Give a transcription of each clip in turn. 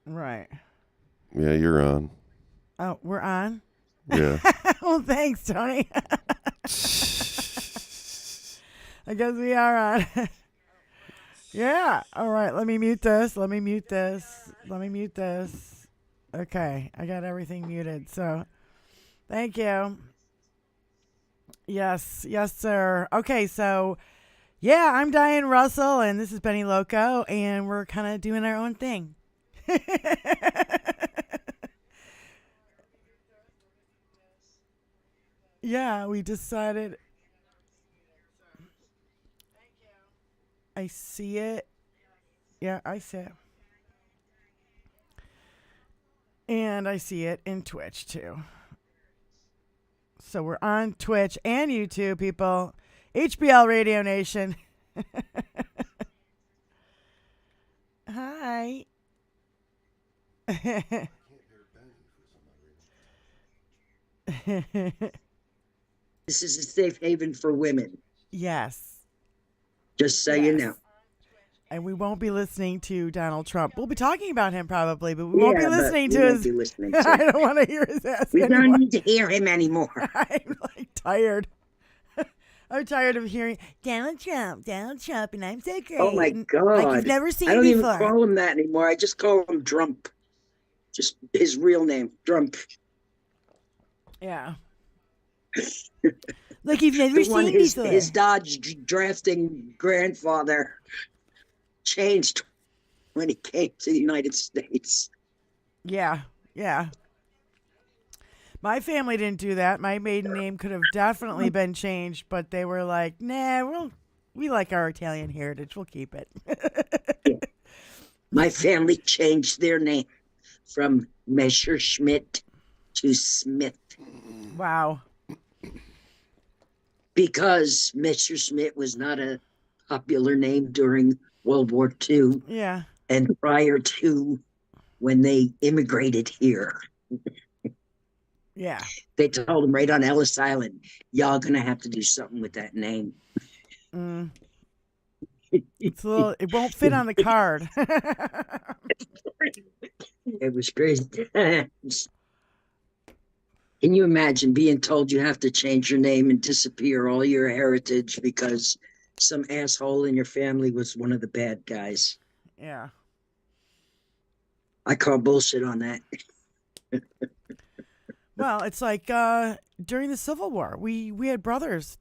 Right. Yeah, you're on. Oh, we're on? Yeah. Well, thanks, Tony. I guess we are on. Yeah. All right. Let me mute this. Okay. I got everything muted. So thank you. Yes. Yes, sir. Okay. So, yeah, I'm Diane Russell, and this is Benny Loco, and we're kind of doing our own thing. Yeah, we decided. I see it. Yeah, I see it. And I see it in Twitch too. So we're on Twitch and YouTube, people. HBL Radio Nation. Hi. This is a safe haven for women. Yes. Just so you know. And we won't be listening to Donald Trump. We'll be talking about him probably, but we won't be listening to his. I don't want to hear his ass We anymore. don't need to hear him anymore. I'm like tired. I'm tired of hearing Donald Trump, and I'm so great. Oh my God. Like you've never seen I don't before. even call him that anymore. I just call him Drump. Just his real name, Drump. Yeah. Like you've never seen before. His Dodge drafting grandfather changed when he came to the United States. Yeah, yeah. My family didn't do that. My maiden name could have definitely been changed, but they were like, nah, we like our Italian heritage. We'll keep it. Yeah. My family changed their name from Messerschmitt to Smith. Wow. Because Messerschmitt was not a popular name during World War II. Yeah. And prior to when they immigrated here. Yeah. They told them right on Ellis Island, y'all gonna have to do something with that name. It's a little, it won't fit on the card. It was crazy times. Can you imagine being told you have to change your name and disappear all your heritage because some asshole in your family was one of the bad guys? Yeah. I call bullshit on that. Well, it's like during the Civil War, we had brothers,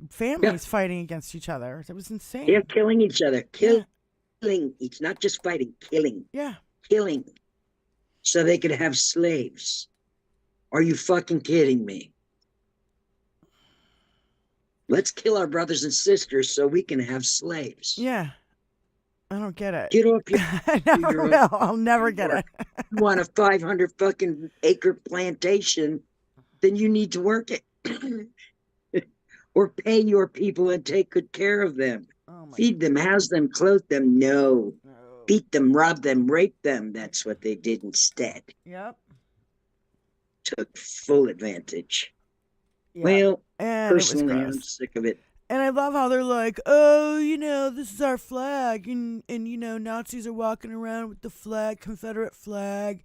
families fighting against each other. It was insane. They're killing each other. Killing. It's not just fighting, killing. Yeah. Killing. So they could have slaves. Are you fucking kidding me? Let's kill our brothers and sisters so we can have slaves. Yeah. I don't get it. Get off your... I never will. I'll never get it. You want a 500 fucking acre plantation, then you need to work it. Or pay your people and take good care of them. Feed them, house them, clothe them. No. Beat them, rob them, rape them. That's what they did instead. Yep. Took full advantage. Yep. Well, and personally, I'm sick of it. And I love how they're like, oh, this is our flag. And Nazis are walking around with the flag, Confederate flag.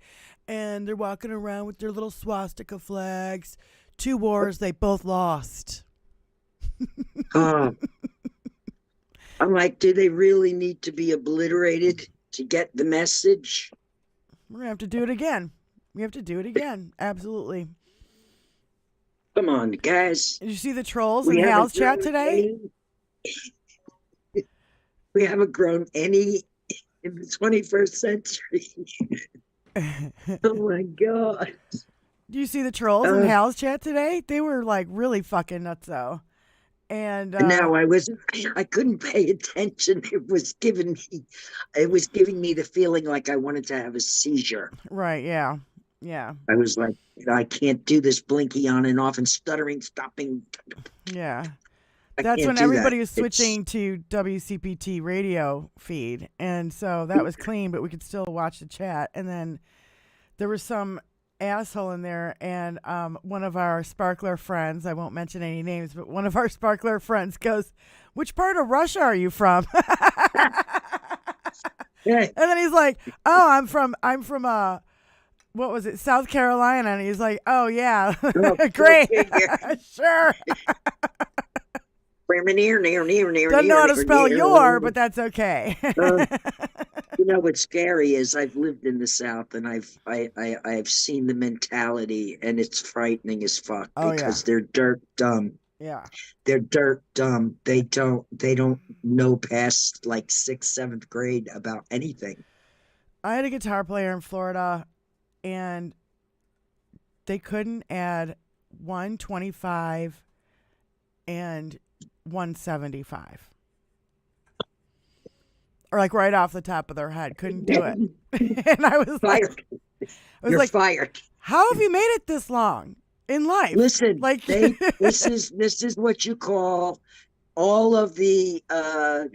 And they're walking around with their little swastika flags. 2 wars, they both lost. I'm like, do they really need to be obliterated to get the message? We're going to have to do it again. We have to do it again. Absolutely. Come on, guys. Did you see the trolls in Hal's chat today? We haven't grown any in the 21st century. Oh my God. Do you see the trolls in Hal's chat today? They were like really fucking nuts though. And now I couldn't pay attention. It was giving me the feeling like I wanted to have a seizure. Right, yeah. Yeah. I was like, I can't do this blinky on and off and stuttering, stopping. Yeah. I That's can't when do everybody that. was switching to WCPT radio feed. And so that was clean, but we could still watch the chat. And then there was some asshole in there, and one of our sparkler friends, I won't mention any names, but one of our sparkler friends goes, "Which part of Russia are you from?" Yeah. And then he's like, "Oh, I'm from what was it, South Carolina?" And he's like, "Oh yeah, Oh, great, okay, sure." Doesn't know how to spell your, but that's okay. You know what's scary is I've lived in the South and I've seen the mentality, and it's frightening as fuck because they're dirt dumb. Yeah. They're dirt dumb. They don't know past like 6th, 7th grade about anything. I had a guitar player in Florida, and they couldn't add 125 and 175. Or like right off the top of their head. Couldn't do it. And I was Fired. You're like, fired. how have you made it this long in life? Listen, like this is what you call all of the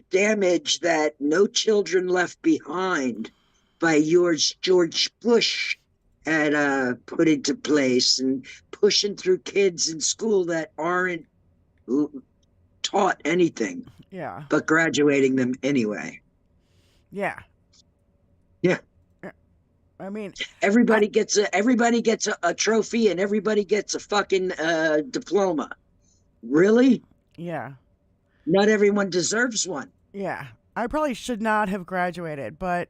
damage that No Children Left Behind by George Bush had put into place, and pushing through kids in school that aren't taught anything, but graduating them anyway. Yeah. I mean, everybody gets a trophy, and everybody gets a fucking diploma. Really? Yeah. Not everyone deserves one. Yeah. I probably should not have graduated, but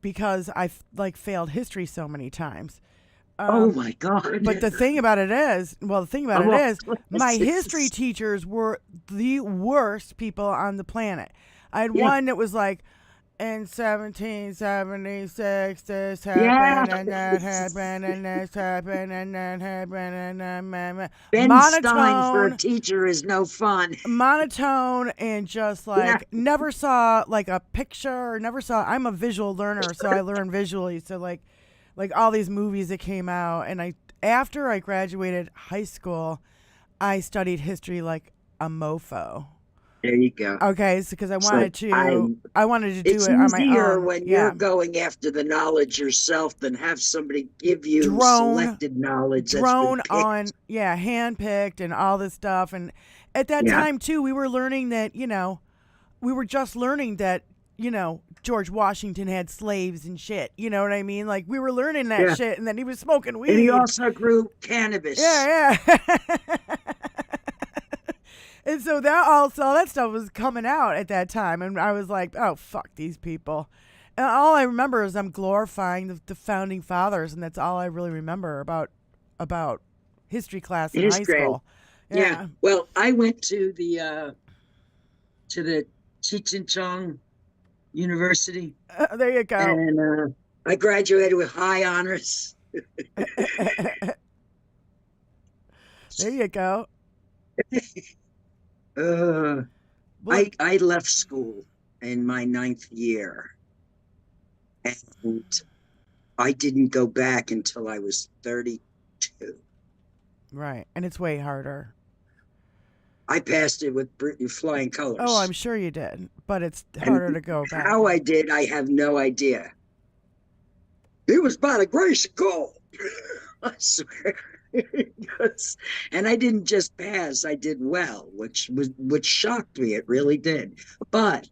because I've like failed history so many times. Oh my God. But the thing about it is, my history teachers were the worst people on the planet. I had one that was like, in 1776, this happened, and that happened, and this happened, and that happened, and Ben Stein for a teacher is no fun. Monotone, and just like never saw like a picture, I'm a visual learner, so I learn visually. So like all these movies that came out, and after I graduated high school, I studied history like a mofo. There you go. Okay, so because I wanted to do it on my own. It's easier when you're going after the knowledge yourself than have somebody give you selected knowledge. Drone on, handpicked and all this stuff. And at that time too, we were learning that, we were just learning that, George Washington had slaves and shit. You know what I mean? Like we were learning that shit, and then he was smoking weed. And he also grew cannabis. Yeah. And so all that stuff was coming out at that time, and I was like, "Oh fuck these people!" And all I remember is I'm glorifying the founding fathers, and that's all I really remember about history class in high school. Yeah. Well, I went to the Cheech and Chong University. There you go. And I graduated with high honors. There you go. I left school in my 9th year, and I didn't go back until I was 32. Right, and it's way harder. I passed it with flying colors. Oh, I'm sure you did, but it's harder to go back. How I did, I have no idea. It was by the grace of God. I swear. And I didn't just pass, I did well, which shocked me. It really did. But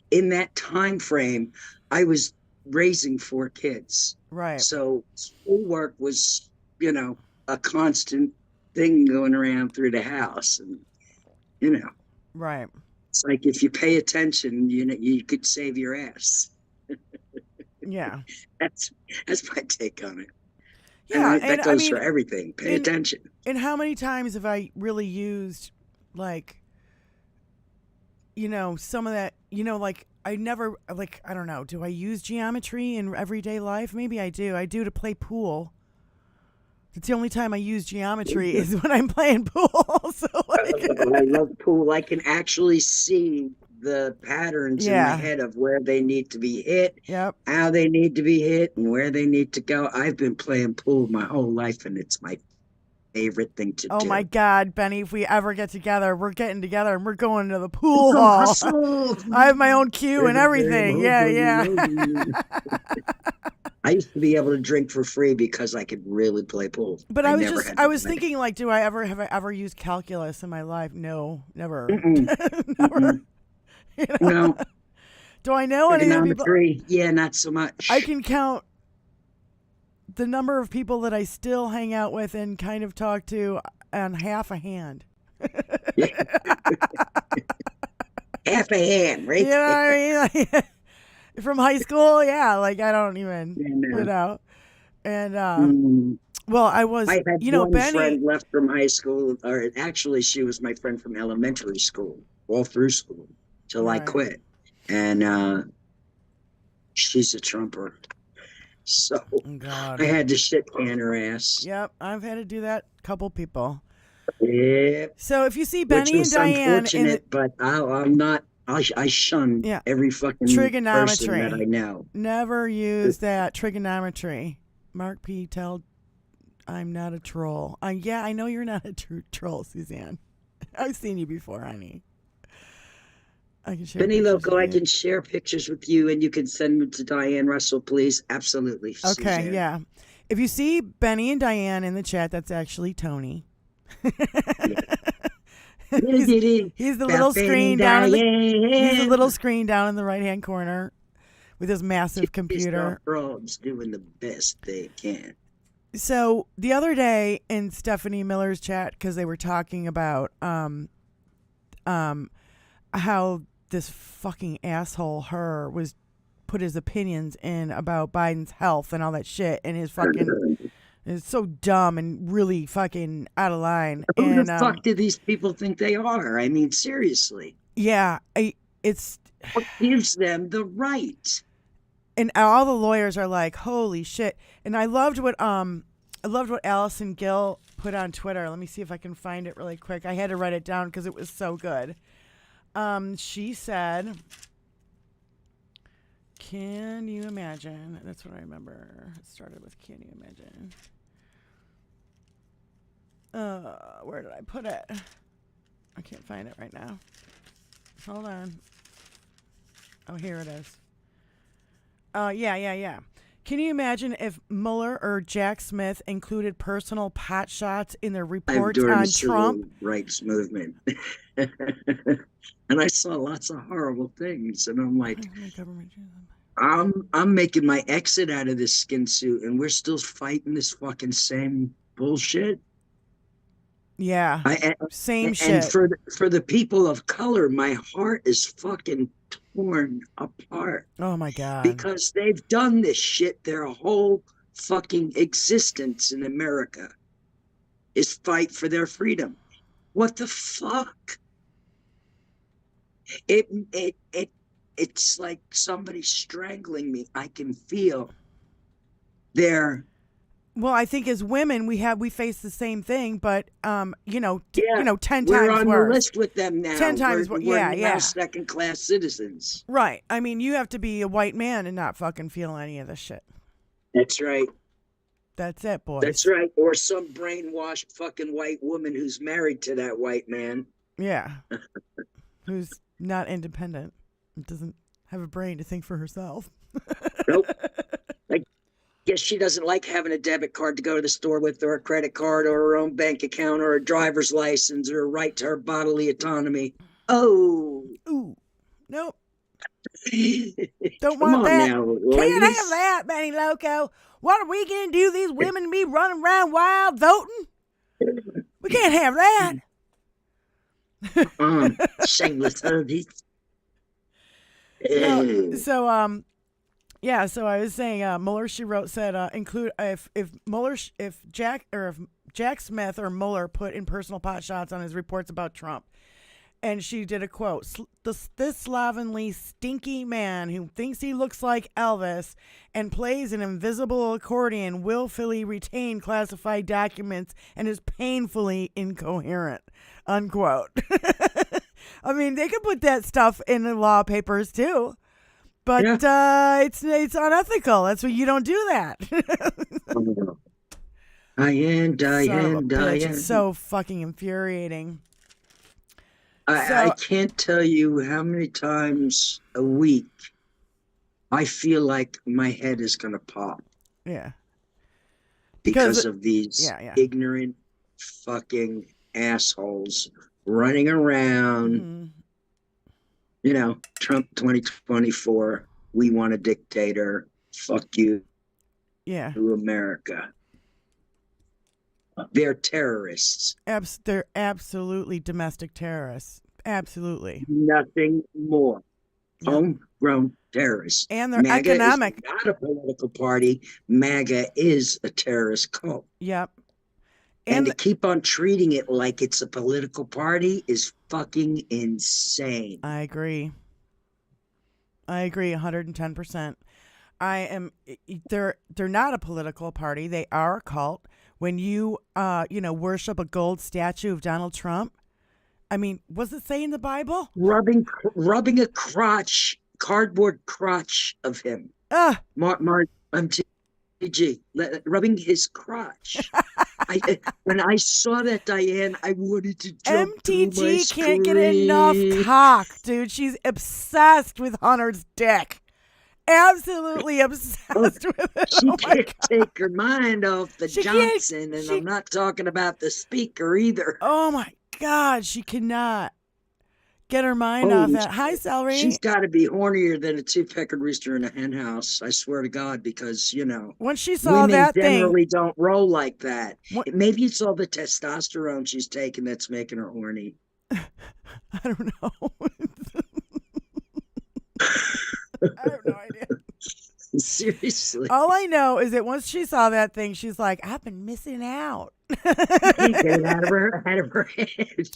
in that time frame, I was raising 4 kids. Right. So schoolwork was, a constant thing going around through the house. And, Right. It's like if you pay attention, you could save your ass. Yeah. That's my take on it. Yeah, and that goes for everything. Pay attention. And how many times have I really used, like, some of that, like I never, like, I don't know, do I use geometry in everyday life? Maybe I do. I do to play pool. It's the only time I use geometry is when I'm playing pool. So like, I love pool. I can actually see the patterns in my yeah, head of where they need to be hit, yep. how they need to be hit, and where they need to go. I've been playing pool my whole life, and it's my favorite thing to Oh my do. God, Benny, if we ever get together, we're getting together and we're going to the pool Go hall. hustle! I have my own cue and Every day I'm everything. Yeah, yeah. hustling. I used to be able to drink for free because I could really play pool. But I never had I to was buy it. thinking, like, have I ever used calculus in my life? No, never. Mm-mm, Never. mm-mm. No, Do I know any of the people? trigonometry, yeah, not so I much. can count the number of people that I still hang out with and kind of talk to on half a hand. Half a hand, You right know what there. I mean? Like, from high school, yeah. Like I don't even, Yeah, no. And Mm. well, I was, I had one Benny. friend left from high school, or actually, she was my friend from elementary school, all through school, till I Right. quit. And she's a trumper. So Oh, I God. had to shit can her ass. Yep, I've had to do that. Couple people. Yeah, So if you see which Benny and was Diane in the, unfortunate, but I'm not. I shun yeah, every fucking person that I trigonometry. know. Never use that trigonometry. Mark P. Tell I'm not a troll. Yeah, I know you're not a troll, Suzanne. I've seen you before, honey. I can share Benny pictures Loco, with I you. can share pictures with you, and you can send them to Diane Russell, please. Absolutely, Okay, Suzanne. yeah. If you see Benny and Diane in the chat, that's actually Tony. Yeah. he's he's the About little Benny screen and down in the he's the little Diane. screen down in the right hand corner with his massive These computer. frogs doing the best they can. So the other day in Stephanie Miller's chat, because they were talking about how this fucking asshole her was put his opinions in about Biden's health and all that shit, and his fucking is so dumb and really fucking out of line. Who the And fuck do these people think they are? I mean, seriously. yeah, it's What gives them the right? and all the lawyers are like, holy shit. And I loved what Allison Gill put on Twitter. Let me see if I can find it really quick. I had to write it down because it was so good. She said, can you imagine? That's what I remember. It started with, can you imagine? Where did I put it? I can't find it right now. Hold on. Oh, here it is. Yeah. Can you imagine if Mueller or Jack Smith included personal pot shots in their reports During on the Trump? civil rights movement. And I saw lots of horrible things, and I'm like, I'm making my exit out of this skin suit, and we're still fighting this fucking same bullshit. Yeah, same And shit. for the people of color, my heart is fucking torn apart Oh my God. because they've done this shit their whole fucking existence in America is fight for their freedom. What the fuck? It's like somebody strangling me. I can feel their. Well, I think as women we face the same thing, but 10 We're times on worse. the list with them now. 10 times we're now second-class citizens. Right. I mean, you have to be a white man and not fucking feel any of this shit. That's right. That's it, boys. That's right. Or some brainwashed fucking white woman who's married to that white man. Yeah. Who's not independent. Doesn't have a brain to think for herself. Nope. I guess she doesn't like having a debit card to go to the store with, or a credit card, or her own bank account, or a driver's license, or a right to her bodily autonomy. Oh. Ooh. Nope. Don't Come want on that. now, Can't ladies. have that, Benny Loco. What are we going to do? These women be running around wild voting? We can't have that. Shameless hoodies. No, so yeah, so I was saying Mueller, she wrote, said include if Jack Smith or Mueller put in personal pot shots on his reports about Trump, And she did a quote. This slovenly, stinky man who thinks he looks like Elvis and plays an invisible accordion willfully retained classified documents and is painfully incoherent. Unquote. I mean, they could put that stuff in the law papers too. But it's unethical. That's what you don't do that. Diane. It's so fucking infuriating. I can't tell you how many times a week I feel like my head is going to pop. Yeah. Because of these ignorant fucking assholes running around. Mm-hmm. Trump 2024, we want a dictator. Fuck you. Yeah. To America. They're terrorists. They're absolutely domestic terrorists. Absolutely. Nothing more. Yep. Homegrown terrorists. And they're MAGA economic. Is not a political party. MAGA is a terrorist cult. Yep. And to keep on treating it like it's a political party is fucking insane. I agree 110%. They're not a political party. They are a cult. When you worship a gold statue of Donald Trump, I mean, what's it say in the Bible? Rubbing a cardboard crotch of him. MTG, rubbing his crotch. When I saw that, Diane, I wanted to jump MTG can't get enough cock, dude. She's obsessed with Hunter's dick. Absolutely obsessed with it. She can't take her mind off the Johnson, and I'm not talking about the speaker either. Oh my God, she cannot get her mind off that. Hi, Celery. She's got to be hornier than a two-peckered rooster in a hen house. I swear to God, because when she saw that thing, generally don't roll like that. Maybe it's all the testosterone she's taking that's making her horny. I don't know. I have no idea. Seriously. All I know is that once she saw that thing, she's like, I've been missing out. Get it out of her head.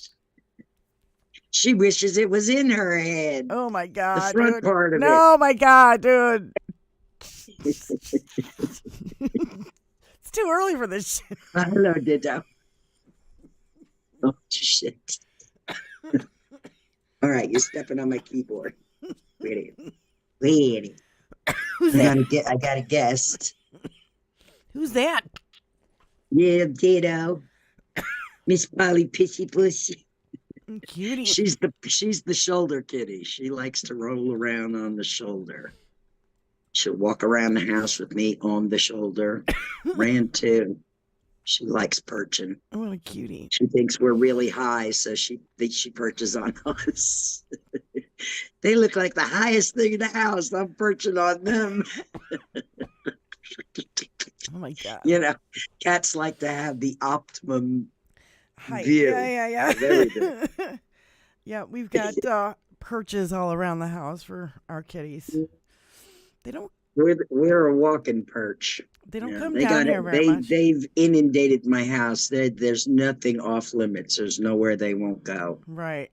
She wishes it was in her head. Oh my God. The front part of it. Oh my God, dude. It's too early for this shit. Hello, Ditto. Oh, shit. All right, you're stepping on my keyboard. Wait. I got a guest. Who's that? Yeah, Ditto. Miss Polly Pissy Pussy. Cutie. She's the shoulder kitty. She likes to roll around on the shoulder. She'll walk around the house with me on the shoulder. Ran too. She likes perching. What a cutie. She thinks we're really high, so she perches on us. They look like the highest thing in the house. I'm perching on them. Oh my God. Cats like to have the optimum height. View. Yeah. Yeah, we've got perches all around the house for our kitties. They don't. We're a walking perch. They don't come down here very much. They've inundated my house. There's nothing off limits. There's nowhere they won't go. Right.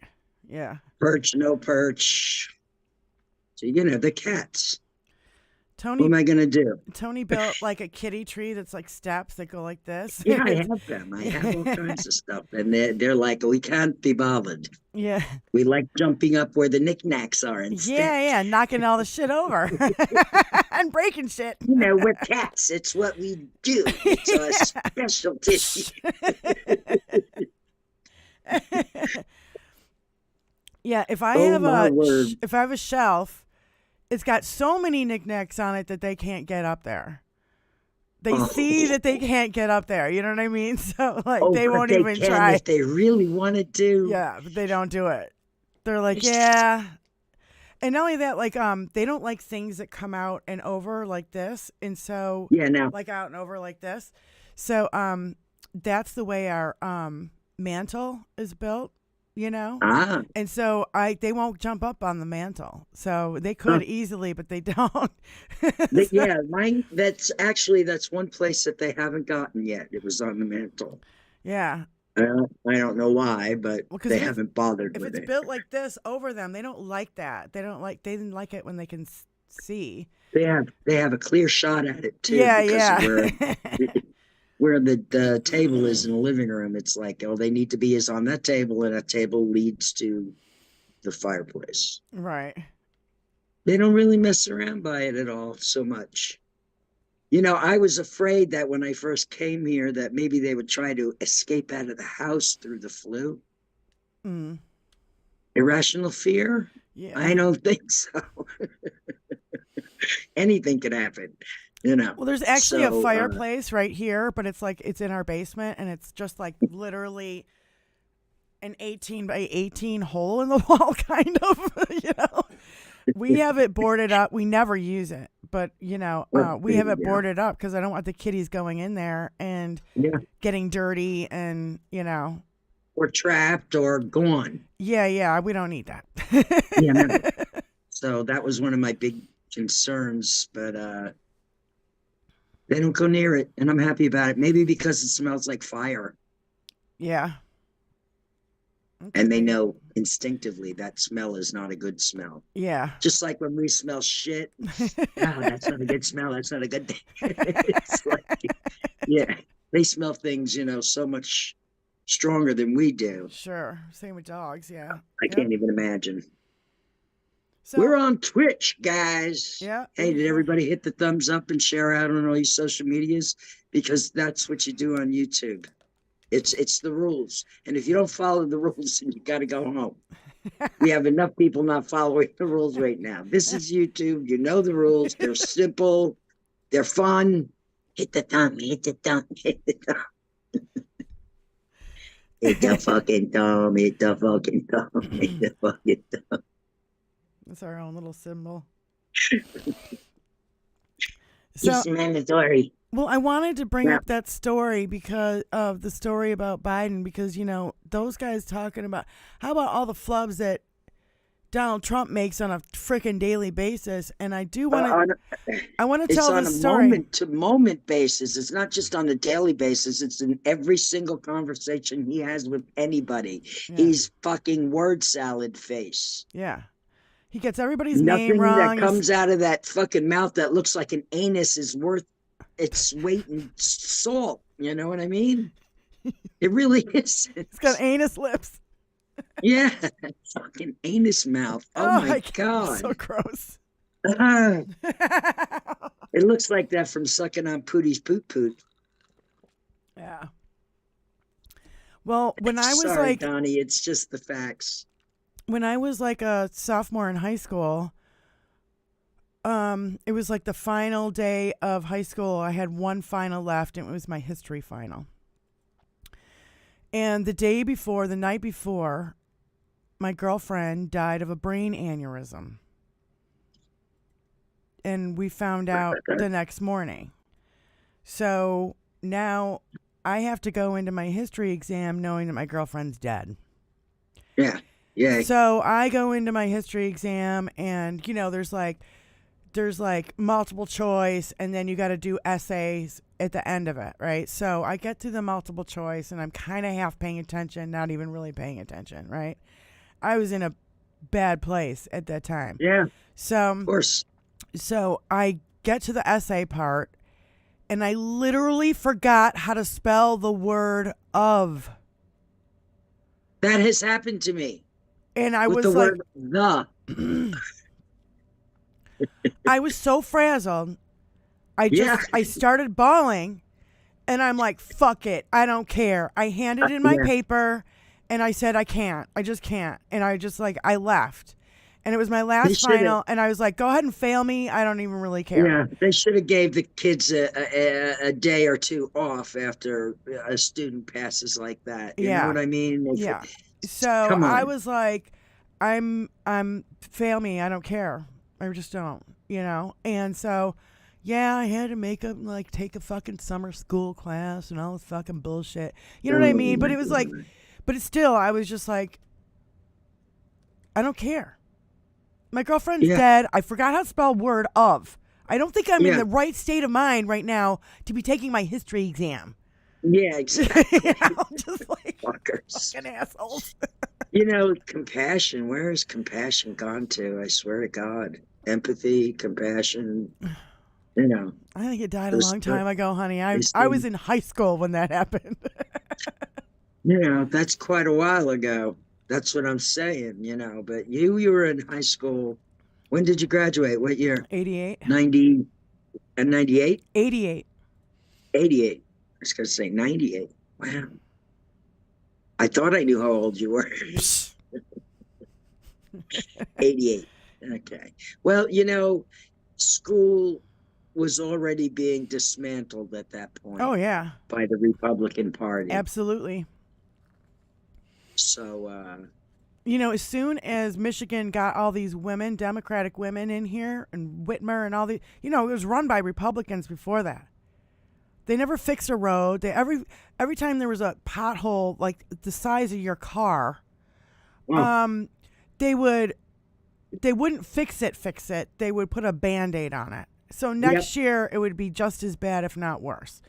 Yeah. Perch, no perch. So the cats. Tony, what am I gonna do? Tony built like a kitty tree that's like steps that go like this. Yeah, I have them. I have all kinds of stuff, and they're like, we can't be bothered. Yeah. We like jumping up where the knickknacks are instead. Yeah, knocking all the shit over and breaking shit. We're cats. It's what we do. It's our specialty. Yeah, if I have a shelf. It's got so many knickknacks on it that they can't get up there. They see that they can't get up there. You know what I mean? So they won't even try. If they really wanted to. Yeah, but they don't do it. They're like, yeah. And not only that, they don't like things that come out and over like this. And so like out and over like this. So that's the way our mantle is built. And so they won't jump up on the mantle. So they could easily, but they don't. Yeah, mine. That's one place that they haven't gotten yet. It was on the mantle. Yeah, I don't know why, but Well, because they haven't bothered if with it's it. built like this over them, they don't like that. They didn't like it when they can see. They have a clear shot at it too Yeah, because of yeah. where the table is in the living room. It's like, oh, they need to be is on that table, and that table leads to the fireplace. Right. They don't really mess around by it at all so much. I was afraid that when I first came here that maybe they would try to escape out of the house through the flue. Mm. Irrational fear? Yeah. I don't think so. Anything could happen, Well, there's actually a So, fireplace right here, but it's in our basement, and it's just like literally an 18 by 18 hole in the wall, kind of. We have it boarded up. We never use it, but we have it yeah, boarded up because I don't want the kiddies going in there and yeah, getting dirty and or trapped or gone. Yeah, we don't need that. Yeah, no. So that was one of my big concerns, but they don't go near it, and I'm happy about it. Maybe because it smells like fire, Yeah. and they know instinctively that smell is not a good smell. Yeah. Just like when we smell shit, that's not a good smell. That's not a good thing. It's like, yeah, they smell things, so much stronger than we do. Sure. Same with dogs. Yeah. I can't even imagine. So, We're on Twitch, guys. Yeah. Hey, did everybody hit the thumbs up and share out on all your social medias? Because that's what you do on YouTube. It's the rules. And if you don't follow the rules, then you got to go home. We have enough people not following the rules right now. This is YouTube. You know the rules. They're simple. They're fun. Hit the thumb. Hit the thumb. Hit the thumb. Hit the fucking thumb. Hit the fucking thumb. Hit the fucking thumb. It's our own little symbol. It's mandatory. Well, I wanted to bring up that story because of the story about Biden, because, those guys talking about how about all the flubs that Donald Trump makes on a freaking daily basis. And I do want to, I want to tell this story. It's on a moment to moment basis. It's not just on a daily basis. It's in every single conversation he has with anybody. Yeah. He's fucking word salad face. Yeah. He gets everybody's name wrong. Nothing that comes out of that fucking mouth that looks like an anus is worth its weight in salt. You know what I mean? It really is. It's got anus lips. Yeah, fucking anus mouth. Oh my God. So gross. It looks like that from sucking on Pootie's poot poot. Yeah. Well, when I was Sorry, Donnie, it's just the facts. When I was like a sophomore in high school, it was like the final day of high school. I had one final left, and it was my history final. And the night before, my girlfriend died of a brain aneurysm. And we found out the next morning. So now I have to go into my history exam knowing that my girlfriend's dead. Yeah. Yeah. So I go into my history exam, and there's like multiple choice, and then you got to do essays at the end of it, right? So I get to the multiple choice, and I'm kind of half paying attention, not even really paying attention, right? I was in a bad place at that time. Yeah. So of course. So I get to the essay part, and I literally forgot how to spell the word of. That has happened to me. And I with was the like, word the. I was so frazzled. I started bawling, and I'm like, fuck it. I don't care. I handed in my paper, and I said, I can't. I just can't. And I left. And it was my last final, and I was like, go ahead and fail me. I don't even really care. Yeah, they should have gave the kids a day or two off after a student passes like that. You know what I mean? Yeah. So I was like, I'm fail me. I don't care. I just don't, And so, I had to take a fucking summer school class and all this fucking bullshit. You know what I mean? But it was like, but it's still, I was just like, I don't care. My girlfriend's dead. I forgot how to spell word of. I don't think I'm in the right state of mind right now to be taking my history exam. Yeah, exactly. Just like Fuckers. fucking assholes. Compassion. Where has compassion gone to? I swear to God. Empathy, compassion. I think it died a Those, long time ago, honey. I these I was things, in high school when that happened. that's quite a while ago. That's what I'm saying, But you were in high school. When did you graduate? What year? 88. 90 and 98? 88. 88. I was going to say 98. Wow. I thought I knew how old you were. 88. Okay. Well, school was already being dismantled at that point Oh yeah, by the Republican Party. absolutely. So, As soon as Michigan got all these women, Democratic women in here, and Whitmer and all the, it was run by Republicans before that. They never fixed a road. Every time there was a pothole like the size of your car, they wouldn't fix it. They would put a Band-Aid on it. So next year it would be just as bad, if not worse.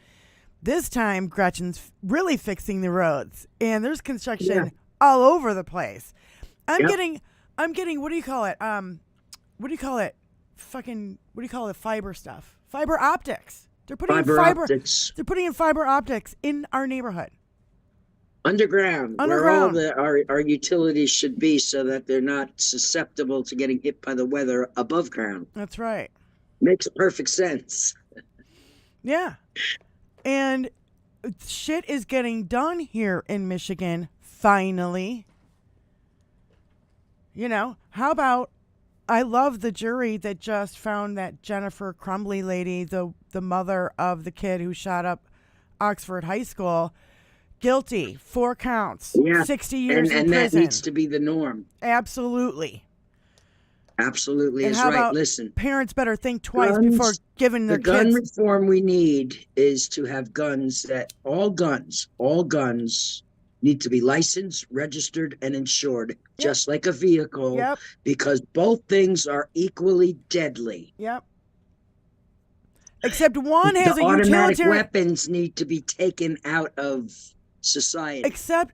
This time Gretchen's really fixing the roads, and there's construction all over the place. I'm getting what do you call it? What do you call it? Fiber stuff. Fiber optics. They're putting optics. They're putting in fiber optics in our neighborhood. Underground. Where all our utilities should be, so that they're not susceptible to getting hit by the weather above ground. That's right. Makes perfect sense. Yeah. And shit is getting done here in Michigan, finally. How about, I love the jury that just found that Jennifer Crumbly lady, the mother of the kid who shot up Oxford High School, guilty, 4 counts, 60 years in prison. And that needs to be the norm. Absolutely. Absolutely is how right. About Listen, parents better think twice before giving their kids. The gun reform we need is to have guns that all guns need to be licensed, registered, and insured, just like a vehicle, because both things are equally deadly. Yep. Except one has the a automatic utilitarian. Weapons need to be taken out of society. Except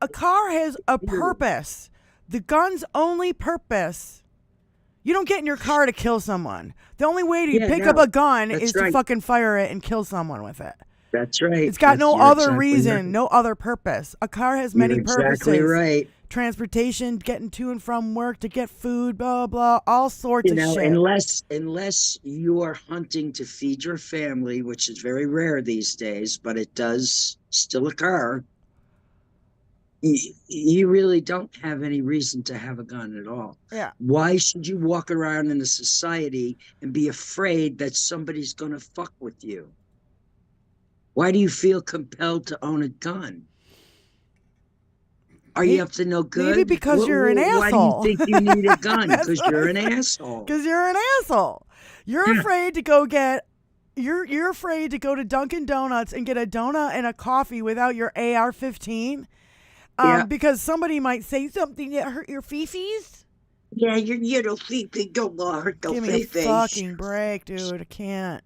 a car has a purpose. The gun's only purpose. You don't get in your car to kill someone. The only way to pick up a gun is to fucking fire it and kill someone with it. That's right. It's got no other reason, no other purpose. A car has many purposes. Exactly right. Transportation, getting to and from work, to get food, blah, blah, all sorts of shit. Unless you are hunting to feed your family, which is very rare these days, but it does still occur, you really don't have any reason to have a gun at all. Yeah. Why should you walk around in a society and be afraid that somebody's going to fuck with you? Why do you feel compelled to own a gun? Are you up to no good? Maybe because you're an asshole. Why do you think you need a gun? Because you're an asshole. Because you're an asshole. You're afraid to go get. You're afraid to go to Dunkin' Donuts and get a donut and a coffee without your AR-15. Because somebody might say something that hurt your fifis. Yeah, your little fifi don't hurt no Give me a fucking break, dude. I can't.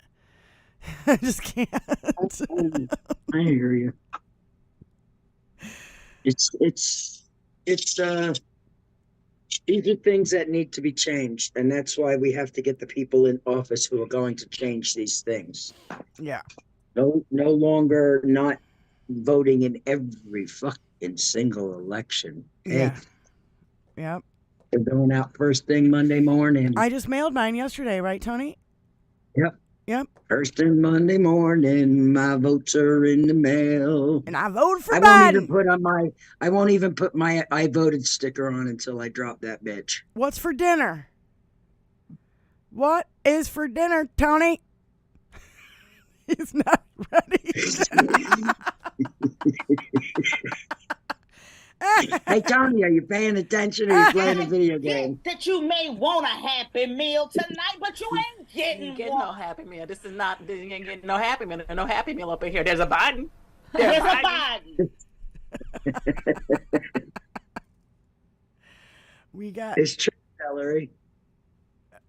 I just can't. I hear you. It's these are things that need to be changed, and that's why we have to get the people in office who are going to change these things. Yeah. No longer not voting in every fucking single election. Yeah. Yep. They're going out first thing Monday morning. I just mailed mine yesterday, right, Tony? Yep. First thing Monday morning, my votes are in the mail. And I voted for Biden. I won't even put my I voted sticker on until I drop that bitch. What's for dinner? What is for dinner, Tony? He's not ready. Hey, Tony, are you paying attention or are you playing a video game? That you may want a Happy Meal tonight, but you ain't getting no Happy Meal. This is not, you ain't getting no Happy Meal. There's no Happy Meal up in here. There's a Biden. There's a Biden. We got... It's true, Valerie.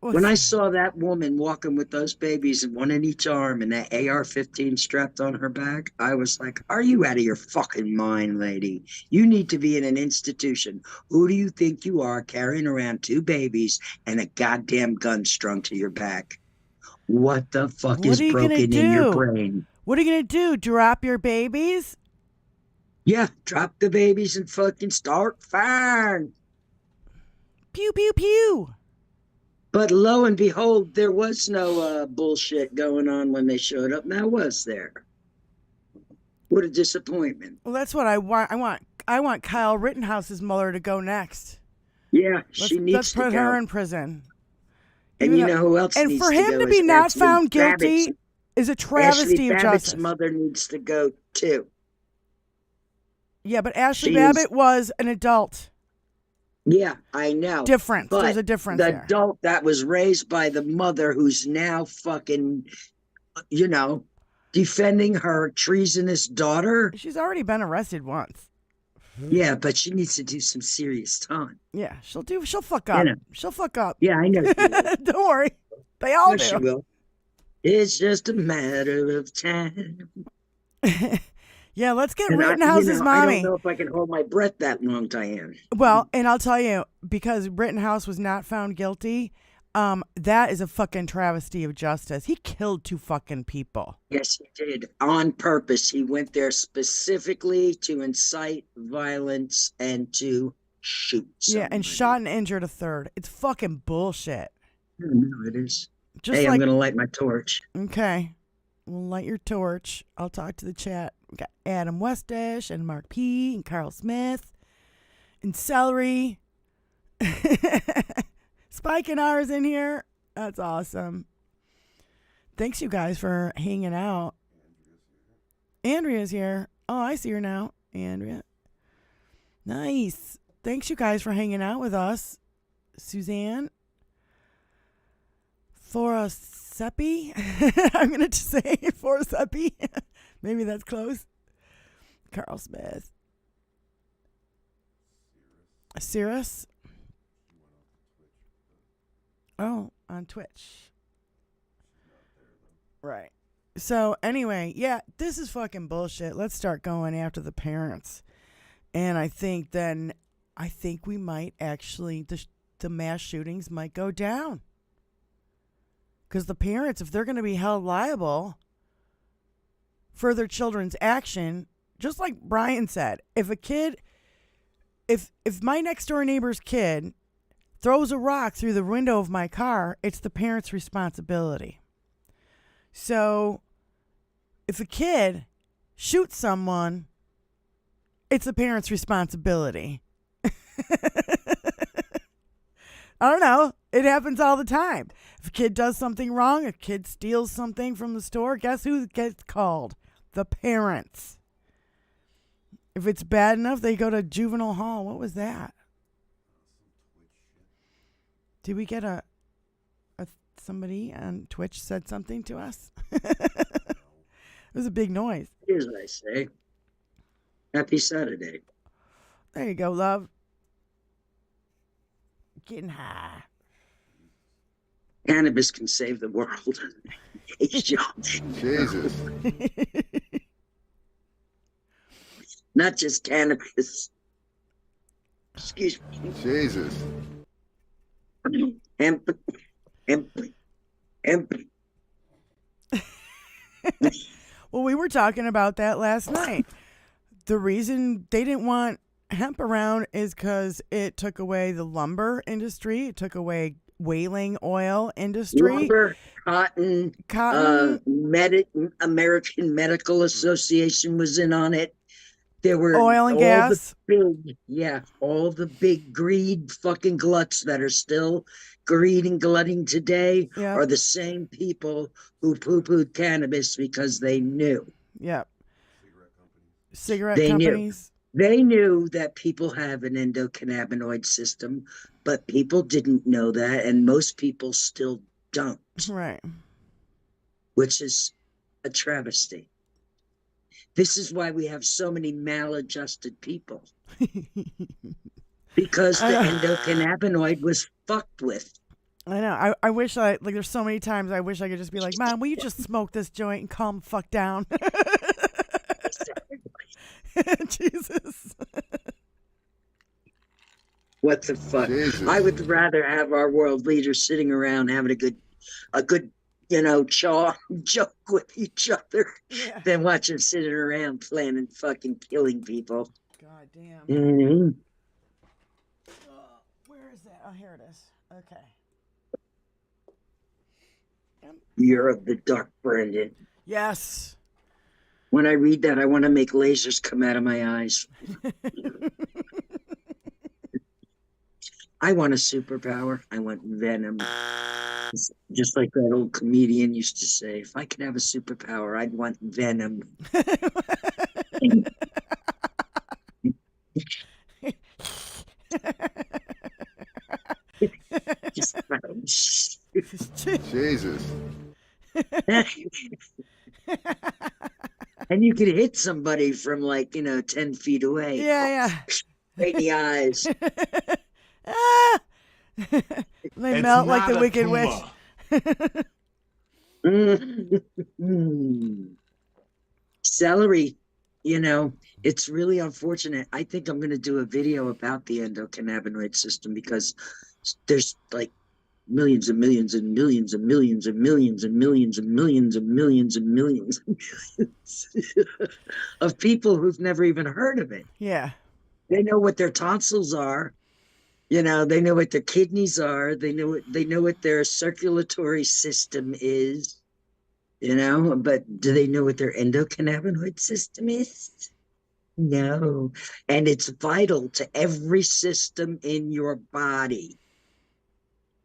When I saw that woman walking with those babies and one in each arm and that AR-15 strapped on her back, I was like, are you out of your fucking mind, lady? You need to be in an institution. Who do you think you are carrying around 2 babies and a goddamn gun strung to your back? What the fuck What is are you gonna broken in your do? brain? What are you gonna do? Drop your babies? Yeah, drop the babies and fucking start firing. Pew pew pew. But lo and behold, there was no bullshit going on when they showed up. Now was there? What a disappointment. Well, that's what I want. I want Kyle Rittenhouse's mother to go next. Yeah, she needs Let's to put go. her in prison. And you know who else and needs for to him go to be is not Ashley found guilty Babbitt's- is a travesty Ashley of Babbitt's justice. mother needs to go too. Yeah, but Ashley She Babbitt was an adult. Yeah, I know. Difference. But There's a difference the there. adult that was raised by the mother who's now fucking, defending her treasonous daughter. She's already been arrested once. Yeah, but she needs to do some serious time. Yeah, she'll fuck up. know. She'll fuck up. Yeah, I know. Don't worry. They all She do. will. It's just a matter of time. Yeah, let's get And Rittenhouse's I mommy. don't know if I can hold my breath that long, Diane. Well, and I'll tell you, because Rittenhouse was not found guilty, that is a fucking travesty of justice. He killed 2 fucking people. Yes, he did. On purpose. He went there specifically to incite violence and to shoot somebody. Yeah, and shot and injured a 3rd. It's fucking bullshit. No, it is. Just Hey, like, I'm going to light my torch. okay, we'll light your torch. I'll talk to the chat. We got Adam Westish and Mark P. and Carl Smith and Celery. Spike and R is in here. That's awesome. Thanks, you guys, for hanging out. Andrea's here. Oh, I see her now. Andrea. Nice. Thanks, you guys, for hanging out with us. Suzanne. Foraseppi. I'm going to just say Foraseppi. Maybe that's close. Carl Smith. Cirrus. Oh, on Twitch. Right. So anyway, yeah, this is fucking bullshit. Let's start going after the parents. And I think we might actually, the mass shootings might go down. Because the parents, if they're going to be held liable for their children's action, just like Brian said, if my next door neighbor's kid throws a rock through the window of my car, it's the parent's responsibility. So if a kid shoots someone, it's the parent's responsibility. I don't know. It happens all the time. If a kid does something wrong, a kid steals something from the store, guess who gets called? The parents. If it's bad enough, they go to juvenile hall. What was that? Did we get somebody on Twitch said something to us? It was a big noise. Here's what I say. Happy Saturday. There you go, love. Getting high. Cannabis can save the world. Jesus. Not just cannabis. Excuse me. Jesus. Hemp. Well, we were talking about that last night. The reason they didn't want hemp around is because it took away the lumber industry. It took away whaling oil industry. Lumber, cotton. American Medical Association was in on it. There were oil and gas. All the big greed fucking gluts that are still greed and glutting today are the same people who poo-pooed cannabis because they knew. Yep. Cigarette companies. They knew that people have an endocannabinoid system, but people didn't know that, and most people still don't. Right. Which is a travesty. This is why we have so many maladjusted people. Because the endocannabinoid was fucked with. I know. I wish like there's so many times I wish I could just be like, Mom, will you just smoke this joint and calm the fuck down? Jesus. What the fuck? Jesus. I would rather have our world leaders sitting around having a good, joke with each other Yeah. than watch them sitting around planning fucking killing people. God damn. Mm-hmm. Where is that? Oh, here it is. Okay. You're of the dark, Brandon. Yes. When I read that, I want to make lasers come out of my eyes. I want a superpower. I want venom. Just like that old comedian used to say, if I could have a superpower, I'd want venom. Jesus. And you could hit somebody from 10 feet away. Yeah. Right in the eyes. Ah! They melt like the Wicked Witch. Celery, it's really unfortunate. I think I'm going to do a video about the endocannabinoid system because there's like millions and millions and millions and millions and millions and millions and millions and millions and millions and millions of people who've never even heard of it. Yeah. They know what their tonsils are. They know what their kidneys are. They know what their circulatory system is. But do they know what their endocannabinoid system is? No. And it's vital to every system in your body.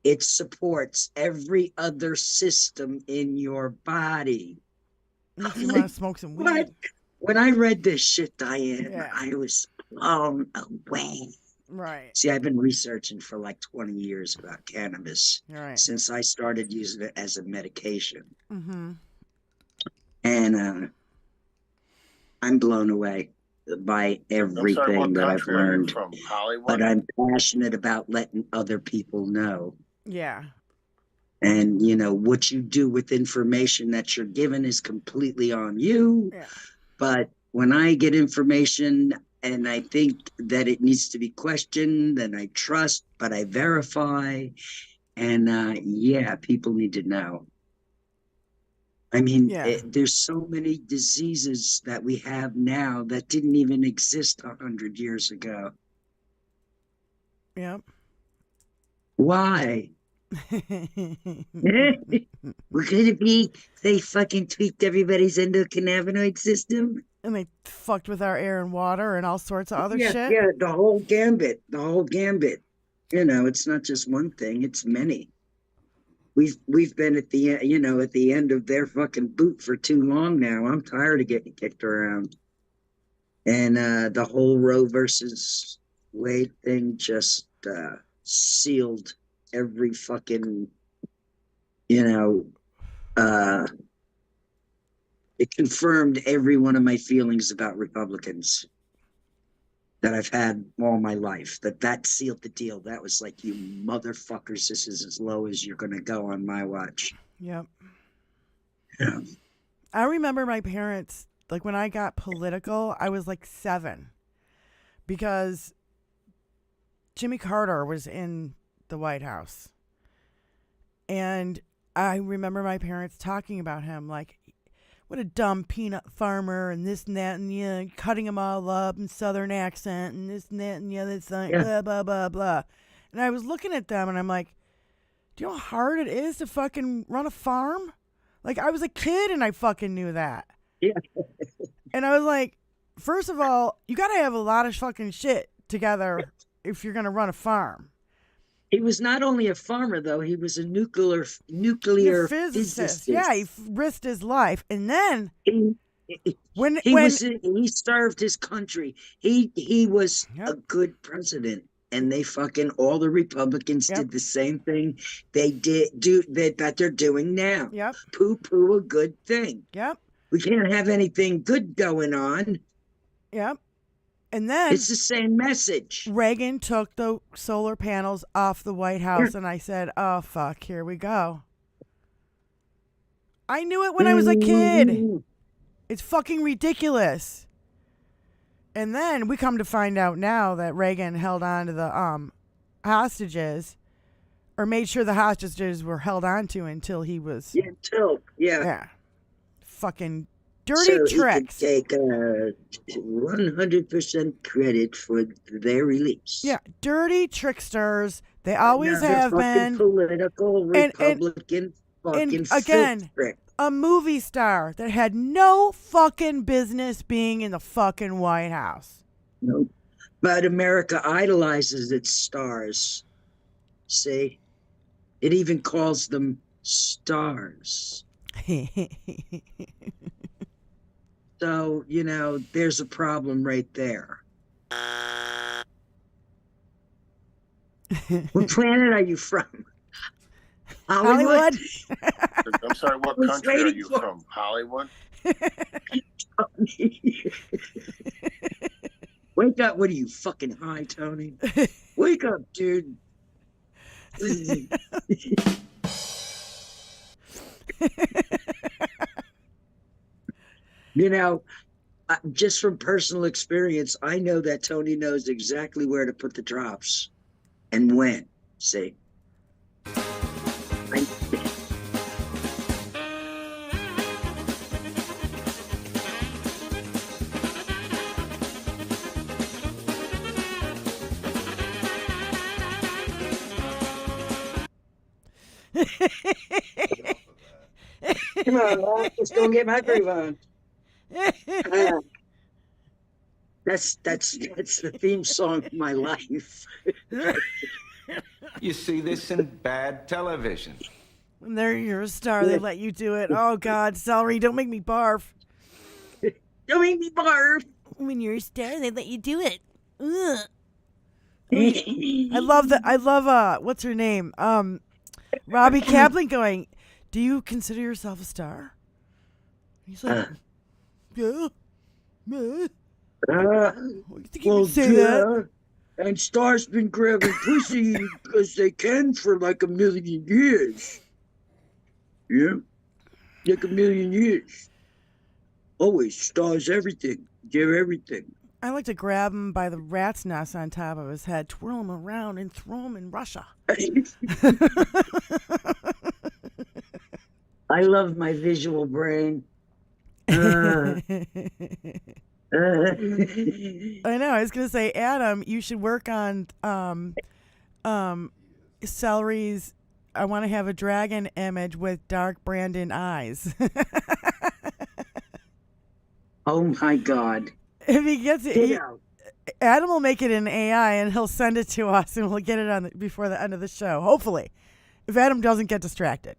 It supports every other system in your body. Makes you want to smoke some weed. When I read this shit, Diane, Yeah. I was blown away. Right. See, I've been researching for like 20 years about cannabis Right. since I started using it as a medication. Mm-hmm. And I'm blown away by everything that I've learned. From Hollywood. But I'm passionate about letting other people know. Yeah. And, what you do with information that you're given is completely on you. Yeah. But when I get information and I think that it needs to be questioned, then I trust, but I verify. And people need to know. I mean, there's so many diseases that we have now that didn't even exist 100 years ago. Yep. Why? What could it be? They fucking tweaked everybody's endocannabinoid system. And they fucked with our air and water and all sorts of other shit. Yeah, the whole gambit. It's not just one thing; it's many. We've been at the end of their fucking boot for too long now. I'm tired of getting kicked around. And the whole Roe versus Wade thing just sealed every fucking, it confirmed every one of my feelings about Republicans that I've had all my life. That sealed the deal. That was like, you motherfuckers, this is as low as you're going to go on my watch. Yep. Yeah. I remember my parents, like when I got political, I was like 7 because Jimmy Carter was in the White House. And I remember my parents talking about him like, what a dumb peanut farmer and this and that and cutting them all up in Southern accent and this and that and the other thing, blah, blah, blah, blah. And I was looking at them and I'm like, do you know how hard it is to fucking run a farm? Like, I was a kid and I fucking knew that. Yeah. And I was like, first of all, you got to have a lot of fucking shit together if you're going to run a farm. He was not only a farmer, though. He was a nuclear physicist. Yeah, he risked his life. And then he served his country. He was a good president. And they fucking, all the Republicans did the same thing they that they're doing now. Yep. Poo-poo a good thing. Yep. We can't have anything good going on. Yep. And then It's the same message. Reagan took the solar panels off the White House, and I said, "Oh fuck, here we go." I knew it when I was a kid. It's fucking ridiculous. And then we come to find out now that Reagan held on to the hostages, or made sure the hostages were held on to until he was. Yeah. Fucking dirty tricks. He could take 100% credit for their release. Yeah, dirty tricksters. They always have been. Political Republican and again, a movie star that had no fucking business being in the fucking White House. No. But America idolizes its stars. See? It even calls them stars. So, there's a problem right there. What planet are you from? Hollywood? I'm sorry, what country are you from? Hollywood? Wake up. What are you, fucking high, Tony? Wake up, dude. Just from personal experience, I know that Tony knows exactly where to put the drops and when. See? Come on, let's go get my groove on. That's the theme song of my life. You see this in bad television. When you're a star, they let you do it. Oh God, Celery, don't make me barf. Don't make me barf. When you're a star, they let you do it. Ugh. I love what's her name? Robbie Kaplan going, "Do you consider yourself a star?" He's like, "Yeah. You think you say that? And stars been grabbing pussy because they can for like a million years. Yeah? Like a million years. Always stars everything. They're everything." I like to grab him by the rat's nest on top of his head, twirl him around, and throw him in Russia. I love my visual brain. I know. I was gonna say, Adam, you should work on Celery's. I want to have a dragon image with dark Brandon eyes. Oh my God! If he gets it, Adam will make it in AI and he'll send it to us, and we'll get it before the end of the show. Hopefully, if Adam doesn't get distracted.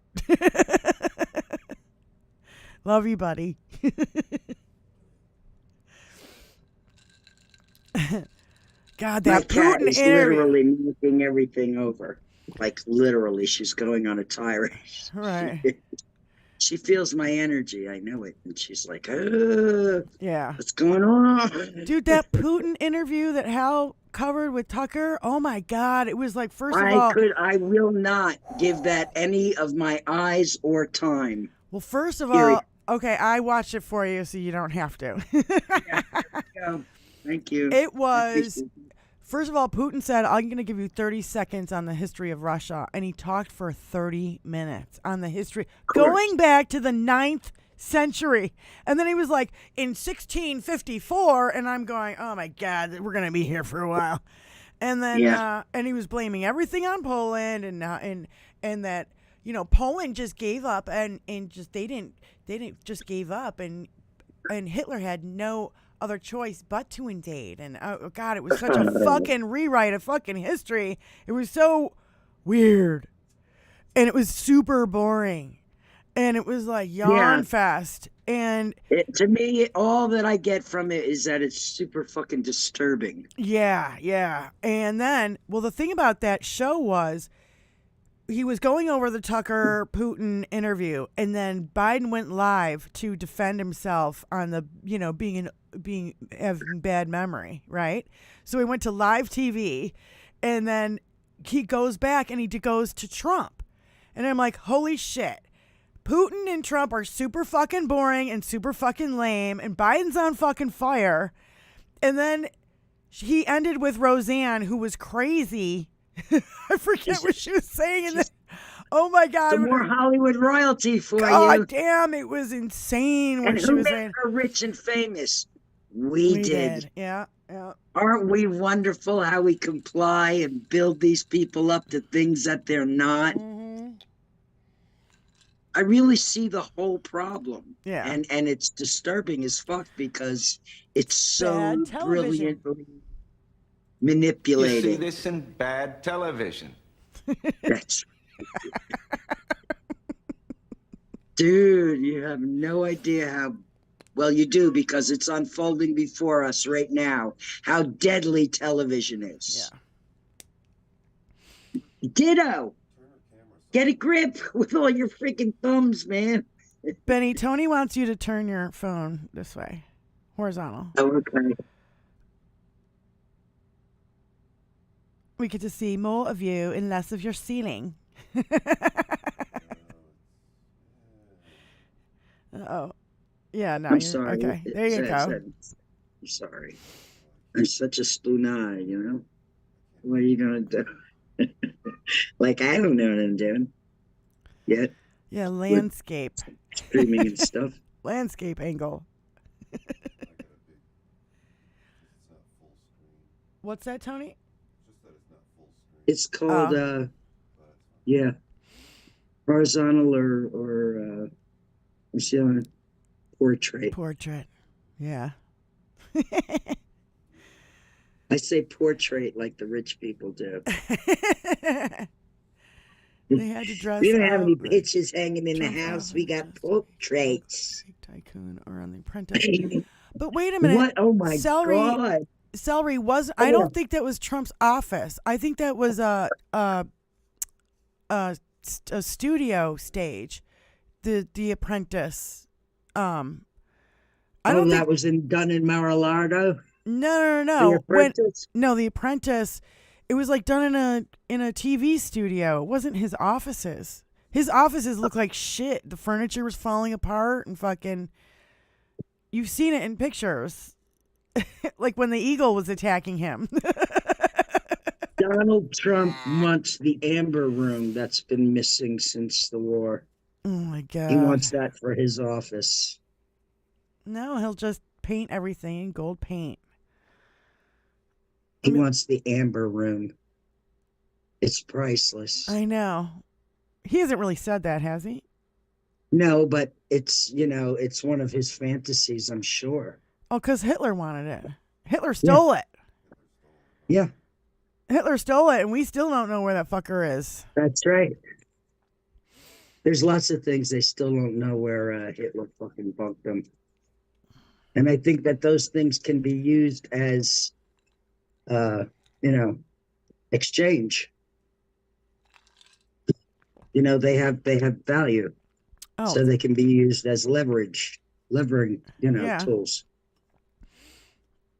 Love you, buddy. God, that my cat Putin is interview. literally knocking everything over. Like literally, she's going on a tirade. Right. She feels my energy. I know it, and she's like, Yeah. What's going on, dude? That Putin interview that Hal covered with Tucker. Oh my God! It was like, first of all, I will not give that any of my eyes or time. Well, first of all, okay, I watched it for you, so you don't have to. Yeah, thank you. It was, first of all, Putin said, "I'm going to give you 30 seconds on the history of Russia," and he talked for 30 minutes on the history, going back to the 9th century. And then he was like, in 1654, and I'm going, oh my God, we're going to be here for a while. And then, and he was blaming everything on Poland, and that, Poland just gave up, and just they didn't just gave up, and Hitler had no other choice but to invade. And oh God, it was such a fucking rewrite of fucking history. It was so weird, and it was super boring, and it was like yawn fest. And to me, all that I get from it is that it's super fucking disturbing. Yeah. And then, well, the thing about that show was, he was going over the Tucker Putin interview, and then Biden went live to defend himself on the, being having bad memory, right? So he went to live TV, and then he goes back and he goes to Trump, and I'm like, holy shit. Putin and Trump are super fucking boring and super fucking lame, and Biden's on fucking fire. And then he ended with Roseanne, who was crazy. I forget what she was saying. Oh my God. Some more Hollywood royalty for you. God damn, it was insane what And she who was made saying. her rich and famous? We did. Yeah. Aren't we wonderful how we comply and build these people up to things that they're not? Mm-hmm. I really see the whole problem. Yeah. And it's disturbing as fuck because it's so Bad television. brilliantly You see manipulated. this in bad television. That's dude, you have no idea how well you do because it's unfolding before us right now how deadly television is. Yeah. Ditto. Get a grip with all your freaking thumbs, man. Benny, Tony wants you to turn your phone this way, horizontal. Oh, okay. We get to see more of you and less of your ceiling. Oh, yeah. No, I'm sorry. Okay, there you go. I'm sorry. I'm such a spoon-eye, you know? What are you going to do? Like, I don't know what I'm doing yet. Yeah, landscape. Streaming and stuff. Landscape angle. What's that, Tony? It's called, yeah, horizontal or what's the other? Portrait. Portrait. Yeah. I say portrait like the rich people do. They had to dress We don't have any up, like pictures hanging in the Trump house. We got outfits. portraits. Tycoon or on The Apprentice. But wait a minute. What? Oh my Celery, God. Celery was. I don't think that was Trump's office. I think that was a studio stage. The Apprentice. I don't think that was done in Mar-a-Lago. No. The Apprentice? The Apprentice. It was like done in a TV studio. It wasn't his offices. His offices look like shit. The furniture was falling apart and fucking. You've seen it in pictures, like when the eagle was attacking him. Donald Trump wants the amber room that's been missing since the war. Oh my God. He wants that for his office. No, he'll just paint everything in gold paint. He wants the amber room. It's priceless. I know. He hasn't really said that, has he? No, but it's, it's one of his fantasies, I'm sure. Oh, because Hitler wanted it. Hitler stole it. Yeah. Hitler stole it, and we still don't know where that fucker is. That's right. There's lots of things they still don't know where Hitler fucking bunked them. And I think that those things can be used as, exchange. They have value. Oh. So they can be used as levering, Yeah. tools.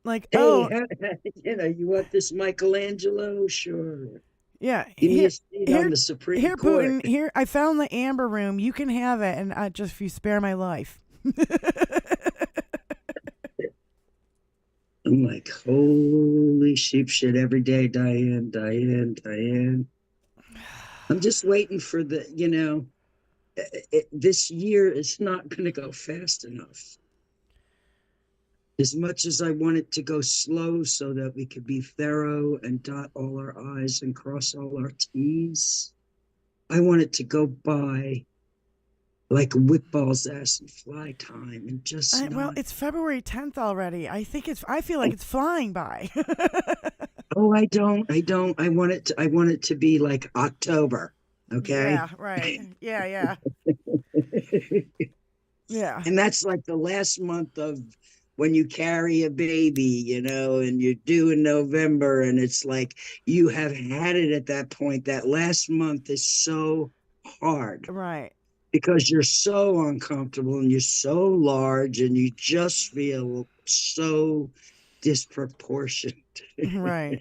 Like, you want this Michelangelo? Sure. Yeah. Give me a seat on the Supreme Here, Court. Putin, here, I found the amber room. You can have it, and if you spare my life. I'm like, holy sheep shit every day, Diane. I'm just waiting for this year is not going to go fast enough. As much as I want it to go slow so that we could be thorough and dot all our I's and cross all our T's, I want it to go by like whipball's ass and fly time and just Well, it's February 10th already. I feel like it's flying by. Oh, I don't. I want it to be like October. Okay. Yeah, right. Yeah. Yeah. And that's like the last month of when you carry a baby, you know, and you're due in November, and it's like you have had it at that point. That last month is so hard. Right. Because you're so uncomfortable and you're so large and you just feel so disproportionate. Right.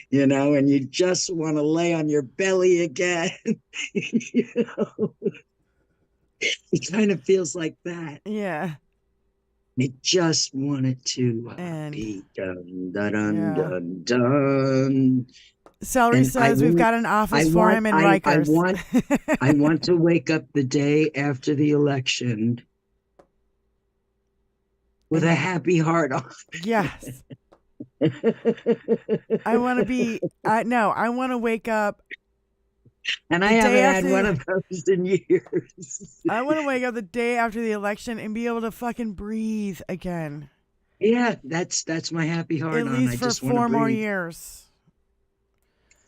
You know, and you just want to lay on your belly again. You know, it kind of feels like that. Yeah. It just wanted to be done, done, done, done. Celery And says we've got an office for him in Rikers. I want to wake up the day after the election with a happy heart on. Yes. I want to be, I want to wake up. And I haven't had one of those in years. I want to wake up the day after the election and be able to fucking breathe again. Yeah, that's my happy heart At on. least I for just 4 more years.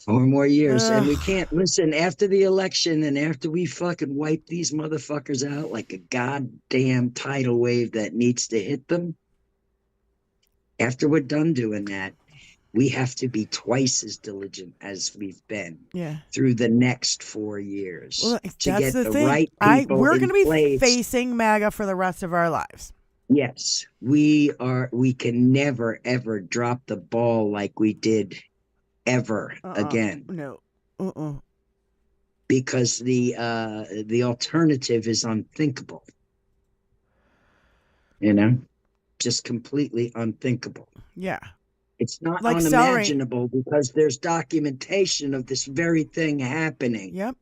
4 more years. Ugh. And we can't listen after the election and after we fucking wipe these motherfuckers out like a goddamn tidal wave that needs to hit them. After we're done doing that, we have to be twice as diligent as we've been through the next 4 years. Well, to that's get the thing. Right people we're going to be place. facing MAGA for the rest of our lives. Yes, we are. We can never, ever drop the ball like we did ever again. No. Because the alternative is unthinkable. You know, just completely unthinkable. Yeah. It's not like unimaginable because there's documentation of this very thing happening. Yep.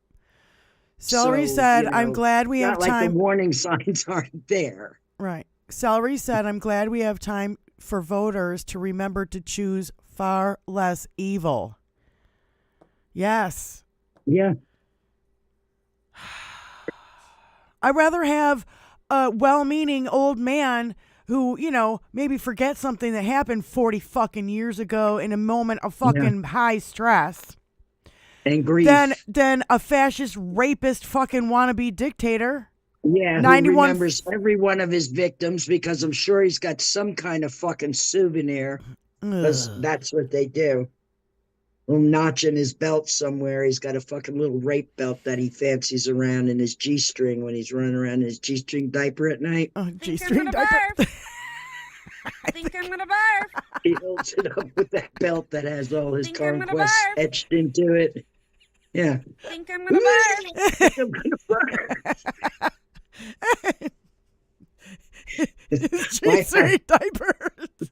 Celery said, I'm glad we have time. Like the warning signs aren't there. Right. Celery said, I'm glad we have time for voters to remember to choose far less evil. Yes. Yeah. I'd rather have a well-meaning old man who, you know, maybe forget something that happened 40 fucking years ago in a moment of fucking high stress. And grief. Than a fascist, rapist, fucking wannabe dictator. Yeah, 91 who remembers every one of his victims because I'm sure he's got some kind of fucking souvenir. Because that's what they do. A little notch in his belt somewhere. He's got a fucking little rape belt that he fancies around in his G-string when he's running around in his G-string diaper at night. Oh, G-string diaper. I think I'm gonna barf. He holds it up with that belt that has all his conquests etched into it. Yeah. I think I'm gonna barf. I think I'm gonna barf. G-string diapers.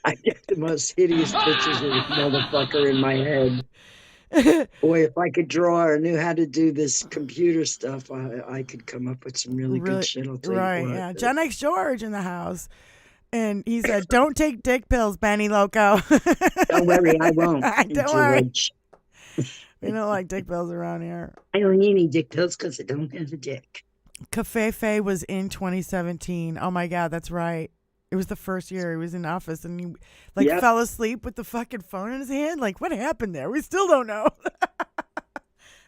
I get the most hideous pictures of this motherfucker in my head. Boy, if I could draw or knew how to do this computer stuff, I could come up with some really good shit. I'll tell you what. Yeah. Gen X George in the house. And he said, don't take dick pills, Benny Loco. Don't worry, I won't. Don't worry. We don't like dick pills around here. I don't need any dick pills because I don't have a dick. Cafefe was in 2017. Oh, my God, that's right. It was the first year he was in office, and he fell asleep with the fucking phone in his hand. Like, what happened there? We still don't know.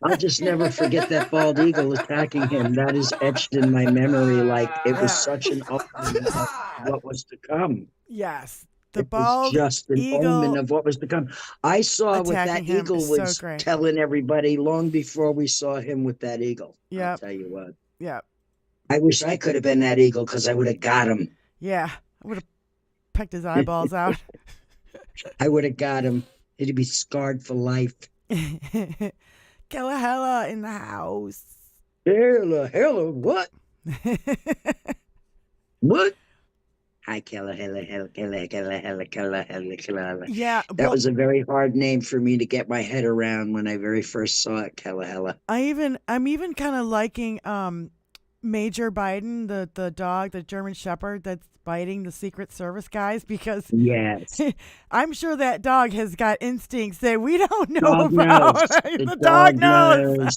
I'll just never forget that bald eagle attacking him. That is etched in my memory like it was such an omen of what was to come. Yes. The bald was just an omen of what was to come. I saw what that eagle was telling everybody long before we saw him with that eagle. Yeah. I'll tell you what. Yeah. I wish I could have been that eagle because I would have got him. Yeah. I would have pecked his eyeballs out. I would have got him. He'd be scarred for life. Hella in the house. Hella, what? What? Hi, Hella. Yeah. That was a very hard name for me to get my head around when I very first saw it, Hella. I'm even kind of liking Major Biden, the dog, the German Shepherd that's biting the Secret Service guys, because I'm sure that dog has got instincts that we don't know about. The dog knows.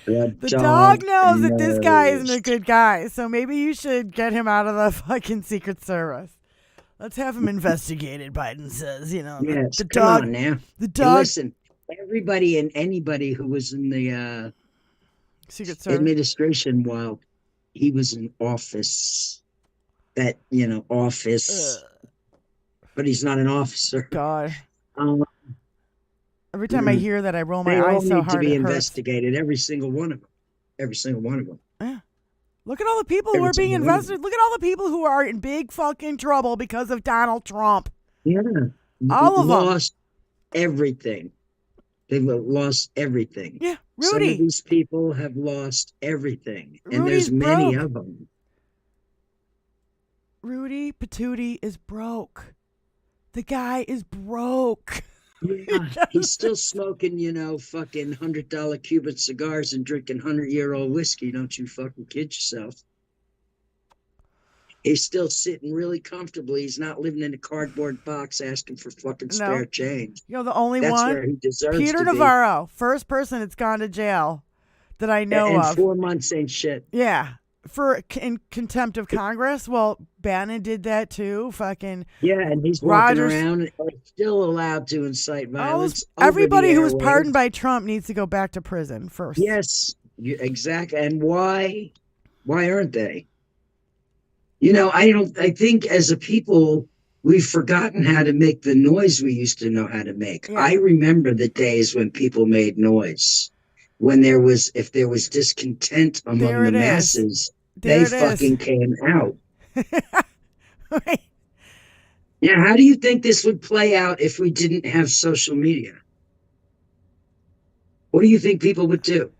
The dog knows that this guy isn't a good guy, so maybe you should get him out of the fucking Secret Service. Let's have him investigated, Biden says. You know, the dog. Come on now. The dog. Hey, listen, everybody and anybody who was in the Secret Service administration while he was in office that office, but he's not an officer. God. Um, Every time I hear that, I roll my they all eyes so need to hard be it hurts. investigated. Every single one of them. Every single one of them. Yeah. Look at all the people who are being invested. Look at all the people who are in big fucking trouble because of Donald Trump. Yeah. All of them. Lost everything. They've lost everything. Yeah, Some of Rudy. these people have lost everything. And Rudy's there's many broke. of them. Rudy Patootie is broke. The guy is broke. Yeah, he's still smoking, fucking $100 Cuban cigars and drinking 100-year-old whiskey. Don't you fucking kid yourself. He's still sitting really comfortably. He's not living in a cardboard box asking for fucking spare change. The only That's one, where he deserves Peter to be. Navarro, first person that's gone to jail that I know And of. 4 months ain't shit. Yeah, for in contempt of Congress. Well, Bannon did that too. Fucking yeah, and he's walking around and still allowed to incite violence. Everybody who was pardoned by Trump needs to go back to prison first. Yes, exactly. And why? Why aren't they? I think as a people, we've forgotten how to make the noise we used to know how to make. Yeah. I remember the days when people made noise. If there was discontent among the masses, they fucking came out. Right. Yeah, how do you think this would play out if we didn't have social media? What do you think people would do?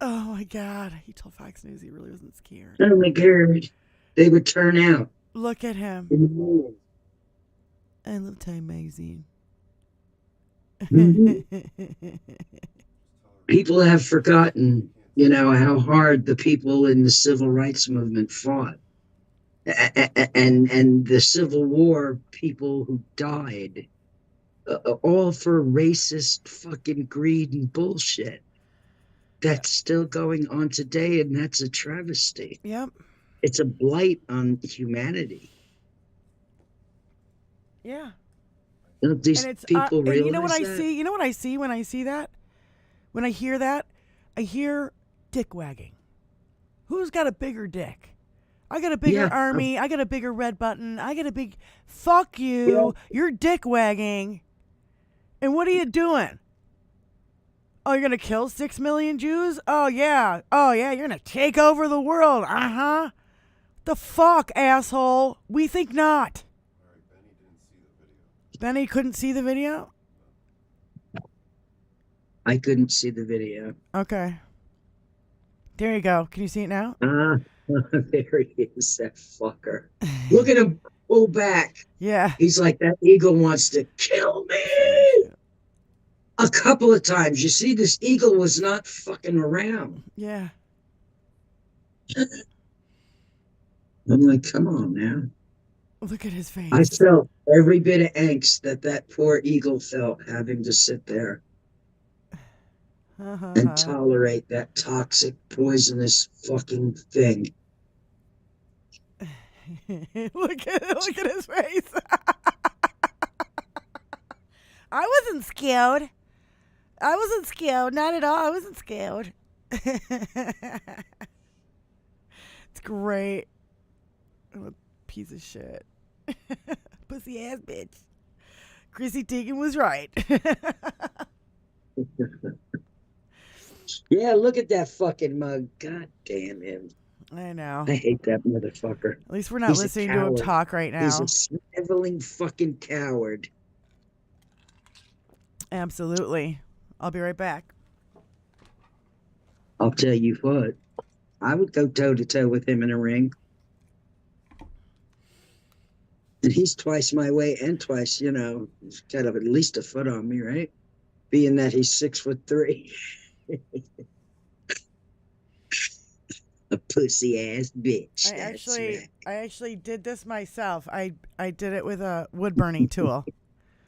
Oh my God. He told Fox News he really wasn't scared. Oh my God. They would turn out. Look at him. I love Time Magazine. Mm-hmm. People have forgotten, how hard the people in the civil rights movement fought. And the Civil War people who died, all for racist fucking greed and bullshit. That's still going on today, and that's a travesty. Yep. It's a blight on humanity. Yeah. Don't these people realize you know what that? I see? You know what I see when I see that? When I hear that? I hear dick wagging. Who's got a bigger dick? I got a bigger army. I got a bigger red button. I got a big... Fuck you. Yeah. You're dick wagging. And what are you doing? Oh, you're going to kill 6 million Jews? Oh, yeah. Oh, yeah, you're going to take over the world. Uh-huh. The fuck, asshole? We think not. Benny couldn't see the video? I couldn't see the video. Okay. There you go. Can you see it now? There he is, that fucker. Look at him pull back. Yeah. He's like, that eagle wants to kill me. A couple of times. You see, this eagle was not fucking around. Yeah. I'm like, come on now. Look at his face. I felt every bit of angst that poor eagle felt having to sit there and tolerate that toxic, poisonous fucking thing. Look at his face. I wasn't scared. Not at all. I wasn't scared. It's great. I'm a piece of shit. Pussy ass bitch. Chrissy Teigen was right. Yeah, look at that fucking mug. God damn him. I know. I hate that motherfucker. At least we're not listening to him talk right now. He's a sniveling fucking coward. Absolutely. I'll be right back. I'll tell you what. I would go toe-to-toe with him in a ring. And he's twice my weight and twice, he's got at least a foot on me, right? Being that he's 6'3". A pussy ass bitch. I actually did this myself. I did it with a wood burning tool.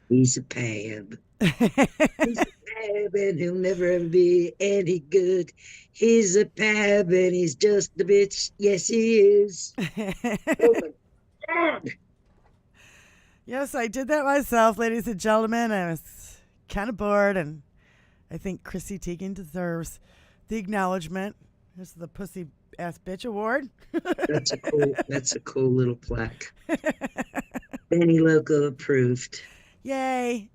He's a pab. He's a pab and he'll never be any good. He's a pab and he's just a bitch. Yes, he is. Oh my God. Yes, I did that myself, ladies and gentlemen. I was kind of bored and I think Chrissy Teigen deserves the acknowledgement. This is the Pussy Ass Bitch Award. That's a cool little plaque. Benny Loco approved. Yay.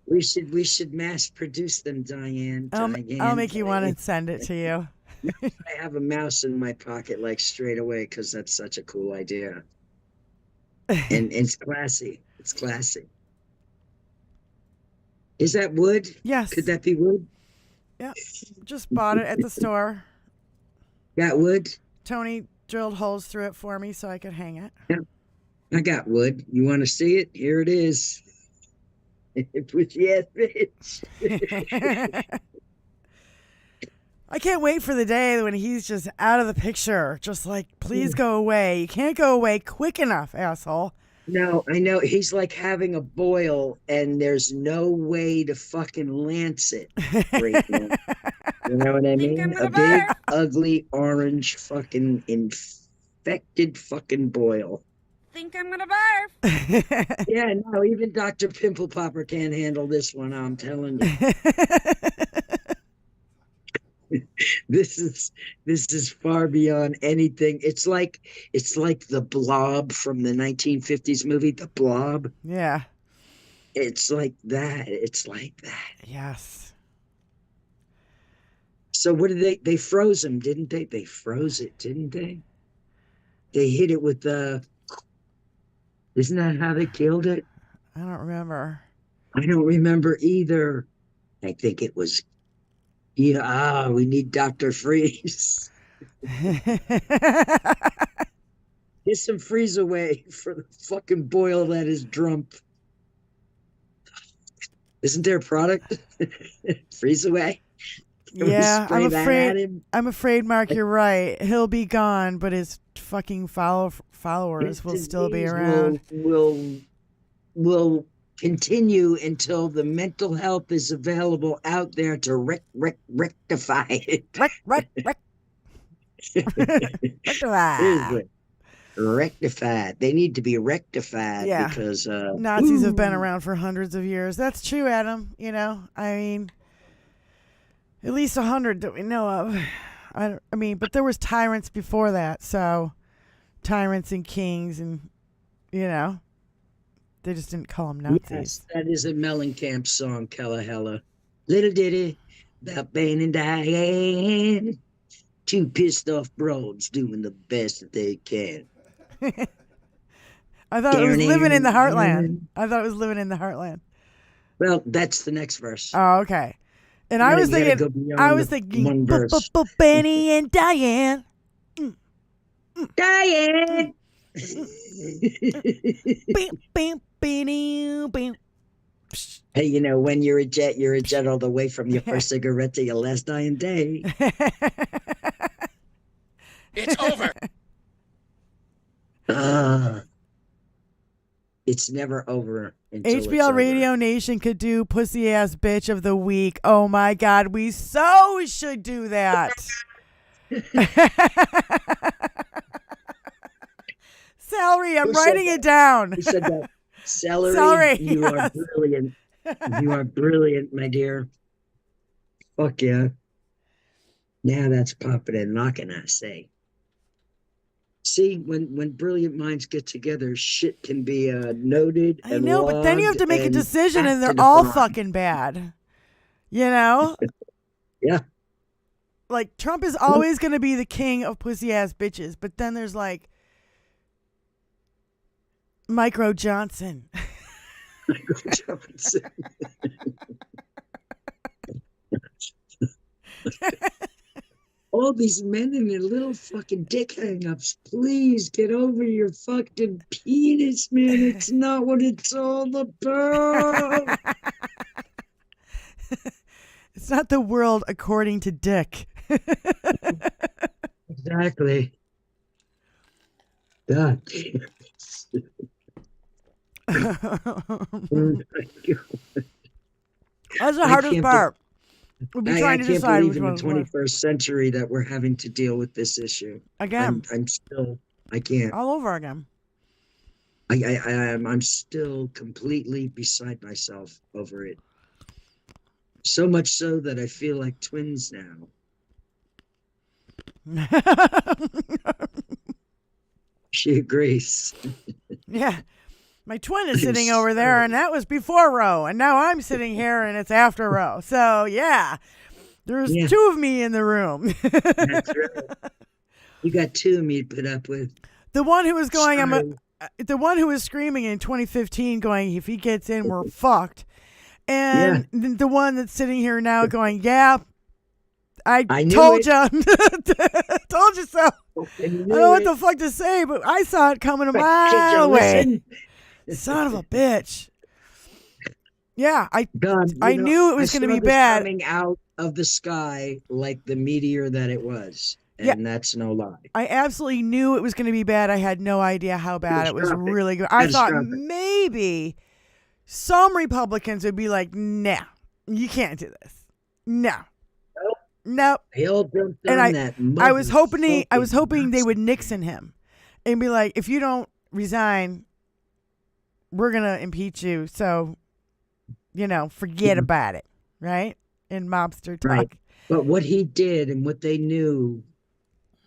We should mass produce them, Diane. I'll make you one and send it to you. I have a mouse in my pocket like straight away because that's such a cool idea. And it's classy. It's classy. Is that wood? Yes. Could that be wood? Yep. Just bought it at the store. Got wood? Tony drilled holes through it for me so I could hang it. Yeah. I got wood. You want to see it? Here it is. Pussy ass bitch. I can't wait for the day when he's just out of the picture. Just like, please go away. You can't go away quick enough, asshole. No, I know. He's like having a boil and there's no way to fucking lance it right now. You know what I mean? A big, ugly, orange, fucking infected fucking boil. Think I'm gonna barf. Yeah, no, even Dr. Pimple Popper can't handle this one, I'm telling you. This is far beyond anything. It's like the Blob from the 1950s movie, The Blob. Yeah. It's like that. It's like that. Yes. So what did they froze him, didn't they? They froze it, didn't they? They hit it with the. Isn't that how they killed it? I don't remember. I don't remember either. I think it was. Yeah, we need Dr. Freeze. Get some freeze away for the fucking boil that is Drump. Isn't there a product? Freeze away? Yeah, I'm afraid, Mark, you're right. He'll be gone, but his fucking followers will still be around. Will continue until the mental help is available out there to rectify it. Rectify. Rectified. They need to be rectified because Nazis have been around for hundreds of years. That's true, Adam. You know, I mean, at least 100 that we know of. I mean, but there was tyrants before that, so tyrants and kings, and you know, they just didn't call them Nazis. Yes, that is a Mellencamp song, Hella. Little ditty about Ben and Diane. Two pissed off broads doing the best that they can. I thought it was living in the heartland. Well, that's the next verse. Oh, okay. And I was thinking, Benni and Diane. Diane. Hey, you know, when you're a jet all the way from your first cigarette to your last dying day. It's over. It's never over. HBO Radio Nation could do Pussy Ass Bitch of the Week. Oh my God, we so should do that. Celery, I'm writing it down. You said that. Celery, you are brilliant. You are brilliant, my dear. Fuck yeah. Now that's popping and knocking, I say. See, when brilliant minds get together, shit can be noted. I know, but then you have to make a decision, and they're all fucking bad. You know? Yeah. Like, Trump is always going to be the king of pussy ass bitches, but then there's like Micro Johnson. Micro Johnson. All these men and their little fucking dick hang-ups. Please get over your fucking penis, man. It's not what it's all about. It's not the world according to Dick. Exactly. God damn it. That's the hardest part. We'll be trying to decide which one. In the 21st century that we're having to deal with this issue again. I can't. All over again. I'm still completely beside myself over it. So much so that I feel like twins now. She agrees. Yeah. My twin is sitting over there, and that was before Roe, and now I'm sitting here, and it's after Roe. So, yeah, there's two of me in the room. That's right. You got two of me to put up with. The one who was going, the one who was screaming in 2015, going, "If he gets in, we're fucked," and the one that's sitting here now, going, "Yeah, I told you, told you so." I don't know what the fuck to say, but I saw it coming a mile away. Son of a bitch. Yeah, I knew it was going to be bad. Coming out of the sky like the meteor that it was. And that's no lie. I absolutely knew it was going to be bad. I had no idea how bad it was. Really good. I thought maybe some Republicans would be like, "Nah, you can't do this. No. Nope." They all jumped on that. I was hoping they would Nixon him and be like, "If you don't resign, we're going to impeach you. So, forget about it." Right? In mobster talk. Right. But what he did and what they knew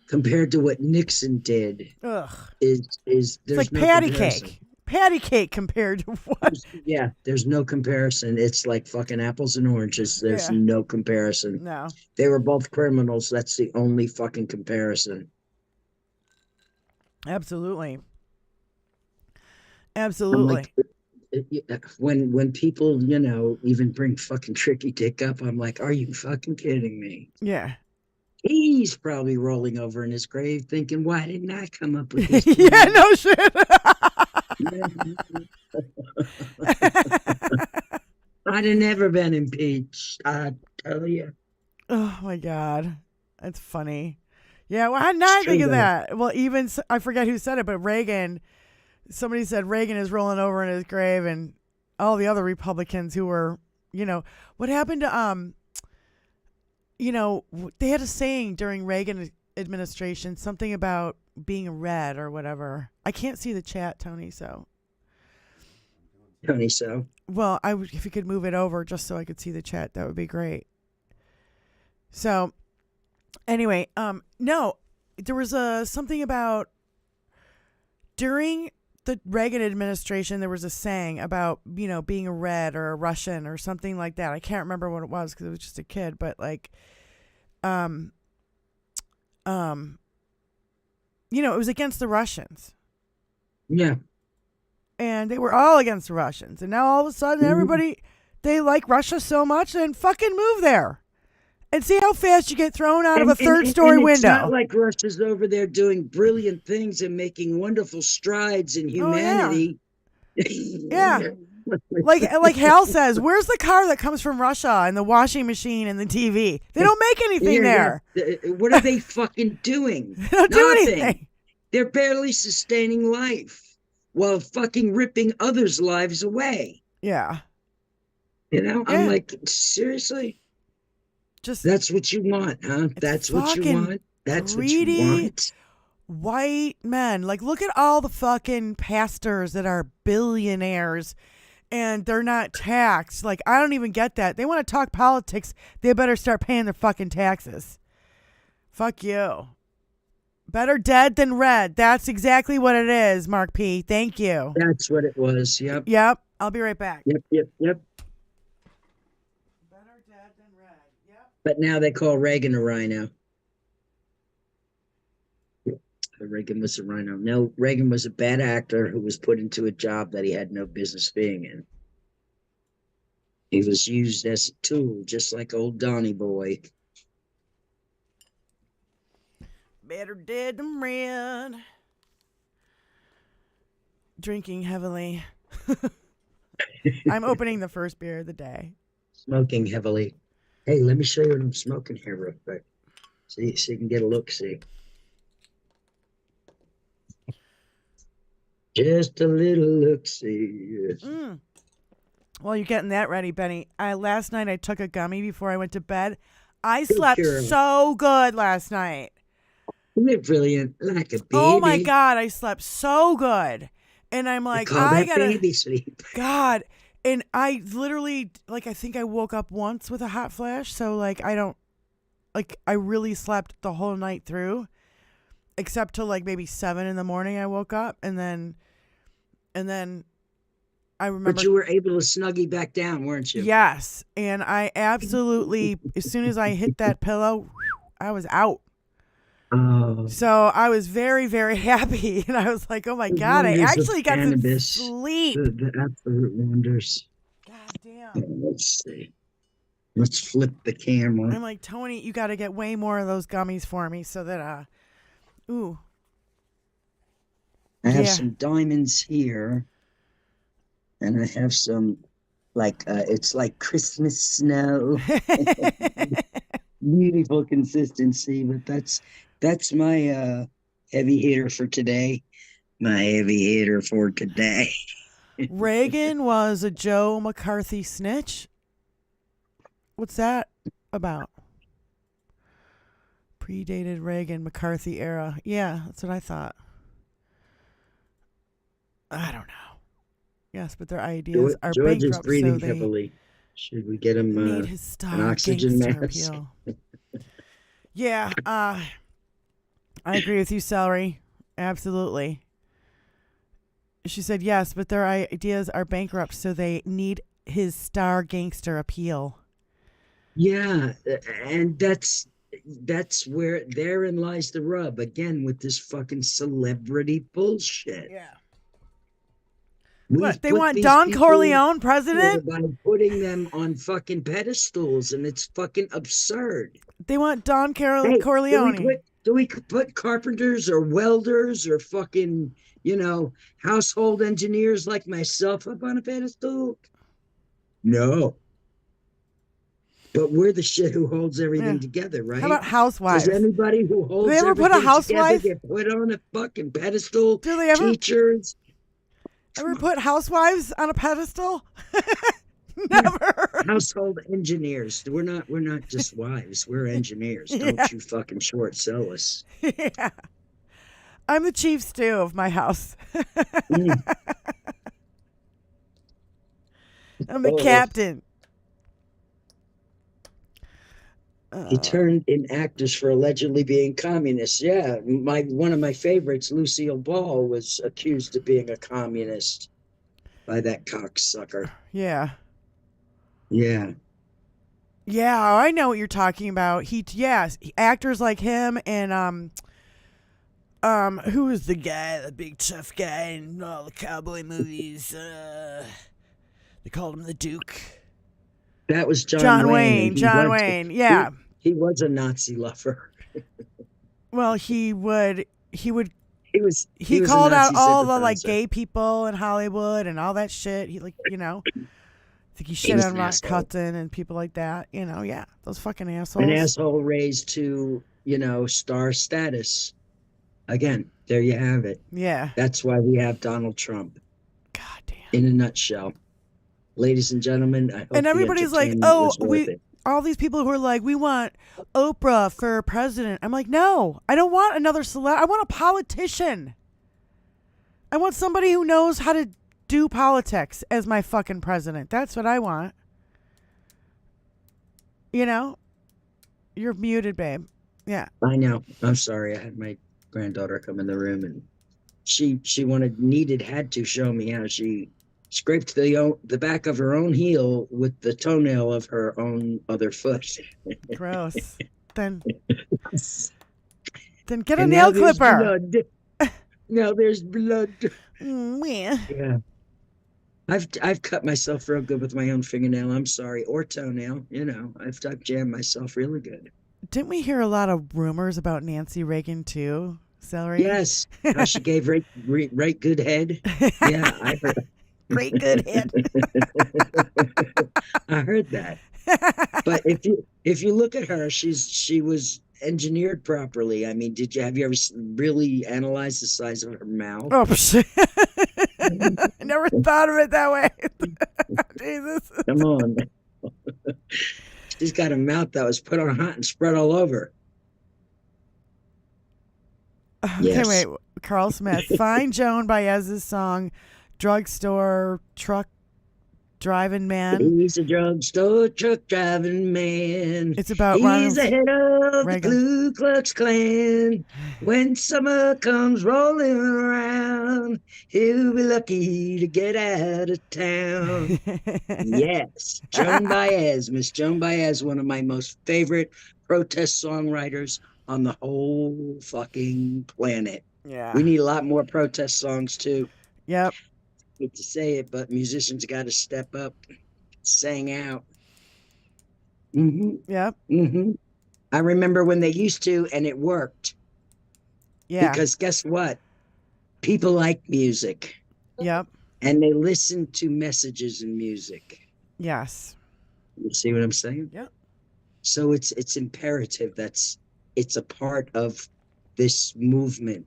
compared to what Nixon did is it's like patty cake. Patty cake compared to what? Yeah, there's no comparison. It's like fucking apples and oranges. There's no comparison. No. They were both criminals. That's the only fucking comparison. Absolutely. Absolutely. When people, even bring fucking Tricky Dick up, I'm like, are you fucking kidding me? Yeah. He's probably rolling over in his grave thinking, why didn't I come up with this? Yeah, no shit. I'd have never been impeached, I tell you. Oh, my God. That's funny. Yeah, well, how did I think of that? Well, even, I forget who said it, but Reagan, somebody said Reagan is rolling over in his grave, and all the other Republicans who were, what happened to, they had a saying during Reagan administration, something about being red or whatever. I can't see the chat, Tony, so. Well, if you could move it over just so I could see the chat, that would be great. So, anyway, no, there was something about during the Reagan administration, there was a saying about, being a red or a Russian or something like that. I can't remember what it was because it was just a kid, but like, it was against the Russians. Yeah. And they were all against the Russians. And now all of a sudden, everybody, they like Russia so much, then fucking move there. And see how fast you get thrown out of a third-story window. It's not like Russia's over there doing brilliant things and making wonderful strides in humanity. Oh, yeah. Like Hal says, where's the car that comes from Russia and the washing machine and the TV? They don't make anything there. What are they fucking doing? They don't do anything. They're barely sustaining life while fucking ripping others' lives away. Yeah. I'm like, seriously? That's what you want, huh? That's what you want? That's what you want? White men. Like, look at all the fucking pastors that are billionaires and they're not taxed. Like, I don't even get that. They want to talk politics. They better start paying their fucking taxes. Fuck you. Better dead than red. That's exactly what it is, Mark P. Thank you. That's what it was. Yep. Yep. I'll be right back. Yep. Better dead than red. Yep. But now they call Reagan a rhino. Reagan was a rhino. No, Reagan was a bad actor who was put into a job that he had no business being in. He was used as a tool, just like old Donny Boy. Better dead than red. Drinking heavily. I'm opening the first beer of the day. Smoking heavily. Hey, let me show you what I'm smoking here real quick. So you can get a look-see. Just a little look-see. Well, you're getting that ready, Benny. Last night I took a gummy before I went to bed. I slept so good last night. You're brilliant, like a baby. Oh my God, I slept so good. And I'm like, I gotta baby sleep. God. And I literally, like, I think I woke up once with a hot flash. So, like, I really slept the whole night through. Except till, like, maybe 7 in the morning I woke up. And then I remember. But you were able to snuggie back down, weren't you? Yes. And I absolutely, as soon as I hit that pillow, I was out. Oh. So I was very, very happy. And I was like, oh my God, I actually got some sleep. The absolute wonders. God damn. Let's see. Let's flip the camera. I'm like, Tony, you got to get way more of those gummies for me so that, ooh. I have some diamonds here. And I have some, like, it's like Christmas snow. Beautiful consistency, but that's my heavy hitter for today. My heavy hitter for today. Reagan was a Joe McCarthy snitch. What's that about? Predated Reagan McCarthy era. Yeah, that's what I thought. I don't know. Yes, but their ideas are George bankrupt. is breathing so heavily. Should we get him need his an oxygen mask? appeal. Yeah, I agree with you, Celery. Absolutely. She said yes, but their ideas are bankrupt, so they need his star gangster appeal. Yeah, and that's where therein lies the rub again with this fucking celebrity bullshit. Yeah. We've What, they put want these Don people Corleone president? by putting them on fucking pedestals, and it's fucking absurd. They want Don Hey, Corleone. Do we put carpenters or welders or fucking, household engineers like myself up on a pedestal? No. But we're the shit who holds everything together, right? How about housewives? Does anybody who holds they ever everything put a housewife? together get put on a fucking pedestal? Do they ever? Teachers? Ever put housewives on a pedestal? Never. Household engineers. We're not just wives. We're engineers. Don't you fucking short sell us. Yeah. I'm the chief stew of my house. I'm the captain. He turned in actors for allegedly being communists. Yeah, one of my favorites, Lucille Ball, was accused of being a communist by that cocksucker. Yeah. Yeah. Yeah, I know what you're talking about. Actors like him and who was the guy, the big tough guy in all the cowboy movies? They called him the Duke. That was John Wayne. John Wayne. Yeah. He was a Nazi lover. Well, he called a out all the sympathizer. gay people in Hollywood and all that shit. He I think he shit on Rock Hudson and people like that. Yeah, those fucking assholes. An asshole raised to, star status. Again, there you have it. Yeah. That's why we have Donald Trump. God damn. In a nutshell. Ladies and gentlemen, I hope and everybody's like, all these people who are like, we want Oprah for president. I'm like, no, I don't want another celeb. I want a politician. I want somebody who knows how to do politics as my fucking president. That's what I want. You're muted, babe. Yeah. I know. I'm sorry. I had my granddaughter come in the room, and she had to show me how she scraped the back of her own heel with the toenail of her own other foot. Gross. Then get a nail clipper. Now there's blood. Yeah. I've cut myself real good with my own fingernail. I'm sorry, or toenail. I've jammed myself really good. Didn't we hear a lot of rumors about Nancy Reagan too? Celery. Yes, how she gave right good head. Yeah, I heard. Great good head. I heard that. But if you look at her, she was engineered properly. I mean, have you ever really analyzed the size of her mouth? Oh shit! I never thought of it that way. Jesus. Come on. She's got a mouth that was put on hot and spread all over. Okay, yes. wait. Carl Smith. Find Joan Baez's song Drugstore driving man. He's a drugstore truck driving man. It's about He's Ronald the head of the Reagan. Ku Klux Klan. When summer comes rolling around, he'll be lucky to get out of town. Yes, Joan Baez, Miss Joan Baez, one of my most favorite protest songwriters on the whole fucking planet. Yeah. We need a lot more protest songs too. Yep. Hate to say it, but musicians got to step up, sing out. Yep. I remember when they used to, and it worked. Yeah. Because guess what? People like music. Yep. And they listen to messages in music. Yes. You see what I'm saying? Yep. So it's imperative it's a part of this movement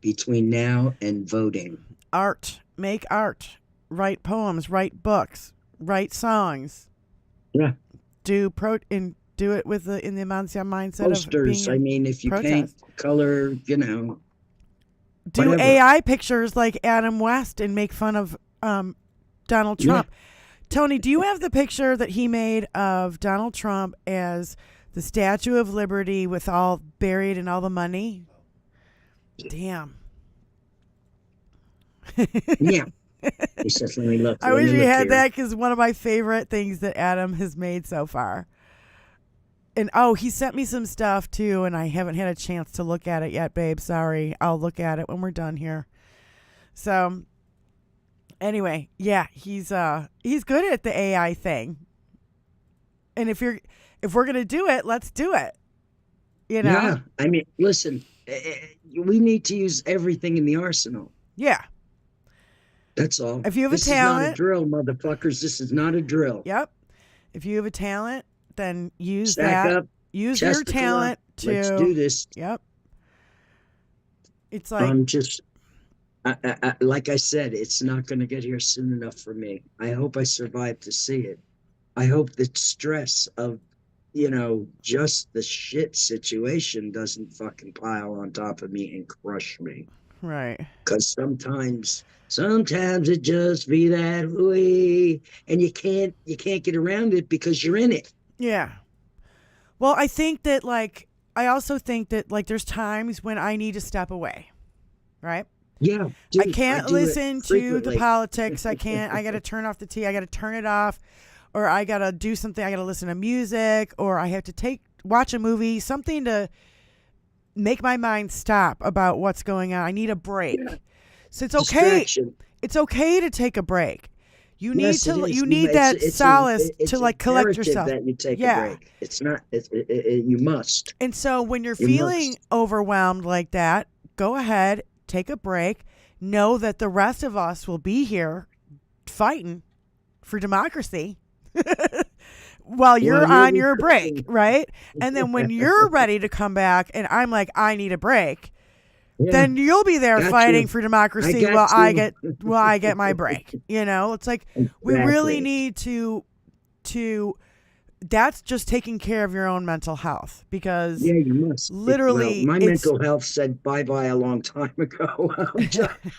between now and voting. Art. Make art. Write poems. Write books. Write songs. Yeah. Do it with in the mindset Posters. of being If you protest. paint, color, Do whatever. AI pictures like Adam West and make fun of Donald Trump. Yeah. Tony, do you have the picture that he made of Donald Trump as the Statue of Liberty with all buried and all the money? Damn. Yeah. It's just, let me look. I wish you had that because one of my favorite things that Adam has made so far. And he sent me some stuff too, and I haven't had a chance to look at it yet, babe. Sorry. I'll look at it when we're done here. So anyway, yeah, he's good at the AI thing. And if we're gonna do it, let's do it. You know? Yeah. Listen, we need to use everything in the arsenal. Yeah. That's all. If you have this a talent, is not a drill, motherfuckers. This is not a drill. Yep. If you have a talent, then use Stack that. up, Use your talent to. Let's do this. Yep. It's like I'm just, like I said, it's not going to get here soon enough for me. I hope I survive to see it. I hope the stress of, just the shit situation doesn't fucking pile on top of me and crush me. right. Because sometimes it just be that way, and you can't get around it because you're in it. Yeah. Well, I think that I also think that there's times when I need to step away, right? Yeah, I can't listen to the politics. I got to turn off the TV. I got to turn it off, or I got to do something. I got to listen to music, or I have to watch a movie, something to make my mind stop about what's going on. I need a break. Yeah. So it's okay. It's okay to take a break. You need that solace to collect yourself. That you take a break. It's not. You must. And so when you're feeling overwhelmed like that, go ahead, take a break. Know that the rest of us will be here fighting for democracy while you're on your break, right? And then when you're ready to come back, and I'm like, I need a break. Yeah. Then you'll be there fighting for democracy while I get my break. It's like we really need to that's just taking care of your own mental health, because you must. Literally, my mental health said bye-bye a long time ago.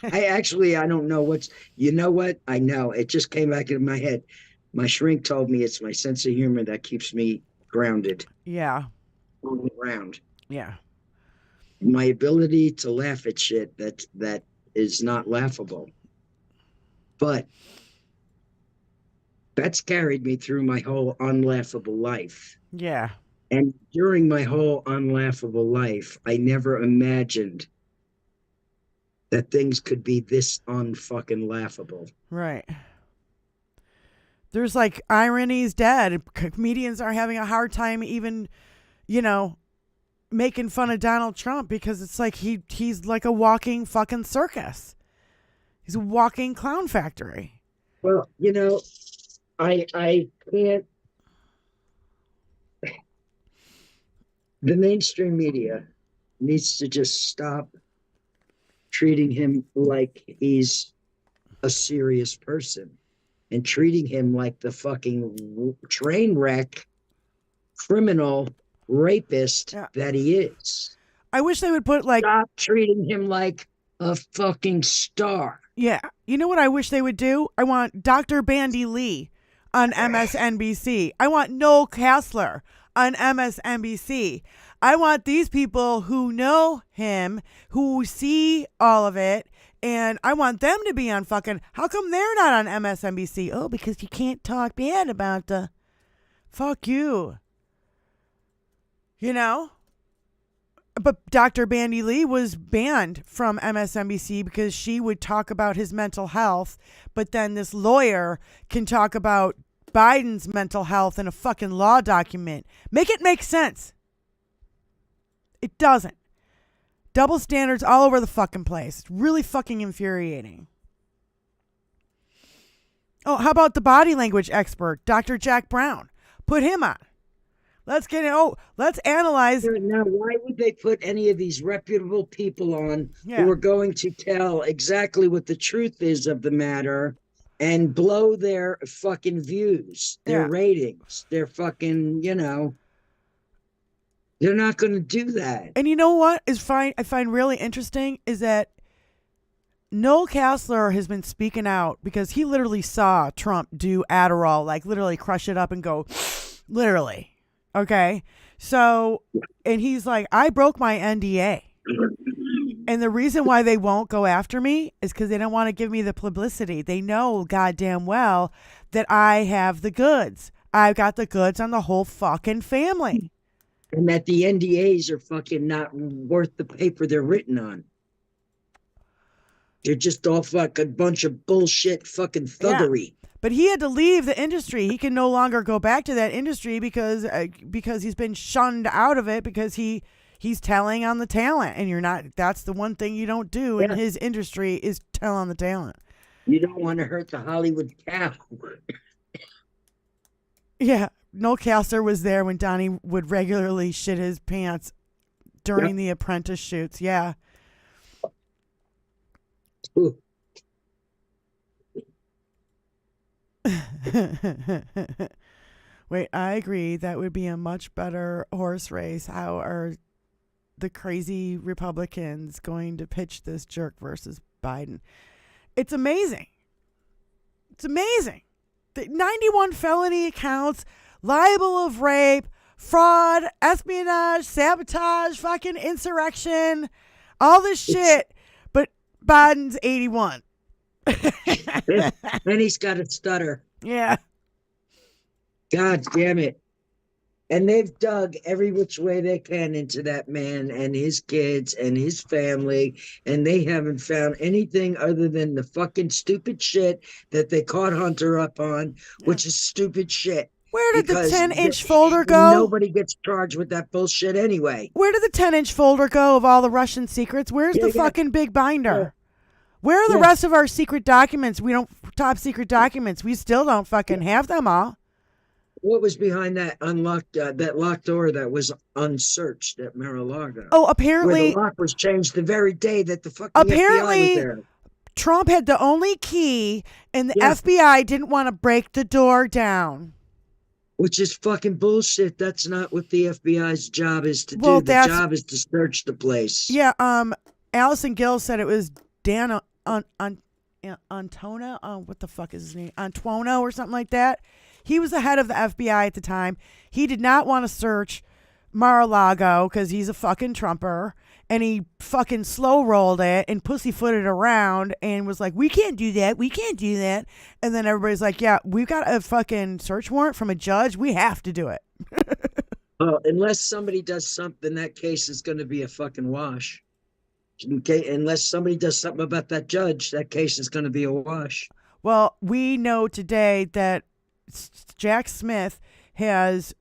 I don't know what I know. It just came back into my head. My shrink told me it's my sense of humor that keeps me grounded. Yeah. On the ground. Yeah. My ability to laugh at shit that is not laughable. But that's carried me through my whole unlaughable life. Yeah. And during my whole unlaughable life, I never imagined that things could be this unfucking laughable. Right. There's irony's dead. Comedians are having a hard time even, making fun of Donald Trump, because it's like he's like a walking fucking circus. He's a walking clown factory. Well, I can't. The mainstream media needs to just stop treating him like he's a serious person and treating him like the fucking train wreck criminal rapist that he is. I wish they would put stop treating him like a fucking star. Yeah. You know what I wish they would do? I want Dr. Bandy Lee on MSNBC. I want Noel Castler on MSNBC. I want these people who know him, who see all of it, and I want them to be on fucking. How come they're not on MSNBC? Oh, because you can't talk bad about the. Fuck you. You know? But Dr. Bandy Lee was banned from MSNBC because she would talk about his mental health, but then this lawyer can talk about Biden's mental health in a fucking law document. Make it make sense. It doesn't. Double standards all over the fucking place. It's really fucking infuriating. Oh, how about the body language expert, Dr. Jack Brown? Put him on. Let's analyze. Now, why would they put any of these reputable people on who are going to tell exactly what the truth is of the matter and blow their fucking views, their ratings, their fucking, they're not going to do that. And you know what I find really interesting is that Noel Castler has been speaking out because he literally saw Trump do Adderall, like literally crush it up and go, literally. Okay. So, and he's like, I broke my NDA. And the reason why they won't go after me is because they don't want to give me the publicity. They know goddamn well that I have the goods. I've got the goods on the whole fucking family. And that the NDAs are fucking not worth the paper they're written on. They're just all fucking bunch of bullshit fucking thuggery. Yeah. But he had to leave the industry. He can no longer go back to that industry because he's been shunned out of it because he's telling on the talent. And you're not. That's the one thing you don't do in his industry is tell on the talent. You don't want to hurt the Hollywood cow. Yeah. Noel Castler was there when Donnie would regularly shit his pants during the Apprentice shoots. Yeah. Ooh. Wait, I agree. That would be a much better horse race. How are the crazy Republicans going to pitch this jerk versus Biden? It's amazing. It's amazing. The 91 felony accounts, liable of rape, fraud, espionage, sabotage, fucking insurrection, all this shit. But Biden's 81. And he's got a stutter. Yeah. God damn it. And they've dug every which way they can into that man and his kids and his family. And they haven't found anything other than the fucking stupid shit that they caught Hunter up on, which is stupid shit. Where did the 10-inch folder go? Nobody gets charged with that bullshit anyway. Where did the 10-inch folder go of all the Russian secrets? Where's the fucking big binder? Where are the rest of our secret documents? We don't top secret documents. We still don't fucking have them all. What was behind that unlocked that locked door that was unsearched at Mar-a-Lago? Oh, apparently where the lock was changed the very day that the fucking FBI was there. Trump had the only key, and the FBI didn't want to break the door down. Which is fucking bullshit. That's not what the FBI's job is to do. The job is to search the place. Yeah. Allison Gill said it was Dan Antona. What the fuck is his name? Antuono or something like that. He was the head of the FBI at the time. He did not want to search Mar-a-Lago because he's a fucking Trumper. And he fucking slow rolled it and pussyfooted around and was like, we can't do that. We can't do that. And then everybody's like, yeah, we've got a fucking search warrant from a judge. We have to do it. Unless somebody does something, that case is going to be a fucking wash. Okay, unless somebody does something about that judge, that case is going to be a wash. Well, we know today that Jack Smith has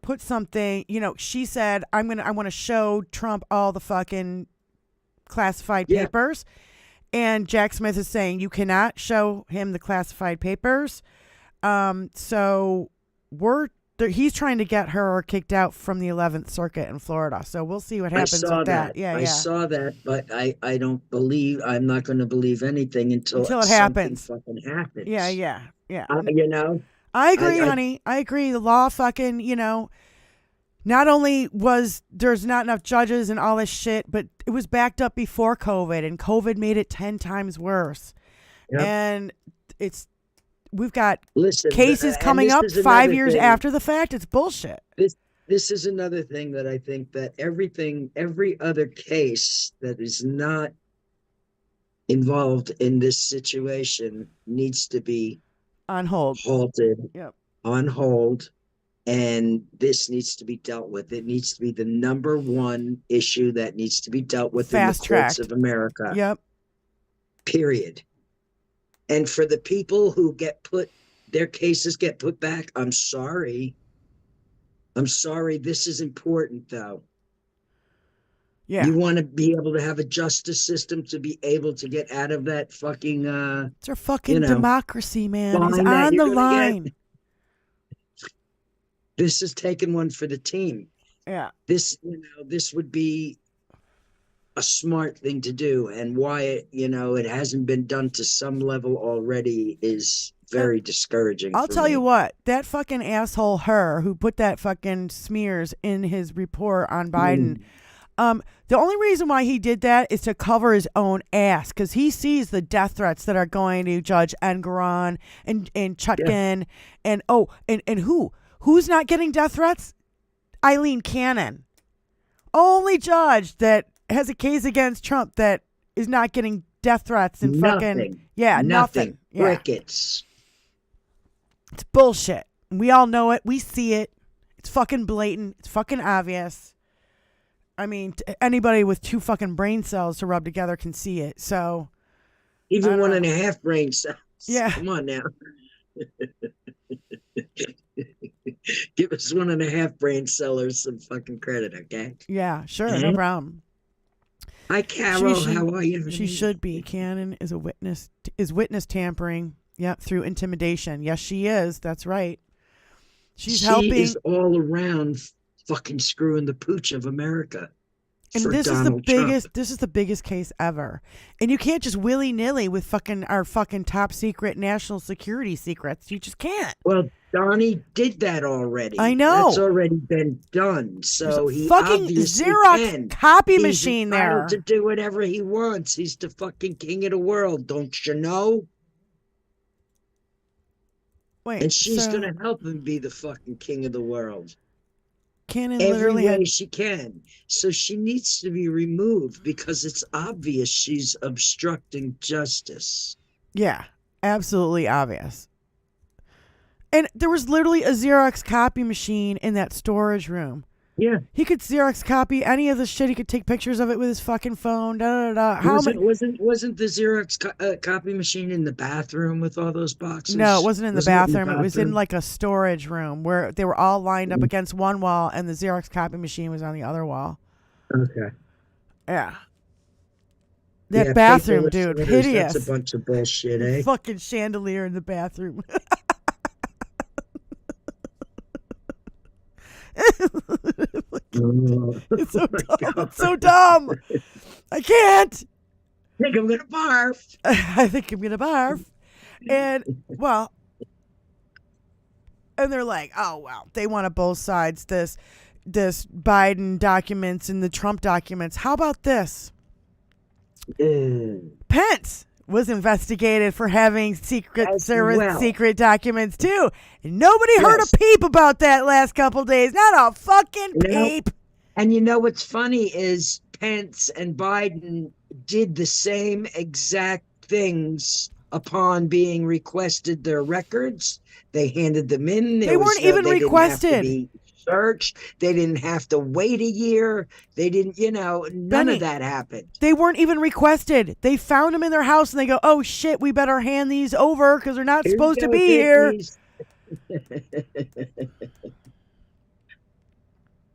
put something, she said, I want to show Trump all the fucking classified papers. And Jack Smith is saying you cannot show him the classified papers. So he's trying to get her kicked out from the 11th Circuit in Florida. So we'll see what happens with that. Yeah, I saw that, but I'm not going to believe anything until it happens. Fucking happens. Yeah. I agree, honey. I agree. The law fucking, not only was there's not enough judges and all this shit, but it was backed up before COVID, and COVID made it 10 times worse. Yep. And we've got Listen, cases and coming this up is 5 another years thing. after the fact. It's bullshit. This is another thing that I think that every other case that is not involved in this situation needs to be On hold. halted, Yep. on hold, and this needs to be dealt with. It needs to be the number one issue that needs to be dealt with in the courts Fast-tracked. of America. Yep. Period. And for the people who their cases get put back, I'm sorry. I'm sorry. This is important, though. Yeah. You want to be able to have a justice system to be able to get out of that fucking It's our fucking democracy, man. He's line that on you're the gonna get. line. This is taking one for the team. Yeah. This would be a smart thing to do, and why it hasn't been done to some level already is very discouraging. I'll for tell me. you what, that fucking asshole who put that fucking smears in his report on Biden. The only reason why he did that is to cover his own ass, because he sees the death threats that are going to Judge Engoron and Chutkin and who's not getting death threats? Eileen Cannon, only judge that has a case against Trump that is not getting death threats and Nothing. nothing. Yeah. Crickets. It's bullshit. We all know it. We see it. It's fucking blatant. It's fucking obvious. I mean, anybody with 2 fucking brain cells to rub together can see it. So, Even 1.5 brain cells. Yeah. Come on now. Give us 1.5 brain cellers some fucking credit, okay? Yeah, sure, no problem. Hi, Carol. How are you? She should be. Cannon is witness tampering. Yep, through intimidation. Yes, she is. That's right. She helping. Is all around fucking screwing the pooch of America. And for this Donald is the biggest. Trump. This is the biggest case ever. And you can't just willy nilly with our fucking top secret national security secrets. You just can't. Well, Donnie did that already. I know. That's already been done. So he fucking obviously Xerox copy He's machine there to do whatever he wants. He's the fucking king of the world, don't you know? Wait, and she's gonna help him be the fucking king of the world. Cannon Every literally way she can. So she needs to be removed because it's obvious she's obstructing justice. Yeah, absolutely obvious. And there was literally a Xerox copy machine in that storage room. Yeah. He could Xerox copy any of the shit. He could take pictures of it with his fucking phone. Wasn't the Xerox copy machine in the bathroom with all those boxes? No, it wasn't in the bathroom. It was in like a storage room where they were all lined up against one wall and the Xerox copy machine was on the other wall. Okay. Yeah. That bathroom, dude, hideous. That's a bunch of bullshit, eh? Fucking chandelier in the bathroom. It's so dumb. It's so dumb. I can't. I think I'm gonna barf. I think I'm gonna barf. And and they're like, oh well, they want to both sides this Biden documents and the Trump documents. How about this? Pence was investigated for having secret documents too. And nobody heard a peep about that last couple days. Not a fucking peep. And you know what's funny is Pence and Biden did the same exact things upon being requested their records. They handed them in. They weren't even requested. Didn't have to be searched. They didn't have to wait a year. They didn't, none Benni, of that happened. They weren't even requested. They found them in their house and they go, oh shit, we better hand these over because they're not supposed to be here.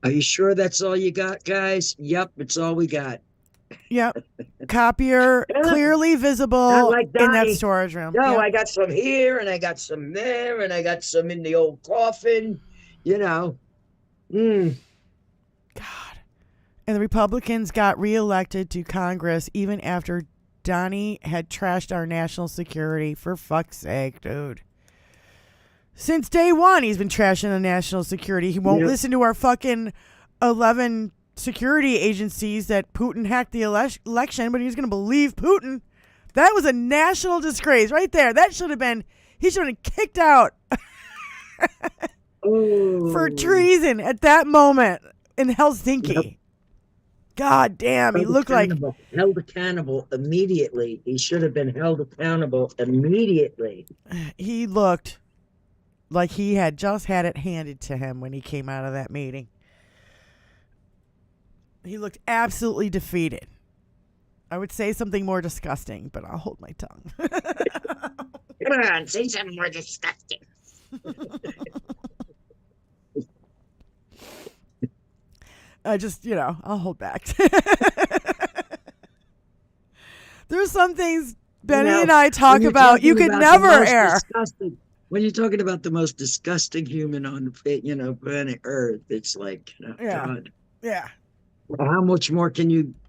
Are you sure that's all you got, guys? Yep, it's all we got. Yep. Copier clearly visible in that storage room. No, I got some here and I got some there and I got some in the old coffin, God. And the Republicans got reelected to Congress even after Donnie had trashed our national security. For fuck's sake, dude. Since day one, he's been trashing the national security. He won't listen to our fucking 11 security agencies that Putin hacked the election, but he's going to believe Putin. That was a national disgrace right there. That should have been He should have been kicked out for treason at that moment in Helsinki. Yep. God damn, he looked like held accountable immediately. He should have been held accountable immediately. he looked like he had just had it handed to him when he came out of that meeting. He looked absolutely defeated. I would say something more disgusting, but I'll hold my tongue. Come on, say something more disgusting. I just, I'll hold back. There's some things Benny and I talk about you could never air. When you're talking about the most disgusting human on planet Earth, it's like, God. Yeah. How much more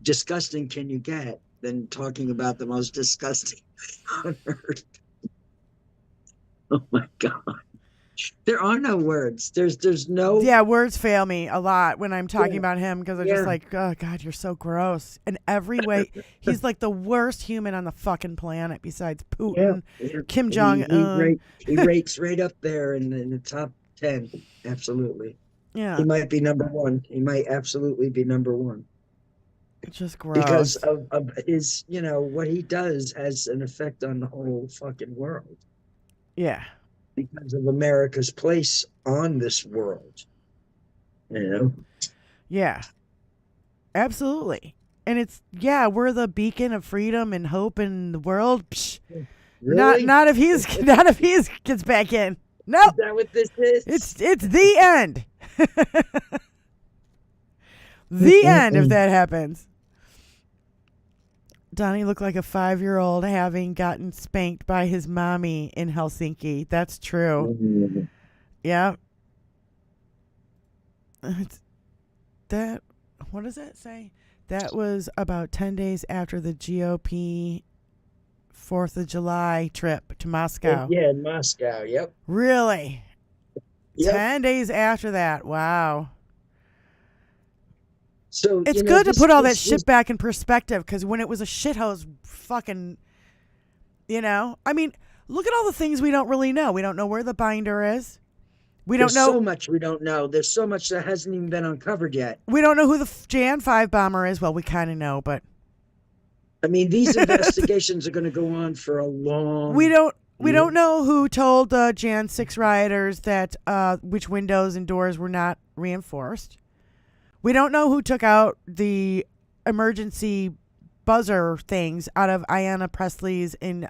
disgusting can you get than talking about the most disgusting on Earth? Oh my God. There are no words. There's no. Yeah, words fail me a lot when I'm talking about him because I'm just like, oh God, you're so gross. In every way, he's like the worst human on the fucking planet besides Putin, Kim Jong-un. He rates right up there in the top 10. Absolutely. Yeah. He might be number one. He might absolutely be number one. It's just gross. Because of his, what he does has an effect on the whole fucking world. Yeah. Because of America's place on this world. Yeah. Absolutely. And we're the beacon of freedom and hope in the world. Psh. Really? Not if he's gets back in. No. Nope. Is that what this is? It's the end. The end if that happens. Donnie looked like a 5-year-old having gotten spanked by his mommy in Helsinki. That's true. Mm-hmm. Yeah. What does that say? That was about 10 days after the G.O.P. 4th of July trip to Moscow. Yeah, in Moscow, yep. Really? Yep. 10 days after that. Wow. So it's good to put all that shit back in perspective because when it was a shithose fucking, I mean, look at all the things we don't really know. We don't know where the binder is. There's so much we don't know. There's so much that hasn't even been uncovered yet. We don't know who the Jan 5 bomber is. Well, we kind of know, but. I mean, these investigations are going to go on for a long. We don't know who told the Jan 6 rioters that which windows and doors were not reinforced. We don't know who took out the emergency buzzer things out of Ayanna Presley's in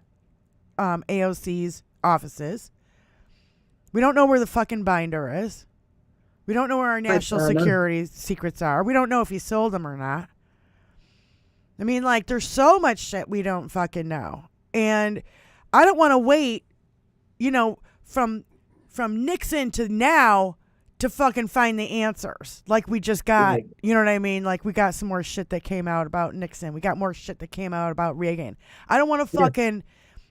AOC's offices. We don't know where the fucking binder is. We don't know where our national security secrets are. We don't know if he sold them or not. I mean, like, there's so much shit we don't fucking know. And I don't want to wait, from Nixon to now to fucking find the answers. Like we just got, you know what I mean? Like we got some more shit that came out about Nixon. We got more shit that came out about Reagan. I don't want to fucking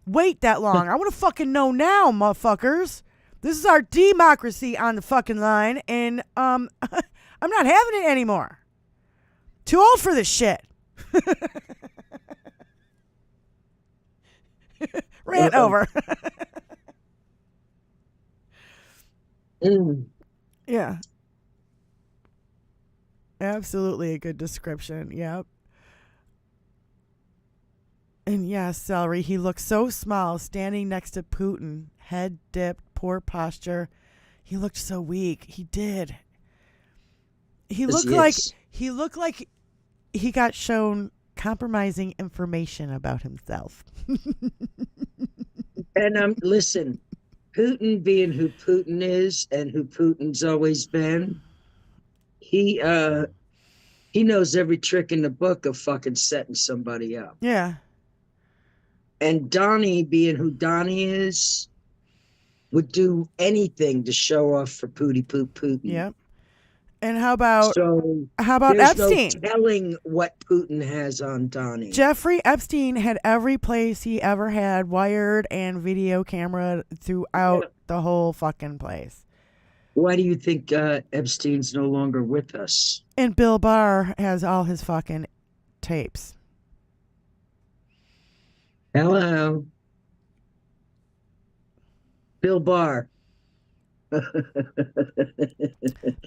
wait that long. I want to fucking know now, motherfuckers. This is our democracy on the fucking line, and I'm not having it anymore. Too old for this shit. Rant over. Yeah. Absolutely a good description. Yep. And yes, Celery, he looked so small standing next to Putin, head dipped, poor posture. He looked so weak. He did. He looked like he got shown compromising information about himself. And listen, Putin being who Putin is and who Putin's always been, he knows every trick in the book of fucking setting somebody up. Yeah. And Donnie, being who Donnie is, would do anything to show off for Putin. Yep. And how about there's Epstein? No telling what Putin has on Donnie. Jeffrey Epstein had every place he ever had wired and video camera throughout the whole fucking place. Why do you think Epstein's no longer with us? And Bill Barr has all his fucking tapes. Hello. Bill Barr.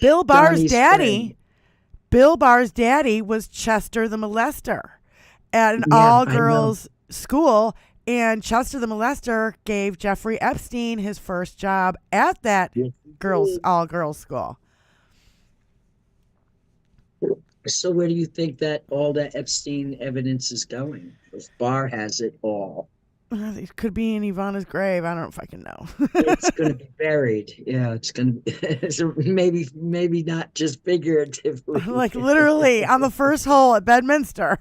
Bill Barr's Donnie's daddy. friend. Bill Barr's daddy was Chester the molester at an Yeah, I know. all-girls school, and Chester the molester gave Jeffrey Epstein his first job at that Yes, he did. all-girls school. So where do you think that all that Epstein evidence is going? If Barr has it all, It could be in Ivana's grave. I don't fucking know. it's going to be buried. Yeah, it's going to so maybe not just figuratively. Like literally on the first hole at Bedminster.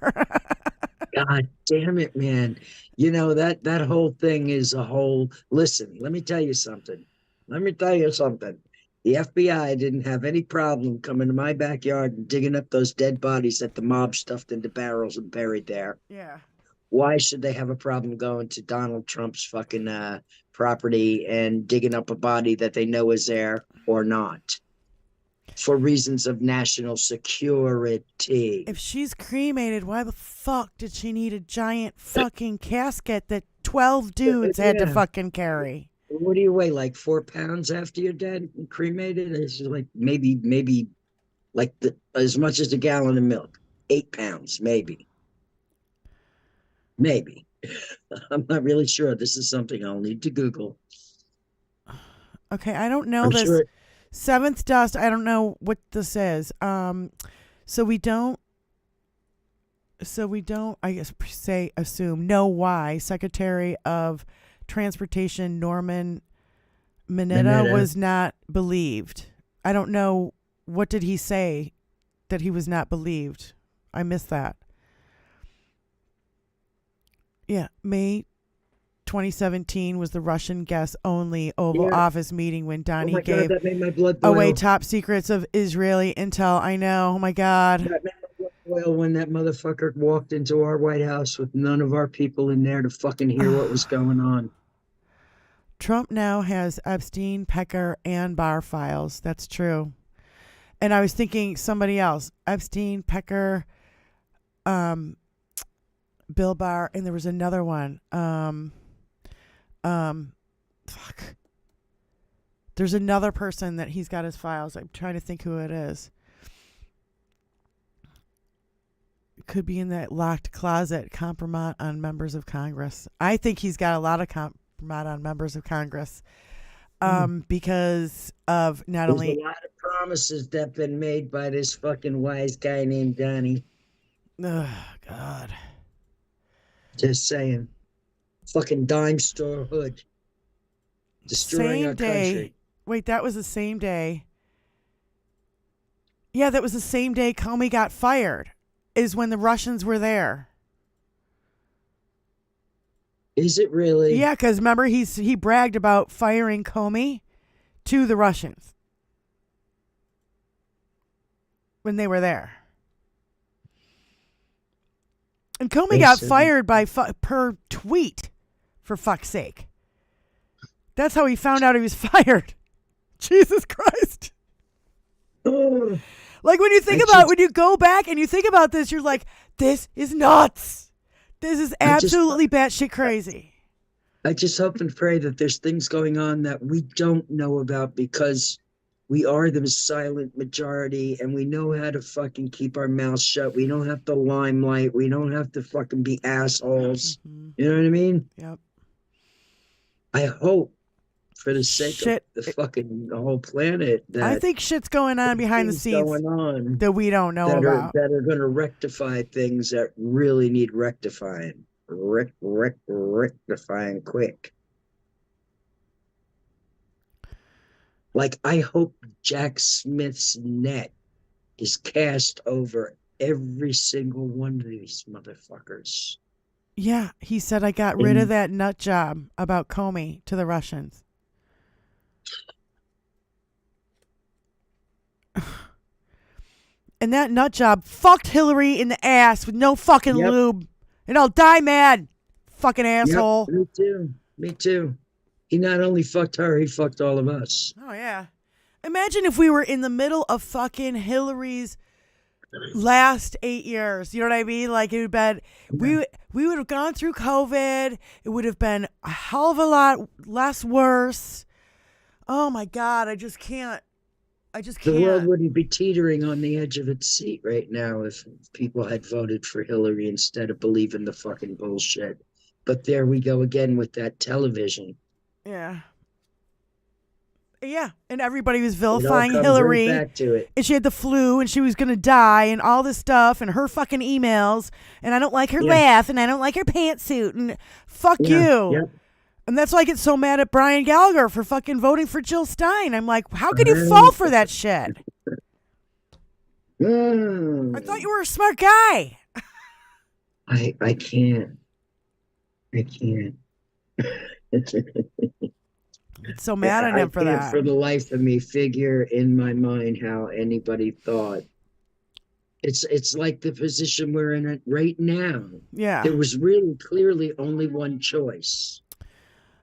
God damn it, man! You know that whole thing is a whole. Listen, let me tell you something. The FBI didn't have any problem coming to my backyard and digging up those dead bodies that the mob stuffed into barrels and buried there. Yeah. Why should they have a problem going to Donald Trump's fucking property and digging up a body that they know is there or not? For reasons of national security. If she's cremated, why the fuck did she need a giant fucking casket that 12 dudes had to Yeah. fucking carry? What do you weigh? Like 4 pounds after you're dead and cremated? It's just like maybe like as much as a gallon of milk. 8 pounds, maybe. Maybe. I'm not really sure. This is something I'll need to Google. Okay, I don't know I'm this. sure. Seventh dust, I don't know what this is. So we don't, I guess, know why Secretary of Transportation Norman Mineta was not believed. I don't know, what did he say that he was not believed? I missed that. Yeah, May 2017 was the Russian guest only Oval Office meeting when Donnie God, gave that made my blood boil. away top secrets of Israeli intel. I know. Oh my God. That made my blood boil when that motherfucker walked into our White House with none of our people in there to fucking hear what was going on. Trump now has Epstein, Pecker, and Barr files. That's true. And I was thinking somebody else. Epstein, Pecker, Bill Barr, and there was another one. Fuck. There's another person that he's got his files. I'm trying to think who it is. It could be in that locked closet. Compromise on members of Congress. I think he's got a lot of compromise on members of Congress. Because of not There's only a lot of promises that have been made by this fucking wise guy named Donnie. Oh, God. Just saying. Fucking dime store hood. Destroying Same our day. country. Wait, that was the same day. Yeah, that was the same day Comey got fired, is when the Russians were there. Is it really? Yeah, because remember he bragged about firing Comey to the Russians when they were there. And Comey got fired by per tweet, for fuck's sake. That's how he found out he was fired. Jesus Christ. Like when you think when you go back and you think about this, you're like, this is nuts. This is absolutely batshit crazy. I just hope and pray that there's things going on that we don't know about because we are the silent majority and we know how to fucking keep our mouths shut. We don't have the limelight. We don't have to fucking be assholes. Mm-hmm. You know what I mean? Yep. I hope for the sake of the whole planet that I think shit's going on behind the scenes going on that we don't know about. that are going to rectify things that really need rectifying. Rectifying quick. Like, I hope Jack Smith's net is cast over every single one of these motherfuckers. Yeah, he said I got rid of that nut job about Comey to the Russians. And that nut job fucked Hillary in the ass with no fucking lube. And I'll die mad. Fucking asshole. Yep, me too. He not only fucked her, he fucked all of us. Oh, yeah. Imagine if we were in the middle of fucking Hillary's last 8 years. You know what I mean? Like it would have been, we would have gone through COVID. It would have been a hell of a lot less worse. Oh my God, I just can't. The world wouldn't be teetering on the edge of its seat right now if people had voted for Hillary instead of believing the fucking bullshit. But there we go again with that television. Yeah. Yeah, and everybody was It all vilifying comes Hillary. right back to it. And she had the flu and she was going to die and all this stuff and her fucking emails. And I don't like her laugh and I don't like her pantsuit and fuck you. Yep. And that's why I get so mad at Brian Gallagher for fucking voting for Jill Stein. I'm like, how could you fall for that shit? I thought you were a smart guy. I can't. I'm so mad at him for that. I can't for the life of me figure in my mind how anybody thought. It's like the position we're in it right now. Yeah. There was really clearly only one choice.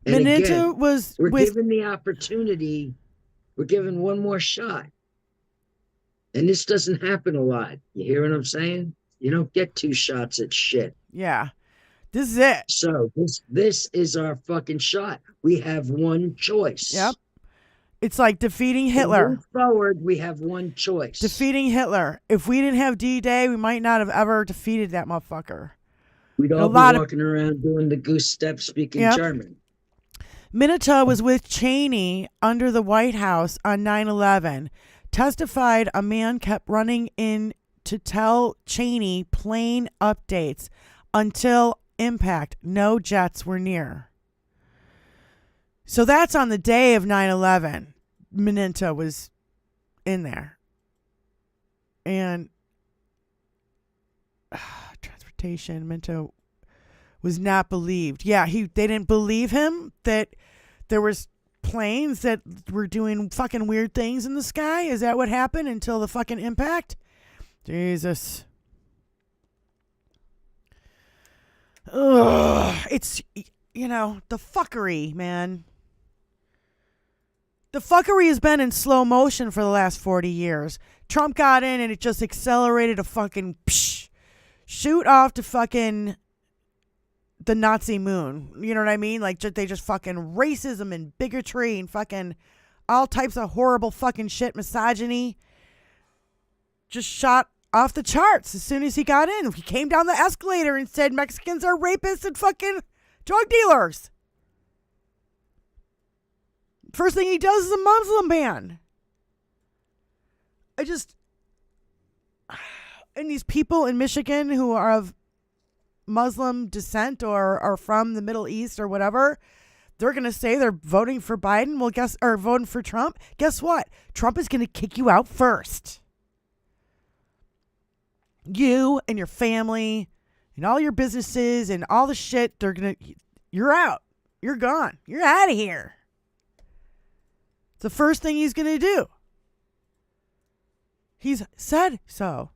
And Mineta again, was we're given the opportunity. We're given one more shot. And this doesn't happen a lot. You hear what I'm saying? You don't get 2 shots at shit. Yeah. This is it. So this is our fucking shot. We have one choice. Yep. It's like defeating Hitler. Move forward, we have one choice. Defeating Hitler. If we didn't have D-Day, we might not have ever defeated that motherfucker. We'd all be walking around doing the goose step speaking German. Mineta was with Cheney under the White House on 9/11. Testified a man kept running in to tell Cheney plane updates until impact. No jets were near. So that's on the day of 9/11. Mineta was in there. And transportation, Mineta was not believed. Yeah, they didn't believe him that there was planes that were doing fucking weird things in the sky. Is that what happened until the fucking impact? Jesus. Ugh. It's, the fuckery, man. The fuckery has been in slow motion for the last 40 years. Trump got in and it just accelerated a fucking shoot off to fucking the Nazi moon. You know what I mean? Like, they just fucking racism and bigotry and fucking all types of horrible fucking shit, misogyny. Just shot off the charts as soon as he got in. He came down the escalator and said Mexicans are rapists and fucking drug dealers. First thing he does is a Muslim ban. And these people in Michigan who are of Muslim descent or are from the Middle East or whatever, they're going to say they're voting for Biden. Well, or voting for Trump. Guess what? Trump is going to kick you out first. You and your family and all your businesses and all the shit, you're out. You're gone. You're out of here. It's the first thing he's going to do. He's said so.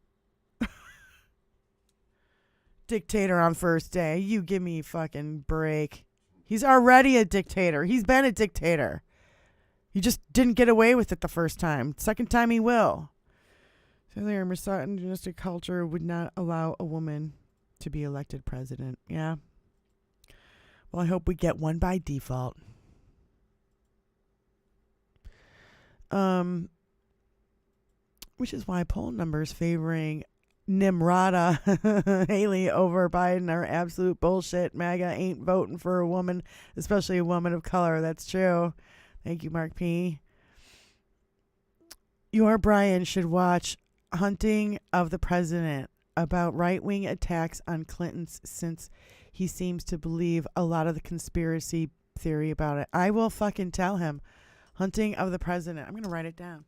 Dictator on first day. You give me a fucking break. He's already a dictator. He's been a dictator. He just didn't get away with it the first time. Second time he will. So their misogynistic culture would not allow a woman to be elected president. Yeah. Well, I hope we get one by default. Which is why poll numbers favoring Nimrata Haley over Biden are absolute bullshit. MAGA ain't voting for a woman, especially a woman of color. That's true. Thank you, Mark P. Your Brian should watch Hunting of the President about right-wing attacks on Clinton's, since he seems to believe a lot of the conspiracy theory about it. I will fucking tell him. Hunting of the President. I'm going to write it down.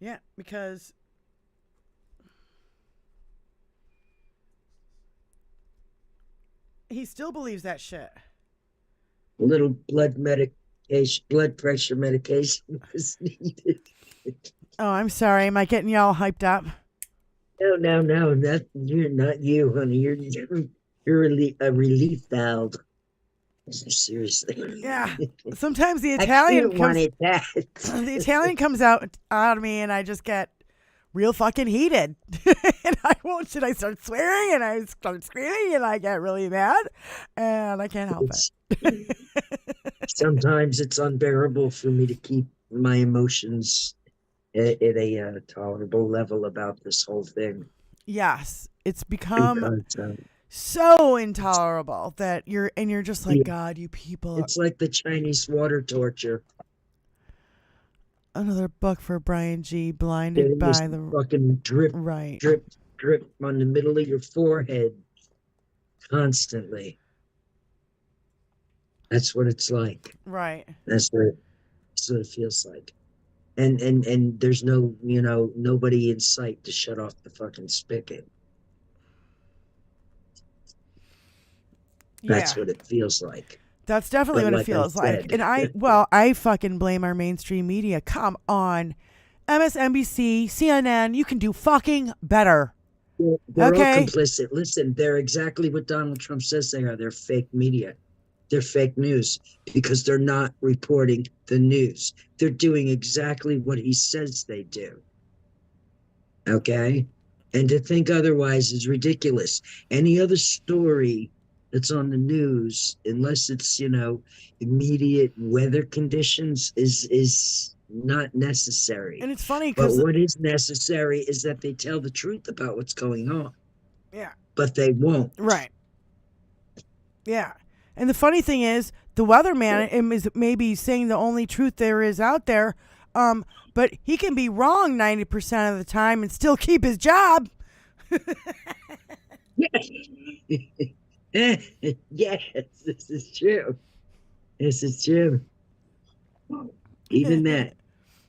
Yeah, because he still believes that shit. A little blood pressure medication was needed. Oh, I'm sorry. Am I getting y'all hyped up? No. You're not you, honey. You're a relief valve. Seriously. Yeah. Sometimes the I Italian kinda comes. wanted that. The Italian comes out of me, and I just get real fucking heated. And I won't. Should I start swearing? And I start screaming, and I get really mad, and I can't help it. Sometimes it's unbearable for me to keep my emotions at a tolerable level about this whole thing. Yes, it's become Because, so intolerable that you're just like, yeah, God, you people. it's like the Chinese water torture. Another book for Brian G. Blinded Getting this by the fucking drip, right. drip, drip on the middle of your forehead constantly. That's what it's like. Right. That's what it feels like. And there's no, nobody in sight to shut off the fucking spigot. That's Yeah. what it feels like. That's definitely But what it like I feels like. said- And I fucking blame our mainstream media. Come on. MSNBC, CNN, you can do fucking better. They're Okay. all complicit. Listen, they're exactly what Donald Trump says they are. They're fake media. They're fake news because they're not reporting the news. They're doing exactly what he says they do. Okay? And to think otherwise is ridiculous. Any other story that's on the news, unless it's, immediate weather conditions, is not necessary. And it's funny But because what is necessary is that they tell the truth about what's going on. yeah. But they won't. Right. Yeah. And the funny thing is, the weatherman is maybe saying the only truth there is out there, but he can be wrong 90% of the time and still keep his job. Yes, this is true. This is true. Even that.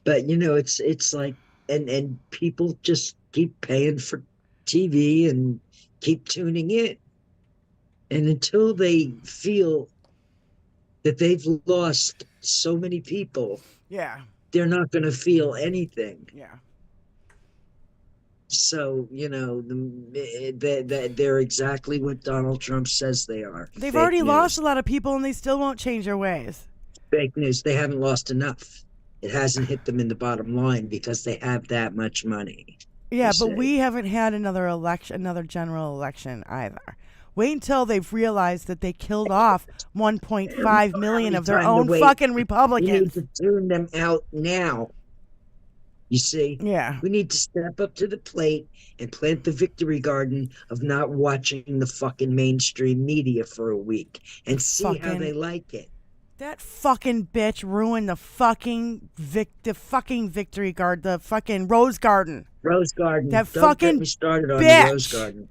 But it's like and people just keep paying for TV and keep tuning in. And until they feel that they've lost so many people, Yeah. they're not going to feel anything. Yeah. So, they're exactly what Donald Trump says they are. They've Fake already news. lost a lot of people and they still won't change their ways. Fake news. They haven't lost enough. It hasn't hit them in the bottom line because they have that much money. Yeah, you but say. we haven't had another general election either. Wait until they've realized that they killed off 1.5 million of their Time to own wait. fucking We need Republicans. to tune them out now. You see? Yeah. We need to step up to the plate and plant the victory garden of not watching the fucking mainstream media for a week and see how they like it. That fucking bitch ruined the fucking victory guard, the fucking Rose Garden. Rose Garden. That Don't fucking get me started on bitch. the Rose Garden.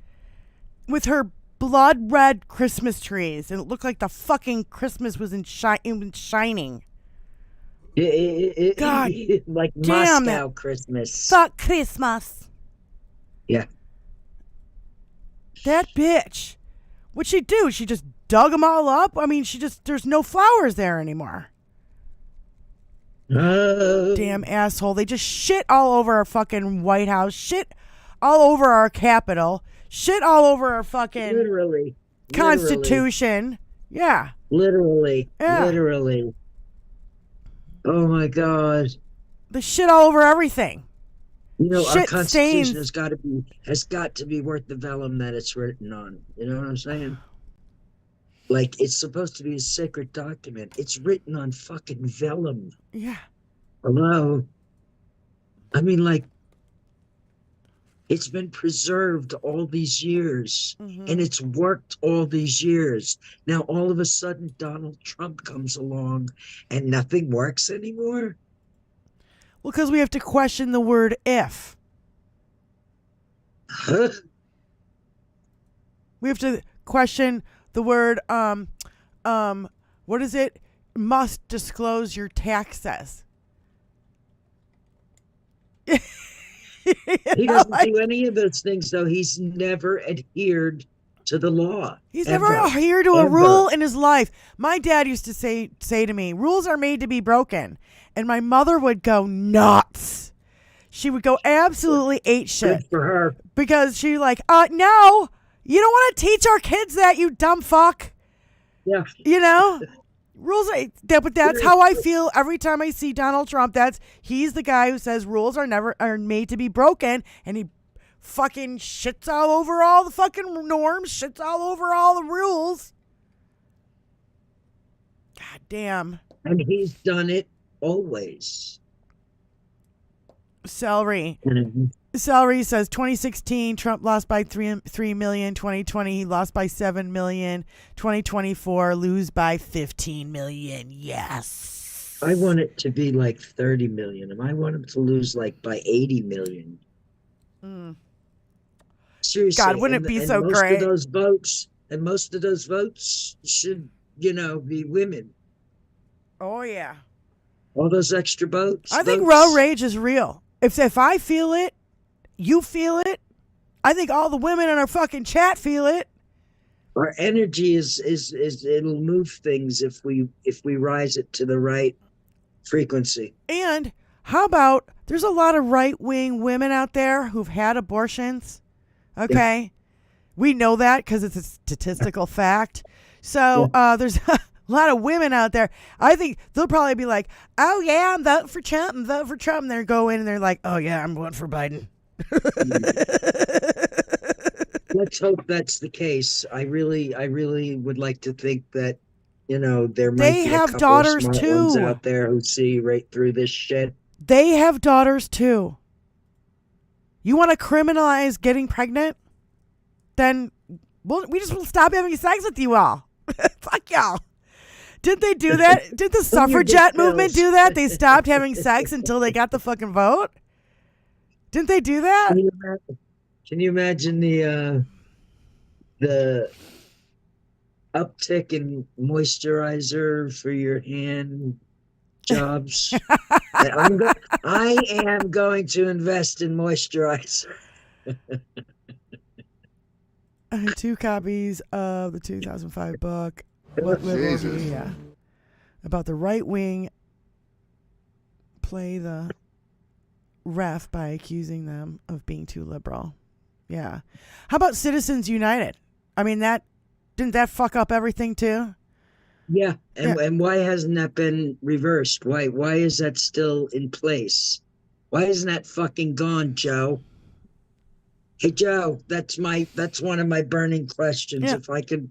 With her blood red Christmas trees, and it looked like the fucking Christmas was shining. God like damn Moscow it. Christmas. Fuck Christmas. Yeah. That bitch. What'd she do? She just dug them all up? I mean, there's no flowers there anymore. Damn asshole. They just shit all over our fucking White House, shit all over our Capitol, shit all over our fucking Literally. Constitution. Yeah. Literally. Yeah. Literally. Oh my God. The shit all over everything. Our Shit Constitution stains. has got to be worth the vellum that it's written on. You know what I'm saying? Like, it's supposed to be a sacred document. It's written on fucking vellum. Yeah. Hello? I mean, like, it's been preserved all these years, and it's worked all these years. Now, all of a sudden, Donald Trump comes along, and nothing works anymore? Well, because we have to question the word if. Huh? We have to question the word, what is it? Must disclose your taxes. He doesn't do any of those things, though. He's never adhered to the law. He's ever. never adhered to a Ever. rule in his life. My dad used to say to me, rules are made to be broken. And my mother would go nuts. She would go absolutely ape shit. Good for her. Because she no, you don't want to teach our kids that, you dumb fuck. Yeah. You know? Rules are, but that's how I feel every time I see Donald Trump. He's the guy who says rules are made to be broken, and he fucking shits all over all the fucking norms, shits all over all the rules. God damn. And he's done it always. Celery. Mm-hmm. Celery says 2016 Trump lost by 3 million, 2020 he lost by 7 million, 2024 lose by 15 million. Yes. I want it to be like 30 million, and I want him to lose like by 80 million. Seriously. God, wouldn't it be so great? Most of those votes should, be women. Oh yeah. All those extra votes. I think road rage is real. If I feel it, you feel it. I think all the women in our fucking chat feel it. Our energy is it'll move things if we rise it to the right frequency. And how about there's a lot of right-wing women out there who've had abortions. Okay. Yeah. We know that because it's a statistical fact. So there's a lot of women out there. I think they'll probably be like, oh yeah, I'm voting for Trump. And they go in and they're like, oh yeah, I'm voting for Biden. Let's hope that's the case. I really would like to think that, there might be a couple daughters of smart too ones out there who see right through this shit. They have daughters too. You want to criminalize getting pregnant? Then we just will stop having sex with you all. Fuck y'all. Did they do that? Did the suffragette movement do that? They stopped having sex until they got the fucking vote? Didn't they do that? Can you imagine the uptick in moisturizer for your hand jobs? I am going to invest in moisturizer. I had 2 copies of the 2005 book. What liberals do? Yeah. About the right wing play the ref by accusing them of being too liberal. Yeah. How about Citizens United? I mean, didn't that fuck up everything too? Yeah. And why hasn't that been reversed? Why is that still in place? Why isn't that fucking gone, Joe? Hey Joe, that's one of my burning questions. Yeah. If I could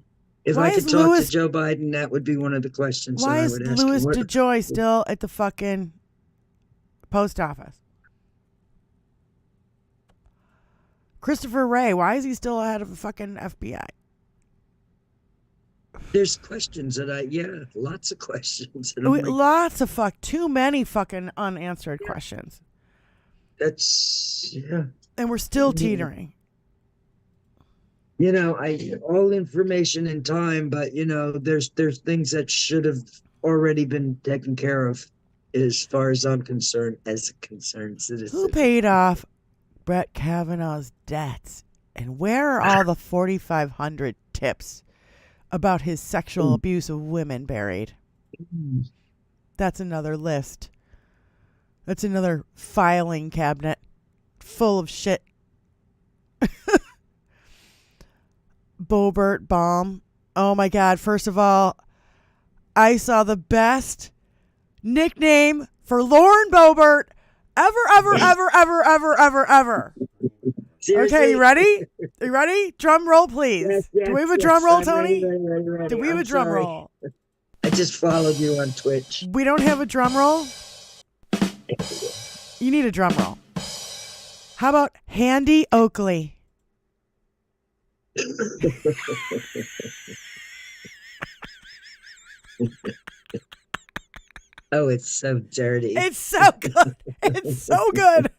talk to Joe Biden, that would be one of the questions that I would ask. Why is Louis DeJoy still at the fucking post office? Christopher Wray, why is he still ahead of the fucking FBI? There's questions lots of questions. Too many fucking unanswered questions. And we're still teetering. All information in time, but there's things that should have already been taken care of, as far as I'm concerned, as a concerned citizen. Who paid off Brett Kavanaugh's debts, and where are all the 4,500 tips about his sexual abuse of women buried? That's another list. That's another filing cabinet full of shit. Boebert bomb. Oh my God. First of all, I saw the best nickname for Lauren Boebert ever. Seriously? Okay, you ready? You ready? Drum roll, please. Yes, do we have a drum roll, Tony? Ready. Do we have a drum roll? I just followed you on Twitch. We don't have a drum roll? You need a drum roll. How about Handy Oakley? Oh, it's so dirty. It's so good. It's so good.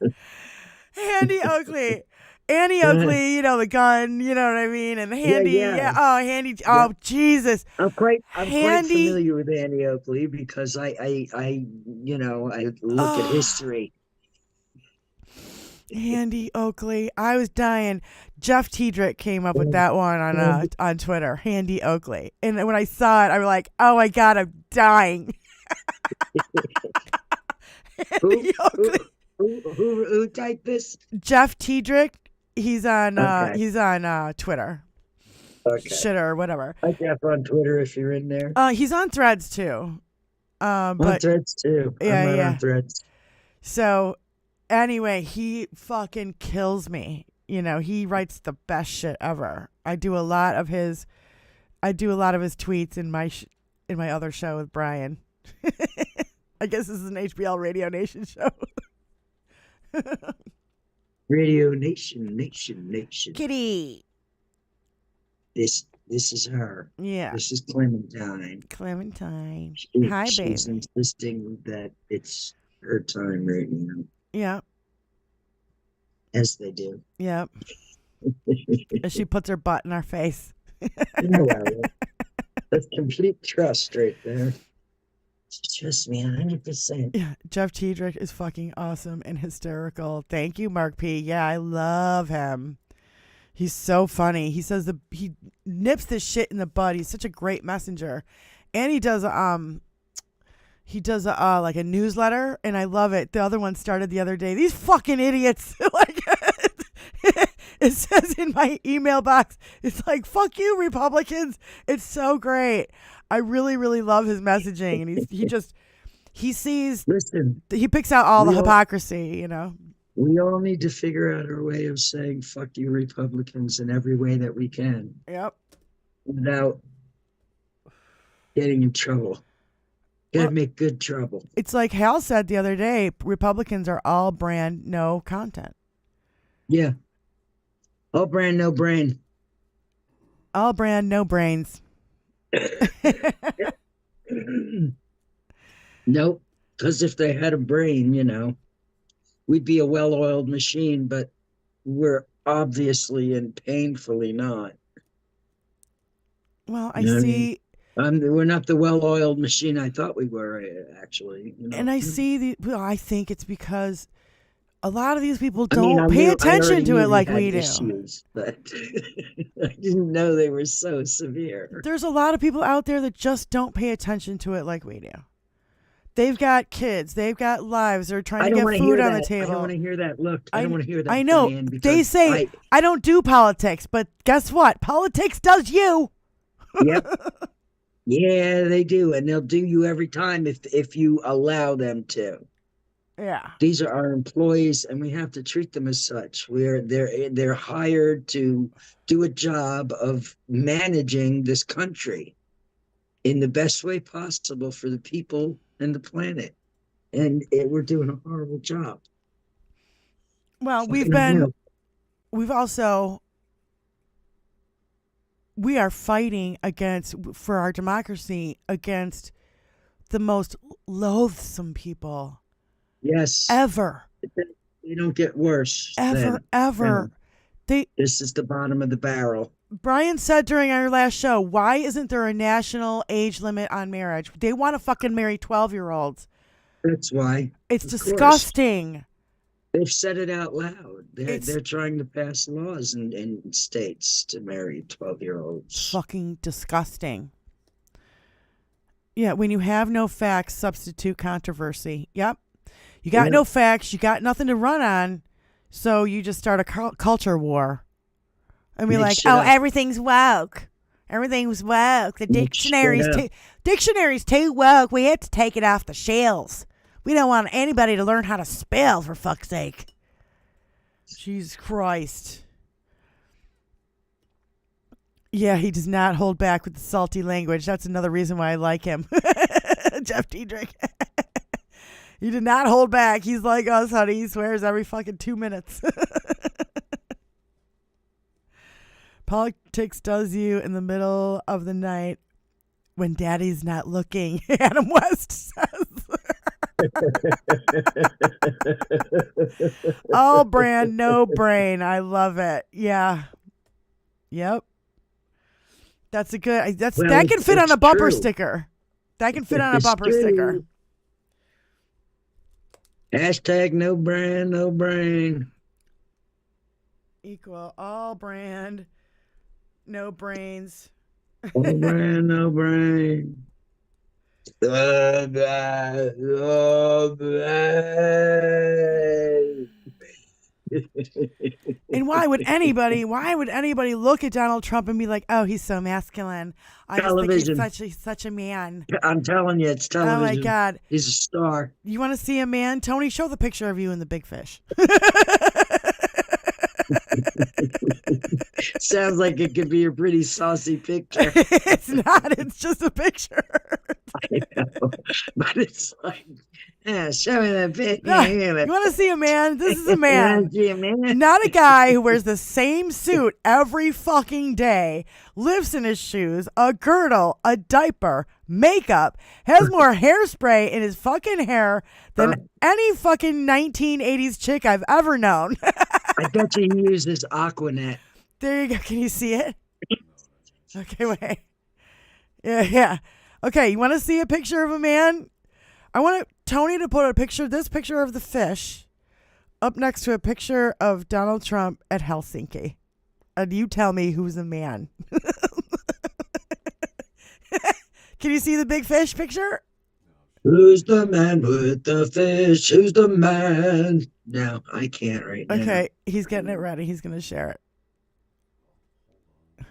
Handy Oakley. Annie Oakley, the gun, you know what I mean? And Handy, yeah. Oh, Handy, oh, Jesus. I'm quite familiar with Annie Oakley because I look at history. Handy Oakley. I was dying. Jeff Tiedrick came up with that one on Twitter. Handy Oakley. And when I saw it, I was like, oh my God, I'm dying. Handy Oakley. Who typed this? Jeff Tiedrick. He's on Twitter. Okay. shitter or whatever. Hi, Jeff, on Twitter if you're in there. He's on Threads too. On But Threads too. yeah, I'm not yeah. on Threads. So anyway, he fucking kills me. You know, he writes the best shit ever. I do a lot of his tweets in my other show with Brian. I guess this is an HBL Radio Nation show. Radio Nation, Nation, Nation. Kitty. This is her. Yeah. This is Clementine. Clementine. Hi, She's baby. insisting that it's her time right now. Yeah. As they do. Yeah. As she puts her butt in our face. That's complete trust right there. She trusts me 100%. Yeah, Jeff Tiedrick is fucking awesome and hysterical. Thank you, Mark P. Yeah, I love him. He's so funny. He says he nips this shit in the bud. He's such a great messenger, and he does like a newsletter, and I love it. The other one started the other day. These fucking idiots. Like it says in my email box, it's like, fuck you, Republicans. It's so great. I really, really love his messaging, and he sees. Listen, he picks out all the hypocrisy, you know. We all need to figure out our way of saying fuck you, Republicans, in every way that we can. Yep. Without getting in trouble. Gotta make good trouble. It's like Hal said the other day, Republicans are all brand, no content. Yeah. All brand, no brain. All brand, no brains. Nope. Because if they had a brain, you know, we'd be a well-oiled machine, but we're obviously and painfully not. Well, I see. We're not the well-oiled machine I thought we were, actually. You know? And I see I think it's because a lot of these people don't pay attention to it like we do. Issues, but I didn't know they were so severe. There's a lot of people out there that just don't pay attention to it like we do. They've got kids. They've got lives. They're trying to get food on the table. I don't want to hear that. Look, I don't want to hear that. I know. Diane, they say, I don't do politics, but guess what? Politics does you. Yep. Yeah, they do. And they'll do you every time if you allow them to. Yeah. These are our employees, and we have to treat them as such. They're hired to do a job of managing this country in the best way possible for the people and the planet. And we're doing a horrible job. Well, we are fighting for our democracy against the most loathsome people. Yes. Ever. They don't get worse. Ever. This is the bottom of the barrel. Brian said during our last show, why isn't there a national age limit on marriage? They want to fucking marry 12-year-olds. That's why. It's disgusting. They've said it out loud. They're trying to pass laws in states to marry 12-year-olds. Fucking disgusting. Yeah, when you have no facts, substitute controversy. Yep. You got no facts. You got nothing to run on. So you just start a culture war. And be like, everything's woke. Everything's woke. The dictionary's too woke. We have to take it off the shelves. We don't want anybody to learn how to spell, for fuck's sake. Jesus Christ. Yeah, he does not hold back with the salty language. That's another reason why I like him. Jeff Tiedrick. He did not hold back. He's like us, honey. He swears every fucking 2 minutes. Politics does you in the middle of the night when daddy's not looking, Adam West says. All brand, no brain. I love it. Yeah. Yep. That's a good. That can fit on a bumper sticker. That can fit on a bumper sticker. Hashtag no brand, no brain. Equal all brand, no brains. All brand, no brain. And why would anybody look at Donald Trump and be like, oh, he's so masculine? I just think he's such a man. I'm telling you, it's television. Oh my God. He's a star. You want to see a man? Tony, show the picture of you in the big fish. Sounds like it could be a pretty saucy picture. It's not. It's just a picture. I know. But it's like, yeah, show me that pic. No, you want to see a man? This is a man. Not a guy who wears the same suit every fucking day, lives in his shoes, a girdle, a diaper, makeup, has more hairspray in his fucking hair than any fucking 1980s chick I've ever known. I bet you he uses Aquanet. There you go. Can you see it? Okay, wait. Yeah. Okay, you want to see a picture of a man? I want Tony to put this picture of the fish up next to a picture of Donald Trump at Helsinki. And you tell me who's a man. Can you see the big fish picture? Who's the man with the fish? Who's the man? No, I can't right now. Okay, he's getting it ready. He's going to share it.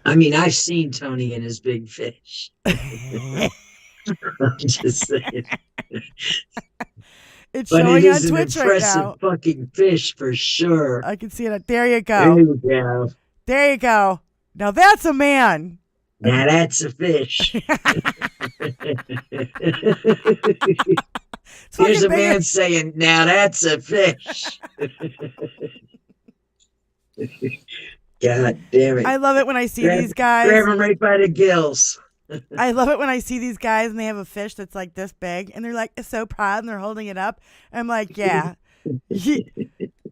I mean, I've seen Tony and his big fish. I'm just saying. It's but showing it on is Twitch an right impressive now. Fucking fish for sure. I can see it. There you There go. you go. There you go. Now that's a man. Now that's a fish. Here's a man saying, now that's a fish. God damn it. I love it when I see these guys. Grab him right by the gills. I love it when I see these guys and they have a fish that's like this big and they're like so proud and they're holding it up. I'm like, yeah,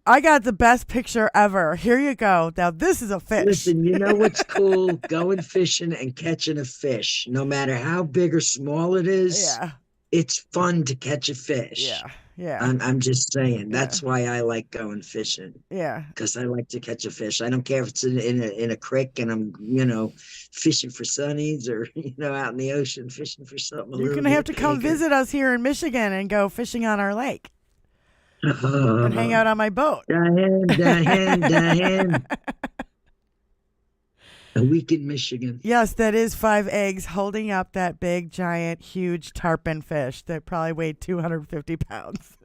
I got the best picture ever. Here you go. Now this is a fish. Listen, you know what's cool? Going fishing and catching a fish. No matter how big or small it is, Yeah. It's fun to catch a fish. Yeah. I'm just saying. That's why I like going fishing. Yeah. Because I like to catch a fish. I don't care if it's in a creek and I'm, fishing for sunnies or, out in the ocean fishing for something. You're going to have to come visit us here in Michigan and go fishing on our lake. And hang out on my boat. Diane. A week in Michigan. Yes, that is 5 eggs holding up that big, giant, huge tarpon fish that probably weighed 250 pounds.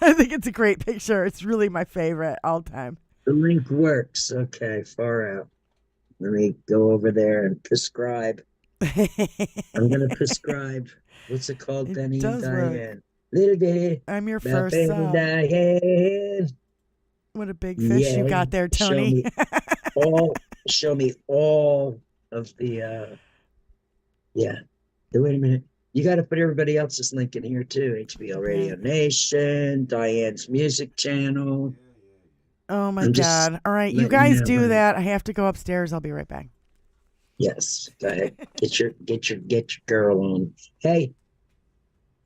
I think it's a great picture. It's really my favorite all time. The link works. Okay, far out. Let me go over there and prescribe. I'm going to prescribe. What's it called, Benny and Diane? Work. Little bitty. I'm your first son. Diane. What a big fish you got there, Tony. Show me all of the Wait a minute. You got to put everybody else's link in here too. HBO Radio Nation, Diane's music channel. Oh my God. All right, you guys do that. I have to go upstairs. I'll be right back. Yes. Go ahead. Get your girl on. Hey.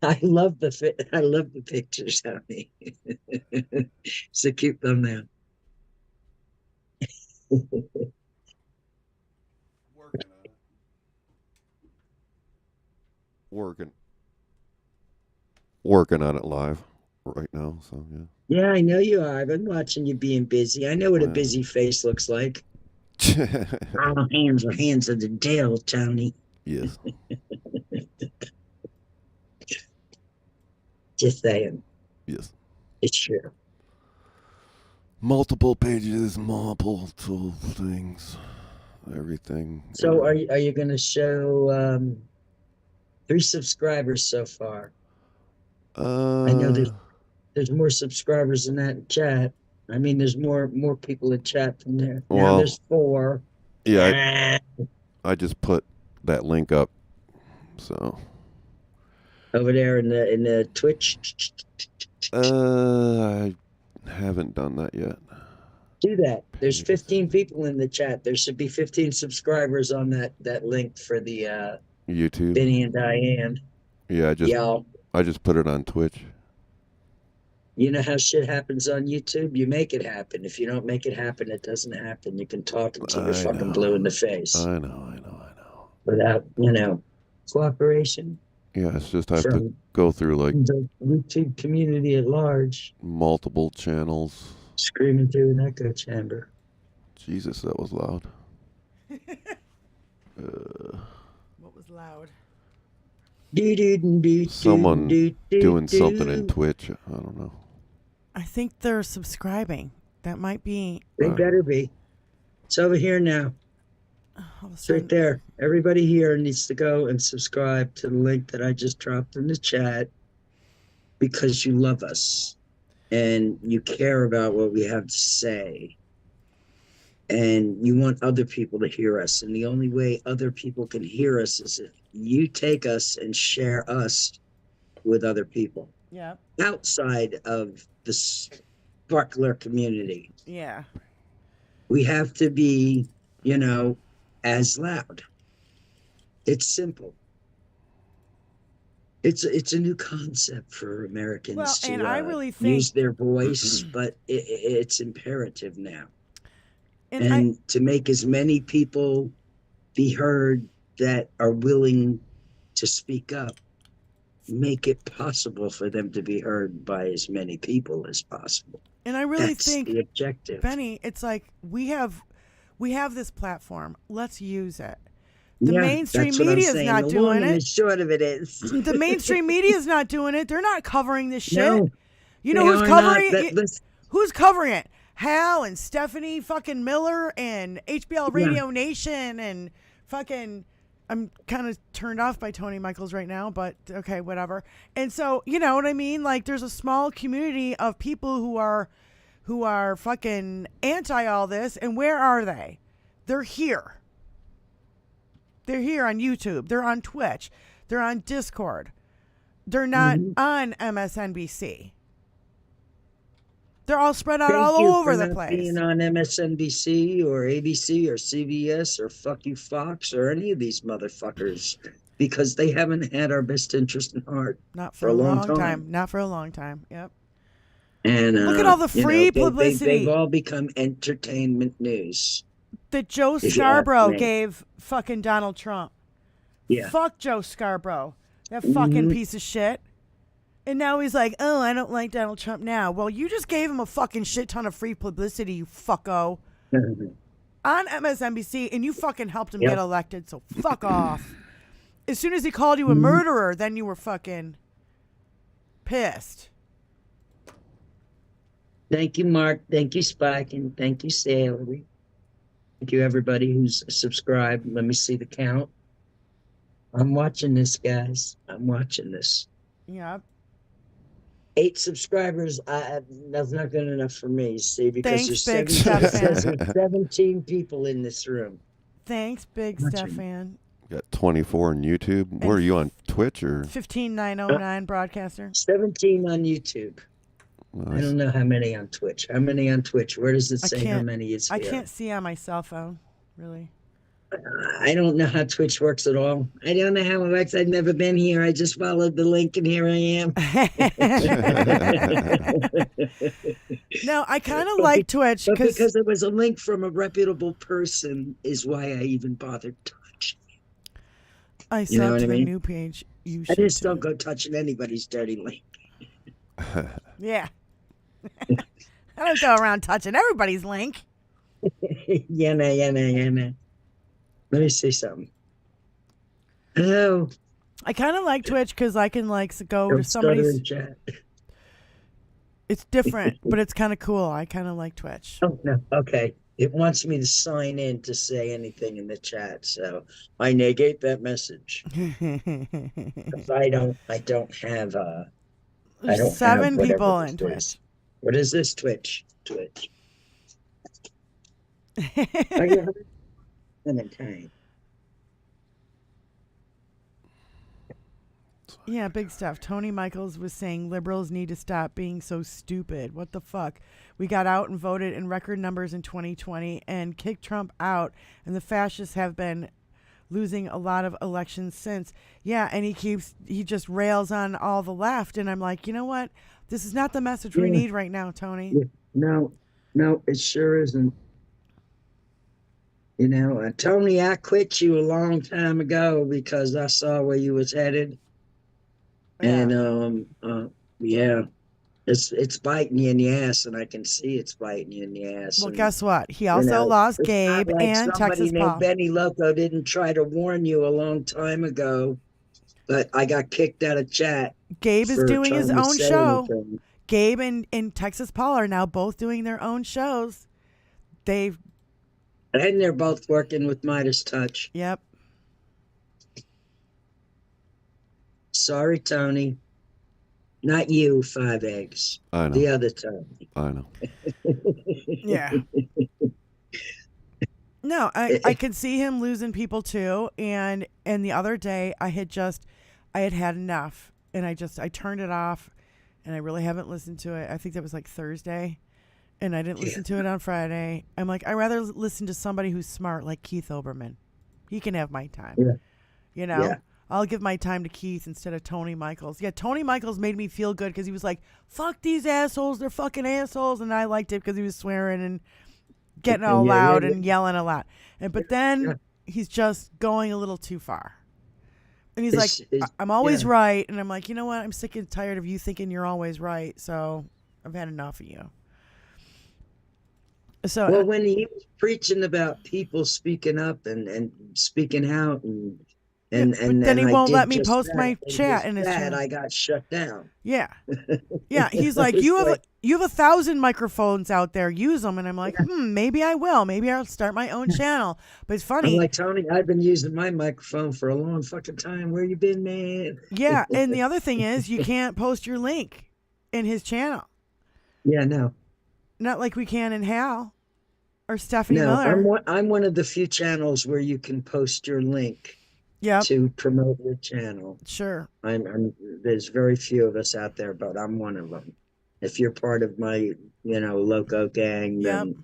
I love the pictures, honey. It's a cute thumbnail. Working on it live right now. So yeah, I know you are. I've been watching you being busy. I know what a busy face looks like. All hands are hands of the tail, Tony. Yes. Just saying. Yes. It's true. Multiple pages, multiple things, everything. So are you going to show 3 subscribers so far? I know there's more subscribers in that chat. I mean, there's more people in chat from there. Now there's 4. Yeah, I just put that link up. So. Over there in the Twitch. I haven't done that yet. Do that. There's 15 people in the chat. There should be 15 subscribers on that link for the YouTube. Benny and Diane. Yeah, I just put it on Twitch. You know how shit happens on YouTube? You make it happen. If you don't make it happen, it doesn't happen. You can talk until you're fucking blue in the face. I know. Without, cooperation. Yeah, it's just I have to from go through like the YouTube community at large, multiple channels. screaming through an echo chamber. Jesus, that was loud. What was loud? Someone doing something in Twitch. I don't know. I think they're subscribing. That might be. They better be. It's over here now. All of a It's right sudden, there. Everybody here needs to go and subscribe to the link that I just dropped in the chat because you love us and you care about what we have to say. And you want other people to hear us. And the only way other people can hear us is if you take us and share us with other people. Yeah. Outside of the sparkler community. Yeah. We have to be, you know, as loud. It's simple. It's a new concept for Americans and to I really think use their voice, but it's imperative now. And to make as many people be heard that are willing to speak up, make it possible for them to be heard by as many people as possible. And I really That's think the objective. Benny, it's like we have this platform. Let's use it. The mainstream media is not doing it. The short of it is the mainstream media is not doing it. They're not covering this shit. No, you know who's covering it? Who's covering it? Hal and Stephanie fucking Miller and HBL Radio Nation and fucking. I'm kind of turned off by Tony Michaels right now, but okay, whatever. And so, you know what I mean? Like, there's a small community of people who are fucking anti all this, and where are they? They're here. They're here on YouTube. They're on Twitch. They're on Discord. They're not on MSNBC. They're all spread out all over the place. Being on MSNBC or ABC or CBS or fuck you Fox or any of these motherfuckers, because they haven't had our best interest in heart. Not for a long time. Not for a long time. Yep. And look at all the free publicity. They've all become entertainment news. That Joe Scarborough gave fucking Donald Trump. Yeah. Fuck Joe Scarborough. That fucking piece of shit. And now he's like, oh, I don't like Donald Trump now. Well, you just gave him a fucking shit ton of free publicity, you fucko. On MSNBC, and you fucking helped him get elected, so fuck off. As soon as he called you a murderer, then you were fucking pissed. Thank you, Mark. Thank you, Spike. And thank you, Salary. Thank you, everybody who's subscribed. Let me see the count. I'm watching this, guys. I'm watching this. Yeah. 8 subscribers. That's not good enough for me. See, because Thanks, there's 17 people in this room. Thanks, Big Stefan. Got 24 on YouTube. Where are you on Twitch or 15909 broadcaster? 17 on YouTube. Nice. I don't know how many on Twitch. How many on Twitch? Where does it say how many is here? I can't see on my cell phone, really. I don't know how Twitch works at all. I don't know how it works. I've never been here. I just followed the link and here I am. No, I kind of like Twitch because it was a link from a reputable person is why I even bothered touching it. I saw the new page. I just don't go touching anybody's dirty link. Yeah. I don't go around touching everybody's link. Yeah. Let me say something. Hello. I kind of like Twitch because I can go to somebody's chat. It's different, but it's kind of cool. I kind of like Twitch. Oh no, okay. It wants me to sign in to say anything in the chat, so I negate that message. I don't have There's 7 people in Twitch. What is this Twitch? Are you time? Yeah, big stuff. Tony Michaels was saying liberals need to stop being so stupid. What the fuck? We got out and voted in record numbers in 2020 and kicked Trump out, and the fascists have been losing a lot of elections since. Yeah, and he just rails on all the left, and I'm like, you know what? This is not the message we need right now, Tony. No, it sure isn't. You know, Tony, I quit you a long time ago because I saw where you was headed. And yeah, it's biting you in the ass, and I can see it's biting you in the ass. Well, And, guess what? He also lost it's Gabe not like and somebody Texas named Paul. Benny Loco didn't try to warn you a long time ago, but I got kicked out of chat. Gabe is doing his trying to own say show. anything. Gabe and Texas Paul are now both doing their own shows. And they're both working with Midas Touch. Yep. Sorry, Tony. Not you, 5 eggs. I know. The other Tony. I know. Yeah. No, I could see him losing people too. And the other day I had had enough, and I turned it off, and I really haven't listened to it. I think that was like Thursday, and I didn't listen to it on Friday. I'm like, I'd rather listen to somebody who's smart, like Keith Olbermann. He can have my time. Yeah. You know? Yeah. I'll give my time to Keith instead of Tony Michaels. Yeah, Tony Michaels made me feel good because he was like, fuck these assholes, they're fucking assholes. And I liked it because he was swearing and getting all loud and yelling a lot. But then he's just going a little too far. And he's like, I'm always right. And I'm like, you know what? I'm sick and tired of you thinking you're always right. So I've had enough of you. So, well, when he was preaching about people speaking up and speaking out and then he won't let me just post that, my chat in his channel. I got shut down. Yeah. Yeah. He's like, you have 1,000 microphones out there. Use them. And I'm like, maybe I will. Maybe I'll start my own channel. But it's funny. I'm like, Tony, I've been using my microphone for a long fucking time. Where you been, man? Yeah. And the other thing is you can't post your link in his channel. Yeah, no. Not like we can in Hal or Stephanie Miller. No, I'm one of the few channels where you can post your link. Yep. To promote your channel. Sure. There's very few of us out there, but I'm one of them. If you're part of my, Loco gang, then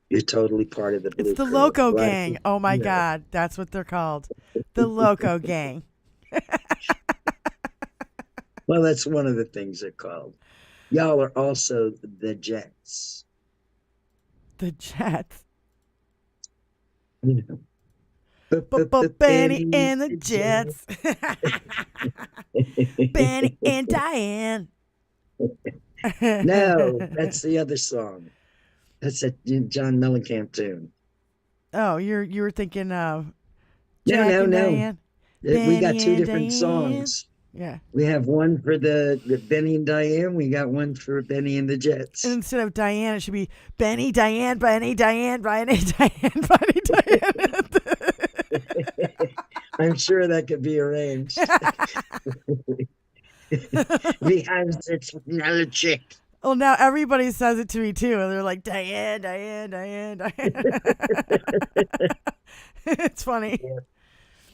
you're totally part of the Blue It's the Crew. Loco gang. Oh my God. That's what they're called. The Loco gang. Well, that's one of the things they're called. Y'all are also the Jets. The Jets. Benny and the Jets. Benni and Diane. No, that's the other song. That's a John Mellencamp tune. Oh, you were thinking of Jack and no. Diane? We got Benni two and different Diane. songs. Yeah. We have one for the Benny and Diane. We got one for Benny and the Jets. And instead of Diane, it should be Benni, Diane, Benni, Diane, Benni, Diane, Benni, Diane. I'm sure that could be arranged. Behind it's another chick. Well, now everybody says it to me too. They're like, Diane, Diane, Diane, Diane. It's funny. Yeah.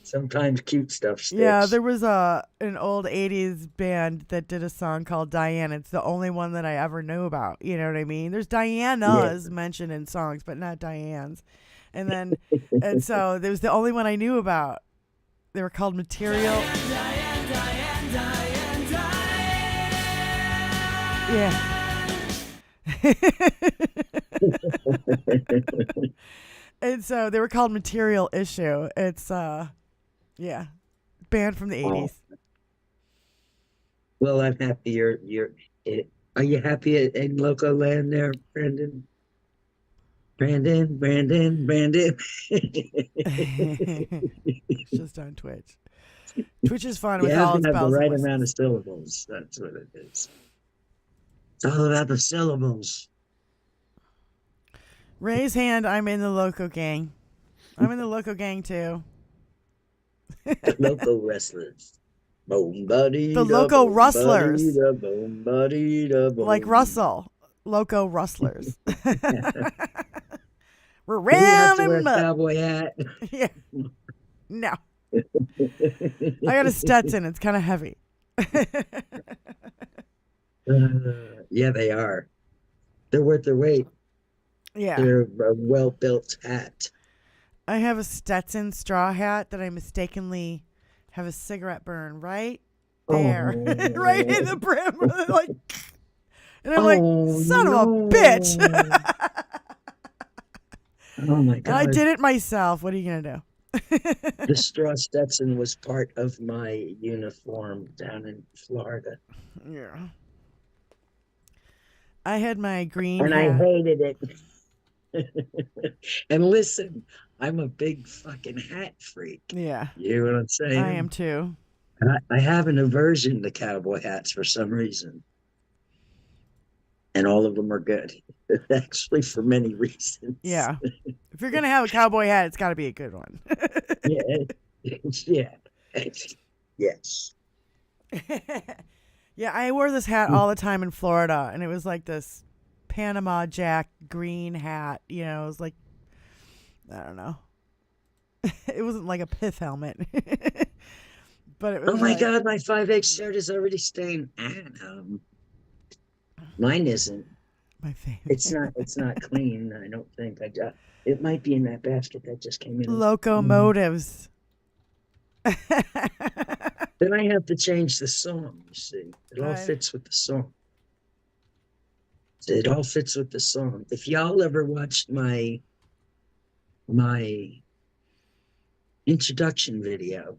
Sometimes cute stuff sticks. Yeah, there was an old 80s band that did a song called Diane. It's the only one that I ever knew about. You know what I mean? There's Dianas mentioned in songs, but not Diane's. And then, and so there was the only one I knew about. They were called Material. Yeah. And so they were called Material Issue. It's yeah, band from the 80s. Well, I'm happy you're. Are you happy in Loco Land there, Brandon? Brandon. It's just on Twitch. Twitch is fun with You all have its to have the bells and right whistles. amount of syllables. That's what it is. It's all about the syllables. Raise hand. I'm in the Loco gang. I'm in the Loco gang too. The Loco Wrestlers. Boom, buddy, The Loco Rustlers. Boom, buddy, boom. Like Russell. Loco Rustlers. We're Do you have to wear rounding a up. cowboy hat? Yeah. No. I got a Stetson. It's kind of heavy. Yeah, they are. They're worth their weight. Yeah. They're a well-built hat. I have a Stetson straw hat that I mistakenly have a cigarette burn right there. Oh. Right in the brim. Like, and I'm like, Oh, son of a no. bitch. Oh my And god! I did it myself. What are you going to do? The straw Stetson was part of my uniform down in Florida. Yeah. I had my green And hat. I hated it. And listen, I'm a big fucking hat freak. Yeah. You know what I'm saying? I am too. And I have an aversion to cowboy hats for some reason. And all of them are good. Actually, for many reasons. Yeah. If you're going to have a cowboy hat, it's got to be a good one. Yeah. Yeah. Yes. Yeah, I wore this hat all the time in Florida, and it was like this Panama Jack green hat. You know, it was like, I don't know. It wasn't like a pith helmet. But it was Oh my like, God, my 5X shirt is already stained. Mine isn't. my favorite. It's not clean, I don't think. It might be in that basket that just came in. Locomotives. Then I have to change the song, you see. It all Right. fits with the song. It all fits with the song. If y'all ever watched my introduction video,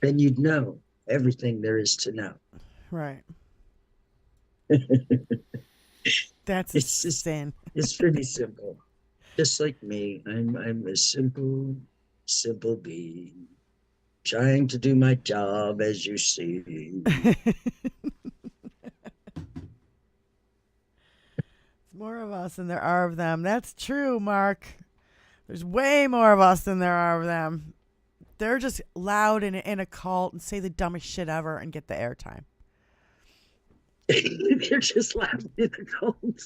then you'd know everything there is to know. Right. That's It's just- sin. It's pretty simple. Just like me. I'm a simple bee. Trying to do my job, as you see. More of us than there are of them. That's true, Mark. There's way more of us than there are of them. They're just loud and in a cult and say the dumbest shit ever and get the airtime. They're just laughing in the cold.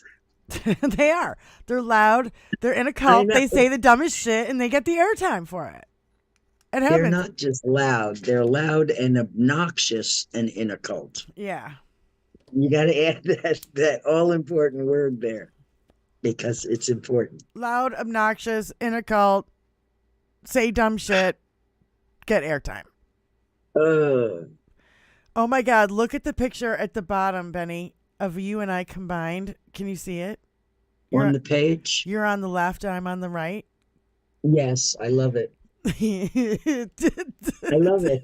They are. They're loud. They're in a cult. They say the dumbest shit and they get the airtime for it. It happens. They're not just loud. They're loud and obnoxious and in a cult. Yeah. You got to add that all important word there because it's important. Loud, obnoxious, in a cult, say dumb shit, get airtime. Oh my God, look at the picture at the bottom, Benny, of you and I combined. Can you see it? On the page? You're on the left and I'm on the right. Yes, I love it. I love it.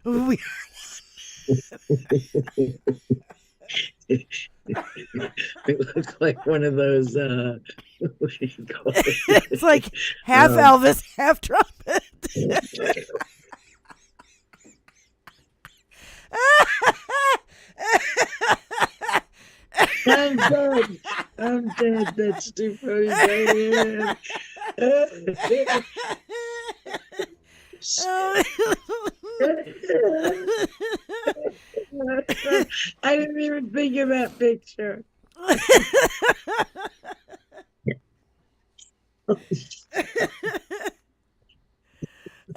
We It looks like one of those what do you call it? It's like half Elvis, half trumpet. I'm dead. I'm dead. That's too funny, Diane. I didn't even think of that picture.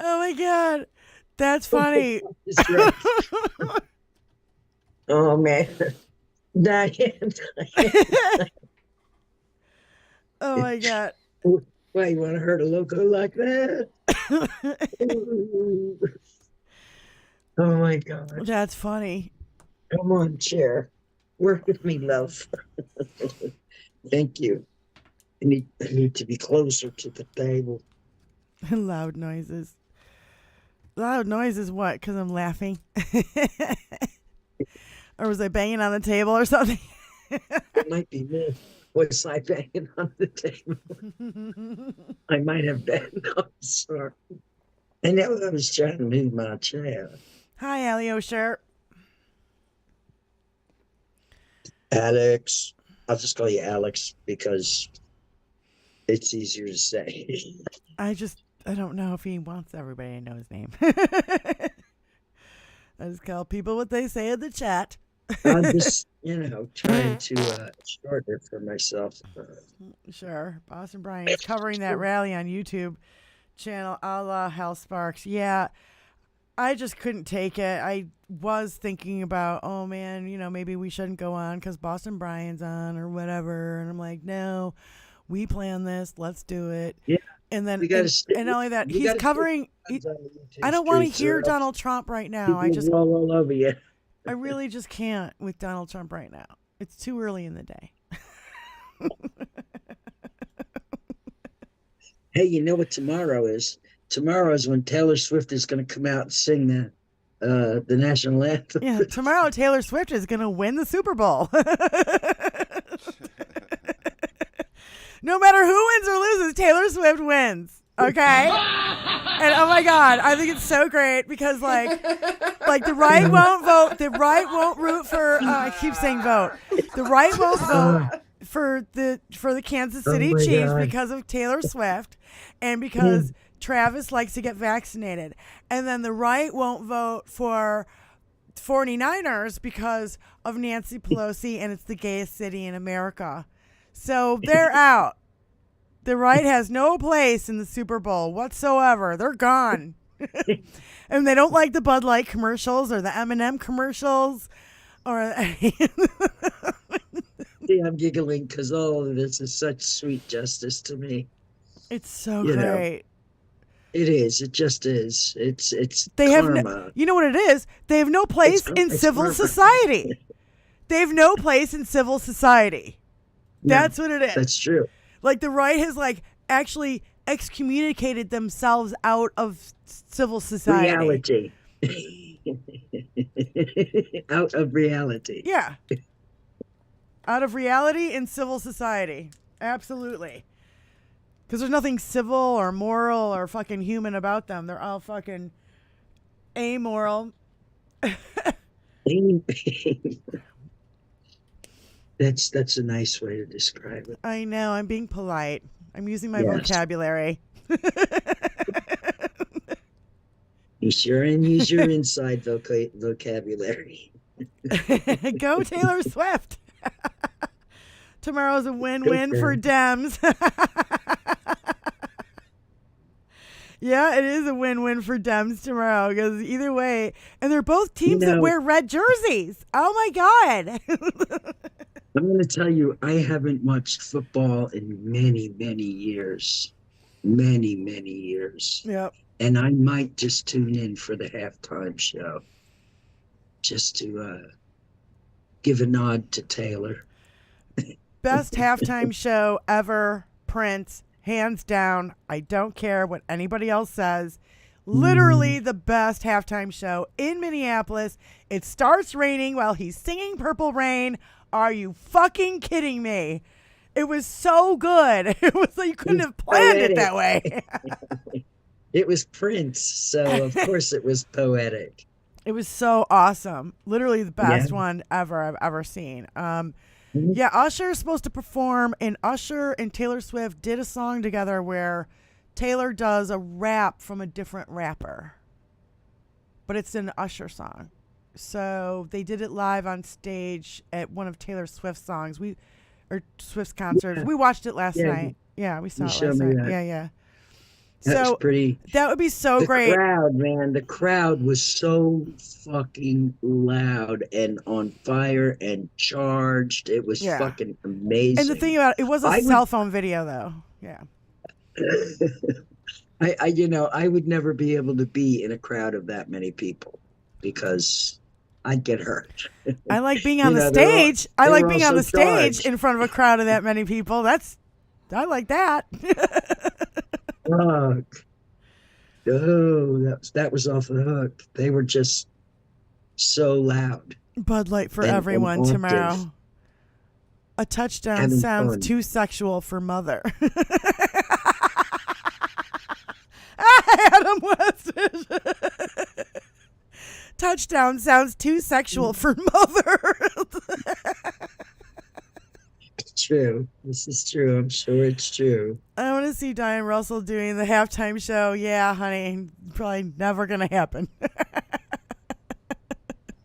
Oh my God, that's funny. Oh man, Diane. Oh my God. Why you want to hurt a loco like that? Oh my God. That's funny. Come on, chair. Work with me, love. Thank you. I need to be closer to the table. Loud noises. Loud noises what? Because I'm laughing? Or was I banging on the table or something? It might be me. Was I banging on the table? I might have been. I'm sorry. I know I was trying to move my chair. Hi, Elio shirt. Alex. I'll just call you Alex because it's easier to say. I don't know if he wants everybody to know his name. I just call people what they say in the chat. I'm just, trying to shorten it for myself. Sure. Boston Brian is covering that rally on YouTube channel a la Hal Sparks. Yeah, I just couldn't take it. I was thinking about, oh man, maybe we shouldn't go on because Boston Brian's on or whatever. And I'm like, no, we planned this. Let's do it. Yeah. And then, We gotta and not only that, he's covering. I don't want to hear Donald Trump right now. I just all over you. I really just can't with Donald Trump right now. It's too early in the day. Hey, you know what tomorrow is? Tomorrow is when Taylor Swift is going to come out and sing the national anthem. Yeah, tomorrow Taylor Swift is going to win the Super Bowl. No matter who wins or loses, Taylor Swift wins. Okay? And oh my God, I think it's so great because like the right won't vote. The right won't root for. I keep saying vote. The right won't vote for the Kansas City Chiefs because of Taylor Swift, and because Travis likes to get vaccinated. And then the right won't vote for 49ers because of Nancy Pelosi, and it's the gayest city in America. So they're out. The right has no place in the Super Bowl whatsoever. They're gone. And they don't like the Bud Light commercials or the M&M commercials. Or See, I'm giggling because all of this is such sweet justice to me. It's so You know. great. It is. It just is. It's They karma. have no, you know what it is? They have no place in civil karma. society. They have no place in civil society. That's what it is. That's true. Like the right has like actually excommunicated themselves out of civil society. Reality. Out of reality. Yeah. Out of reality in civil society. Absolutely. Because there's nothing civil or moral or fucking human about them. They're all fucking amoral. That's a nice way to describe it. I know. I'm being polite. I'm using my vocabulary. You sure and use your inside vocabulary. Go Taylor Swift. Tomorrow's a win-win for Dems. Yeah, it is a win-win for Dems tomorrow because either way, and they're both teams that wear red jerseys. Oh my God. I'm going to tell you, I haven't watched football in many, many years. Many, many years. Yep. And I might just tune in for the halftime show just to give a nod to Taylor. Best halftime show ever, Prince. Hands down. I don't care what anybody else says. Literally the best halftime show in Minneapolis. It starts raining while he's singing Purple Rain. Are you fucking kidding me? It was so good. It was like you couldn't have planned it that way. It was Prince, so of course it was poetic. It was so awesome. Literally the best one ever I've ever seen. Yeah, Usher is supposed to perform, and Usher and Taylor Swift did a song together where Taylor does a rap from a different rapper. But it's an Usher song. So they did it live on stage at one of Taylor Swift's songs. Swift's concerts. We watched it last night. Yeah, we saw it last night. That. Yeah. That was pretty. That would be so great. The crowd, man. The crowd was so fucking loud and on fire and charged. It was fucking amazing. And the thing about it was a cell phone video, though. Yeah. I would never be able to be in a crowd of that many people because I'd get hurt. I like being on the stage. I like being on the stage in front of a crowd of that many people. I like that. Oh, that was off the hook. They were just so loud. Bud Light for everyone tomorrow. A touchdown sounds too sexual for mother. Adam West. Touchdown sounds too sexual for mother. True. This is true. I'm sure it's true. I want to see Diane Russell doing the halftime show. Yeah, honey, probably never going to happen.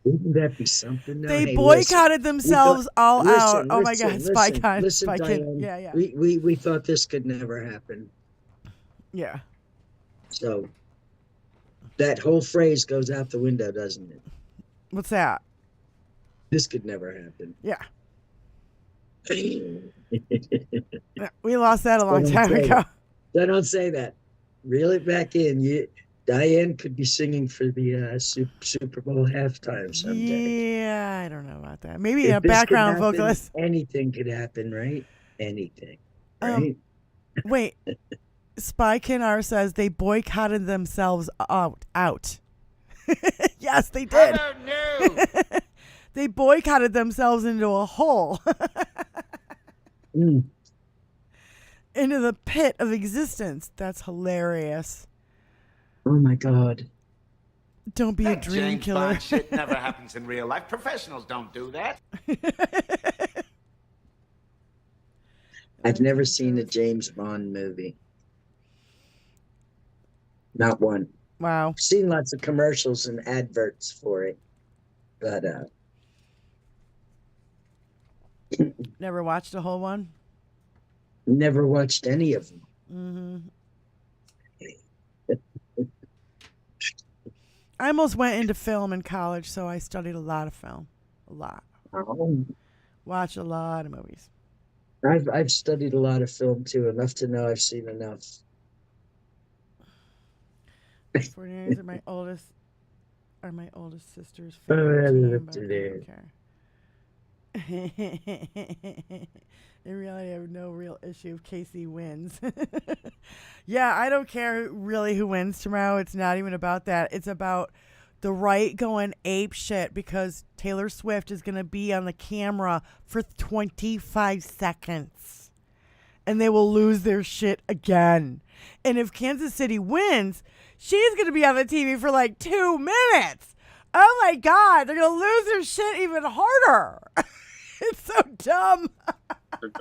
Wouldn't that be something? No, they boycotted themselves out. Oh my God, Spycon. Listen, Diane, yeah. We thought this could never happen. Yeah. So that whole phrase goes out the window, doesn't it? What's that? This could never happen. Yeah. We lost that a long time ago. Don't say that. Reel it back in. Diane could be singing for the Super Bowl halftime someday. Yeah, I don't know about that. Maybe a background vocalist. Anything could happen, right? Anything. Right? Wait. Spy Kinar says they boycotted themselves out. Yes, they did. I don't know. They boycotted themselves into a hole. Mm. Into the pit of existence. That's hilarious. Oh my God. Don't be a That dream James killer. Bond shit never happens in real life. Professionals don't do that. I've never seen a James Bond movie. Not one. Wow. I've seen lots of commercials and adverts for it, but Never watched a whole one? never watched any of them. Mm-hmm. I almost went into film in college, so I studied a lot of film. A lot. Oh. Watched a lot of movies. I've studied a lot of film too, enough to know I've seen enough. 49ers are my oldest sister's favorite team, but I don't care. In reality, I have no real issue if KC wins. Yeah, I don't care really who wins tomorrow. It's not even about that. It's about the right going ape shit because Taylor Swift is going to be on the camera for 25 seconds. And they will lose their shit again. And if Kansas City wins, she's going to be on the TV for like 2 minutes. Oh my God, they're going to lose their shit even harder. It's so dumb.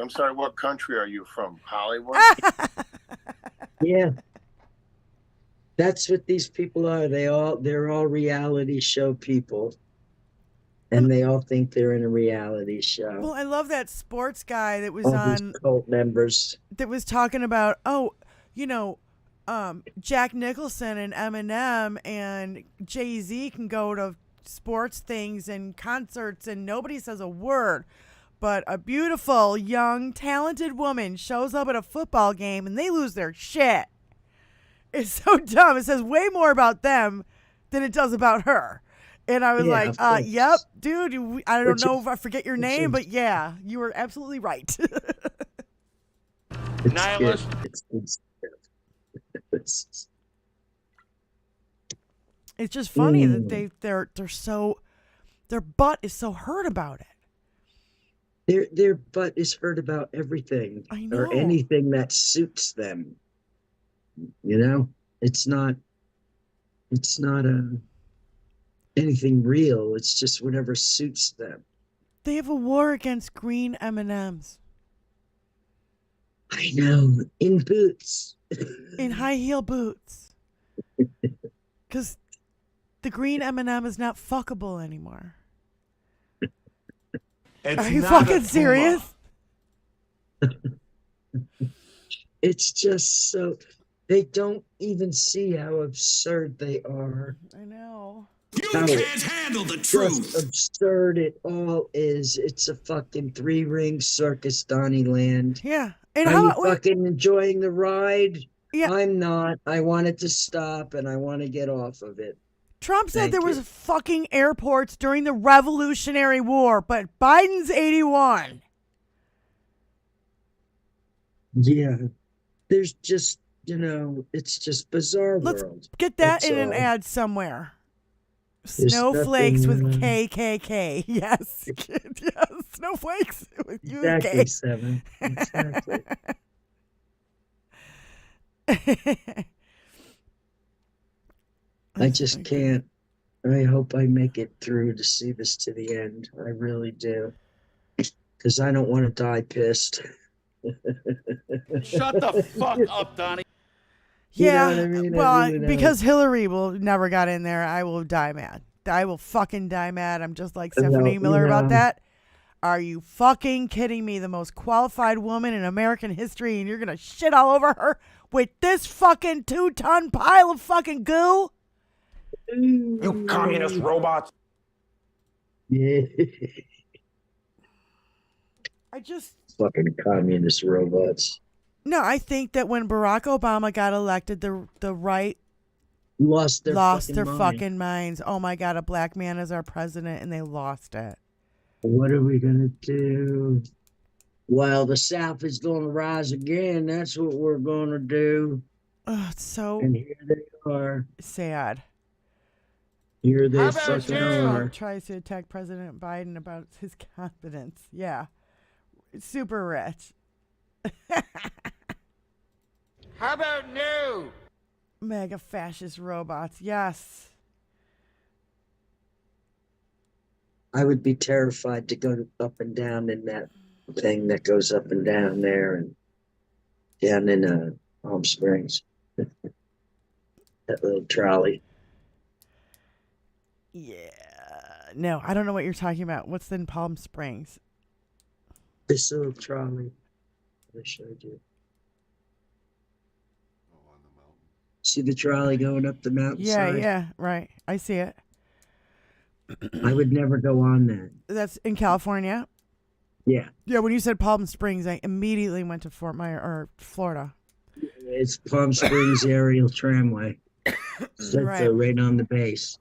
I'm sorry, what country are you from? Hollywood? Yeah. That's what these people are. They're all reality show people. And they all think they're in a reality show. Well, I love that sports guy that was all on these cult members. that was talking about, Jack Nicholson and Eminem and Jay-Z can go to sports things and concerts and nobody says a word. But a beautiful, young, talented woman shows up at a football game and they lose their shit. It's so dumb. It says way more about them than it does about her. And I was yep, dude, I don't know if I forget your name, but yeah, you were absolutely right. Nihilist. It's just funny that they're so, their butt is so hurt about it. Their butt is hurt about everything. I know. Or anything that suits them. You know, it's not anything real. It's just whatever suits them. They have a war against green M&Ms. I know, in boots. In high heel boots. Because the green M&M is not fuckable anymore. Are you fucking serious? It's just so, they don't even see how absurd they are. I know. You can't handle the truth. Just absurd it all is. It's a fucking 3-ring circus, Donnyland. Yeah. And Are you fucking enjoying the ride? Yeah. I'm not. I want it to stop and I want to get off of it. Trump said there was fucking airports during the Revolutionary War, but Biden's 81. Yeah. There's just, it's just bizarre Let's world. get that That's in an all. ad somewhere. There's Snowflakes nothing, with KKK. Yes. Yes. Snowflakes with Exactly, UK. Seven. Exactly. I just can't. I hope I make it through to see this to the end. I really do. Because I don't want to die pissed. Shut the fuck up, Donnie. Yeah, You know what I mean? well, I really because Hillary never got in there, I will die mad. I will fucking die mad. I'm just like Stephanie Miller about that. Are you fucking kidding me? The most qualified woman in American history, and you're gonna shit all over her with this fucking 2-ton pile of fucking goo? You communist robots. Yeah. I just Fucking communist robots. no. I think that when Barack Obama got elected, the right Lost their fucking minds. Oh my God, a black man is our president, and they lost it. What are we gonna do? While the South is going to rise again, that's what we're going to do. Oh, it's so And here they are. sad. Here they How about fucking you? are. Trump tries to attack President Biden about his confidence. Yeah. Super rich. How about new? Mega fascist robots. Yes. I would be terrified to go up and down in that thing that goes up and down there and down in Palm Springs. That little trolley. Yeah. No, I don't know what you're talking about. What's in Palm Springs? This little trolley I showed you. See the trolley going up the mountainside? Yeah, right. I see it. I would never go on that. That's in California. Yeah. Yeah, when you said Palm Springs, I immediately went to Fort Myers or Florida. It's Palm Springs Aerial Tramway. So right on the base.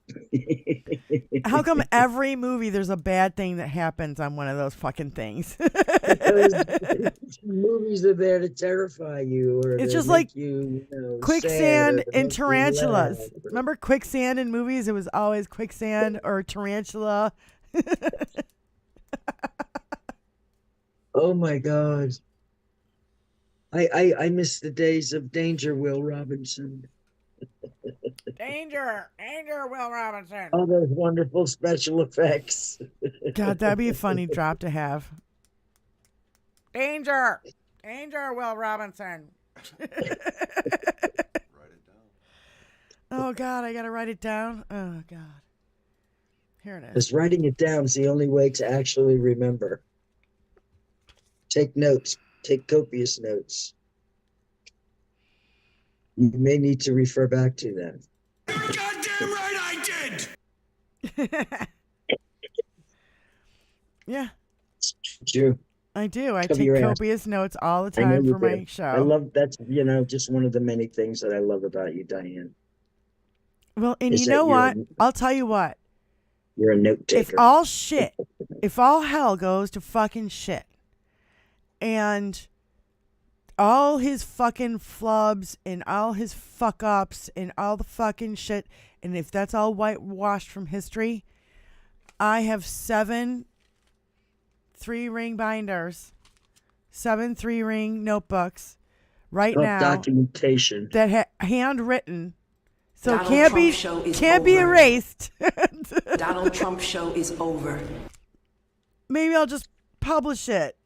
How come every movie there's a bad thing that happens on one of those fucking things? Because movies are there to terrify you, or it's to just make like you, quicksand and and tarantulas. Remember quicksand in movies? It was always quicksand or tarantula. Oh my God. I miss the days of Danger, Will Robinson. Danger, Will Robinson. All those wonderful special effects. God, that'd be a funny drop to have. Danger, Will Robinson. Oh God, I gotta write it down. Oh God, here it is. Because writing it down is the only way to actually remember. Take notes. Take copious notes. You may need to refer back to them. Goddamn right I did! Yeah, True. I do. I Cover take your ass. copious notes all the I know time you for my do. show. I love that's just one of the many things that I love about you, Diane. Well, and is you that know you're what? I'll tell you what. You're a note If taker. if all hell goes to fucking shit, and all his fucking flubs and all his fuck ups and all the fucking shit, and if that's all whitewashed from history, I have 7 3-ring binders, 7 3-ring notebooks right now Documentation. that handwritten, so Donald can't Trump be show is can't be over. erased. Donald Trump show is over. Maybe I'll just publish it.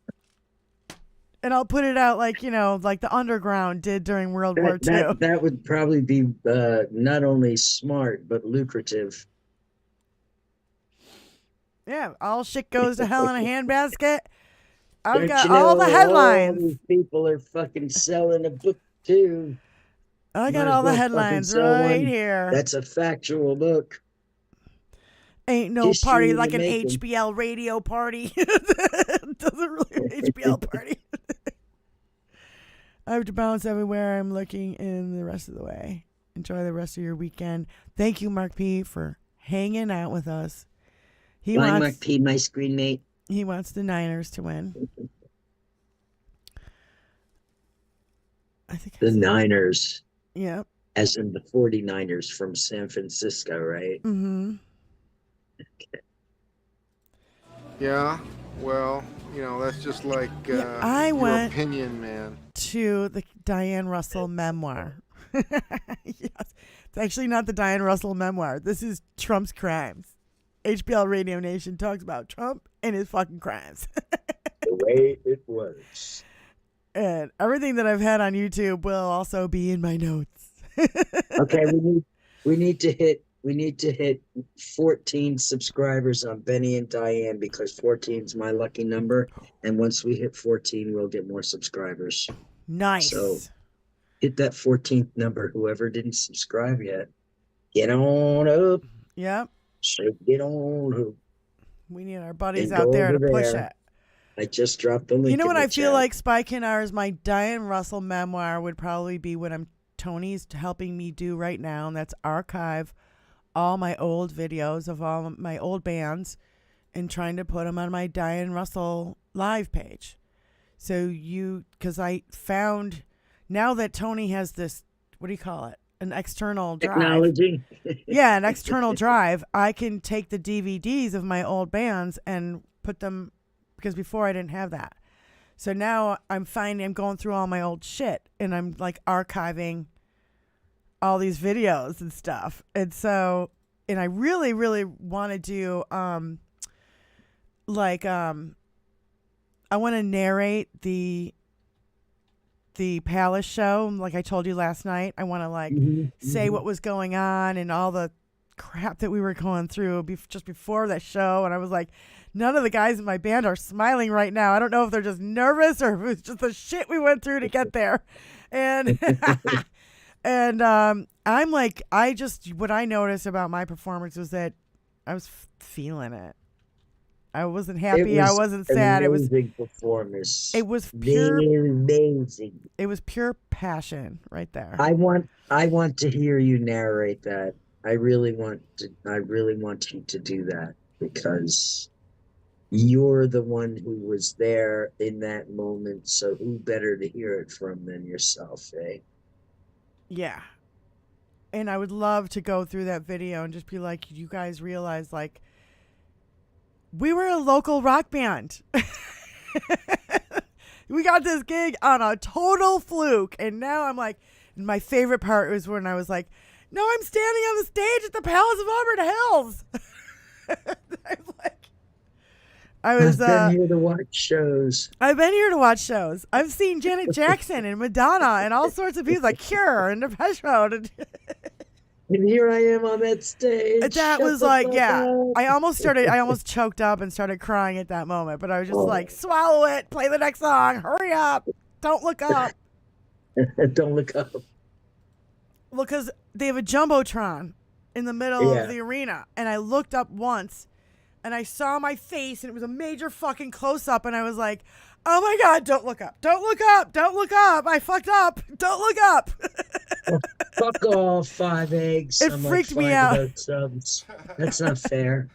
And I'll put it out like the underground did during World War II. That would probably be not only smart but lucrative. Yeah, all shit goes to hell in a handbasket. I've Don't got you all know the headlines. All these people are fucking selling a book too. I got Might all as the well headlines fucking sell right one. here. That's a factual book. Ain't no History party of like the an making. HBL radio party. Doesn't really HBL party. I have to bounce everywhere I'm looking in the rest of the way. Enjoy the rest of your weekend. Thank you, Mark P, for hanging out with us. Bye, Mark P, my screen mate. He wants the Niners to win. I think The Niners. Yep. As in the 49ers from San Francisco, right? Mm-hmm. Okay. Yeah, well, that's just like I your went opinion, man. To the Diane Russell memoir. Yes. It's actually not the Diane Russell memoir. This is Trump's crimes. HBL Radio Nation talks about Trump and his fucking crimes. The way it works. And everything that I've had on YouTube will also be in my notes. Okay, we need to hit 14 subscribers on Benny and Diane because 14 is my lucky number, and once we hit 14, we'll get more subscribers. Nice. So hit that 14th number. Whoever didn't subscribe yet, get on up. Yep. So get on up. We need our buddies And out go there to over push there. it. I just dropped the link. You know in what the I feel chat. like Spike and ours, my Diane Russell memoir would probably be what Tony's helping me do right now, and that's archive all my old videos of all my old bands and trying to put them on my Diane Russell live page. So because I found now that Tony has this, what do you call it? An external drive. Technology. Yeah, an external drive. I can take the DVDs of my old bands and put them, because before I didn't have that. So now I'm going through all my old shit and I'm like archiving all these videos and stuff. And so, and I really, really want to do, I want to narrate the Palace show, like I told you last night. I want to say what was going on and all the crap that we were going through just before that show. And I was like, none of the guys in my band are smiling right now. I don't know if they're just nervous or if it's just the shit we went through to get there. And and I'm like, what I noticed about my performance was that I was feeling it. I wasn't happy. I wasn't sad. It was amazing performance. It was pure amazing. It was pure passion right there. I want to hear you narrate that. I really want you to do that, because you're the one who was there in that moment. So who better to hear it from than yourself, eh? Yeah. And I would love to go through that video and just be like, you guys realize, like, we were a local rock band. We got this gig on a total fluke. And now I'm like, my favorite part was when I was like, no, I'm standing on the stage at the Palace of Auburn Hills. I've been here to watch shows. I've been here to watch shows. I've seen Janet Jackson and Madonna and all sorts of people like Cure and Depeche Mode. And here I am on that stage. That was like, yeah. I almost choked up and started crying at that moment. But I was just like, swallow it, play the next song, hurry up, don't look up. Don't look up. Well, because they have a Jumbotron in the middle of the arena. And I looked up once and I saw my face and it was a major fucking close up. And I was like, oh my God, don't look up. Don't look up. Don't look up. I fucked up. Don't look up. Well, fuck all 5 eggs. It freaked me out. That's not fair.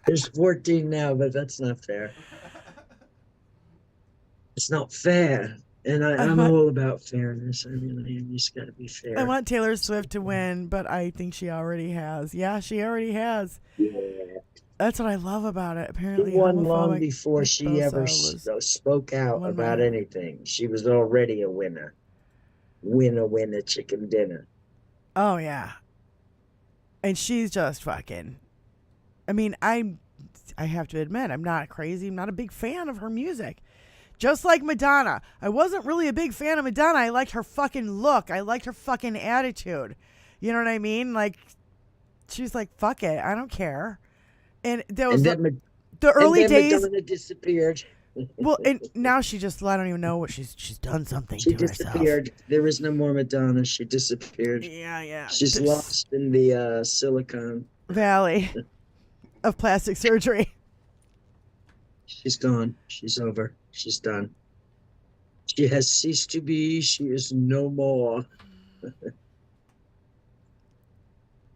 There's 14 now, but that's not fair. It's not fair. And I'm all about fairness. I really am. You just got to be fair. I want Taylor Swift to win, but I think she already has. Yeah, she already has. Yeah. That's what I love about it. Apparently, she won long before she ever spoke out about anything. She was already a winner. Winner, chicken dinner. Oh, yeah. And she's just fucking... I mean, I have to admit, I'm not crazy. I'm not a big fan of her music. Just like Madonna. I wasn't really a big fan of Madonna. I liked her fucking look. I liked her fucking attitude. You know what I mean? Like, she's like, fuck it. I don't care. And there was the early days. Madonna disappeared. Well, and now she just, I don't even know what she's done something she to disappeared. herself. There is no more Madonna. She disappeared. Yeah. She's lost in the Silicon Valley of plastic surgery. She's gone. She's over. She's done. She has ceased to be. She is no more.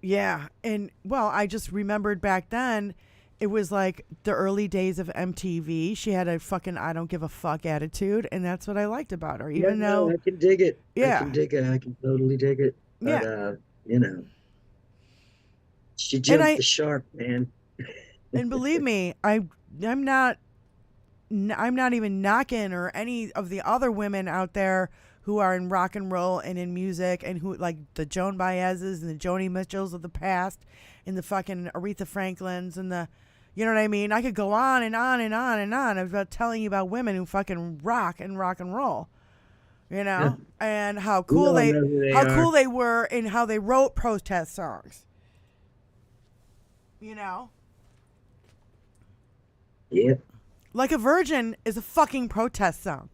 Yeah. And, well, I just remembered back then, it was like the early days of MTV. She had a fucking I don't give a fuck attitude, and that's what I liked about her. Even though I can dig it. Yeah. I can dig it. I can totally dig it. But, she jumped the shark, man. And believe me, I'm not even knocking or any of the other women out there who are in rock and roll and in music and who like the Joan Baez's and the Joni Mitchells of the past and the fucking Aretha Franklins and the, you know what I mean? I could go on and on and on and on about telling you about women who fucking rock and roll, you know, and how cool they were and how they wrote protest songs, you know? Yep. Like a Virgin is a fucking protest song.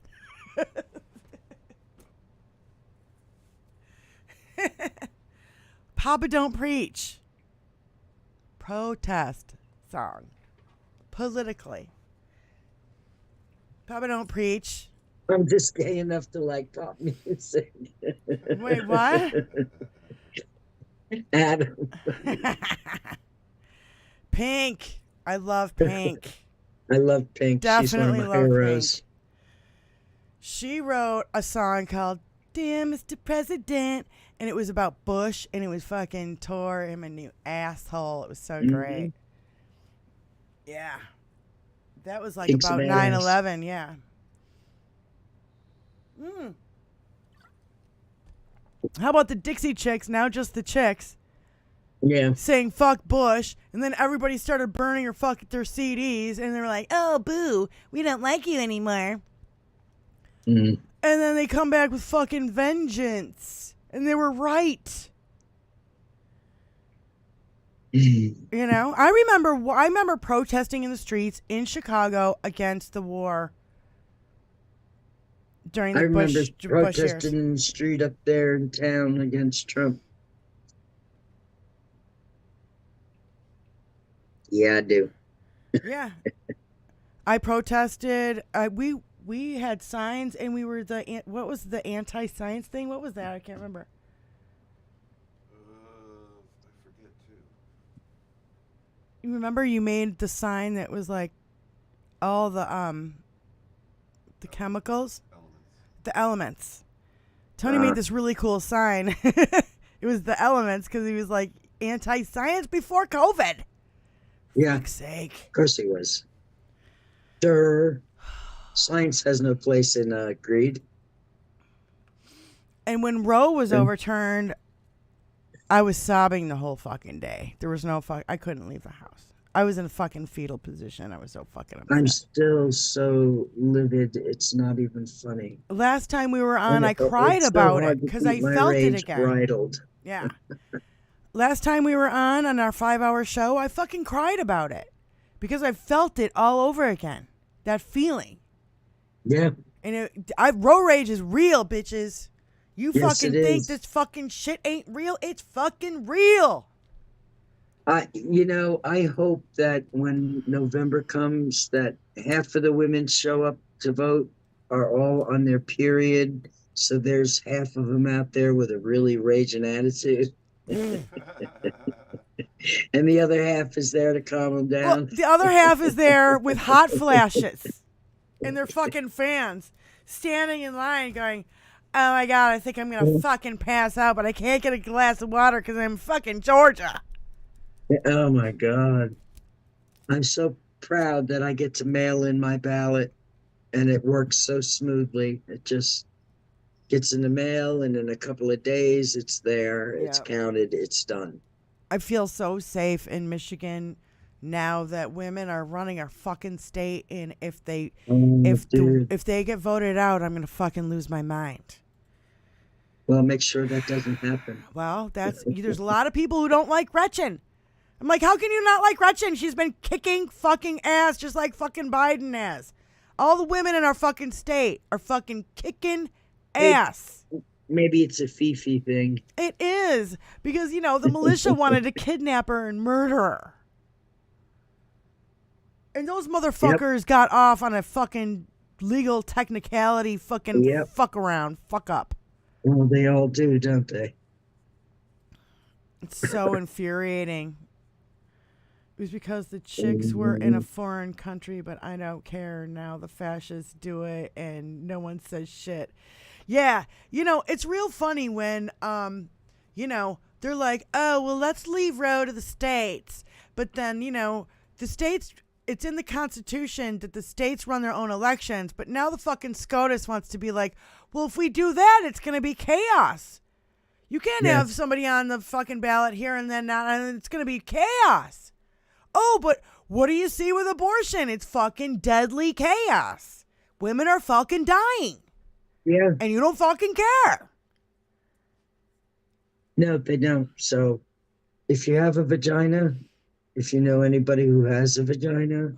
Papa Don't Preach. Protest song. Politically. Papa Don't Preach. I'm just gay enough to like pop music. Wait, what? Adam. Pink. I love Pink. I love Pink. She's one of Definitely my love heroes. Pink. She wrote a song called Dear Mr. President, and it was about Bush, and it was fucking tore him a new asshole. It was so great. Yeah. That was like Pink's about a badass. 9/11, yeah. How about the Dixie Chicks, now just the Chicks, Yeah. saying fuck Bush, and then everybody started burning their CDs, and they were like, oh, boo, we don't like you anymore. Mm. And then they come back with fucking vengeance. And they were right. You know? I remember protesting in the streets in Chicago against the war during the remember Bush years. protesting in the street up there in town against Trump. Yeah, I do. Yeah. I protested. We had signs, and we were what was the anti-science thing? What was that? I can't remember. I forget too. You remember you made the sign that was like all the chemicals? The elements. Tony made this really cool sign. It was the elements because he was like anti-science before COVID. Yeah. For fuck's sake. Of course he was. Durr. Science has no place in greed. And when Roe was overturned, I was sobbing the whole fucking day. There was no I couldn't leave the house. I was in a fucking fetal position. I was so fucking upset. I'm still so livid. It's not even funny. Last time we were on, I cried about it because I felt it again. Bridled. Yeah. Last time we were on our 5-hour show, I fucking cried about it because I felt it all over again. That feeling. Yeah. And Roe rage is real, bitches. You Yes, fucking it think is. this fucking shit ain't real? It's fucking real. I hope that when November comes, that half of the women show up to vote are all on their period. So there's half of them out there with a really raging attitude. And the other half is there to calm them down. Well, the other half is there with hot flashes and their fucking fans standing in line going, oh my God, I think I'm going to fucking pass out, but I can't get a glass of water because I'm fucking Georgia. Oh my God. I'm so proud that I get to mail in my ballot and it works so smoothly. It just gets in the mail and in a couple of days it's there, it's counted, it's done. I feel so safe in Michigan now that women are running our fucking state, and if they get voted out, I'm going to fucking lose my mind. Well, make sure that doesn't happen. Well, there's a lot of people who don't like Gretchen. I'm like, how can you not like Gretchen? She's been kicking fucking ass just like fucking Biden has. All the women in our fucking state are fucking kicking ass. Maybe it's a Fifi thing. It is. Because, the militia wanted to kidnap her and murder her. And those motherfuckers got off on a fucking legal technicality fucking fuck around, fuck up. Well, they all do, don't they? It's so infuriating. It was because the chicks were in a foreign country, but I don't care. Now the fascists do it and no one says shit. Yeah, it's real funny when, they're like, oh, well, let's leave Roe to the states. But then, the states, it's in the Constitution that the states run their own elections. But now the fucking SCOTUS wants to be like, well, if we do that, it's going to be chaos. You can't have somebody on the fucking ballot here and then not, and it's going to be chaos. Oh, but what do you see with abortion? It's fucking deadly chaos. Women are fucking dying. Yeah. And you don't fucking care. No, they don't. So if you have a vagina, if you know anybody who has a vagina,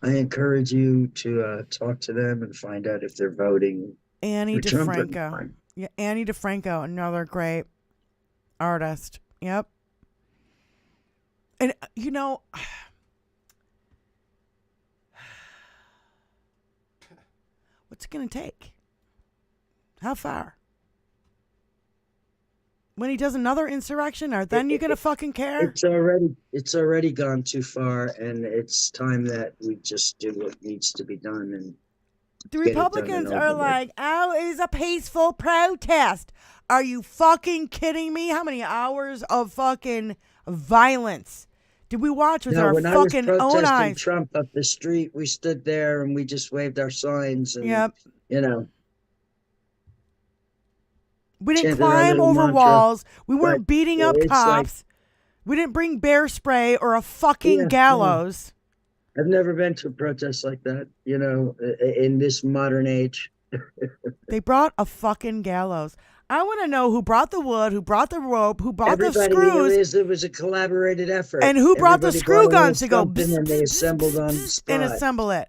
I encourage you to talk to them and find out if they're voting. Annie DeFranco. Yeah, Annie DeFranco, another great artist. Yep. And, what's it going to take? How far? When he does another insurrection, are then you gonna fucking care? It's already gone too far, and it's time that we just do what needs to be done and The get it done and Republicans over are with. like, oh, it was a peaceful protest. Are you fucking kidding me? How many hours of fucking violence did we watch with our when fucking I was own protesting eyes? Trump up the street, we stood there and we just waved our signs and Yep. you know. We didn't chanted our climb little over mantra, walls. We but weren't beating up it's like- cops. We didn't bring bear spray or a fucking Yeah, gallows. I've never been to a protest like that, you know, in this modern age. They brought a fucking gallows. I want to know who brought the wood, who brought the rope, who brought the Everybody screws, it was a collaborated effort. and who brought the Everybody screw brought a little guns to go something and they assembled on the spot. and assemble it.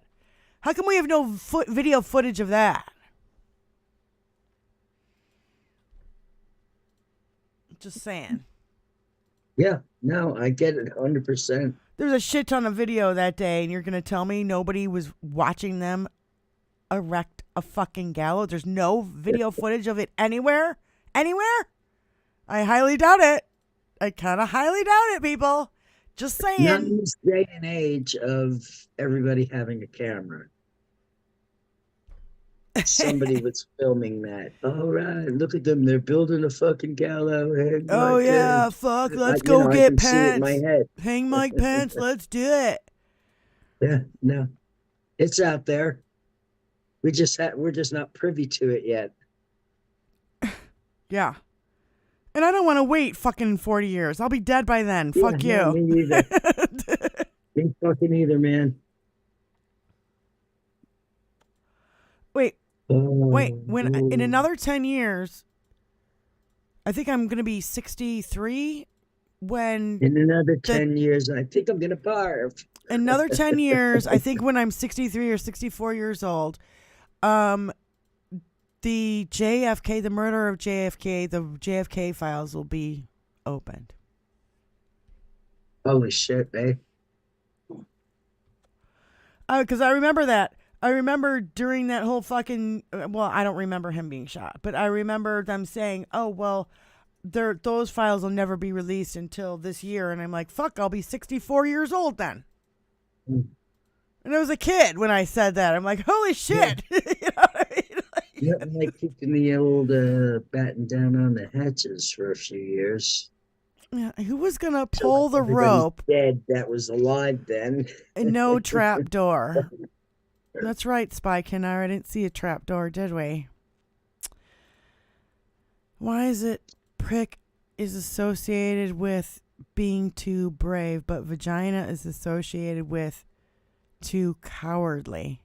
How come we have no video footage of that? Just saying. Yeah, no, I get it 100%. There's a shit ton of video that day, and you're going to tell me nobody was watching them erect a fucking gallows? There's no video footage of it anywhere? Anywhere? I highly doubt it. I kind of highly doubt it, people. Just saying. Not in this day and age of everybody having a camera. Somebody was filming that. All right, look at them. They're building a fucking gallows. Hey, Oh, Mike yeah, Pence. fuck. Let's I go can get see it in Pence. my head. Hang Mike Pence. Let's do it. Yeah, no, it's out there. We're just not privy to it yet. Yeah. And I don't want to wait fucking 40 years. I'll be dead by then. Yeah, Fuck no, you. me neither. Me fucking either, man. Wait, Oh, when in another 10 years, I think I'm going to be 63 when in another 10 years, I think I'm gonna barf. another 10 years, I think when I'm 63 or 64 years old, the JFK, the murder of JFK, the JFK files will be opened. Holy shit, eh? Because I remember that. I remember during that whole fucking, well, I don't remember him being shot, but I remember them saying, oh, well, those files will never be released until this year. And I'm like, fuck, I'll be 64 years old then. Mm. And I was a kid when I said that. I'm like, holy shit. You know what I mean? Yeah, like keeping the old batten down on the hatches for a few years. Yeah, who was going to pull the Everybody's rope? dead that was alive then. And no trap door. That's right, Spy Kenner. I didn't see a trap door, did we? Why is it prick is associated with being too brave, but vagina is associated with too cowardly?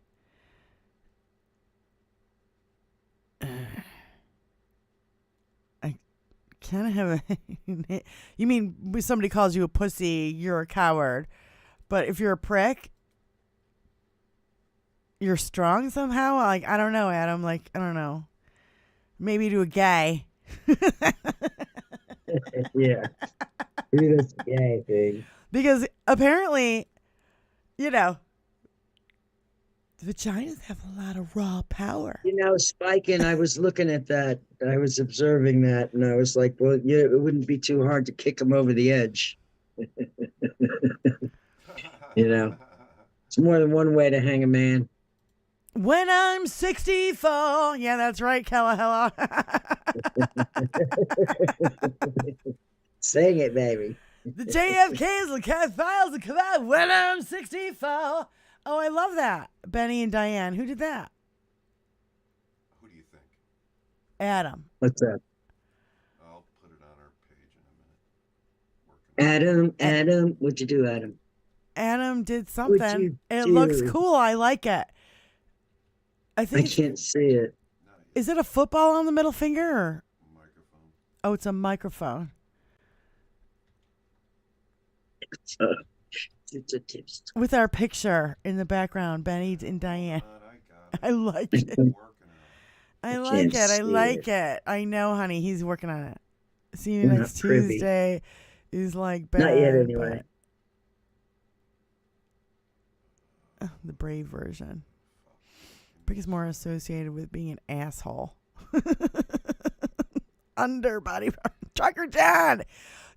I kind of have a... You mean when somebody calls you a pussy, you're a coward. But if you're a prick, you're strong somehow? Like, I don't know, Adam. Like, I don't know. Maybe to a guy. Yeah. Maybe that's a gay thing. Because apparently, you know, vaginas have a lot of raw power. You know, Spike, and I was looking at that. I was observing that, and I was like, well, yeah, it wouldn't be too hard to kick him over the edge. You know, it's more than one way to hang a man. When I'm 64. Yeah, that's right, Kalahela. Sing it, baby. The JFK's will cat files will come out when I'm 64. Oh, I love that. Benny and Diane. Who did that? Who do you think? Adam. What's that? I'll put it on our page in a minute. Adam, what'd you do, Adam? Adam did What'd something. you It do? looks cool. I like it. I I think. can't see it. Is it a football on the middle finger? Or? Microphone. Oh, it's a microphone. It's a tips. With our picture in the background, Benny and Diane. I like it. I like can't it. I see like it. I know, honey. He's working on it. See you We're next not privy. Tuesday. He's like bad. Not yet, anyway. but- the brave version. Prick is more associated with being an asshole. Under body parts. Trucker John.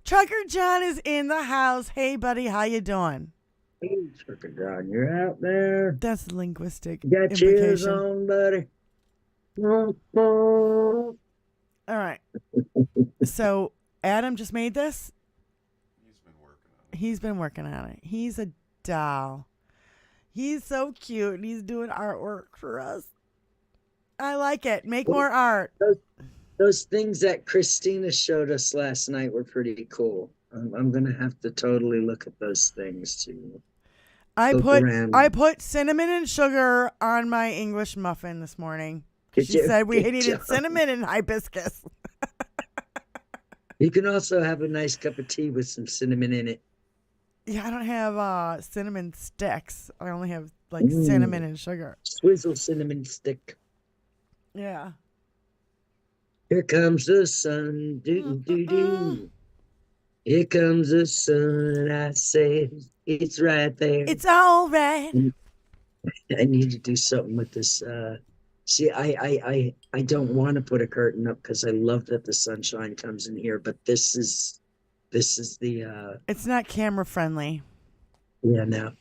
Trucker John is in the house. Hey, buddy, how you doing? Hey, Trucker John, you're out there. That's the linguistic You got cheers implication. on, buddy. All right. So Adam just made this. He's been working on it. He's a doll. He's so cute, and he's doing artwork for us. I like it. Make more art. Those things that Christina showed us last night were pretty cool. I'm gonna have to totally look at those things too. I put cinnamon and sugar on my English muffin this morning. She said we needed cinnamon and hibiscus. You can also have a nice cup of tea with some cinnamon in it. Yeah, I don't have cinnamon sticks. I only have like cinnamon and sugar. Swizzle cinnamon stick. Yeah. Here comes the sun, doo-doo-doo-doo. Here comes the sun, and I say it's right there. It's all right. I need to do something with this. See, I don't want to put a curtain up because I love that the sunshine comes in here, but this is the. It's not camera friendly. Yeah, no.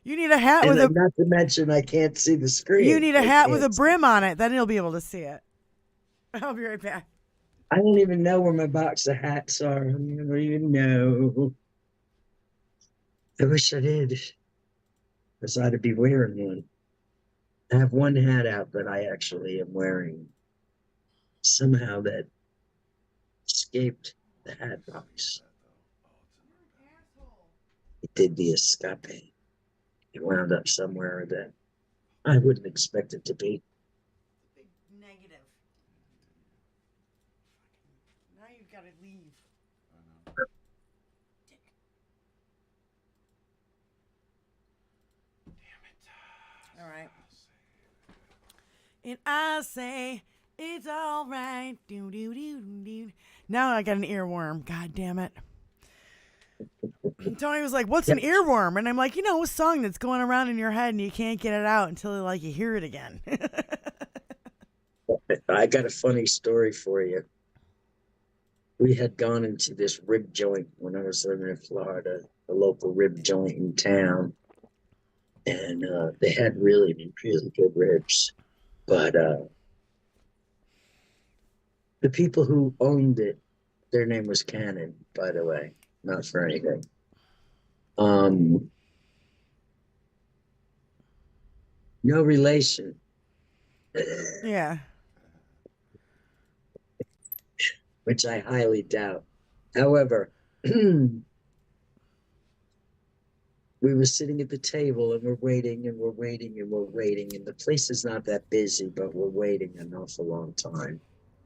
You need a hat with a. Not to mention, I can't see the screen. You need a hat with a brim on it. Then you'll be able to see it. I'll be right back. I don't even know where my box of hats are. I don't even know. I wish I did. Because I'd be wearing one. I have one hat out that I actually am wearing. Somehow that escaped the hat box. It did the escape. It wound up somewhere that I wouldn't expect it to be. Big negative. Now you've got to leave. All right. And I say it's all right. Do do do do. Now I got an earworm. God damn it. Tony was like, "What's an earworm?" And I'm like, a song that's going around in your head and you can't get it out until you hear it again. I got a funny story for you. We had gone into this rib joint when I was living in Florida, a local rib joint in town. And they had really, really good ribs. But the people who owned it, their name was Cannon, by the way, not for anything. No relation. Yeah. Which I highly doubt. However, we were sitting at the table and we're waiting and we're waiting and we're waiting, and the place is not that busy, but we're waiting an awful long time.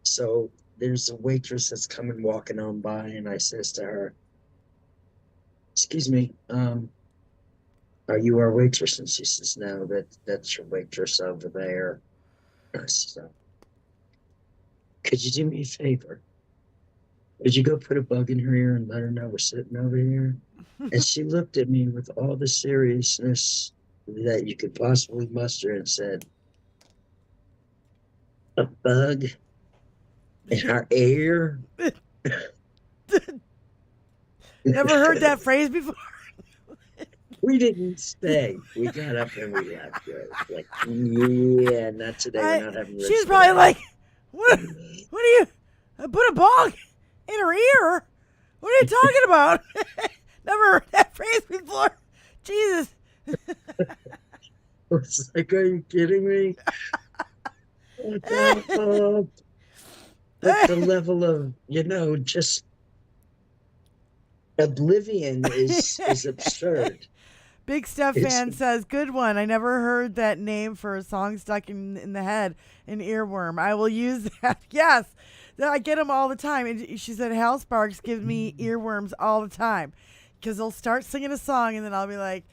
So there's a waitress that's coming walking on by, and I says to her, "Excuse me, are you our waitress?" And she says, "No, that's your waitress over there." And I said, "Could you do me a favor? Would you go put a bug in her ear and let her know we're sitting over here?" And she looked at me with all the seriousness that you could possibly muster and said, "A bug in our ear?" Never heard that phrase before. We didn't stay. We got up and we left. Like, yeah, not today. We're not having. She's probably like, "What? What are you? Put a bug in her ear? What are you talking about?" Never heard that phrase before. Jesus. It's like, are you kidding me? At the level of, just oblivion is absurd. Big Steph fan says, "Good one. I never heard that name for a song stuck in the head, an earworm. I will use that." Yes. I get them all the time. And she said, "Hal Sparks gives me earworms all the time." Because they'll start singing a song and then I'll be like,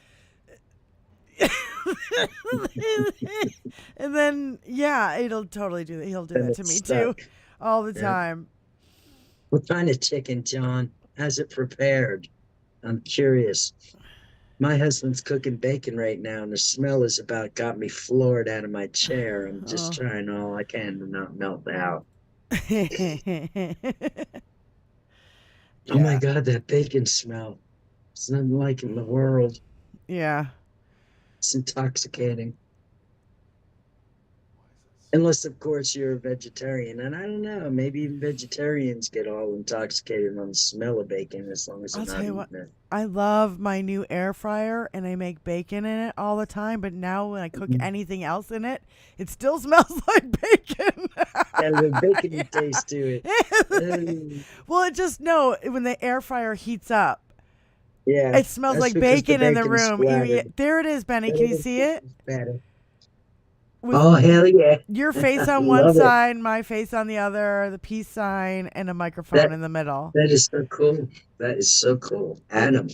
and then, yeah, it'll totally do that. He'll do that to me too all the time. What kind of chicken, John? Has it prepared? I'm curious. My husband's cooking bacon right now, and the smell is about got me floored out of my chair. I'm just trying all I can to not melt out. Oh my God, that bacon smell. It's nothing like it in the world. Yeah. It's intoxicating. Unless, of course, you're a vegetarian. And I don't know, maybe even vegetarians get all intoxicated on the smell of bacon as long as they're I'll not tell you eating what, it. I love my new air fryer and I make bacon in it all the time, but now when I cook anything else in it, it still smells like bacon. Got a little bacon taste to it. Well, when the air fryer heats up, Yeah. it smells That's like because bacon in the is room. splattered. There it is, Benny. Can you see it? Oh, hell yeah. Your face on one Love it. side, my face on the other, the peace sign, and a microphone in the middle. That is so cool. That is so cool. Adam.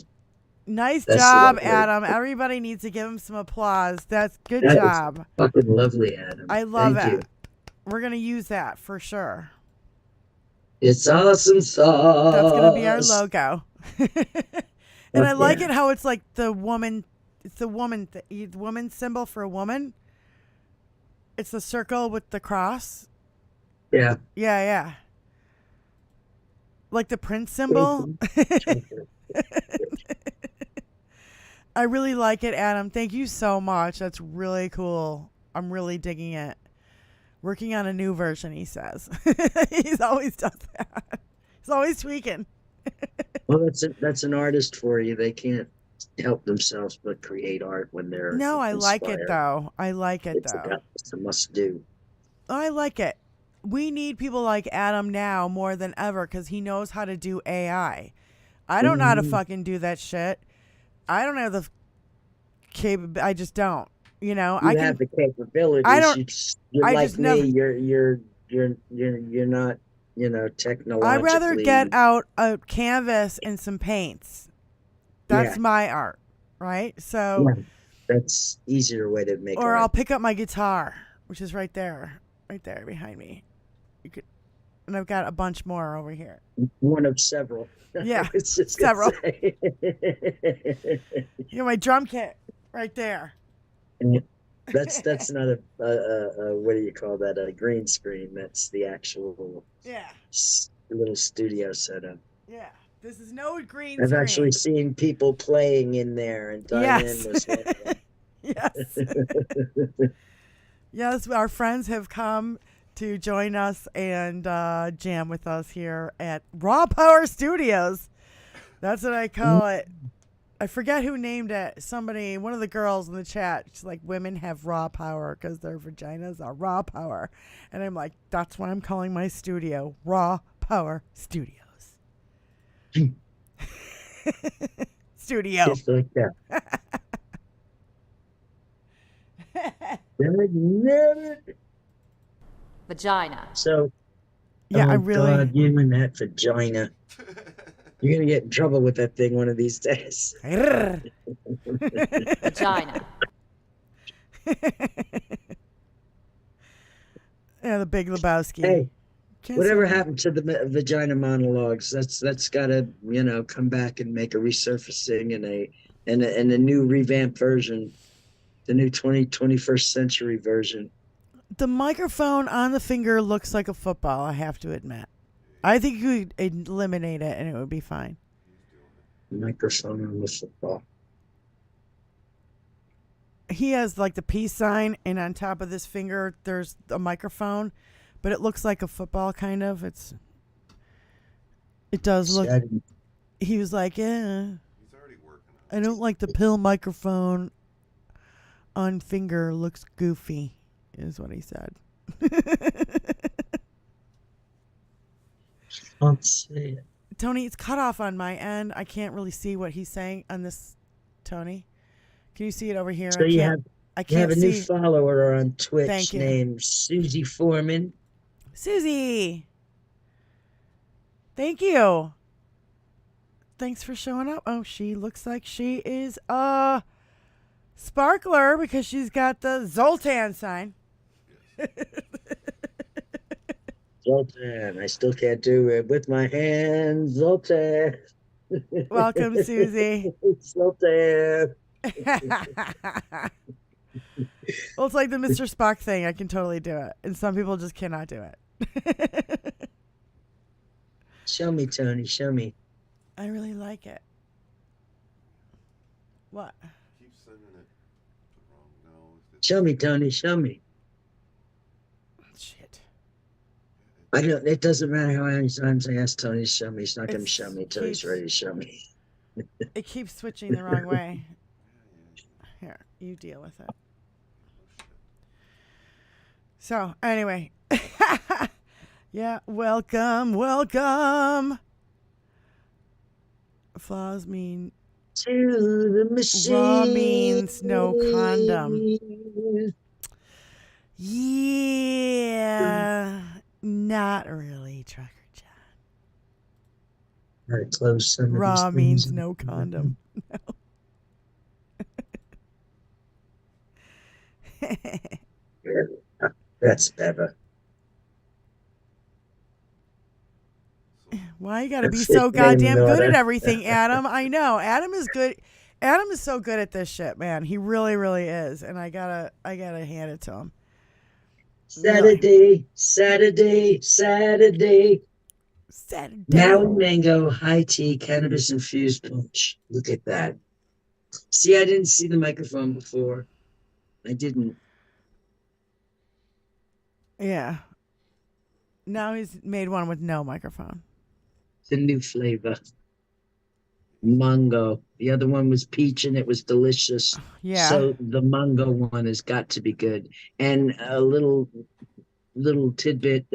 Nice That's job, lovely. Adam. Everybody needs to give him some applause. That's good That is job. fucking lovely, Adam. I love Thank it. you. We're going to use that for sure. It's awesome sauce. That's going to be our logo. And I like yeah. it how it's like the woman, it's the woman symbol for a woman. It's the circle with the cross. Yeah. Yeah. Like the Prince symbol. I really like it, Adam. Thank you so much. That's really cool. I'm really digging it. Working on a new version, he says. He's always does that. He's always tweaking. Well, that's an artist for you. They can't help themselves but create art when they're No, I like it inspired. though. I like it It's though. it's a must do. I like it. We need people like Adam now more than ever because he knows how to do AI. I don't know how to fucking do that shit. I don't have the I just don't. You know, You I have can. the capabilities. I don't. You're I like just me. never. You're not technologically. I'd rather get out a canvas and some paints. That's my art, right? So. Yeah, that's easier way to make. Or art. I'll pick up my guitar, which is right there behind me. And I've got a bunch more over here. One of several. Yeah, It's several. My drum kit right there. That's not a what do you call that? A green screen. That's the actual little studio setup. Yeah, this is no green I've screen. actually seen people playing in there, and Diane was one of them. Yes. Yes, our friends have come to join us and jam with us here at Raw Power Studios. That's what I call it. I forget who named it. Somebody, one of the girls in the chat, she's like, women have raw power because their vaginas are raw power. And I'm like, that's what I'm calling my studio, Raw Power Studios. Studio. Just like that. Vagina. So, yeah, oh I really. God, you and that vagina. You're gonna get in trouble with that thing one of these days. Vagina. Yeah, the Big Lebowski. Hey, Can't whatever say- happened to the vagina monologues? That's gotta come back and make a resurfacing and a new revamped version, the new 21st century version. The microphone on the finger looks like a football, I have to admit. I think you could eliminate it and it would be fine. Microphone on the football. He has like the peace sign, and on top of this finger, there's a microphone, but it looks like a football kind of. It does look. He was like, yeah. I don't like the pill microphone on finger. Looks goofy, is what he said. Can't see it. Tony, it's cut off on my end. I can't really see what he's saying on this. Tony, can you see it over here? So you have a new follower on Twitch Thank you. named Susie Foreman. Susie, thank you. Thanks for showing up. Oh, she looks like she is a sparkler because she's got the Zoltan sign. Zoltan. I still can't do it with my hands. Zoltan. Welcome, Susie. Sultan. Well, it's like the Mr. Spock thing. I can totally do it. And some people just cannot do it. Show me, Tony. Show me. I really like it. What? Keep sending it the wrong nose. Show me, Tony. Show me. Shit. I don't. It doesn't matter how many times I ask Tony to show me. He's not going to show me until he's ready to show me. It keeps switching the wrong way. Here, you deal with it. So, anyway. Yeah, welcome. Flaws mean to the machine. Raw means no condom. Yeah, not really, Trucker John. Gotta close some of Raw these means things. no condom. No. That's better. Why you gotta be so goddamn good at everything, Adam? I know. Adam is good. Adam is so good at this shit, man. He really, really is. And I gotta hand it to him. Saturday. Maui mango, high tea, cannabis infused punch. Look at that. See, I didn't see the microphone before. I didn't. Yeah. Now he's made one with no microphone. It's a new flavor. Mango. The other one was peach and it was delicious. Yeah. So the mango one has got to be good. And a little tidbit,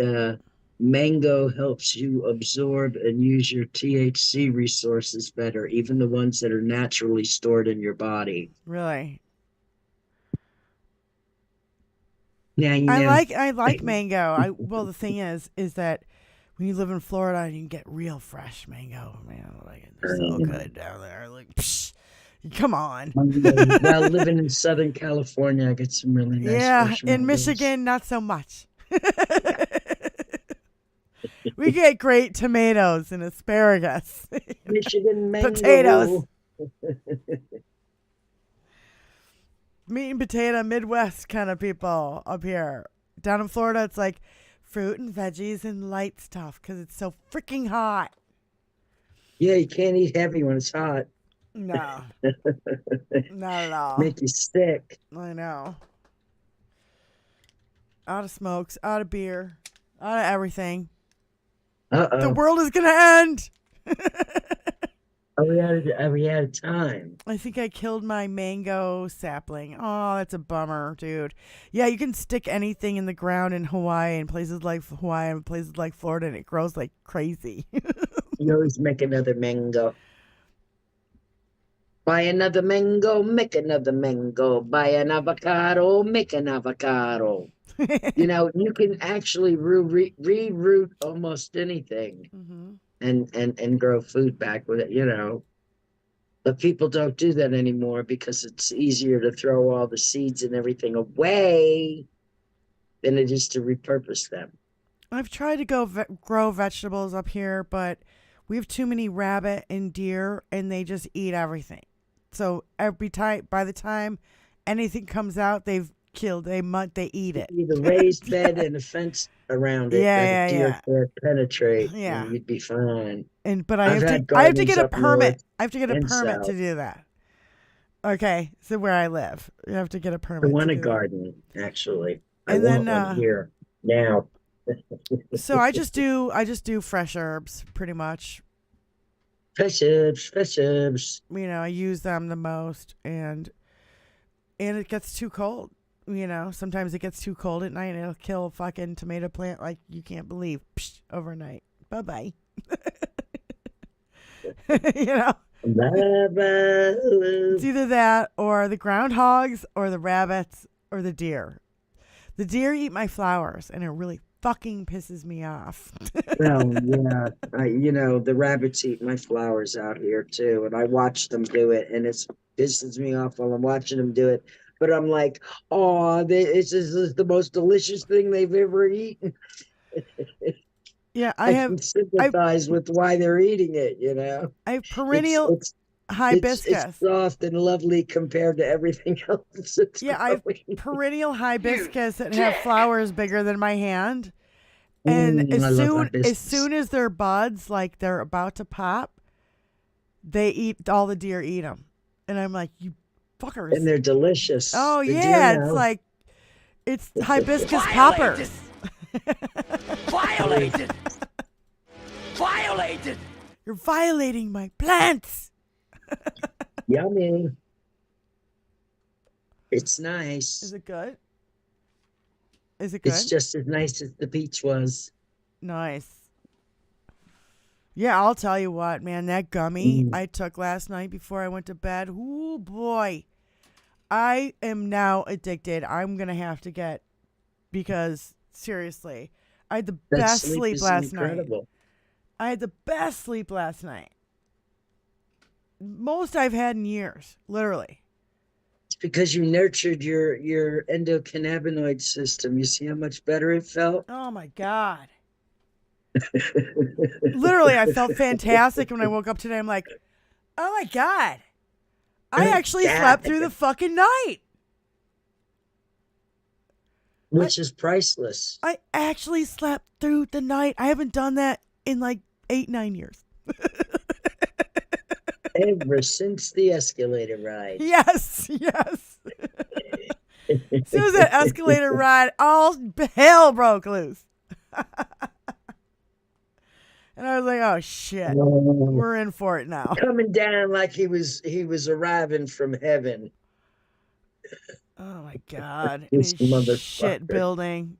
mango helps you absorb and use your THC resources better, even the ones that are naturally stored in your body. Really? Yeah, you know. I like mango. Well, the thing is that when you live in Florida and you can get real fresh mango, man, like they're so good down there. Like, psh, come on. Well, living in Southern California, I get some really nice. Yeah, fresh in mangoes. Michigan, not so much. We get great tomatoes and asparagus. Michigan mango. Potatoes. Meat and potato Midwest kind of people up here. Down in Florida, it's like fruit and veggies and light stuff because it's so freaking hot. Yeah, you can't eat heavy when it's hot. No. Not at all. Make you sick. I know. Out of smokes, out of beer, out of everything. Uh-oh. The world is going to end. Are we out of time? I think I killed my mango sapling. Oh, that's a bummer, dude. Yeah, you can stick anything in the ground in Hawaii and places like Hawaii and places like Florida, and it grows like crazy. You always make another mango. Buy another mango, make another mango. Buy an avocado, make an avocado. You know, you can actually reroot almost anything. Mm-hmm. And grow food back with it, you know. But people don't do that anymore because it's easier to throw all the seeds and everything away than it is to repurpose them. I've tried to grow vegetables up here, but we have too many rabbit and deer, and they just eat everything. So by the time anything comes out, they've killed. They eat it. Either raised bed and a fence around it. Yeah, deer can't penetrate. Yeah, and you'd be fine. But I have to get a permit. I have to get a permit to do that. Okay, so where I live, you have to get a permit. I want a garden, actually. I want one here now. So I just do fresh herbs, pretty much. Fresh herbs. You know, I use them the most, and it gets too cold. You know, sometimes it gets too cold at night and it'll kill a fucking tomato plant like you can't believe. Psh, overnight. Bye-bye. You know? It's either that or the groundhogs or the rabbits or the deer. The deer eat my flowers and it really fucking pisses me off. Well, yeah. You know, the rabbits eat my flowers out here too, and I watch them do it, and it pisses me off while I'm watching them do it. But I'm like, oh, this is the most delicious thing they've ever eaten. Yeah, I can sympathize with why they're eating it, you know. I have perennial It's hibiscus. soft and lovely compared to everything else that's Yeah, I have growing. perennial hibiscus that have flowers bigger than my hand. And I love as hibiscus. soon as they're buds, like they're about to pop, all the deer eat them. And I'm like, you fuckers. And they're delicious. Oh, The yeah. deer It's know. like, it's hibiscus poppers. Violated! Violated! You're violating my plants. Yummy. It's nice. Is it good? Is it good? It's just as nice as the peach was. Nice. Yeah, I'll tell you what, man. That gummy I took last night before I went to bed. Ooh, boy. I am now addicted. I'm going to have to get, because seriously, I had the best sleep last night. I had the best sleep last night. Most I've had in years, literally. It's because you nurtured your endocannabinoid system. You see how much better it felt? Oh, my God. Literally, I felt fantastic when I woke up today. I'm like, oh, my God. I actually slept through the fucking night. Which is priceless. I actually slept through the night. I haven't done that in like 8-9 years. Ever since the escalator ride. Yes. As soon as that escalator ride, all hell broke loose. And I was like, oh, shit. We're in for it now. Coming down like he was arriving from heaven. Oh, my God. This In his shit building.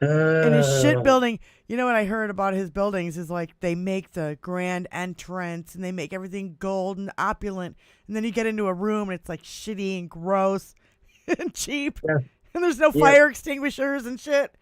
In his shit building. You know what I heard about his buildings is like they make the grand entrance and they make everything gold and opulent. And then you get into a room and it's like shitty and gross and cheap. Yeah. And there's no fire extinguishers and shit.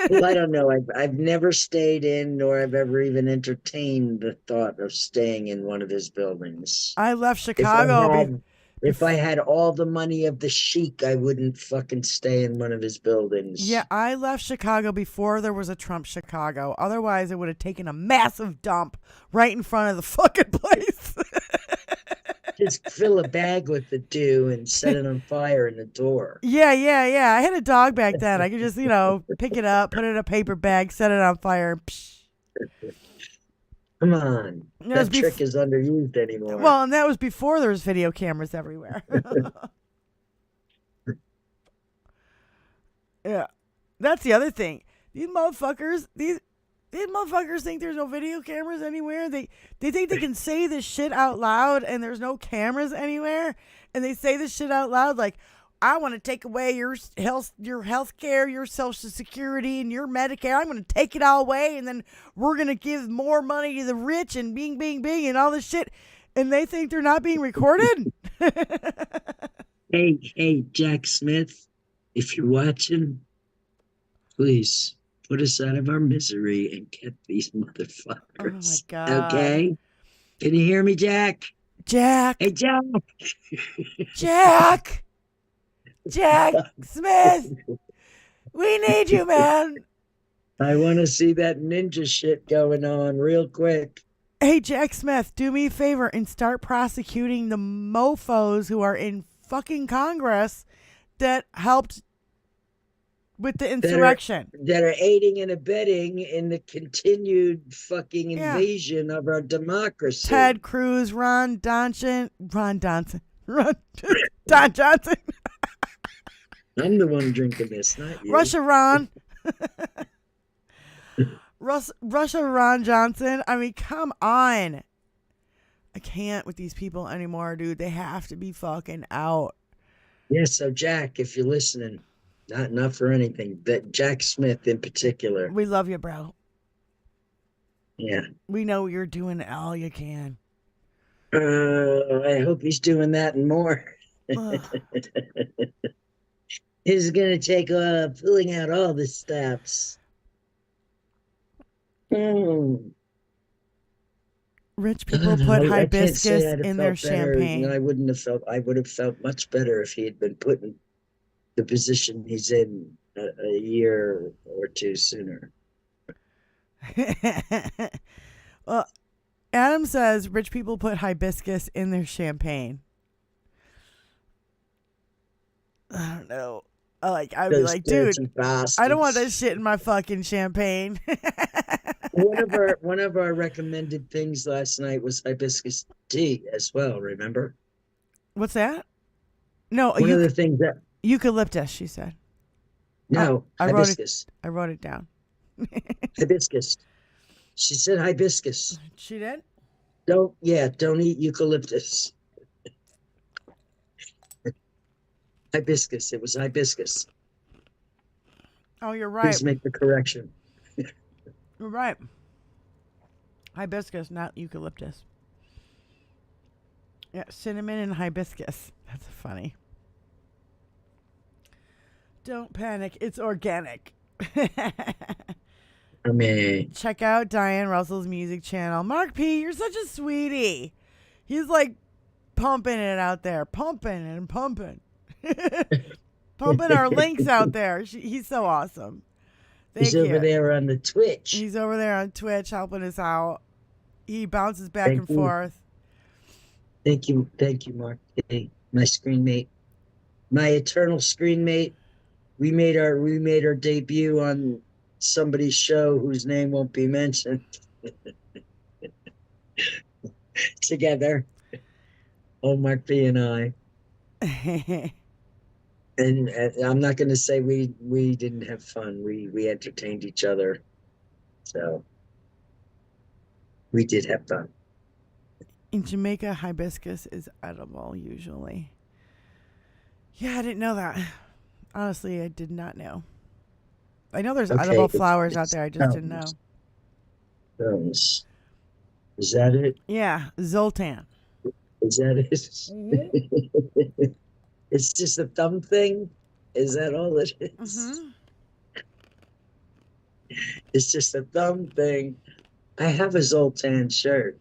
Well, I don't know. I've never stayed in, nor I've ever even entertained the thought of staying in one of his buildings. I left Chicago. If I had all the money of the sheik, I wouldn't fucking stay in one of his buildings. Yeah, I left Chicago before there was a Trump Chicago. Otherwise, I would have taken a massive dump right in front of the fucking place. Just fill a bag with the dew and set it on fire in the door. Yeah. I had a dog back then. I could just, pick it up, put it in a paper bag, set it on fire. Psh. Come on. That trick is underused anymore. Well, and that was before there was video cameras everywhere. Yeah. That's the other thing. These motherfuckers think there's no video cameras anywhere. They think they can say this shit out loud and there's no cameras anywhere. And they say this shit out loud like, I want to take away your health care, your Social Security, and your Medicare. I'm going to take it all away, and then we're going to give more money to the rich and bing, and all this shit. And they think they're not being recorded? Hey, Jack Smith, if you're watching, please put us out of our misery and get these motherfuckers. Oh, my God. Okay? Can you hear me, Jack? Jack. Hey, Jack. Jack Smith, we need you, man. I want to see that ninja shit going on real quick. Hey, Jack Smith, do me a favor and start prosecuting the mofos who are in fucking Congress that helped with the insurrection. That are aiding and abetting in the continued fucking invasion of our democracy. Ted Cruz, Don Johnson. I'm the one drinking this, not you. Russia Ron Johnson. I mean, come on. I can't with these people anymore, dude. They have to be fucking out. Yeah, so Jack, if you're listening, not for anything, but Jack Smith in particular. We love you, bro. Yeah. We know you're doing all you can. I hope he's doing that and more. He's going to take pulling out all the stops. Rich people put hibiscus in their champagne. I would have felt much better if he had been put in the position he's in a year or two sooner. Well, Adam says rich people put hibiscus in their champagne. I don't know. I'd be Those like, dude, dirty I don't want that bastards. shit in my fucking champagne. One of our recommended things last night was hibiscus tea as well. Remember? What's that? No, One of the things that eucalyptus. She said. no I hibiscus. wrote it down. Hibiscus. She said hibiscus. She did. Don't eat eucalyptus. Hibiscus. It was hibiscus. Oh, you're right. Please make the correction. You're right. Hibiscus, not eucalyptus. Yeah, cinnamon and hibiscus. That's funny. Don't panic. It's organic. I mean, check out Diane Russell's music channel. Mark P, you're such a sweetie. He's like pumping it out there. Pumping and pumping. Pumping our links out there. He's so awesome. He's over there on the Twitch. He's over there on Twitch helping us out. He bounces back and forth. Thank you, Mark. Hey, my screen mate, my eternal screen mate. We made our debut on somebody's show whose name won't be mentioned. Together, Mark P and I. And I'm not going to say we didn't have fun. We entertained each other, so we did have fun. In Jamaica, hibiscus is edible usually. Yeah, I didn't know that. Honestly, I did not know. I know there's edible flowers out there. I just didn't know. Is that it? Yeah, Zoltan. Is that it? Mm-hmm. It's just a thumb thing? Is that all it is? Mm-hmm. It's just a thumb thing. I have a Zoltan shirt.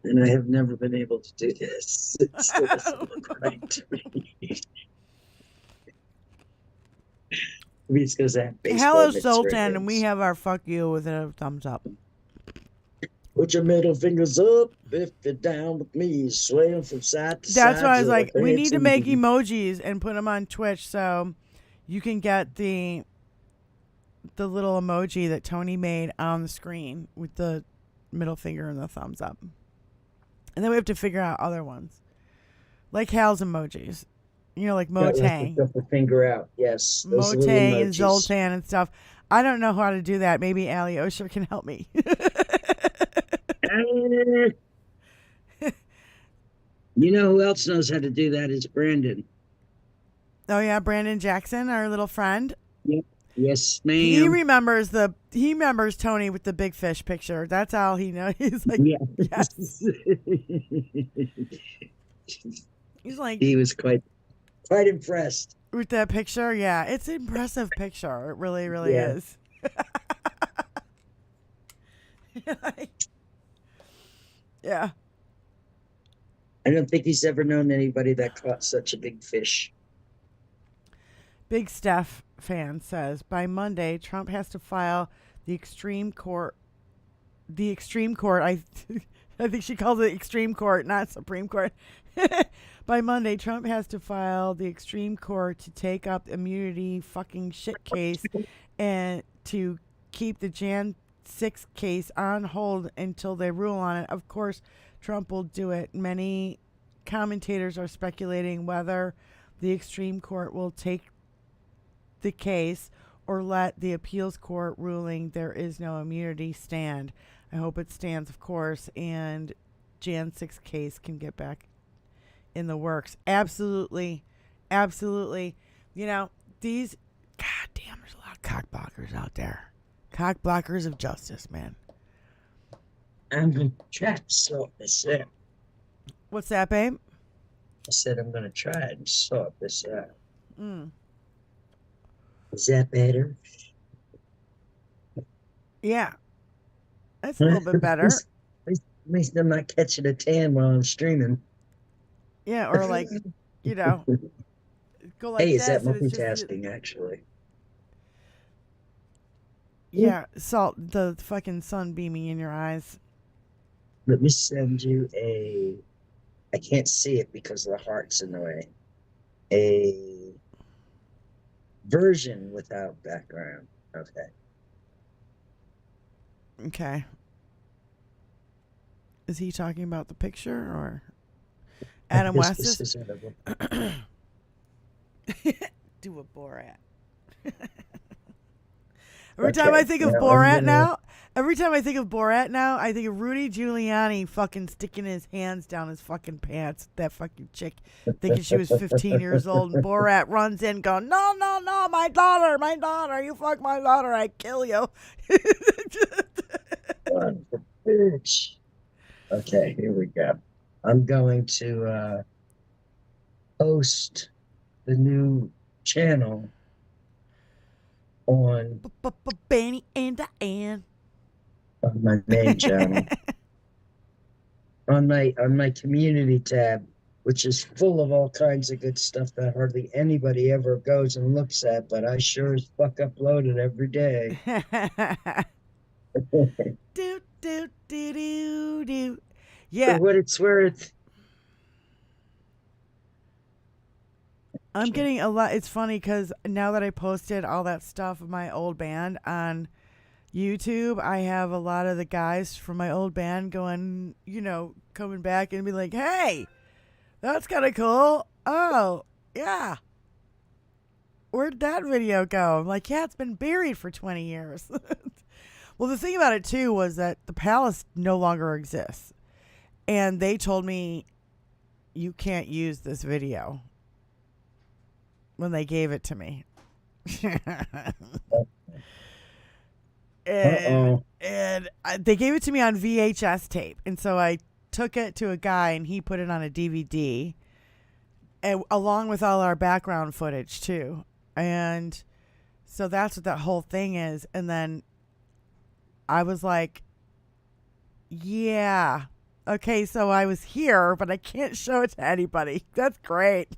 And I have never been able to do this. It still doesn't look right to me. Maybe it's because I have baseball Hello, mitts Zoltan, and we have our fuck you with a thumbs up. Put your middle fingers up if you're down with me, swaying from side to side. That's why I was like, we need to make emojis and put them on Twitch so you can get the little emoji that Tony made on the screen with the middle finger and the thumbs up. And then we have to figure out other ones. Like Hal's emojis. You know, like Motang. Put the finger out, yes. Motang and Zoltan and stuff. I don't know how to do that. Maybe Ali Osher can help me. You know who else knows how to do that is Brandon. Oh yeah, Brandon Jackson, our little friend. Yep. Yes, ma'am. He remembers Tony with the big fish picture. That's all he knows. He's like, yes. He's like, he was quite impressed with that picture. Yeah, it's an impressive picture. It really, really is. Yeah. I don't think he's ever known anybody that caught such a big fish. Big Steph fan says, by Monday, Trump has to file the extreme court. I think she calls it extreme court, not Supreme Court. By Monday, Trump has to file the extreme court to take up immunity fucking shit case and to keep the Jan 6 case on hold until they rule on it. Of course, Trump will do it. Many commentators are speculating whether the extreme court will take the case or let the appeals court ruling there is no immunity stand. I hope it stands, of course, and Jan 6 case can get back in the works. Absolutely. Absolutely. You know, these, god damn, there's a lot of cock blockers out there. Cock blockers of justice, man. I'm going to try to sort this out. What's that, babe? I said I'm going to try and sort this out. Mm. Is that better? Yeah. That's a little bit better. At least I'm not catching a tan while I'm streaming. Yeah, or like, you know, go like Hey, is this, that and it's just multitasking, actually? yeah, salt the fucking sun beaming in your eyes. Let me send you a... I can't see it because the heart's in the way. A version without background. Okay. Okay. Is he talking about the picture or Adam West? This is one of them. Do a Borat. Every time I think of now Borat now, I think of Rudy Giuliani fucking sticking his hands down his fucking pants. That fucking chick thinking she was 15 years old, and Borat runs in going, no, no, no, my daughter, you fuck my daughter, I kill you. Bitch. Okay, here we go. I'm going to post the new channel on Benny and Diane. On my main channel. on my community tab, which is full of all kinds of good stuff that hardly anybody ever goes and looks at, but I sure as fuck upload it every day. do do do do do. Yeah. For what it's worth. I'm getting a lot. It's funny because now that I posted all that stuff of my old band on YouTube, I have a lot of the guys from my old band going, coming back and be like, hey, that's kind of cool. Oh, yeah. Where'd that video go? I'm like, yeah, it's been buried for 20 years. Well, the thing about it, too, was that the palace no longer exists. And they told me, you can't use this video when they gave it to me. And they gave it to me on VHS tape. And so I took it to a guy, and he put it on a DVD, along with all our background footage, too. And so that's what that whole thing is. And then I was like, yeah, okay, so I was here, but I can't show it to anybody. That's great.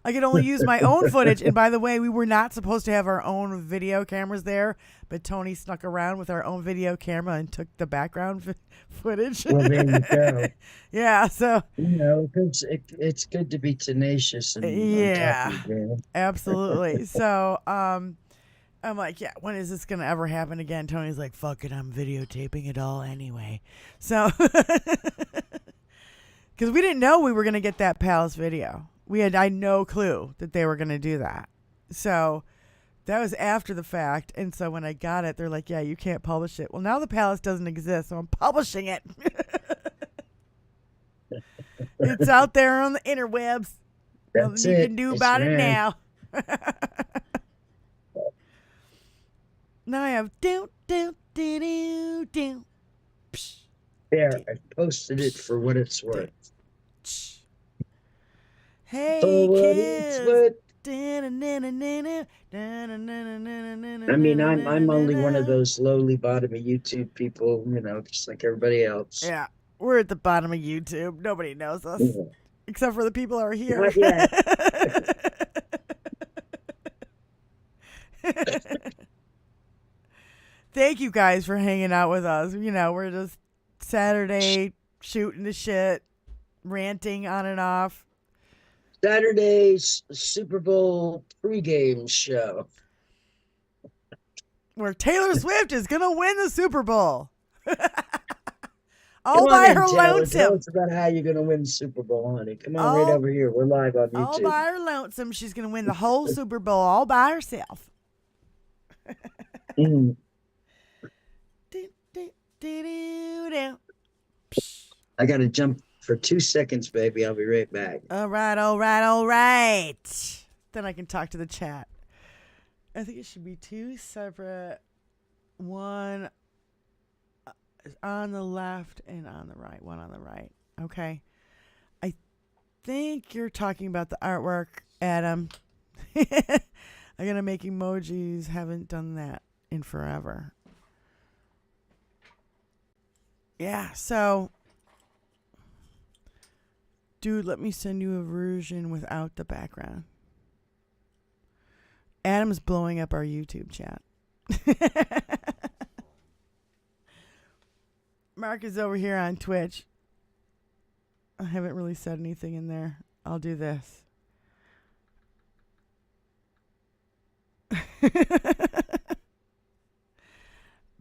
I could only use my own footage. And by the way, we were not supposed to have our own video cameras there, but Tony snuck around with our own video camera and took the background footage. Well, there you go. Yeah, so it's good to be tenacious and yeah, on top of your game. Absolutely. So I'm like, yeah, when is this gonna ever happen again? Tony's like, fuck it, I'm videotaping it all anyway. So because we didn't know we were gonna get that Palace video. I had no clue that they were going to do that. So that was after the fact. And so when I got it, they're like, yeah, you can't publish it. Well, now the palace doesn't exist, so I'm publishing it. It's out there on the interwebs. That's Nothing you can do about it now. Now I have do. There, I posted it for what it's worth. Hey, kids. I mean, I'm only one of those lowly bottom of YouTube people, just like everybody else. Yeah, we're at the bottom of YouTube. Nobody knows us, except for the people who are here. Not yet. Thank you guys for hanging out with us. We're just Saturday shooting the shit, ranting on and off. Saturday's Super Bowl pregame show. Where Taylor Swift is going to win the Super Bowl. All by her lonesome. Tell us about how you're going to win the Super Bowl, honey. Come on, right over here. We're live on YouTube. All by her lonesome. She's going to win the whole Super Bowl all by herself. I got to jump for 2 seconds, baby. I'll be right back. All right. Then I can talk to the chat. I think it should be two separate. One on the left and on the right. One on the right. Okay. I think you're talking about the artwork, Adam. I'm going to make emojis. Haven't done that in forever. Yeah, so Dude, let me send you a version without the background. Adam's blowing up our YouTube chat. Mark is over here on Twitch. I haven't really said anything in there. I'll do this.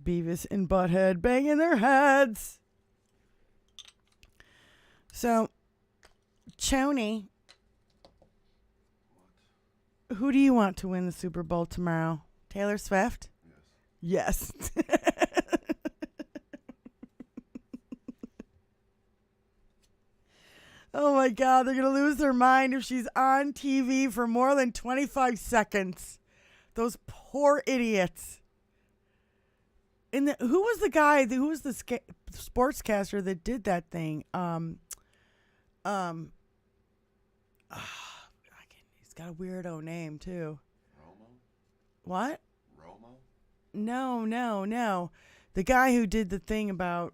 Beavis and Butthead banging their heads. So, Choney, who do you want to win the Super Bowl tomorrow? Taylor Swift? Yes. Oh my God, they're going to lose their mind if she's on TV for more than 25 seconds. Those poor idiots. And who was the guy, who was the sportscaster that did that thing? He's got a weirdo name too. Romo? What? Romo? No. The guy who did the thing about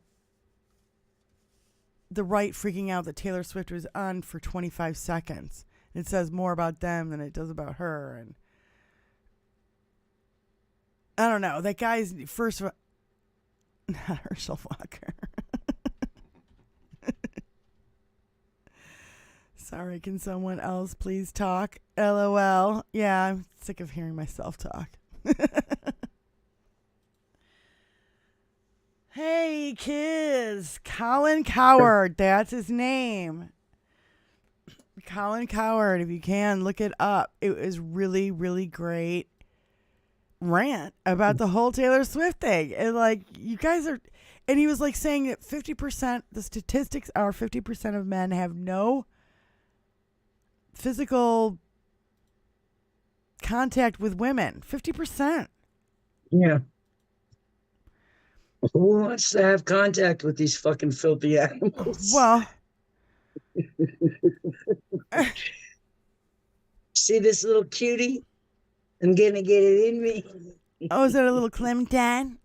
the right freaking out that Taylor Swift was on for 25 seconds. It says more about them than it does about her. And I don't know. That guy's first of all, not Herschel Walker. Sorry, can someone else please talk? LOL. Yeah, I'm sick of hearing myself talk. Hey, kids. Colin Coward. That's his name. Colin Coward. If you can, look it up. It was really, really great rant about the whole Taylor Swift thing. And, like, you guys are... And he was, like, saying that 50%... The statistics are 50% of men have no physical contact with women. 50%. Yeah. Who wants to have contact with these fucking filthy animals? Well, see this little cutie? I'm gonna get it in me. oh, is that a little Clementine?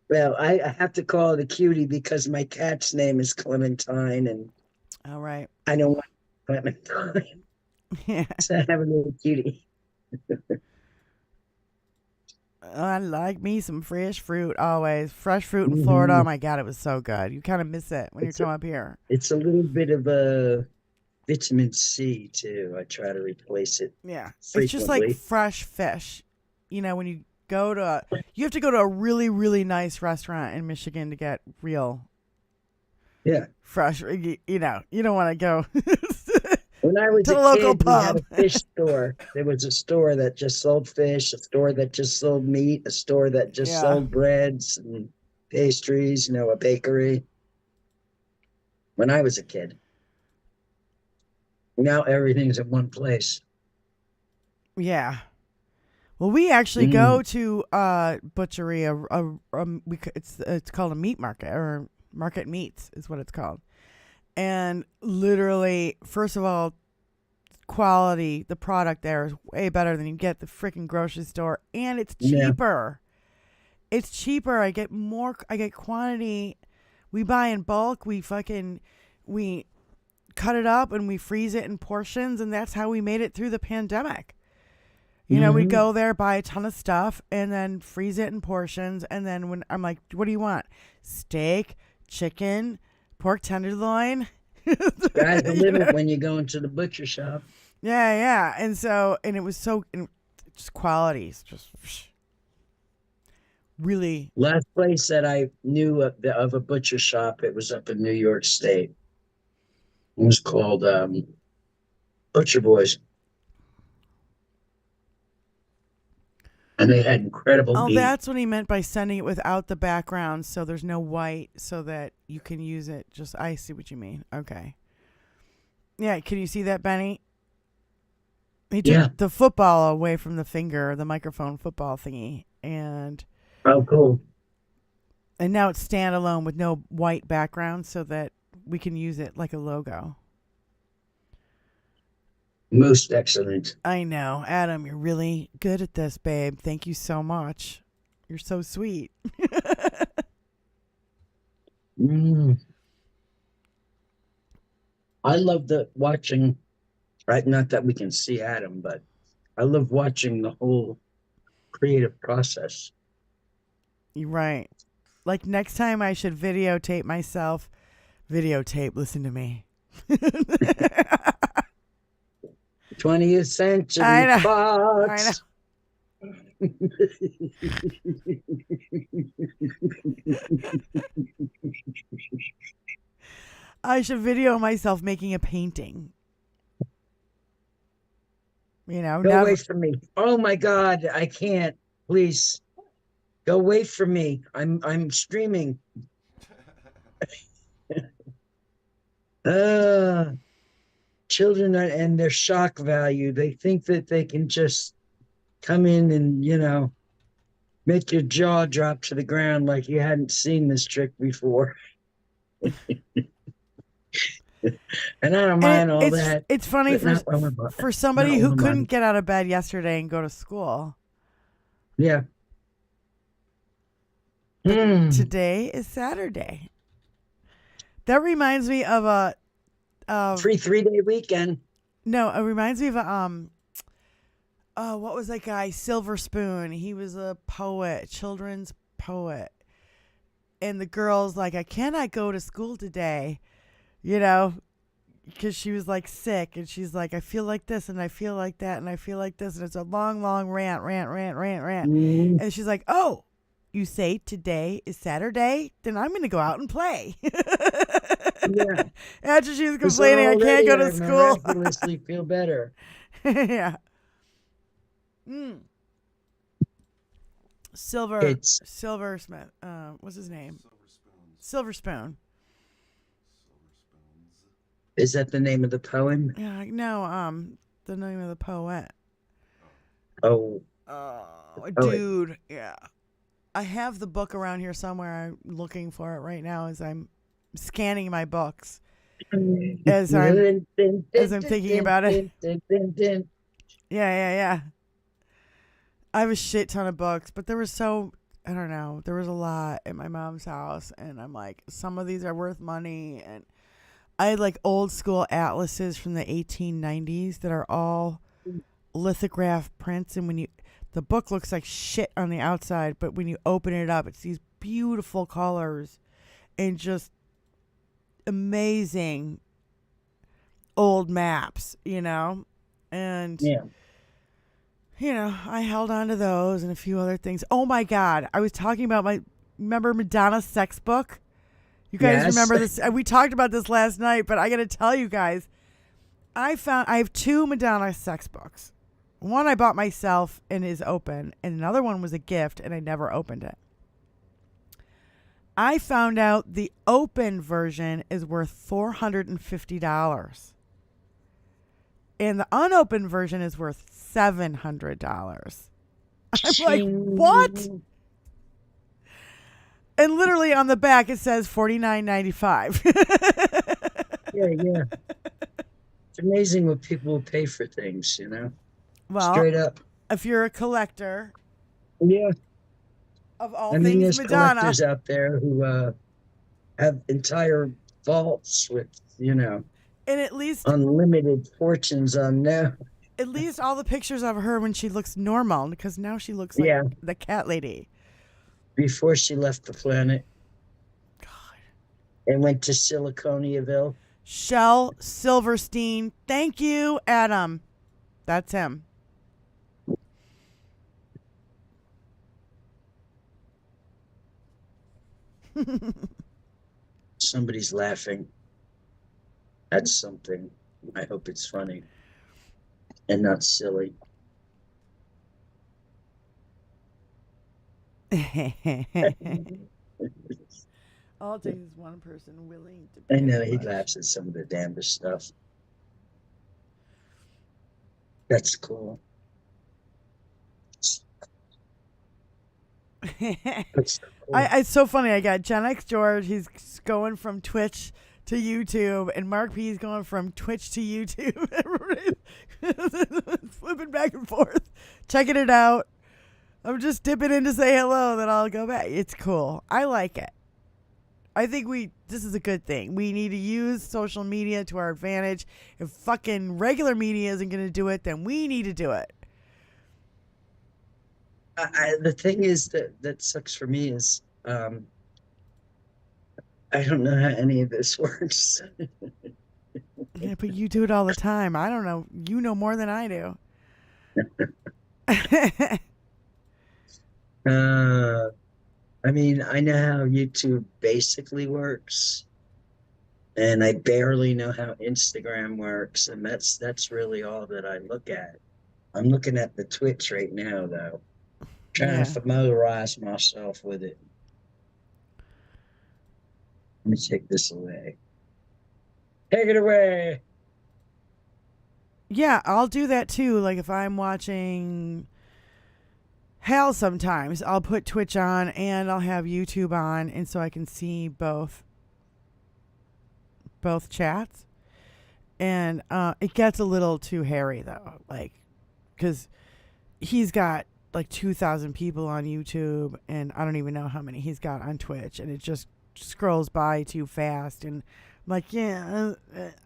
Well, I have to call it a cutie because my cat's name is Clementine, and All right. I don't want Clementine. Yeah. So I have a little cutie. I like me some fresh fruit always. Fresh fruit in Florida. Oh my God, it was so good. You kind of miss it when you come up here. It's a little bit of a vitamin C too. I try to replace it. Yeah. Frequently. It's just like fresh fish. You know, when you have to go to a really, really nice restaurant in Michigan to get real fresh. You know, you don't want to go when I was to a the local kid, we had pub. a fish store. There was a store that just sold fish, a store that just sold meat, a store that just sold breads and pastries, you know, a bakery. When I was a kid. Now everything's in one place. Yeah. Well, we actually go to butchery. It's called a meat market, or market meats is what it's called. And literally, first of all, quality, the product there is way better than you get at the freaking grocery store, and it's cheaper. Yeah. It's cheaper. I get quantity. We buy in bulk. We cut it up and we freeze it in portions, and that's how we made it through the pandemic. You know, we'd go there, buy a ton of stuff, and then freeze it in portions. And then when I'm like, what do you want? Steak, chicken, pork tenderloin. Guys are little when you go into the butcher shop. Yeah. And it was just quality. It's just really. Last place that I knew of a butcher shop, it was up in New York State. It was called Butcher Boys. And they had incredible meat. That's what he meant by sending it without the background, so there's no white, so that you can use it. I see what you mean. Okay. Yeah, can you see that, Benny? He took the football away from the finger, the microphone football thingy, and cool. And now it's standalone with no white background, so that we can use it like a logo. Most excellent. I know. Adam, you're really good at this, babe. Thank you so much. You're so sweet. I love watching, right? Not that we can see Adam, but I love watching the whole creative process. You're right. Like next time I should videotape myself. Listen to me. 20th century I know. Fox. I should video myself making a painting. Go away from me. Oh my God, I can't. Please. Go away from me. I'm streaming. Children and their shock value. They think that they can just come in and, make your jaw drop to the ground like you hadn't seen this trick before. And I don't mind all that. It's funny for somebody who couldn't get out of bed yesterday and go to school. Yeah. Today is Saturday. That reminds me of a free 3-day weekend. No, it reminds me of a what was that guy? Silver Spoon. He was a poet, children's poet. And the girl's like, I cannot go to school today, because she was like sick. And she's like, I feel like this and I feel like that and I feel like this. And it's a long, long rant. Mm-hmm. And she's like, oh, you say today is Saturday? Then I'm going to go out and play. Yeah. After she was complaining, I can't go to school. Miraculously feel better. Yeah. Silversmith. What's his name? Silver Spoon. Is that the name of the poem? Yeah, no, the name of the poet. Oh. Dude, yeah. I have the book around here somewhere. I'm looking for it right now as I'm scanning my books. As I'm thinking about it. Yeah. I have a shit ton of books, but there was I don't know, there was a lot at my mom's house, and I'm like, some of these are worth money, and I had like old school atlases from the 1890s that are all lithograph prints, and the book looks like shit on the outside, but when you open it up, it's these beautiful colors and just amazing old maps, and yeah. I held on to those and a few other things. Oh my God. I was talking about remember Madonna's sex book? You guys remember this? We talked about this last night, but I got to tell you guys, I have 2 Madonna sex books. One I bought myself and is open, and another one was a gift and I never opened it. I found out the open version is worth $450. And the unopened version is worth $700. I'm like, what? And literally on the back it says $49.95. Yeah. It's amazing what people will pay for things, Well, straight up. If you're a collector, yeah, of all things there's Madonna, collectors out there who have entire vaults with, and at least unlimited fortunes on them. At least all the pictures of her when she looks normal, because now she looks like the cat lady. Before she left the planet. God. And went to Siliconiaville. Shel Silverstein. Thank you, Adam. That's him. Somebody's laughing. That's something. I hope it's funny and not silly. All it takes is one person willing to. I know he laughs at some of the damnedest stuff. That's cool. It's so funny. I got Gen X George. He's going from Twitch to YouTube, and Mark P is going from Twitch to YouTube. Flipping back and forth, checking it out. I'm just dipping in to say hello, then I'll go back. It's cool. I like it. I think this is a good thing. We need to use social media to our advantage. If fucking regular media isn't going to do it, then we need to do it. The thing is that sucks for me is I don't know how any of this works. Yeah, but you do it all the time. I don't know. You know more than I do. I mean, I know how YouTube basically works, and I barely know how Instagram works, and that's really all that I look at. I'm looking at the Twitch right now, though, trying to familiarize myself with it. Let me take this away. Take it away. Yeah, I'll do that too. Like if I'm watching Hal sometimes, I'll put Twitch on and I'll have YouTube on, and so I can see both chats. And it gets a little too hairy though, like because he's got like 2,000 people on YouTube, and I don't even know how many he's got on Twitch, and it just scrolls by too fast. And I'm like, yeah,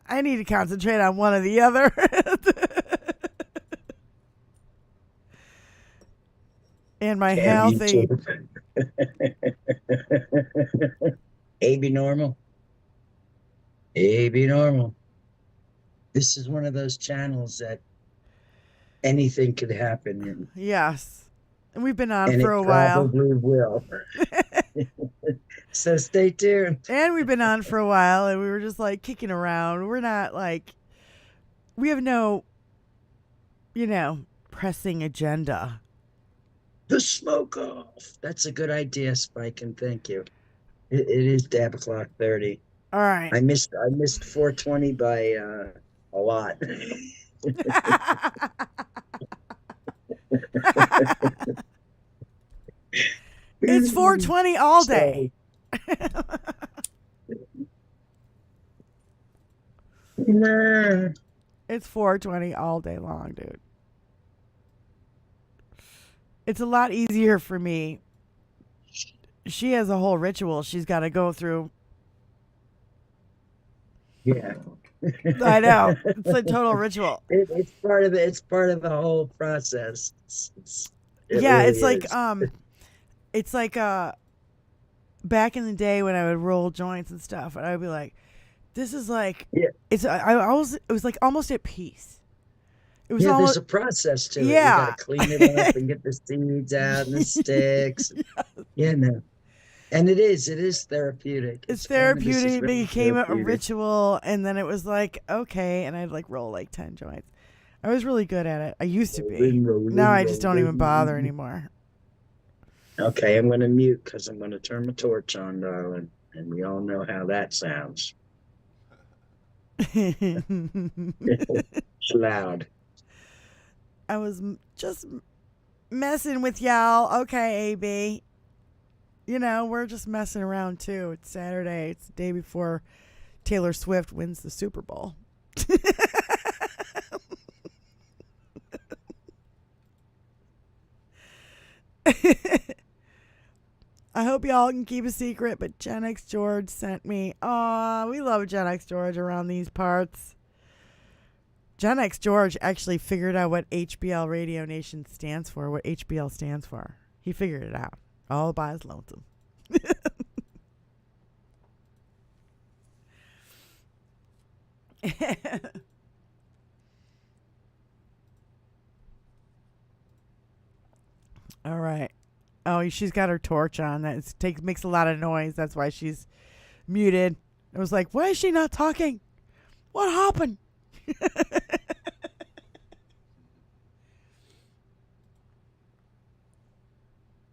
I need to concentrate on one or the other. And my healthy. AB normal. AB normal. This is one of those channels that anything could happen in. Yes. And we've been on for a while. And it probably will. So stay tuned. And we've been on for a while, and we were just like kicking around. We're not like, we have no, pressing agenda. The smoke off. That's a good idea, Spike, and thank you. It is dab o'clock 30. All right. I missed 420 by a lot. It's 420 all day. It's 420 all day long, dude. It's a lot easier for me. She has a whole ritual she's got to go through. Yeah. I know. It's a total ritual. It's part of the whole process. It's like back in the day when I would roll joints and stuff, and I would be like, this is like it was like almost at peace. It was there's a process to it. You gotta clean it up and get the seeds out and the sticks. No. And it is therapeutic. It's therapeutic. It became a ritual, and then it was like, okay, and I'd like roll like 10 joints. I was really good at it. I used to be. Now I just don't even bother anymore. Okay, I'm going to mute because I'm going to turn my torch on, darling. And we all know how that sounds. It's loud. I was just messing with y'all. Okay, AB. We're just messing around too. It's Saturday. It's the day before Taylor Swift wins the Super Bowl. I hope y'all can keep a secret, but Gen X George sent me. Aw, we love Gen X George around these parts. Gen X George actually figured out what HBL Radio Nation stands for, what HBL stands for. He figured it out all by his lonesome. All right. Oh, she's got her torch on. That makes a lot of noise. That's why she's muted. I was like, why is she not talking? What happened?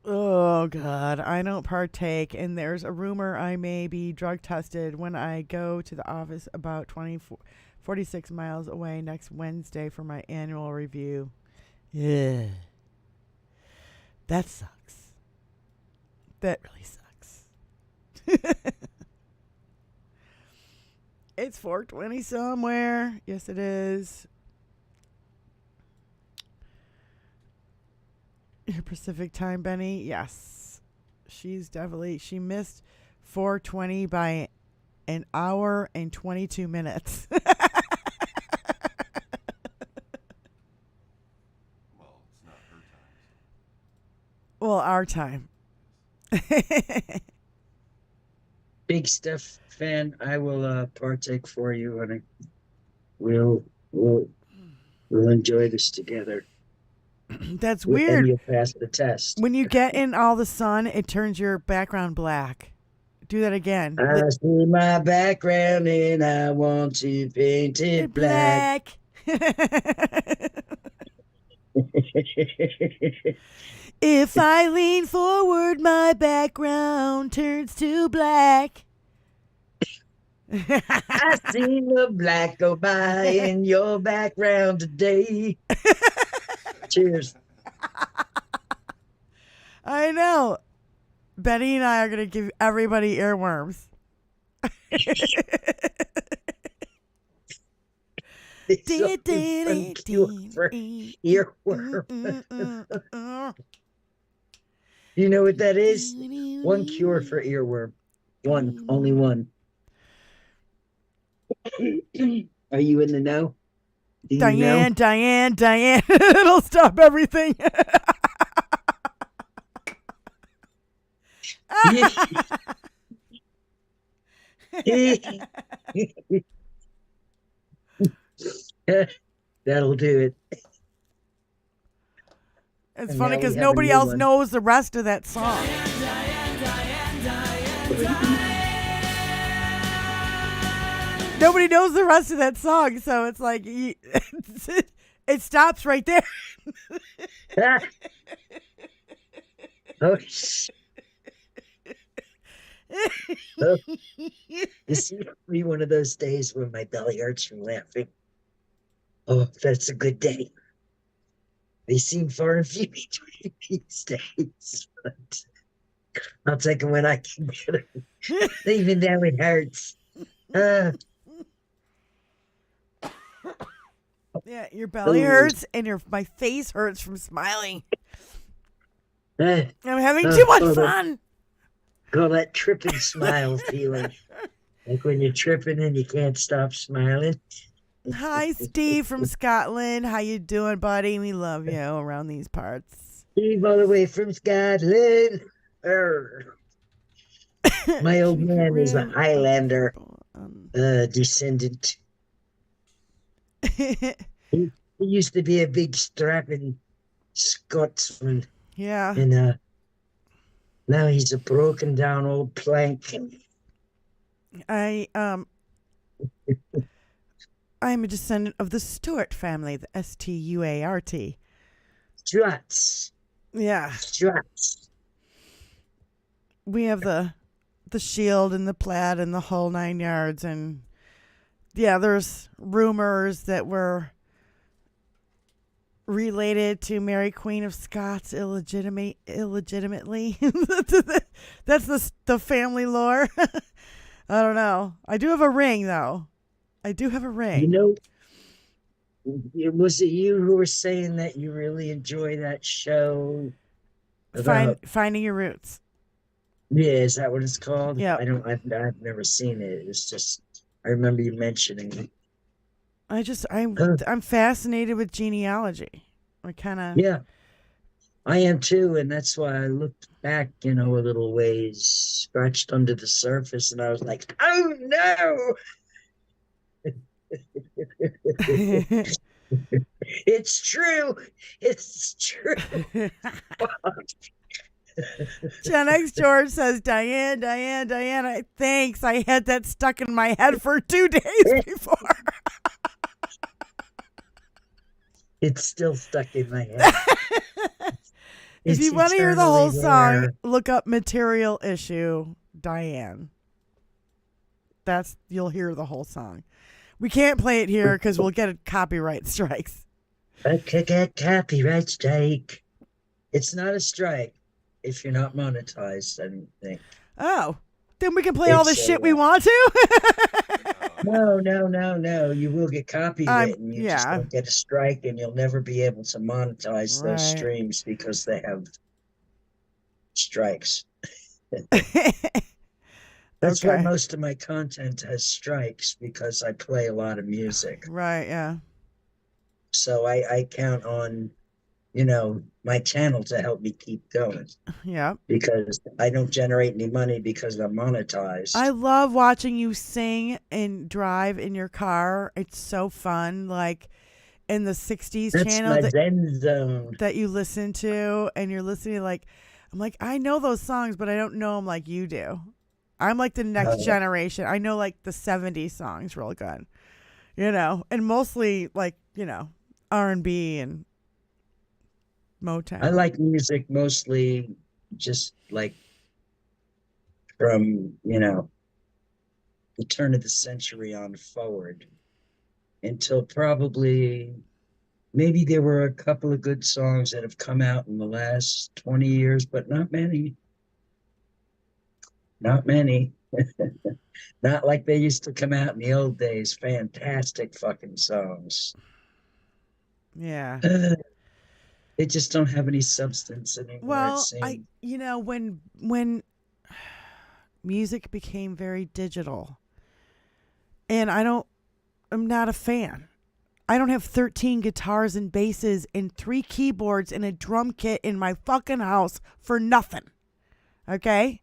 Oh, God. I don't partake. And there's a rumor I may be drug tested when I go to the office about 46 miles away next Wednesday for my annual review. Yeah. That sucks. That really sucks. It's 4:20 somewhere. Yes, it is. Your Pacific time, Benny? Yes. She missed 4:20 by an hour and 22 minutes. Well, our time. Big Steph fan, I will partake for you, honey. We'll enjoy this together. That's And weird. you'll pass the test. When you get in all the sun, it turns your background black. Do that again. I see my background and I want to paint it black. If I lean forward, my background turns to black. I seen the black go by in your background today. Cheers. I know. Benny and I are going to give everybody earworms. For earworm. You know what that is? One cure for earworm. One, only one. Are you in the know? Diane, it'll stop everything. That'll do it. It's And funny now we because have a nobody new else one. knows the rest of that song. Nobody knows the rest of that song, so it's like it stops right there. Oh, oh, this will be one of those days when my belly hurts from laughing. Oh, that's a good day. They seem far and few between these days, but I'll take them when I can get them. Even now it hurts. Yeah, your belly hurts and my face hurts from smiling. I'm having too much fun. Call that tripping smile feeling. Like when you're tripping and you can't stop smiling. Hi, Steve from Scotland. How you doing, buddy? We love you around these parts. Steve all the way from Scotland. My old man is a Highlander descendant. He used to be a big strapping Scotsman. Yeah. And now he's a broken down old plank. I'm a descendant of the Stuart family, the Stuart. Struts. Yeah. Struts. We have the shield and the plaid and the whole 9 yards, and yeah, there's rumors that we're related to Mary Queen of Scots illegitimately. That's the family lore. I don't know. I do have a ring, though. You know, was it you who were saying that you really enjoy that show? Finding Your Roots. Yeah, is that what it's called? Yeah. I've never seen it. It's just I remember you mentioning it. I'm fascinated with genealogy. Yeah, I am too, and that's why I looked back, a little ways, scratched under the surface, and I was like, oh no. It's true. It's true. Gen X George says, Diane, thanks. I had that stuck in my head for 2 days before. It's still stuck in my head. If you want to hear the whole song, look up Material Issue, Diane. You'll hear the whole song. We can't play it here because we'll get copyright strikes. I could get copyright strike. It's not a strike if you're not monetized, I don't think. Oh, then we can play all the shit we want to? No. You will get copywritten. You just yeah. don't get a strike, and you'll never be able to monetize those streams because they have strikes. That's why Okay. most of my content has strikes, because I play a lot of music. Right, yeah. So I count on, my channel to help me keep going, Yeah. because I don't generate any money because I'm monetized. I love watching you sing and drive in your car. It's so fun. Like in the 60s That's channel my Zen zone. that you listen to, and you're listening like, I'm like, I know those songs, but I don't know them like you do. I'm like the next generation. I know like the 70s songs real good, and mostly like, R&B and Motown. I like music mostly just like from, the turn of the century on forward, until probably, maybe there were a couple of good songs that have come out in the last 20 years, but not many. Not many. Not like they used to come out in the old days. Fantastic fucking songs. Yeah. They just don't have any substance anymore. Well, when music became very digital, and I'm not a fan. I don't have 13 guitars and basses and 3 keyboards and a drum kit in my fucking house for nothing. Okay?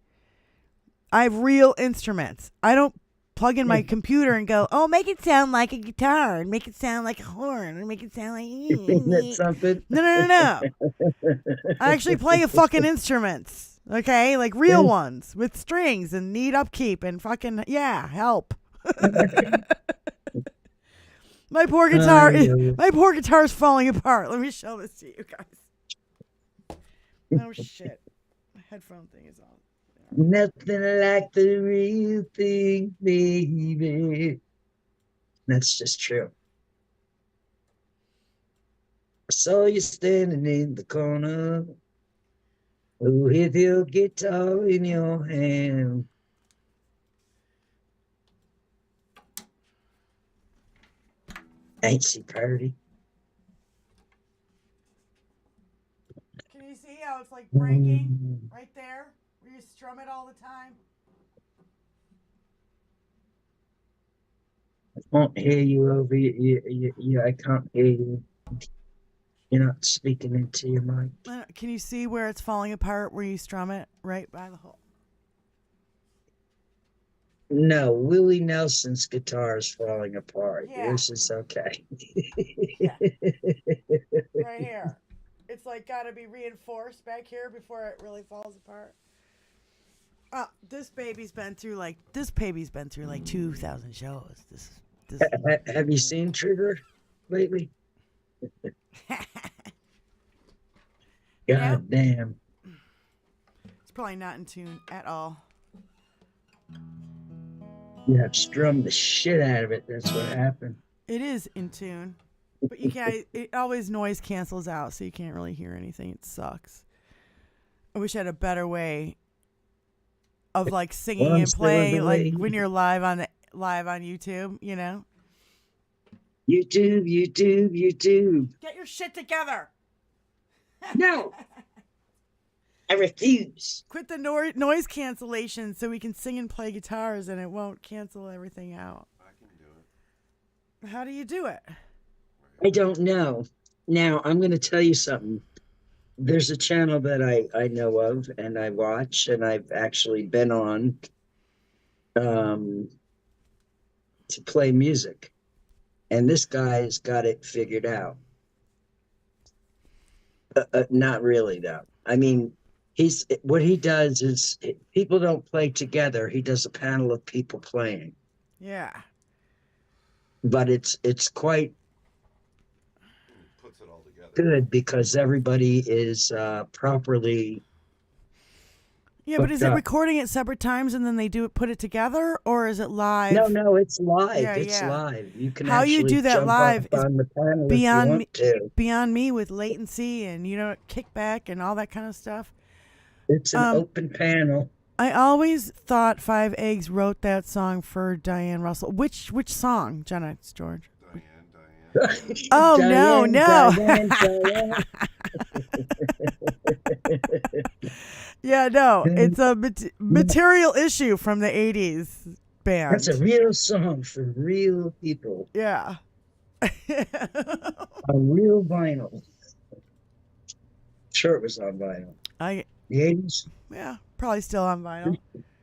I have real instruments. I don't plug in my computer and go, oh, make it sound like a guitar and make it sound like a horn and make it sound like... Isn't that something? No. I actually play fucking instruments. Okay? Like real ones with strings and need upkeep and fucking... Yeah, help. My poor guitar is falling apart. Let me show this to you guys. Oh shit. My headphone thing is on. Nothing like the real thing, baby. That's just true. I saw you standing in the corner, with your guitar in your hand. Ain't she pretty? Can you see how it's like breaking right there? Where you strum it all the time? I can't hear you over you. I can't hear you. You're not speaking into your mic. Can you see where it's falling apart where you strum it right by the hole? No, Willie Nelson's guitar is falling apart. Yeah. Yours is okay. Yeah. Right here. It's like got to be reinforced back here before it really falls apart. This baby's been through like 2,000 shows. Have you seen Trigger lately? God damn. It's probably not in tune at all. You have strummed the shit out of it. That's what happened. It is in tune, but you can't. It always noise cancels out, so you can't really hear anything. It sucks. I wish I had a better way of like singing and playing, like when you're live on YouTube. YouTube. Get your shit together. No. I refuse. Quit the noise cancellation so we can sing and play guitars and it won't cancel everything out. I can do it. How do you do it? I don't know. Now, I'm going to tell you something. There's a channel that I know of and I watch and I've actually been on to play music. And this guy's got it figured out. Not really, though. I mean, what he does is people don't play together. He does a panel of people playing. Yeah. But it's quite Puts it all together. good because everybody is properly. Yeah, but is it recording at separate times and then they put it together, or is it live? No, it's live. Yeah, it's live. You can how you do that jump live up on the panel beyond me with latency and kickback and all that kind of stuff. It's an open panel. I always thought Five Eggs wrote that song for Diane Russell. Which song, Jenna George? Diane. Oh, Diane, no. Diane. Yeah, no, it's a material issue from the 80s band. That's a real song for real people. Yeah. On real vinyl. Sure, it was on vinyl. The 80s? Yeah, probably still on vinyl.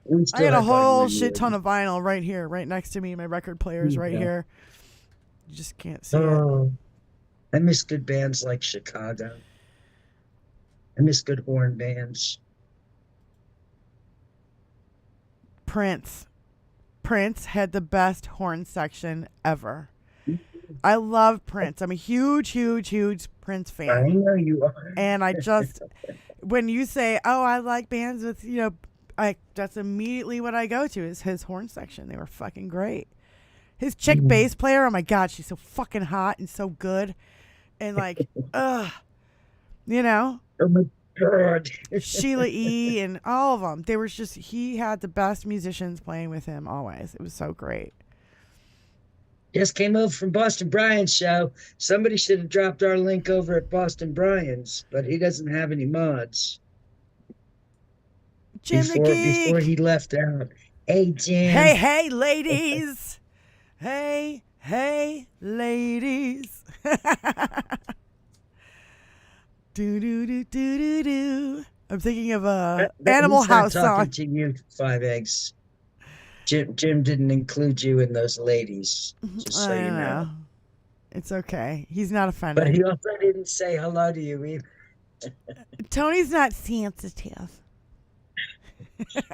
We I still got a have whole vinyl in the shit ton 80s. of vinyl right here, right next to me. My record player's right here. You just can't see it. Oh, I miss good bands like Chicago. I miss good horn bands. Prince. Prince had the best horn section ever. I love Prince. I'm a huge, huge, huge Prince fan. I know you are. And I just, when you say, oh, I like bands with, that's immediately what I go to is his horn section. They were fucking great. His chick bass player, oh my God, she's so fucking hot and so good. And like, oh my God. Sheila E. and all of them. They were just, he had the best musicians playing with him always. It was so great. Just came over from Boston Brian's show. Somebody should have dropped our link over at Boston Brian's, but he doesn't have any mods. Jim the Geek. Before he left out. Hey, Jim. Hey, ladies. Hey, ladies. Do. I'm thinking of Animal House song. Talking to you, 5 eggs. Jim didn't include you in those ladies, just so you know. It's okay. He's not offended. But he also didn't say hello to you either. Tony's not sensitive.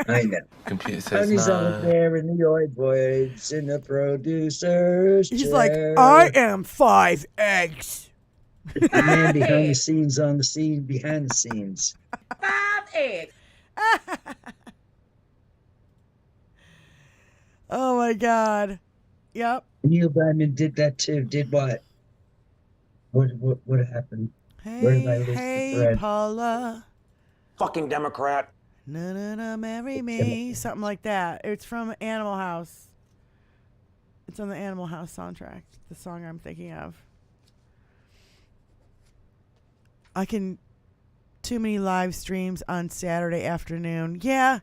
I know. Computer says Tony's over there in the voids in the producer's He's chair. like, I am 5 eggs. The man behind the scenes on the scene behind the scenes. 5 eggs. Oh my God. Yep. Neil Diamond did that too. Did what? What happened? Where did I lose the Hey, thread? Paula. fucking Democrat. Na, marry me. Something like that. It's from Animal House. It's on the Animal House soundtrack. The song I'm thinking of. Too many live streams on Saturday afternoon. Yeah.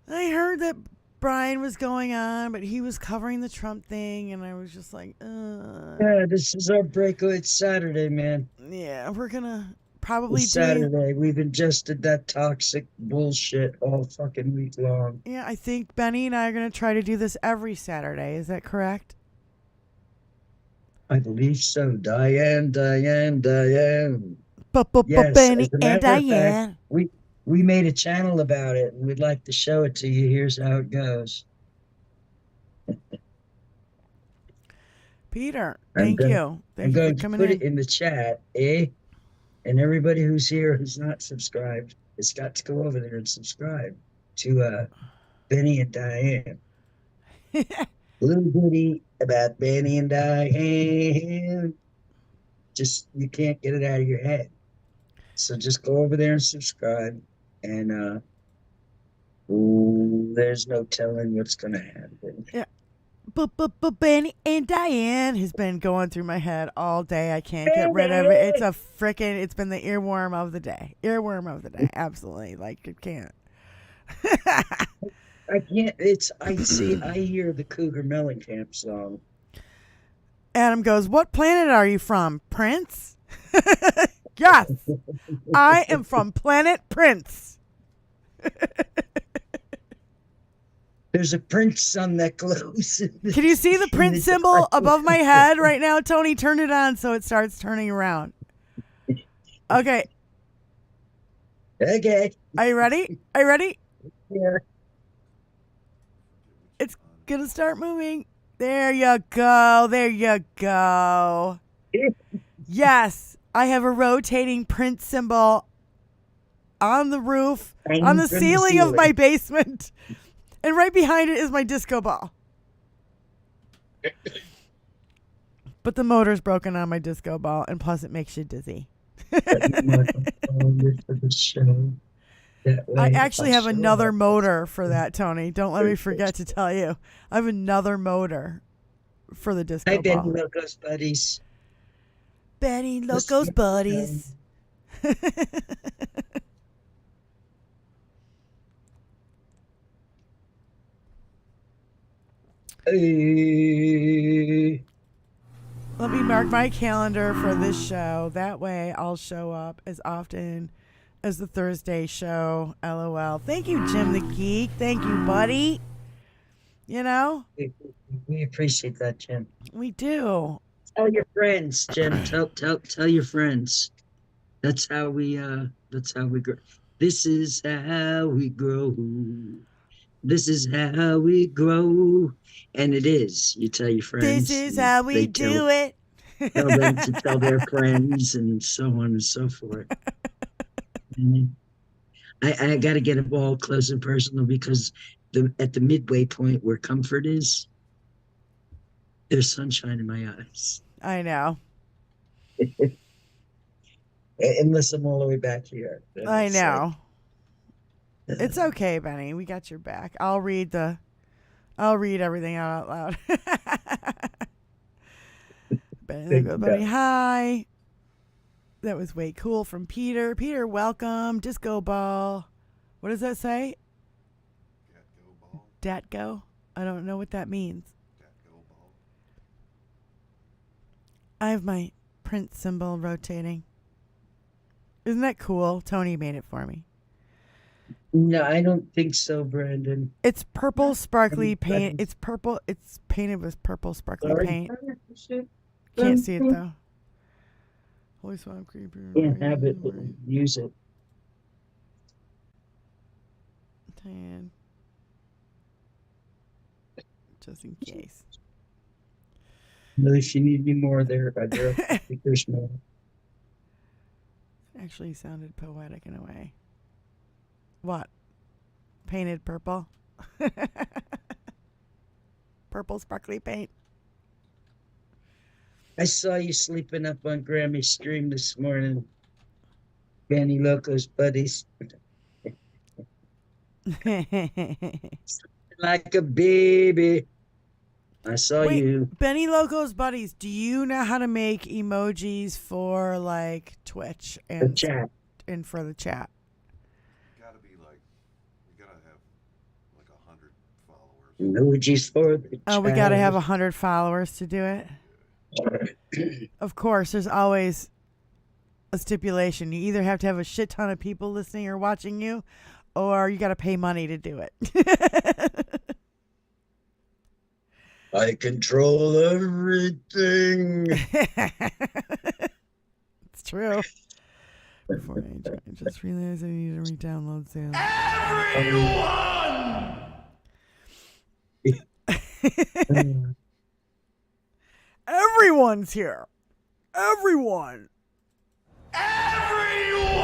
I heard that Brian was going on, but he was covering the Trump thing, and I was just like, Yeah, this is our breakaway. It's Saturday, man. Yeah, we're gonna probably It's Saturday. We've ingested that toxic bullshit all fucking week long. Yeah, I think Benny and I are gonna try to do this every Saturday. Is that correct? I believe so. Diane. Yes, Benny as a and matter of Diane. fact, we made a channel about it, and we'd like to show it to you. Here's how it goes. Peter, thank you. I'm going to put it in the chat, And everybody who's here who's not subscribed has got to go over there and subscribe to Benny and Diane. Little goodie about Benny and Diane. Just, you can't get it out of your head. So just go over there and subscribe. And there's no telling what's going to happen. Yeah. But Benny and Diane has been going through my head all day. I can't get rid of it. It's been the earworm of the day. Absolutely. Like, it can't. I can't, I hear the Cougar Mellencamp song. Adam goes, what planet are you from, Prince? Yes, I am from planet Prince. There's a Prince on that glows. Can you see the Prince symbol above my head right now, Tony? Turn it on so it starts turning around. Okay. Okay. Are you ready? Yeah. It's going to start moving. There you go. Yes, I have a rotating Prince symbol on the roof, on the ceiling of my basement. And right behind it is my disco ball. But the motor's broken on my disco ball, and plus it makes you dizzy. I actually have another motor for that, Tony. Don't let me forget to tell you. I have another motor for the disco ball. Benny Loco's buddies. Benny Loco's buddies. Hey. Let me mark my calendar for this show. That way I'll show up as often as the Thursday show. LOL. Thank you, Jim the Geek. Thank you, buddy. You know? We appreciate that, Jim. We do. Tell your friends, Jim. Tell your friends. That's how we grow. This is how we grow. This is how we grow. And it is. You tell your friends. This is how we do it. Tell them to tell their friends and so on and so forth. I got to get it all close and personal because at the midway point where comfort is, there's sunshine in my eyes. I know. Unless I'm all the way back here. I know. It's okay, Benny. We got your back. I'll read everything out loud. Benny, hi. That was way cool from Peter. Peter, welcome. Disco ball. What does that say? Datgo ball. Datgo? I don't know what that means. Datgo ball. I have my print symbol rotating. Isn't that cool? Tony made it for me. No, I don't think so, Brandon. It's purple sparkly paint. It's purple. It's painted with purple sparkly paint. Can't see it though. Holy swamp creeper. Can't have it. Use it. Diane. Just in case. Really, if you need any more there, there's more. Actually sounded poetic in a way. What? Painted purple? Purple sparkly paint. I saw you sleeping up on Grammy's stream this morning. Benny Loco's buddies. Like a baby. I saw you. Benny Loco's buddies, do you know how to make emojis for like Twitch and the chat? And for the chat? You gotta have like 100 followers. Emojis for the chat. Oh, we gotta have 100 followers to do it. Of course, there's always a stipulation. You either have to have a shit ton of people listening or watching you, or you gotta pay money to do it. I control everything. It's true. Before I just realized I need to re-download soon. Everyone! Everyone's here. Everyone. Everyone!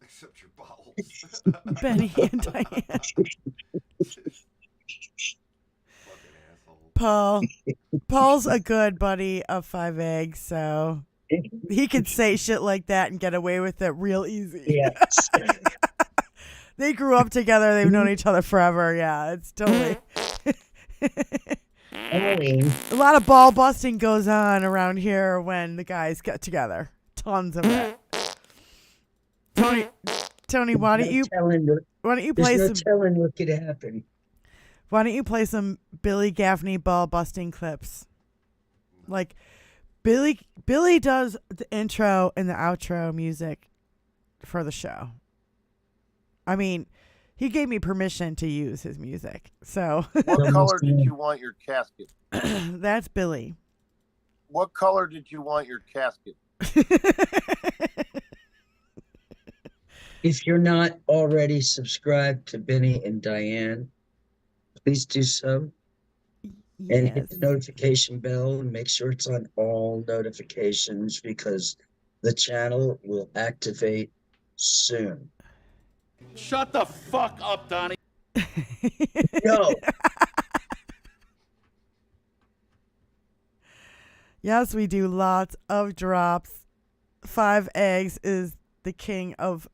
Except your bowels. Benny and Diane. Paul's a good buddy of 5 eggs, so he could say shit like that and get away with it real easy. Yes. They grew up together. They've known each other forever. Yeah, it's totally. A lot of ball busting goes on around here when the guys get together. Tons of it. Tony, why don't you play some? Telling what could happen. Why don't you play some Billy Gaffney ball busting clips? Like Billy does the intro and the outro music for the show. I mean, he gave me permission to use his music. So what color did you want your casket? That's Billy. What color did you want your casket? If you're not already subscribed to Benny and Diane, please do so. Yes. And hit the notification bell and make sure it's on all notifications because the channel will activate soon. Shut the fuck up, Donnie. No. Yes, we do lots of drops. 5 eggs is the king of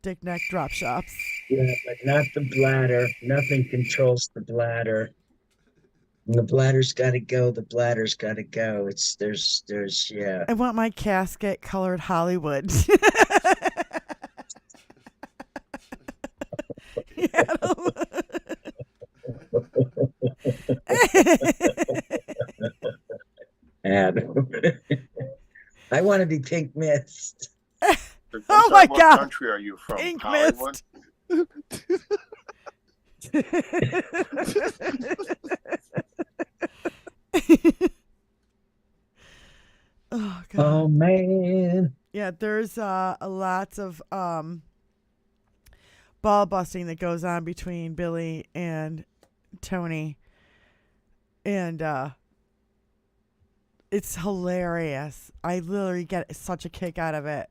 dick neck drop shops. Yeah, but not the bladder. Nothing controls the bladder. When the bladder's got to go, the bladder's got to go. There's, yeah. I want my casket colored Hollywood. Adam. Adam. I want to be Pink Mist. I'm Oh sorry, my what God. country are you from? Pink Hollywood? Oh God. Oh man. Yeah, there's lots of ball busting that goes on between Billy and Tony. And it's hilarious. I literally get such a kick out of it.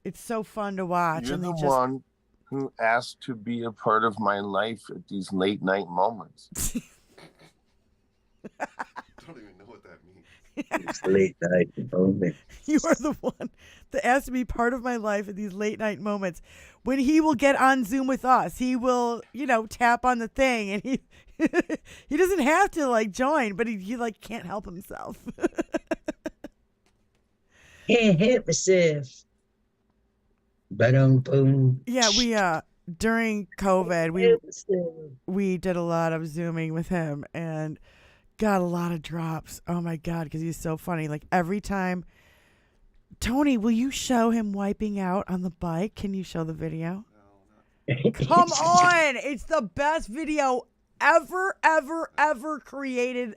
It's so fun to watch. You're and the they just one who asked to be a part of my life at these late night moments. I don't even know what that means. It's late night moment. You are the one that asked to be part of my life at these late night moments. When he will get on Zoom with us, he will, tap on the thing, and he he doesn't have to like join, but he like can't help himself. Can't help myself. Boom. Yeah, we during COVID we did a lot of Zooming with him and got a lot of drops. Oh my God, because he's so funny. Like every time, Tony, will you show him wiping out on the bike? Can you show the video? Come on, it's the best video ever created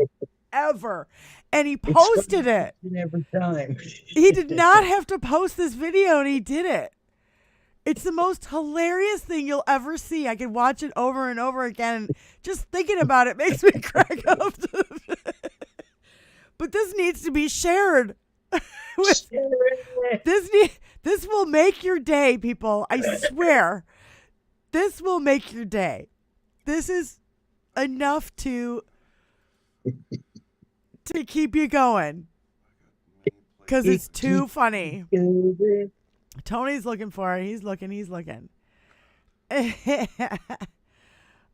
ever. And he posted it. Every time. He did not have to post this video, and he did it. It's the most hilarious thing you'll ever see. I can watch it over and over again. And just thinking about it makes me crack up. But this needs to be shared. This will make your day, people. I swear. This will make your day. This is enough to keep you going. Because it's too funny. Tony's looking for it. He's looking.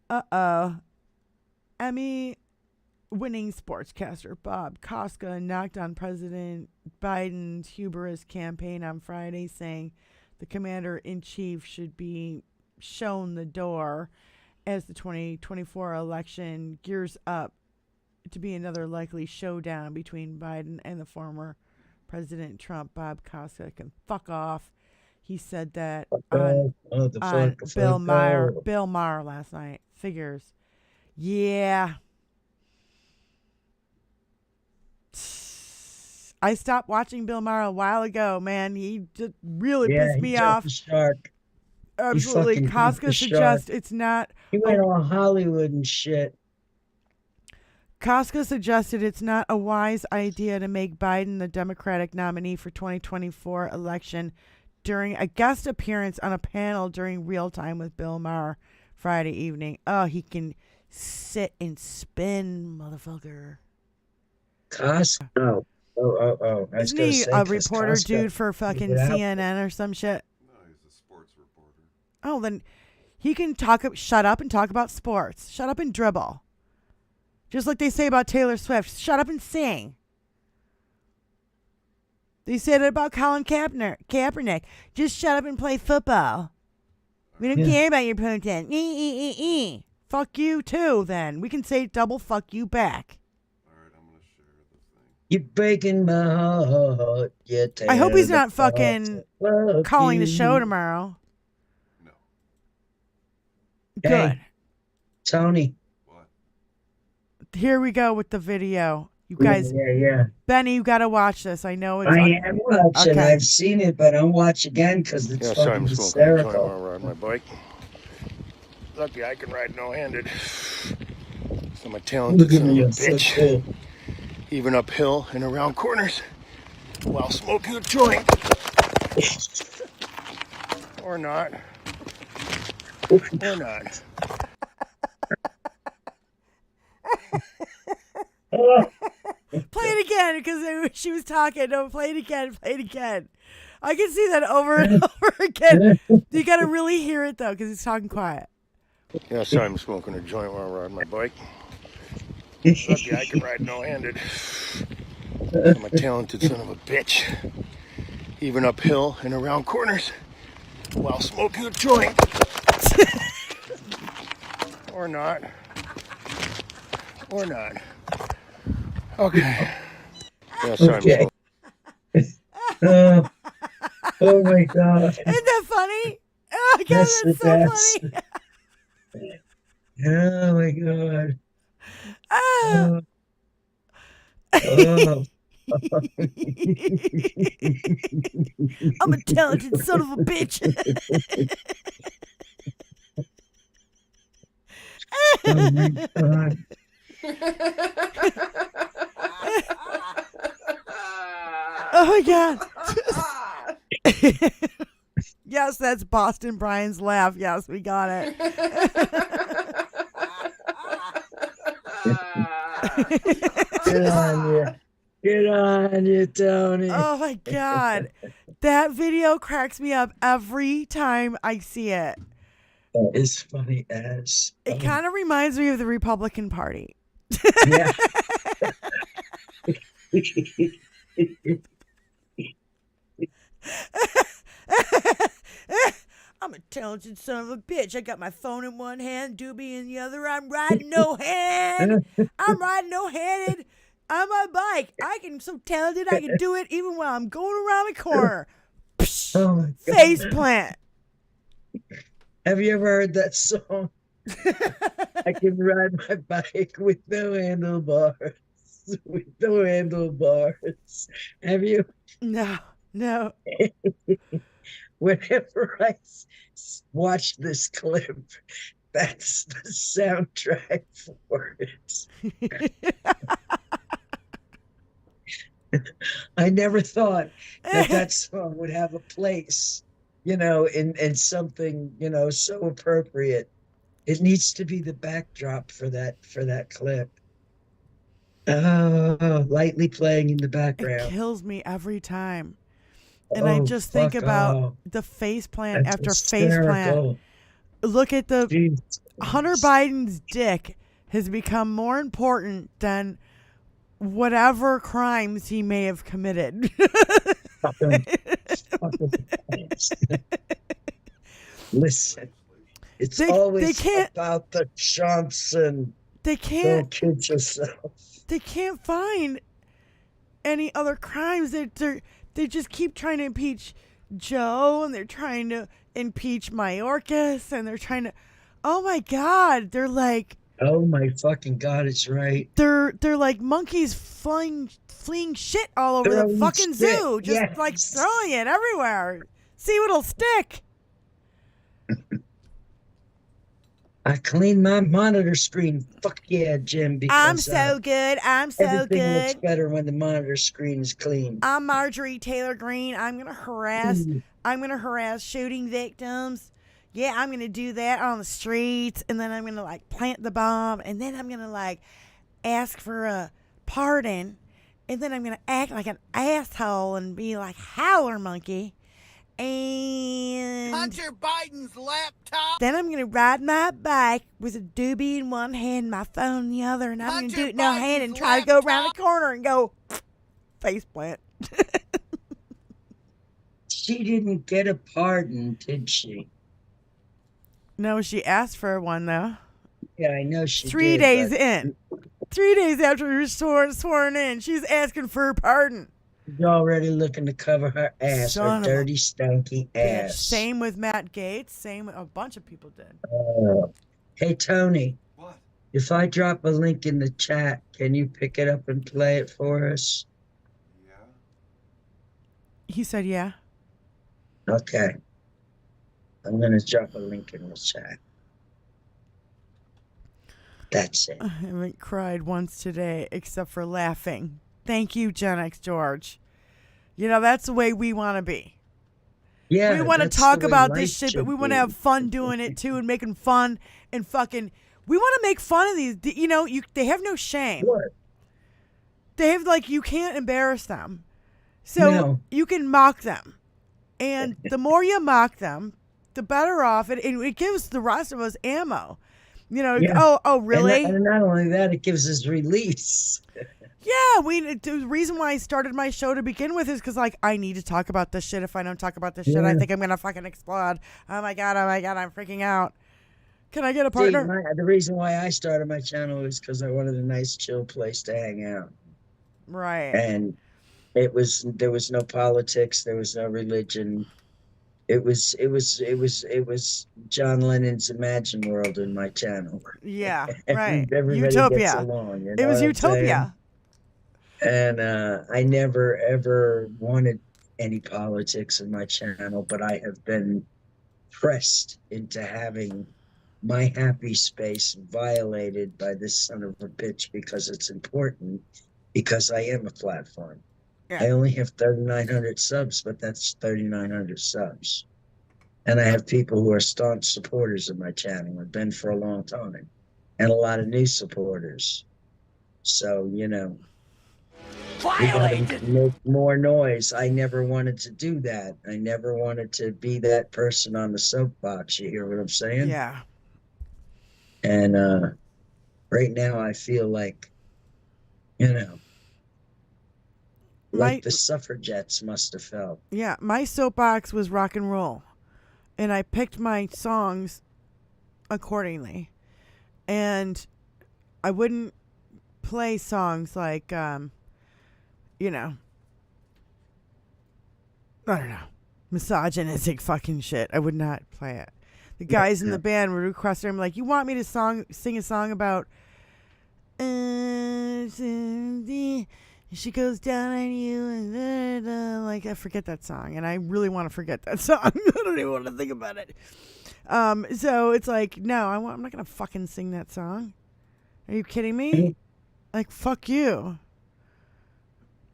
Uh-oh. Emmy-winning sportscaster Bob Cosca knocked on President Biden's hubris campaign on Friday, saying the commander-in-chief should be shown the door as the 2024 election gears up to be another likely showdown between Biden and the former President Trump. Bob Cosca can fuck off. He said that on Bill Maher last night. Figures. Yeah. I stopped watching Bill Maher a while ago, man. He just really pissed me off. Shark. Absolutely. Cosca suggests it's not. He went all Hollywood and shit. Cosca suggested it's not a wise idea to make Biden the Democratic nominee for 2024 election during a guest appearance on a panel during Real Time with Bill Maher Friday evening. Oh, he can sit and spin, motherfucker. Cosca? Oh. Isn't he a reporter dude for fucking CNN or some shit? No, he's a sports reporter. Oh, then he can shut up and talk about sports. Shut up and dribble. Just like they say about Taylor Swift. Shut up and sing. They said it about Colin Kaepernick. Just shut up and play football. We don't care about your protest. Fuck you too, then. We can say double fuck you back. All right, I'm going to share the thing. You're breaking my heart. I hope he's not fucking calling the show tomorrow. No. Good. Hey, Tony. Here we go with the video. You guys, Yeah. Benny, you got to watch this. I know it's. I am watching. Okay. I've seen it, but I'll watch again because it's fucking hysterical. I ride my bike. Lucky I can ride no-handed. So my talented son of a bitch. So cool. Even uphill and around corners while smoking a joint. Or not. Or not. Play it again because she was talking. No, play it again. I can see that over and over again. You got to really hear it though because he's talking quiet. Yeah, sorry, I'm smoking a joint while I ride my bike. Lucky I can ride no-handed. I'm a talented son of a bitch. Even uphill and around corners while smoking a joint. Or not. Or not. Okay. Yeah, sorry, Okay. Oh my God. Isn't that funny? Oh my God, That's the that's so best. funny. Oh my God. Ah. Oh. I'm a talented son of a bitch. Oh my God. Oh my God. Yes, that's Boston Brian's laugh. Yes, we got it. Good on you. Good on you, Tony. Oh my God. That video cracks me up every time I see it. That is funny as. It kind of reminds me of the Republican Party. Yeah. I'm a talented son of a bitch. I got my phone in one hand, doobie in the other. I'm riding no hand. I'm riding no handed on my bike. I'm so talented I can do it even while I'm going around the corner. Oh my God. Face plant. Have you ever heard that song? I can ride my bike with no handlebars. With no handlebars. Have you? No. Whenever I watch this clip, that's the soundtrack for it. I never thought that song would have a place, in something, so appropriate. It needs to be the backdrop for that clip. Oh, lightly playing in the background. It kills me every time. And I just think about the face plant after face plant. Look at Hunter Biden's dick has become more important than whatever crimes he may have committed. Listen, it's always about the Johnson. Don't kid yourself. They can't find any other crimes. They just keep trying to impeach Joe, and they're trying to impeach Mayorkas, and they're trying to. Oh my God! They're like. Oh my fucking God! It's right. They're like monkeys fleeing shit all over the fucking zoo, just like throwing it everywhere. See what'll stick. I cleaned my monitor screen. Fuck yeah, Jim. Because I'm so good. I'm so everything good. looks better when the monitor screen is clean. I'm Marjorie Taylor Greene. I'm gonna harass shooting victims. Yeah, I'm gonna do that on the streets, and then I'm gonna plant the bomb, and then I'm gonna ask for a pardon, and then I'm gonna act like an asshole and be like howler monkey. And Hunter Biden's laptop. Then I'm gonna ride my bike with a doobie in one hand, my phone in the other, and I'm gonna do it no hand and try to go around the corner and go face plant. She didn't get a pardon, did she? No, she asked for one though. Yeah, I know she 3 did. days in. 3 days after you're sworn in, she's asking for a pardon. She's already looking to cover her ass, her dirty, stanky ass. Same with Matt Gaetz. Same with a bunch of people did. Hey, Tony. What? If I drop a link in the chat, can you pick it up and play it for us? Yeah. He said yeah. Okay. I'm going to drop a link in the chat. That's it. I haven't cried once today except for laughing. Thank you, Gen X George. That's the way we want to be. Yeah. We want to talk about this shit, but we want to have fun doing it too and making fun and fucking. We want to make fun of these. They have no shame. What? They have you can't embarrass them. So you can mock them. And the more you mock them, the better off. It gives the rest of us ammo. Oh, really? And not only that, it gives us release. Yeah, the reason why I started my show to begin with is because, I need to talk about this shit. If I don't talk about this shit, I think I'm going to fucking explode. Oh my God, I'm freaking out. Can I get a See, partner? the reason why I started my channel is because I wanted a nice, chill place to hang out. Right. And there was no politics, there was no religion. It was John Lennon's Imagine World in my channel. Yeah, right. Everybody gets Utopia. along, you It know was what I'm saying? utopia. And I never ever wanted any politics in my channel, but I have been pressed into having my happy space violated by this son of a bitch because it's important, because I am a platform. Yeah. I only have 3,900 subs, but that's 3,900 subs. And I have people who are staunch supporters of my channel, have been for a long time, and a lot of new supporters. So, you know, we gotta make more noise. I never wanted to do that. I never wanted to be that person on the soapbox. You hear what I'm saying? Yeah. And right now I feel like, you know, like the suffragettes must have felt. Yeah, my soapbox was rock and roll. And I picked my songs accordingly. And I wouldn't play songs like, you know, I don't know, misogynistic fucking shit. I would not play it. The guys in the band would request it. I'm like, you want me to sing a song about she goes down on you and like, I forget that song, and I really want to forget that song. I don't even want to think about it. So it's like, no, I'm not gonna fucking sing that song. Are you kidding me? Like, fuck you.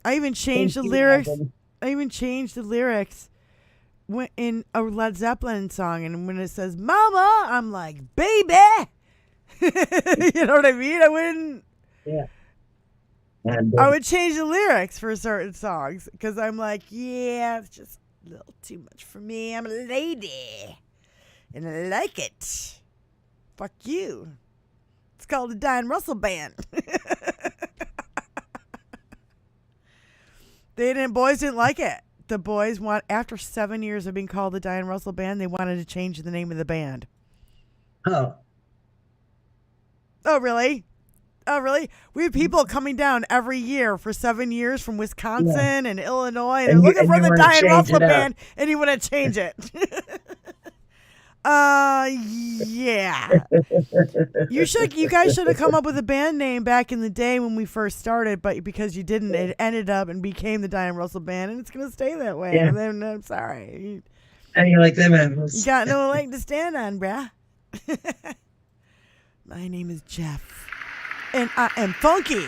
I even changed the lyrics. I even changed the lyrics in a Led Zeppelin song, and when it says "Mama," I'm like, "Baby." You know what I mean? I wouldn't. Yeah. I would change the lyrics for certain songs because I'm like, yeah, it's just a little too much for me. I'm a lady, and I like it. Fuck you. It's called the Diane Russell Band. Boys didn't like it. The boys after 7 years of being called the Diane Russell Band, they wanted to change the name of the band. Oh. Oh, really? Oh, really? We have people coming down every year for 7 years from Wisconsin and Illinois, and they're looking for the Diane Russell Band, and you want to change it. Yeah. You guys should have come up with a band name back in the day when we first started, but because you didn't, it ended up and became the Diane Russell Band, and it's gonna stay that way. Yeah. And then I'm sorry. How do you like them animals? You got no leg to stand on, bruh. My name is Jeff, and I am funky.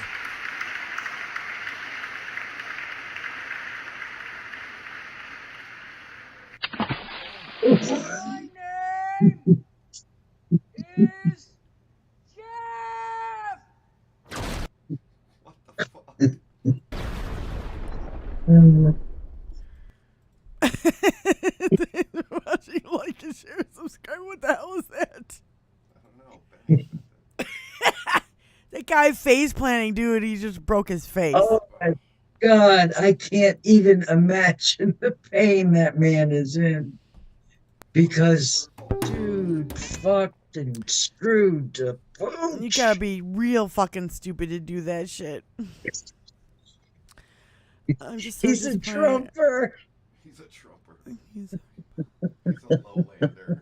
Is Jeff. Watching, like, and share, subscribe. What the hell is that? I don't know. That guy face planting, dude. He just broke his face. Oh my God, I can't even imagine the pain that man is in. Because, dude, fucked and screwed to pooch. You gotta be real fucking stupid to do that shit. I'm just so He's a disappointed. trumper. He's a trumper. He's a lowlander.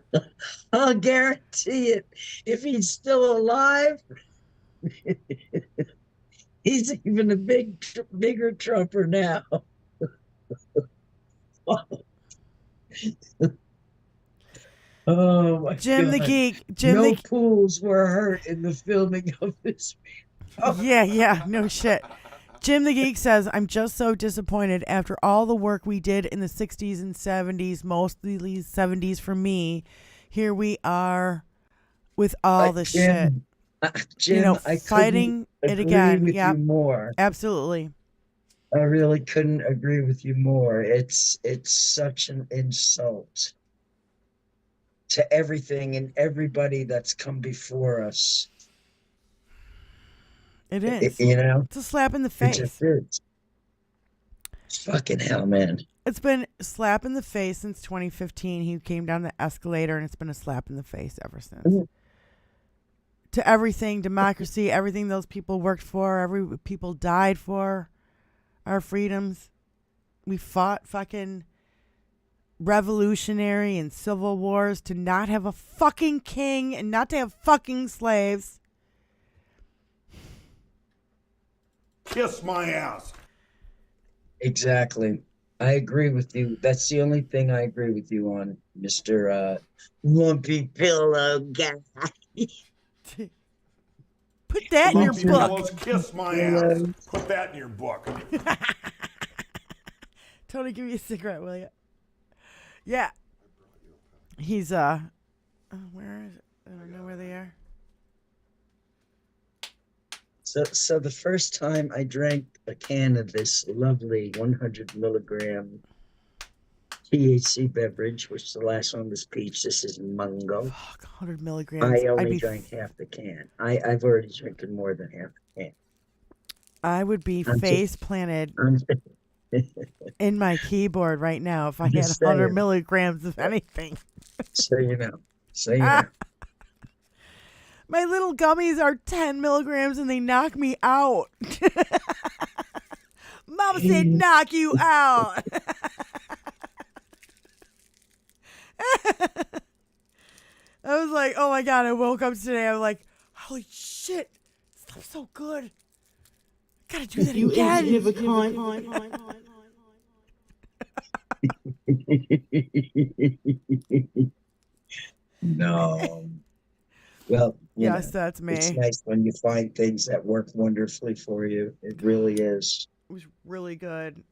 I'll guarantee it. If he's still alive, he's even a bigger trumper now. Oh my Jim God. the Geek. No pools were hurt in the filming of this. Yeah, no shit. Jim the Geek says, I'm just so disappointed after all the work we did in the 60s and 70s, mostly 70s for me. Here we are with all the shit. Jim, I fighting it again. With Yeah, you more. Absolutely. I really couldn't agree with you more. It's such an insult to everything and everybody that's come before us. It is. You know? It's a slap in the face. It just is. Fucking hell, man. It's been a slap in the face since 2015. He came down the escalator, and it's been a slap in the face ever since. to everything, democracy, everything those people worked for, every people died for, our freedoms. We fought fucking revolutionary and civil wars to not have a fucking king and not to have fucking slaves. Kiss my ass. Exactly. I agree with you. That's the only thing I agree with you on, Mr. Lumpy Pillow Guy. Put that in your Lumpy book. pillows, kiss my ass. Put that in your book. Tony, give me a cigarette, will you? Yeah. He's, where is it? I don't know where they are. So the first time I drank a can of this lovely 100 milligram THC beverage, which the last one was peach, this is mango. Fuck, 100 milligrams. I only drank half the can. I've already drinking more than half the can. I would be face planted in my keyboard right now if I had 100 milligrams of anything. So you know. So you know. My little gummies are 10 milligrams and they knock me out. Mama said knock you out. I was like, oh my God, I woke up today. I'm like, holy shit, stuff's so good. Gotta do that again. No. Well, yes, that's me. It's nice when you find things that work wonderfully for you. It really is. It was really good.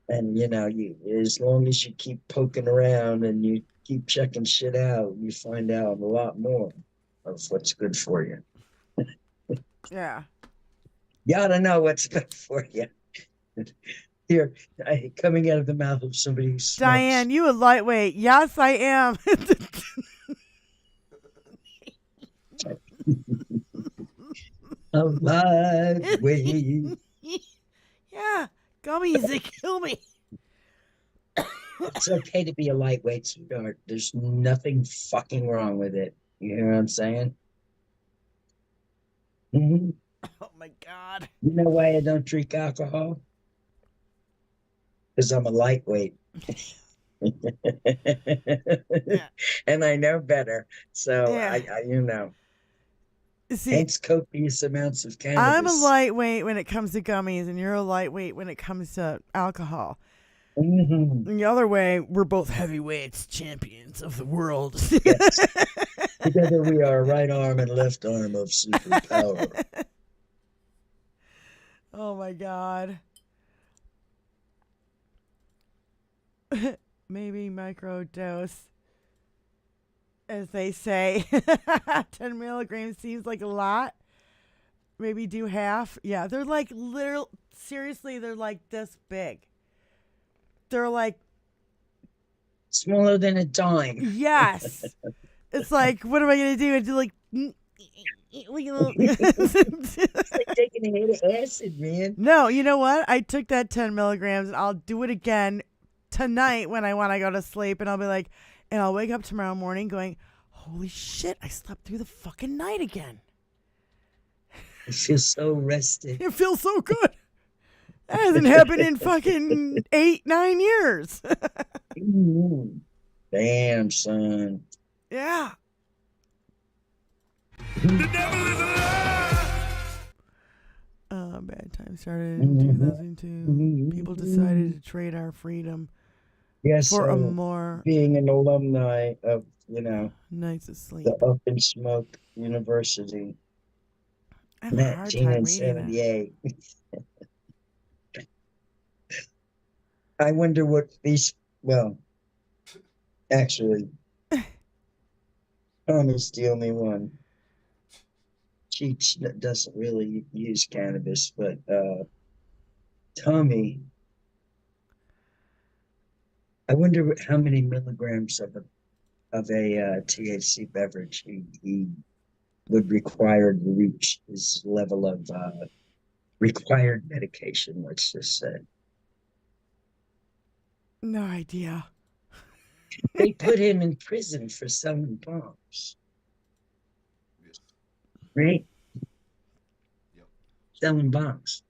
And you as long as you keep poking around and you keep checking shit out, you find out a lot more of what's good for you. Yeah. You ought to know what's good for you. Here, coming out of the mouth of somebody who smokes. Diane, you a lightweight. Yes, I am. A lightweight. Yeah, gummies, they kill me. It's okay to be a lightweight, sweetheart. There's nothing fucking wrong with it. You hear what I'm saying? Mm-hmm. Oh my God. You know why I don't drink alcohol? Because I'm a lightweight. Yeah. And I know better. So Yeah. I See, hence copious amounts of cannabis. I'm a lightweight when it comes to gummies, and you're a lightweight when it comes to alcohol. Mm-hmm. The other way, we're both heavyweights, champions of the world. Yes. Together we are right arm and left arm of superpower. Oh my God. Maybe microdose, as they say. 10 milligrams seems like a lot. Maybe do half. Yeah, they're like seriously, they're like this big. They're like smaller than a dime. Yes. It's like, what am I going to do? I do like it's like taking a hit of acid, man. No, you know what? I took that 10 milligrams and I'll do it again tonight when I want to go to sleep. And I'll be like, and I'll wake up tomorrow morning going, holy shit, I slept through the fucking night again. It feels so rested. It feels so good. That hasn't happened in fucking 8-9 years. Damn, son. Yeah. The devil is alive! Bad time started in 2002. People decided to trade our freedom for a more being an alumni of, nights of sleep. The Up in Smoke University. I have a hard time reading that. I wonder what these, actually, Tommy's the only one. Cheech doesn't really use cannabis, but Tommy, I wonder how many milligrams of a THC beverage he would require to reach his level of required medication, let's just say. No idea. They put him in prison for selling bombs. right? Selling bongs.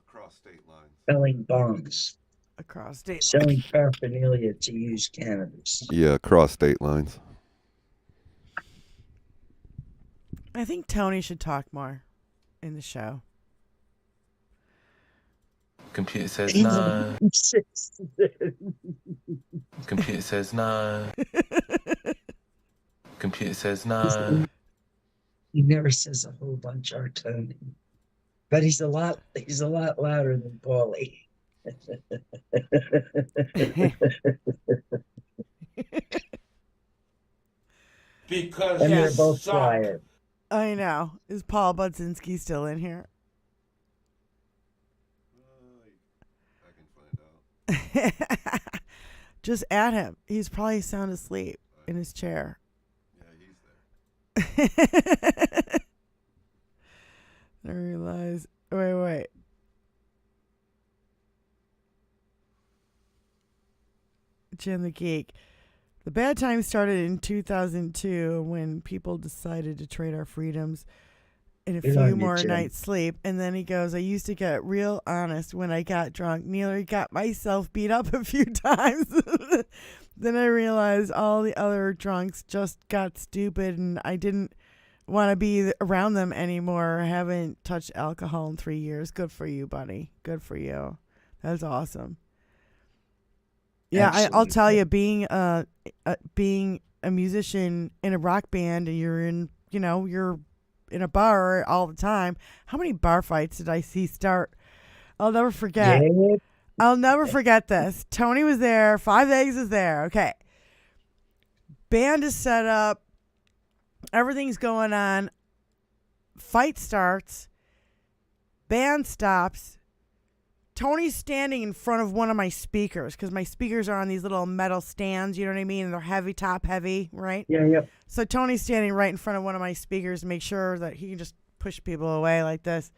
Across state lines. Selling bongs. Across state Selling paraphernalia to use cannabis. Yeah, across state lines. I think Tony should talk more in the show. Computer says no. Computer says no. Computer says no. He never says a whole bunch, our Tony. But he's a lot louder than Paulie. Because and you they're both suck. quiet. I know. Is Paul Budzinski still in here? I can find out. Just add him. He's probably sound asleep in his chair. Yeah, he's there. I realize. Wait. Jim the Geek. The bad times started in 2002 when people decided to trade our freedoms in a few more nights' sleep. And then he goes, I used to get real honest when I got drunk. Nearly got myself beat up a few times. Then I realized all the other drunks just got stupid and I didn't want to be around them anymore. I haven't touched alcohol in 3 years. Good for you, buddy. Good for you. That's awesome. Yeah, I'll tell you, being a musician in a rock band and you're in a bar all the time. How many bar fights did I see start? I'll never forget. Yeah. I'll never forget this. Tony was there. 5 Eggs is there. Okay. Band is set up. Everything's going on. Fight starts. Band stops. Tony's standing in front of one of my speakers because my speakers are on these little metal stands, you know what I mean? And they're heavy, top heavy, right? Yeah. So Tony's standing right in front of one of my speakers to make sure that he can just push people away like this.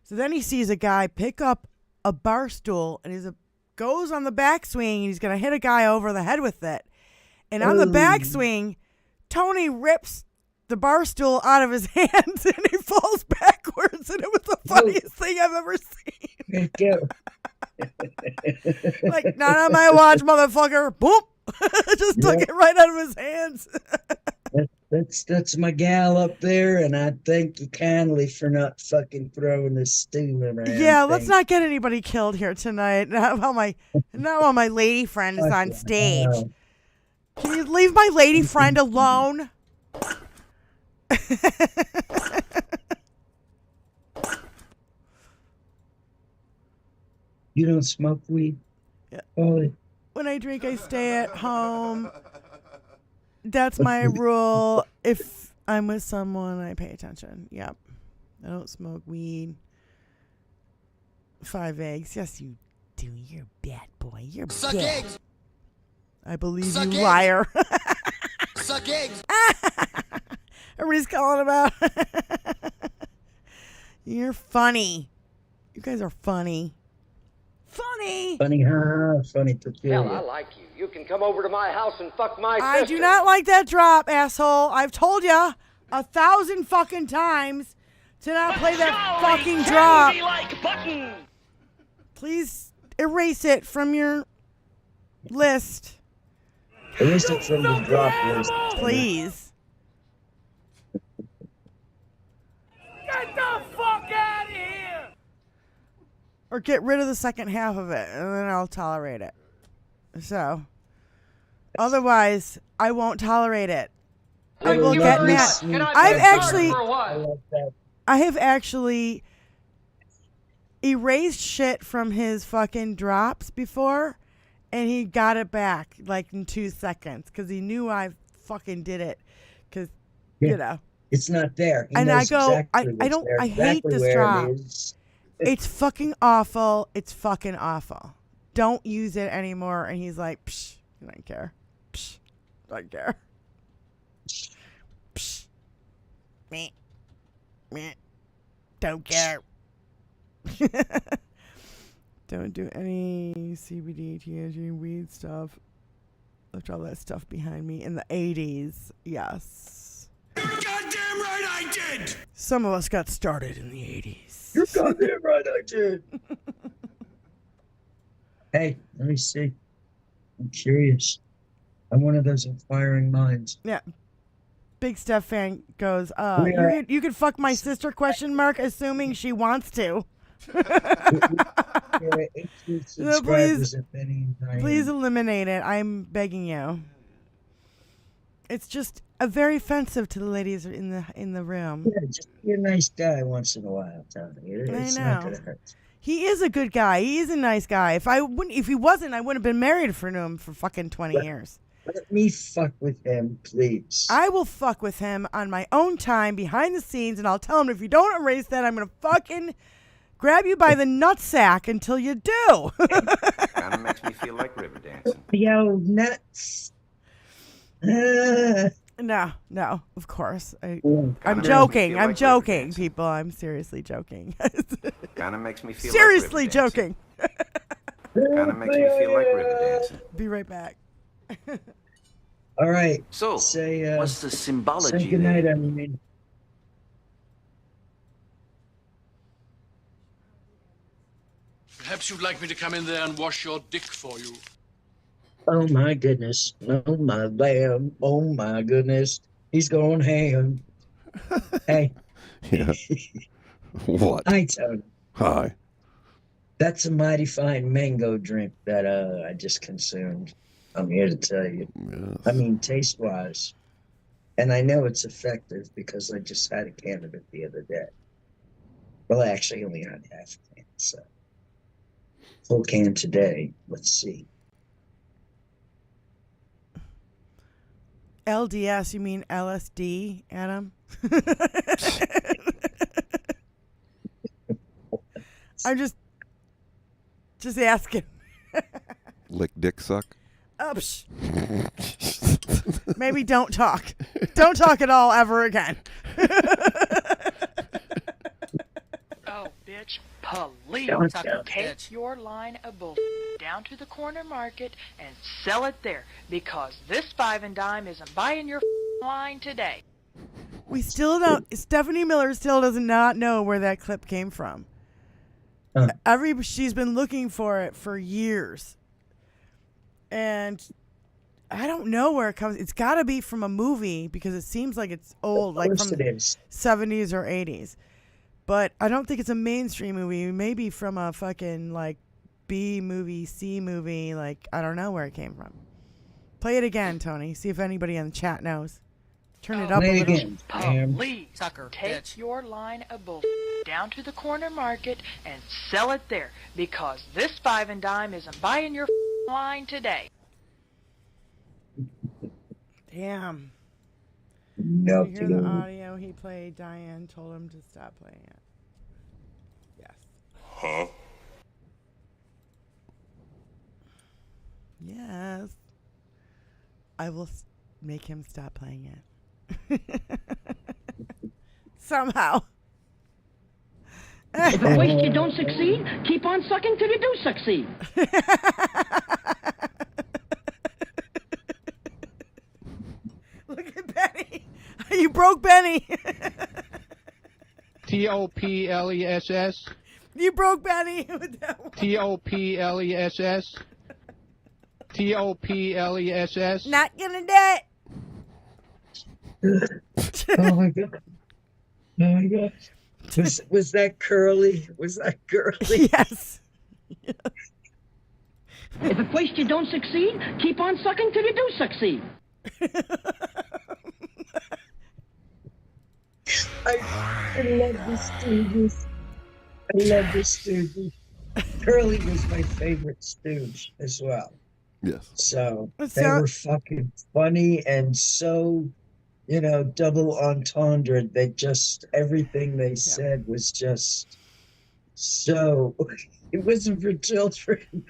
So then he sees a guy pick up a bar stool and goes on the backswing and he's going to hit a guy over the head with it. And on the backswing, Tony rips the bar stool out of his hands and he falls backwards, and it was the funniest thing I've ever seen. Like, not on my watch, motherfucker. Boop. Just took it right out of his hands. That's my gal up there, and I thank you kindly for not fucking throwing this stool around. Yeah, let's not get anybody killed here tonight. Not while my lady friend is on stage. Can you leave my lady friend alone? You don't smoke weed? Yeah. Paulie? When I drink, I stay at home. That's my rule. If I'm with someone, I pay attention. Yep. I don't smoke weed. 5 Eggs. Yes, you do. You're a bad boy. You're Suck bad. eggs. I believe Suck you, eggs. liar. Suck eggs. Everybody's calling about. You're funny. You guys are funny. Funny. Funny, funny peculiar. Hell, I like you. You can come over to my house and fuck my I sister. do not like that drop, asshole. I've told ya 1,000 fucking times to not play that fucking drop. Button. Please erase it from your list. Erase it from the drop list. Please. Get the fuck out of here! Or get rid of the second half of it, and then I'll tolerate it. So, otherwise, I won't tolerate it. I will get mad. I have actually erased shit from his fucking drops before, and he got it back like in 2 seconds because he knew I fucking did it. Because you know, it's not there. He and I knows go, exactly I don't, there, I exactly hate this where drop. it is. It's fucking awful. It's fucking awful. Don't use it anymore. And he's like, psh, I don't care. Psh, don't care. Psh, meh, meh, don't care. Don't do any CBD, THC, weed stuff. Left all that stuff behind me in the 80s. Yes. Goddamn right I I did. Some of us got started in the 80s. You're goddamn right, I did. Hey, let me see. I'm curious. I'm one of those inquiring minds. Yeah. Big Steph fan goes, We are- you can fuck my sister, question mark, assuming she wants to. There are 18 subscribers at Benny and Diane. Please eliminate it. I'm begging you. It's just very offensive to the ladies in the room. Yeah, just be a nice guy once in a while, Tony. It's not know. gonna hurt. He is a good guy. He is a nice guy. If he wasn't, I wouldn't have been married for him for fucking 20 years. Let me fuck with him, please. I will fuck with him on my own time behind the scenes, and I'll tell him if you don't erase that, I'm gonna fucking grab you by the nutsack until you do. Kind of makes me feel like river dancing. Yo, nuts. No, of course. I'm Kinda joking. makes me feel I'm like joking, people. I'm seriously joking. Kind of makes me feel Seriously like river joking. Kind of makes me feel like river dancing. Be right back. All right. So, say, what's the symbology say goodnight, there? I mean. Perhaps you'd like me to come in there and wash your dick for you. Oh my goodness. Oh my lamb. Oh my goodness. He's going ham. Hey. Yeah. What? Hi, Tony. Hi. That's a mighty fine mango drink that I just consumed. I'm here to tell you. Yes. I mean, taste-wise. And I know it's effective because I just had a can of it the other day. Well, I actually only had half a can, so. Full can today. Let's see. LDS, you mean LSD, Adam? I'm just asking. Lick dick suck? Psh. Maybe don't talk. Don't talk at all ever again. Oh, bitch, please Don't take your line of bull down to the corner market and sell it there, because this 5 and dime isn't buying your line today. We still don't. Stephanie Miller still does not know where that clip came from. She's been looking for it for years, and I don't know where it comes. It's got to be from a movie because it seems like it's old, like from the 70s or 80s. But I don't think it's a mainstream movie. Maybe from a fucking like B movie, C movie. Like I don't know where it came from. Play it again, Tony. See if anybody in the chat knows. Turn it up a little. Please take your line of bull down to the corner market and sell it there, because this 5 and dime isn't buying your line today. Damn. No. Did you hear the audio he played? Diane told him to stop playing it. Yes. Huh? Yes. I will make him stop playing it. Somehow. If at first you don't succeed, keep on sucking till you do succeed. Look at Benny. You broke Benny. T-O-P-L-E-S-S. You broke Benny with that one. T-O-P-L-E-S-S. T-O-P-L-E-S-S. Not gonna do it. Oh my god. Oh my gosh. Was that curly? Was that curly? Yes. If at first you don't succeed, keep on sucking till you do succeed. I love the Stooges. I love the Stooges. Curly was my favorite Stooge as well. Yes. So they were fucking funny and so, double entendre. They just, everything they said was just so, it wasn't for children.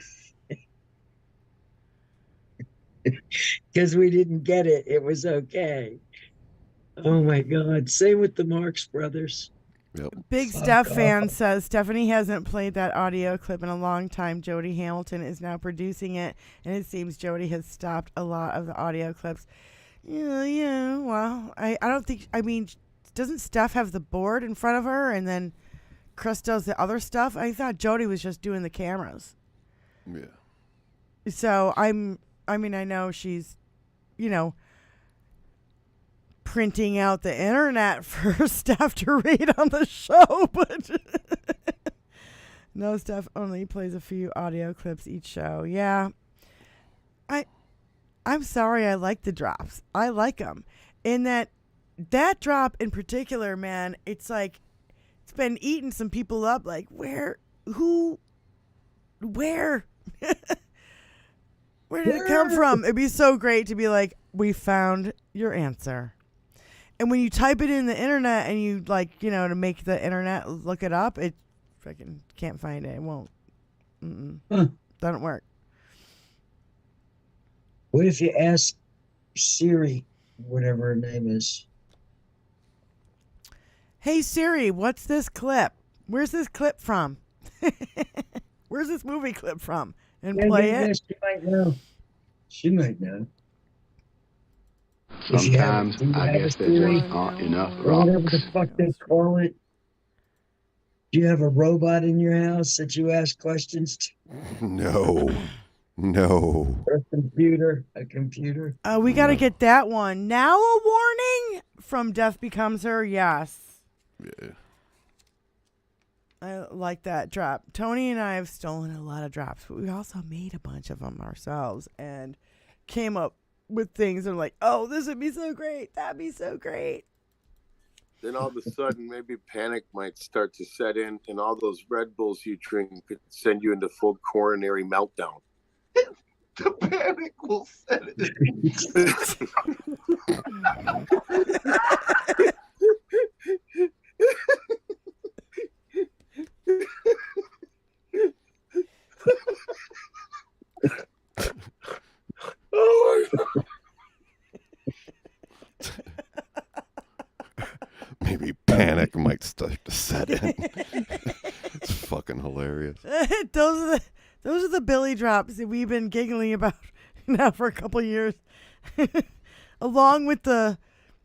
Because we didn't get it. It was okay. Oh my God. Same with the Marx Brothers. Yep. Big Steph fan says Stephanie hasn't played that audio clip in a long time. Jody Hamilton is now producing it, and it seems Jody has stopped a lot of the audio clips. Yeah. Well, I don't think. I mean, doesn't Steph have the board in front of her, and then Chris does the other stuff? I thought Jody was just doing the cameras. Yeah. So I know she's, printing out the internet for Steph to read on the show, but no, Steph only plays a few audio clips each show. Yeah. I'm sorry, I like the drops. I like them. And that drop in particular, man, it's like it's been eating some people up. Like, where did it come from? It'd be so great to be like, we found your answer. And when you type it in the internet and you to make the internet look it up, it fucking can't find it. It won't. Doesn't work. What if you ask Siri, whatever her name is? Hey Siri, what's this clip? Where's this clip from? Where's this movie clip from? And play it. She might know. She might know. Sometimes I guess there just aren't enough Whatever rocks. the fuck they call it. Do you have a robot in your house that you ask questions to? No. Or a computer? We got to get that one. Now a warning from Death Becomes Her. Yes. Yeah. I like that drop. Tony and I have stolen a lot of drops, but we also made a bunch of them ourselves and came up with things that are like, oh, this would be so great. That'd be so great. Then all of a sudden, maybe panic might start to set in, and all those Red Bulls you drink could send you into full coronary meltdown. The panic will set it. Oh my God. Maybe panic might start to set in. It's fucking hilarious. Those are the Billy drops that we've been giggling about now for a couple years. Along with the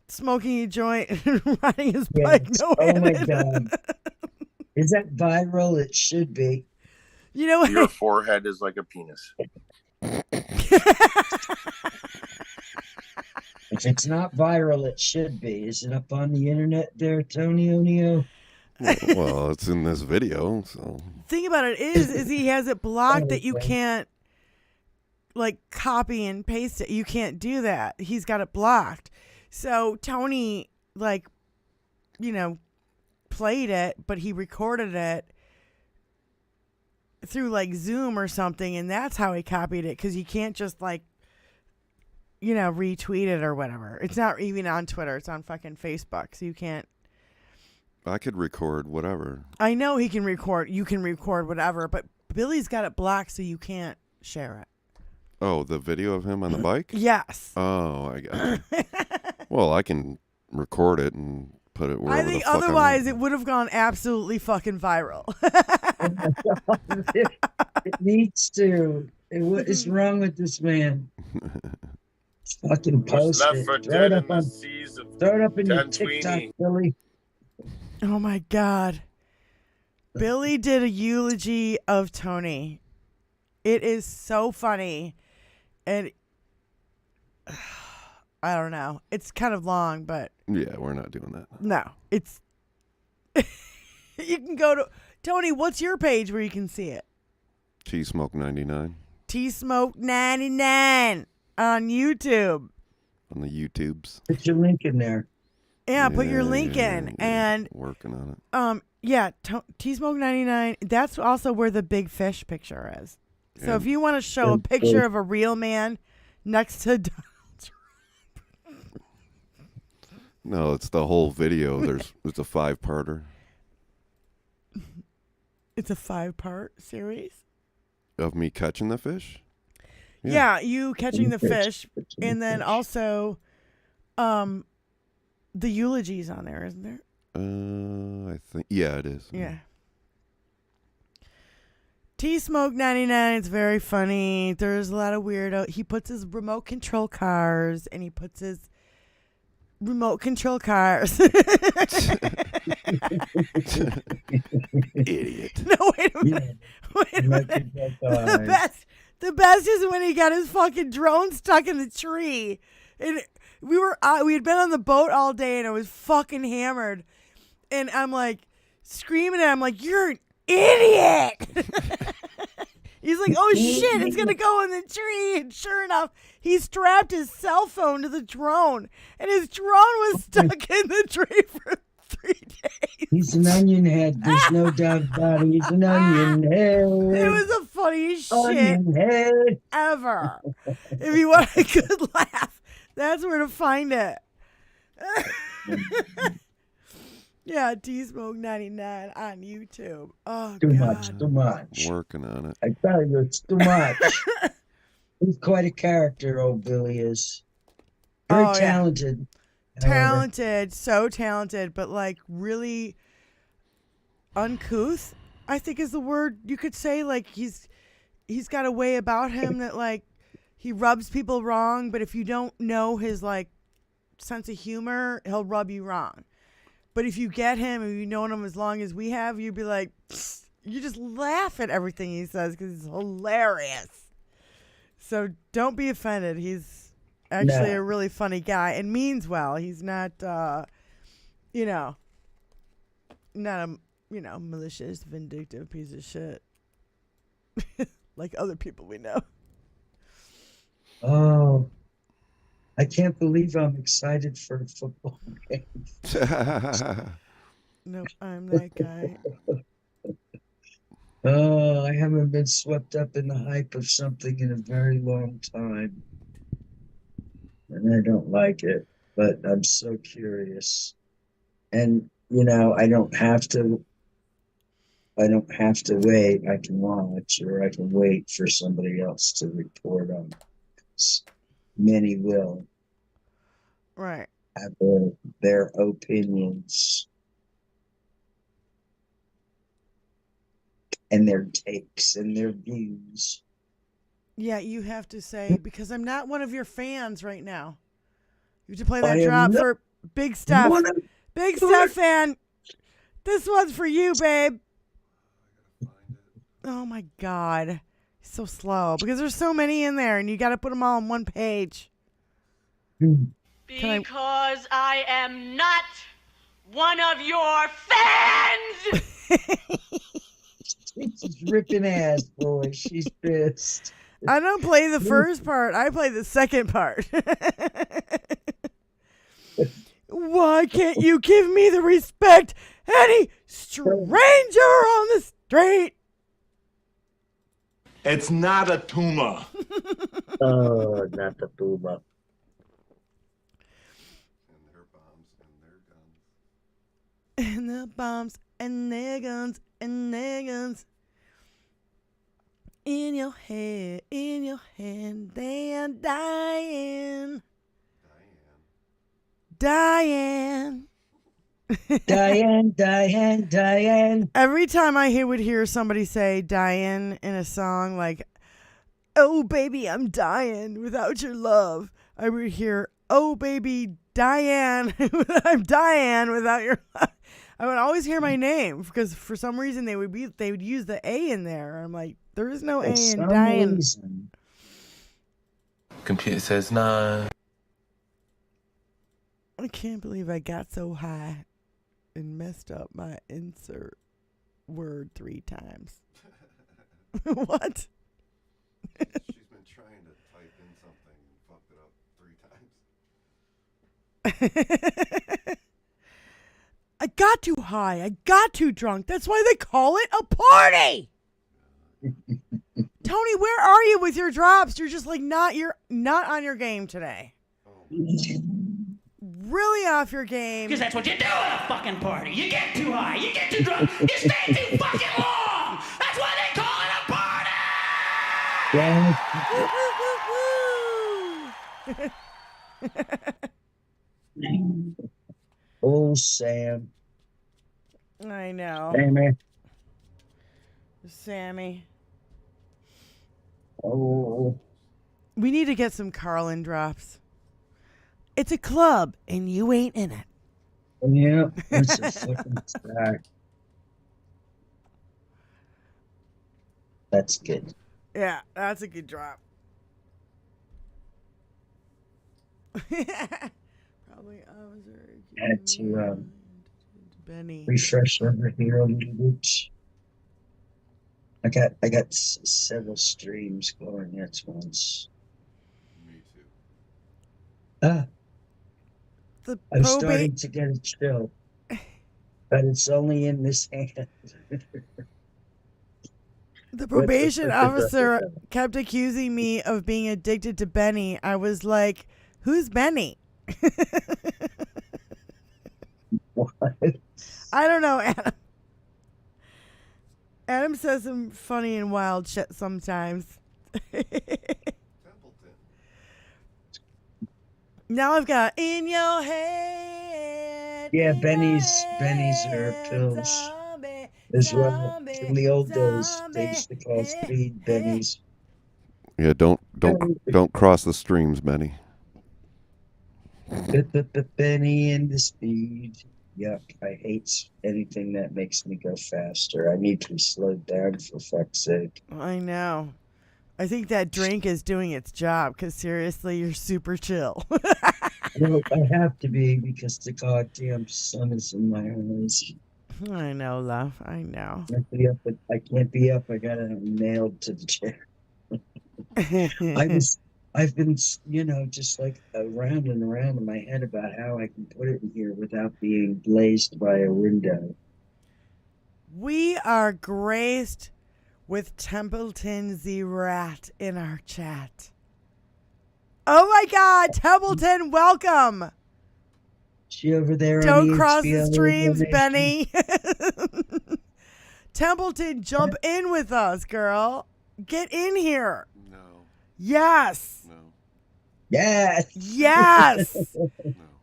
smoking a joint and riding his bike. Oh my God. Is that viral? It should be. You know what? Your forehead is like a penis. If it's not viral, it should be. Is it up on the internet there, Tony O'Neill? Well, it's in this video, so. Thing about it is he has it blocked that you can't copy and paste it. You can't do that. He's got it blocked. So Tony played it, but he recorded it through Zoom or something, and that's how he copied it, because you can't just retweet it or whatever. It's not even on Twitter. It's on fucking Facebook, so you can't. I could record whatever. I know he can record. You can record whatever, but Billy's got it blocked, so you can't share it. Oh, the video of him on the bike? Yes. Oh, I got it. Well, I can record it and put it wherever I think the fuck otherwise it would have gone absolutely fucking viral. It needs to. What is wrong with this man? Fucking post it. Throw it up in your TikTok, Billy. Oh my God. Billy did a eulogy of Tony. It is so funny. And I don't know. It's kind of long, but. Yeah, we're not doing that. No. It's. You can go to. Tony, what's your page where you can see it? T-Smoke 99. T-Smoke 99 on YouTube. On the YouTubes. Put your link in there. Yeah, put your link in. And working on it. Yeah, T-Smoke 99. That's also where the big fish picture is. So Yeah. if you want to show a picture of a real man next to Donald Trump. No, it's the whole video. It's a 5-parter. It's a 5-part series? Of me catching the fish? Yeah, you catching the fish. And then also the eulogies on there, isn't there? I think, yeah, it is. Yeah. T-Smoke 99, it's very funny. There's a lot of weirdo. He puts his remote control cars and he puts his remote control cars. Idiot. No, wait a minute. Wait a minute. The best is when he got his fucking drone stuck in the tree. And we had been on the boat all day and I was fucking hammered. And I'm like screaming at him like, "You're an idiot!" He's like, "Oh shit, it's gonna go in the tree." And sure enough, he strapped his cell phone to the drone, and his drone was stuck in the tree for 3 days. He's an onion head. There's no doubt about it. He's an onion head. It was the funniest Onion head. ever. If you want a good laugh, that's where to find it. Yeah, T-Smoke 99 on YouTube. Oh, Too God. much. Working on it. I tell you, it's too much. He's quite a character, old Billy is. Very talented. Talented, so talented, but like really uncouth, I think is the word you could say. Like he's got a way about him that like he rubs people wrong, but if you don't know his like sense of humor, he'll rub you wrong. But if you get him and you've known him as long as we have, you'd be like, you just laugh at everything he says because he's hilarious. So don't be offended. He's actually a really funny guy and means well. He's not, not a, malicious, vindictive piece of shit like other people we know. Oh, I can't believe I'm excited for a football game. No, I'm that guy. Oh, I haven't been swept up in the hype of something in a very long time. And I don't like it, but I'm so curious. And, I don't have to wait. I can watch, or I can wait for somebody else to report on it. Many will. Right. Have their opinions and their takes and their views. Yeah, you have to say, because I'm not one of your fans right now. You have to play that drop for Big Steph. Big Steph fan. This one's for you, babe. Oh my God. He's so slow because there's so many in there and you got to put them all on one page. Because I am not one of your fans. She's ripping ass, boy. She's pissed. I don't play the first part. I play the second part. Why can't you give me the respect any stranger on the street? It's not a tumor. Oh, not the tumor. And the bombs and their guns and their guns. In your head, they are dying. Diane. Diane. Every time I would hear somebody say Diane in a song, like, "Oh baby, I'm dying without your love," I would hear, "Oh baby, Diane, I'm dying without your love." I would always hear my name because for some reason they would use the A in there. I'm like, there is no A in Diane. Computer says no. I can't believe I got so high and messed up my insert word 3 times. What? She's been trying to type in something and fucked it up 3 times. I got too high. I got too drunk. That's why they call it a party. Tony, where are you with your drops? You're just like not on your game today. Really off your game. Because that's what you do at a fucking party. You get too high. You get too drunk. You stay too fucking long. That's why they call it a party. Oh, Sam. I know. Sammy. Oh. We need to get some Carlin drops. It's a club, and you ain't in it. Yeah, that's a fucking fact. That's good. Yeah, that's a good drop. Probably Had to Benny. refresh over here a little bit. I got several streams going at once. Me too. Ah, The I'm starting to get a chill, but it's only in this hand. The probation officer kept accusing me of being addicted to Benny. I was like, who's Benny? What? I don't know, Adam. Adam says some funny and wild shit sometimes. Now I've got in your head. Yeah, Benny's are pills. As well, in the old days, they used to call speed Benny's. Yeah, don't cross the streams, Benny. Benny and the speed. Yuck! I hate anything that makes me go faster. I need to be slowed down, for fuck's sake. I know. I think that drink is doing its job, because seriously, you're super chill. Well, I have to be because the goddamn sun is in my eyes. I know, love. I know. I can't be up. I got it nailed to the chair. I've been, just like around and around in my head about how I can put it in here without being blazed by a window. We are graced with Templeton the Rat in our chat. Oh my God, Templeton, welcome. She over there. Don't cross the streams, Benny. Templeton, jump in with us, girl. Get in here. No. Yes. No. Yes. Yes. No.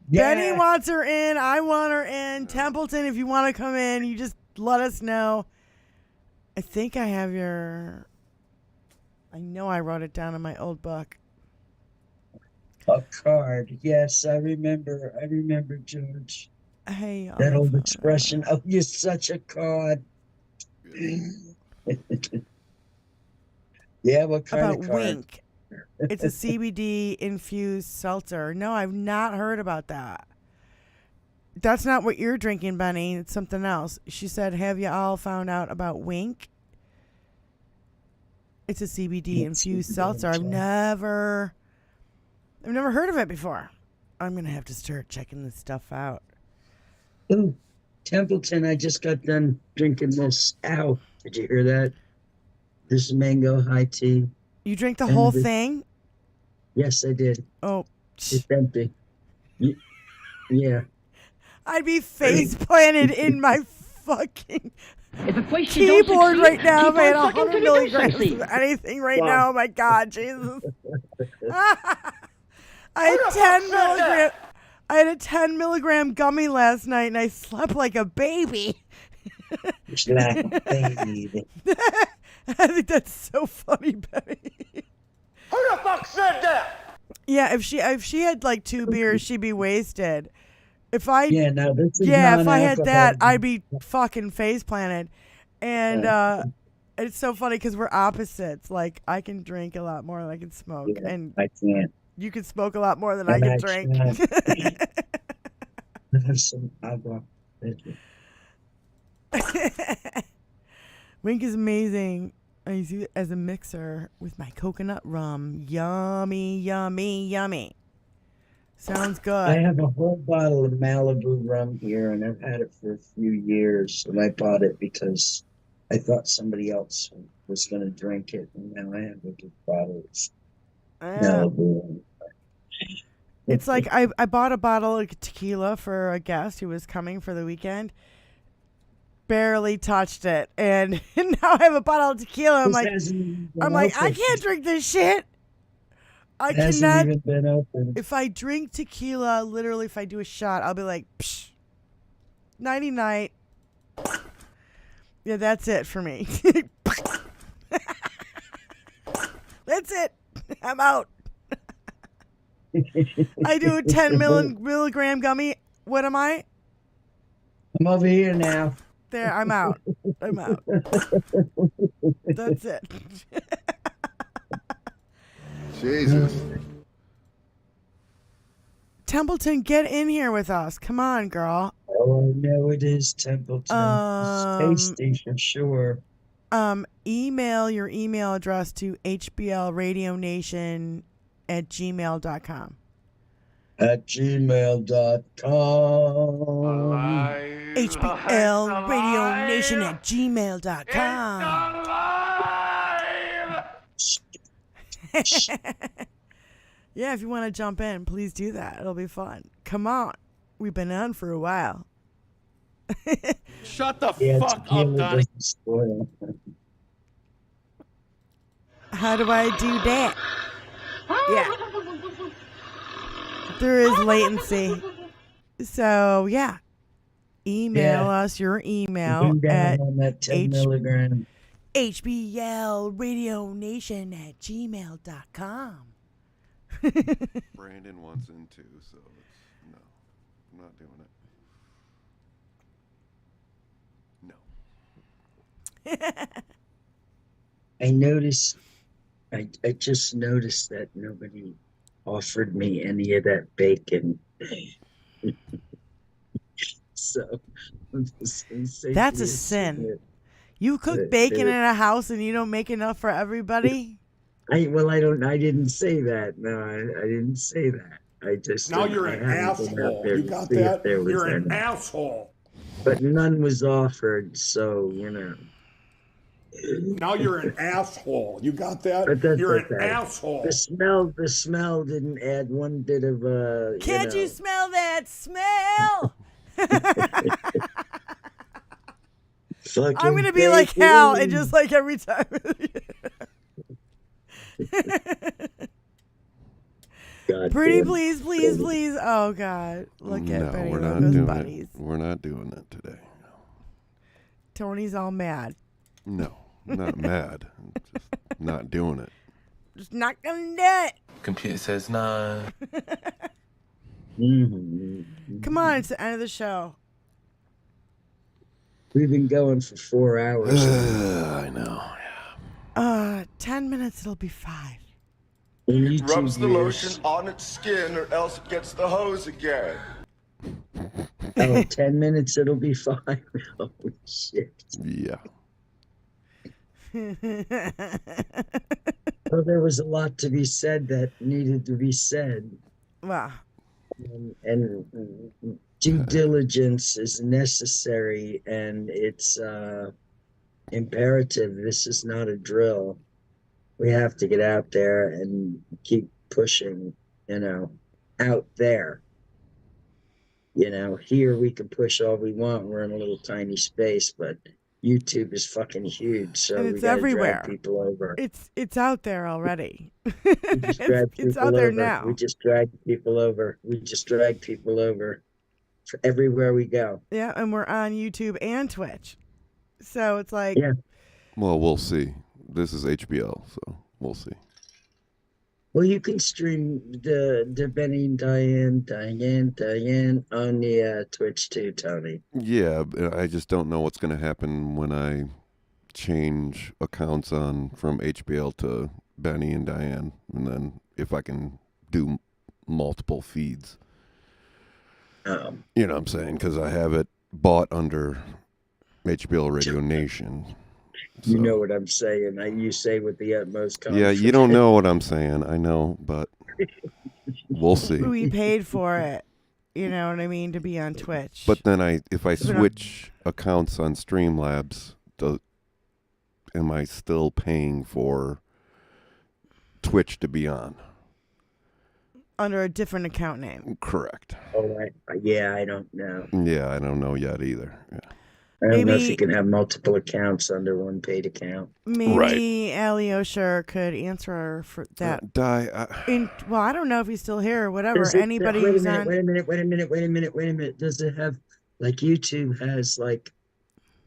Benny wants her in. I want her in. No. Templeton, if you want to come in, you just let us know. I think I have your... I know I wrote it down in my old book. A card. Yes, I remember, George. Hey, that old expression, oh, you're such a card. Yeah, what kind about of card? Wink. It's a CBD infused seltzer. No, I've not heard about that. That's not what you're drinking, Benny. It's something else. She said, have you all found out about Wink? It's a CBD infused seltzer. I've never heard of it before. I'm going to have to start checking this stuff out. Ooh, Templeton, I just got done drinking this. Ow, did you hear that? This is mango high tea. You drank the whole thing? Yes, I did. Oh. It's empty. Yeah. I'd be face planted in my fucking keyboard right now if I had 100 milligrams of anything right now. Oh my God, Jesus. I had a 10 milligram gummy last night and I slept like a baby. Like a baby. I think that's so funny, Benny. Who the fuck said that? Yeah, if she had like 2 beers, she'd be wasted. If I if I had that, I'd be fucking face planted. And it's so funny because we're opposites. Like I can drink a lot more than I can smoke, and I can't. You can smoke a lot more than I can drink. Have some agua. Wink is amazing. I use it as a mixer with my coconut rum. Yummy, yummy, yummy. Sounds good. I have a whole bottle of Malibu rum here, and I've had it for a few years. And I bought it because I thought somebody else was going to drink it, and now I have a big bottle of Malibu rum. It's like I bought a bottle of tequila for a guest who was coming for the weekend. Barely touched it, and now I have a bottle of tequila. I'm like, I can't drink this shit. I cannot. Even been open. If I drink tequila, literally, if I do a shot, I'll be like, psh, nighty night. Yeah, that's it for me. That's it. I'm out. I do a 10 milligram gummy. What am I? I'm over here now. There, I'm out. I'm out. That's it. Jesus. Templeton, get in here with us. Come on, girl. Oh, I know it is Templeton. Space station, sure. Email your email address to hblradionation@gmail.com. At gmail.com. hblradionation@gmail.com. Yeah, if you want to jump in, please do that. It'll be fun. Come on. We've been on for a while. Shut the fuck up, Donnie. How do I do that? Yeah. There is latency. So, yeah. Email us your email at on that 10 milligram. hblradionation@gmail.com. Brandon wants in too, so no, I'm not doing it. No. I just noticed that nobody offered me any of that bacon. So I'm just gonna say That's a sin. You cook bacon in a house and you don't make enough for everybody? I didn't say that. No, I didn't say that. I just Now you're an asshole. You got that? You're an asshole. But none was offered, so you know. Now you're an asshole. You got that? But that's You're okay. an asshole. The smell didn't add one bit of Can't you smell that smell? I'm gonna be like Hal and just like every time. Pretty please. Oh God. Look at Benny. We're not doing it. We're not doing that today. Tony's all mad. No, I'm not mad. I'm just not doing it. Just not gonna do it. Computer says no. Come on, it's the end of the show. We've been going for 4 hours. I know. 10 minutes, it'll be 5. It rubs the lotion on its skin or else it gets the hose again. 10 minutes, it'll be 5. Holy shit. Yeah. Well, there was a lot to be said that needed to be said. Wow. And due diligence is necessary, and it's imperative. This is not a drill. We have to get out there and keep pushing, out there. Here we can push all we want. We're in a little tiny space, but YouTube is fucking huge, so and it's we gotta everywhere. Drag people over. It's out there already. It's out there now. We just drag people over. For everywhere we go. Yeah, and we're on YouTube and Twitch. So it's like... Yeah. Well, we'll see. This is HBO, so we'll see. Well, you can stream the Benny and Diane on the Twitch too, Tony. Yeah, I just don't know what's going to happen when I change accounts from HBL to Benny and Diane, and then if I can do multiple feeds. You know what I'm saying? Because I have it bought under HBO Radio Nation. You know what I'm saying. You say with the utmost confidence. Yeah, you don't know what I'm saying. I know, but we'll see. We paid for it. You know what I mean? To be on Twitch. But then if I switch accounts on Streamlabs, am I still paying for Twitch to be on? Under a different account name. Correct. Oh, yeah, I don't know. Yeah, I don't know yet either. Yeah. I don't know if you can have multiple accounts under one paid account. Maybe Alyosha could answer for that. Well, I don't know if he's still here or whatever. Anybody who's on. Wait a minute. Does it have, like YouTube has, like,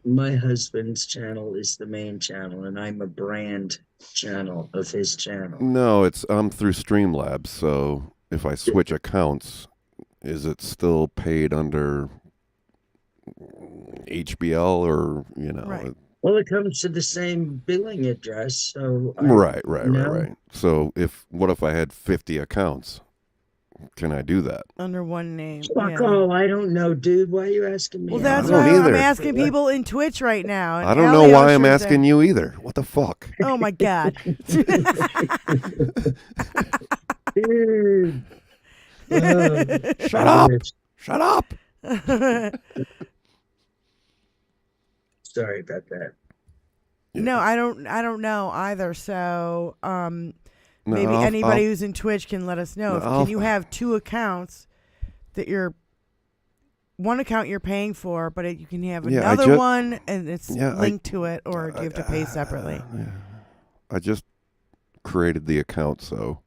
my husband's channel is the main channel, and I'm a brand channel of his channel. No, I'm through Streamlabs, so if I switch accounts, is it still paid under HBL or, you know? Right. Well, it comes to the same billing address, so Right. no. So what if I had 50 accounts? Can I do that? Under one name. Fuck all, I don't know, dude. Why are you asking me? Well, that's I don't why I'm either. asking people in Twitch right now. And I don't know why I'm Alio's asking there. you either. What the fuck? Oh my God. Dude. Shut up. Shut up. Sorry about that. No, I don't know either. So, No, maybe I'll- anybody I'll- who's in Twitch can let us know. No, I'll- Can you have two accounts that one account you're paying for, but you can have Yeah, I another ju- one and it's Yeah, linked to it, or do you have to pay separately? I just created the account, so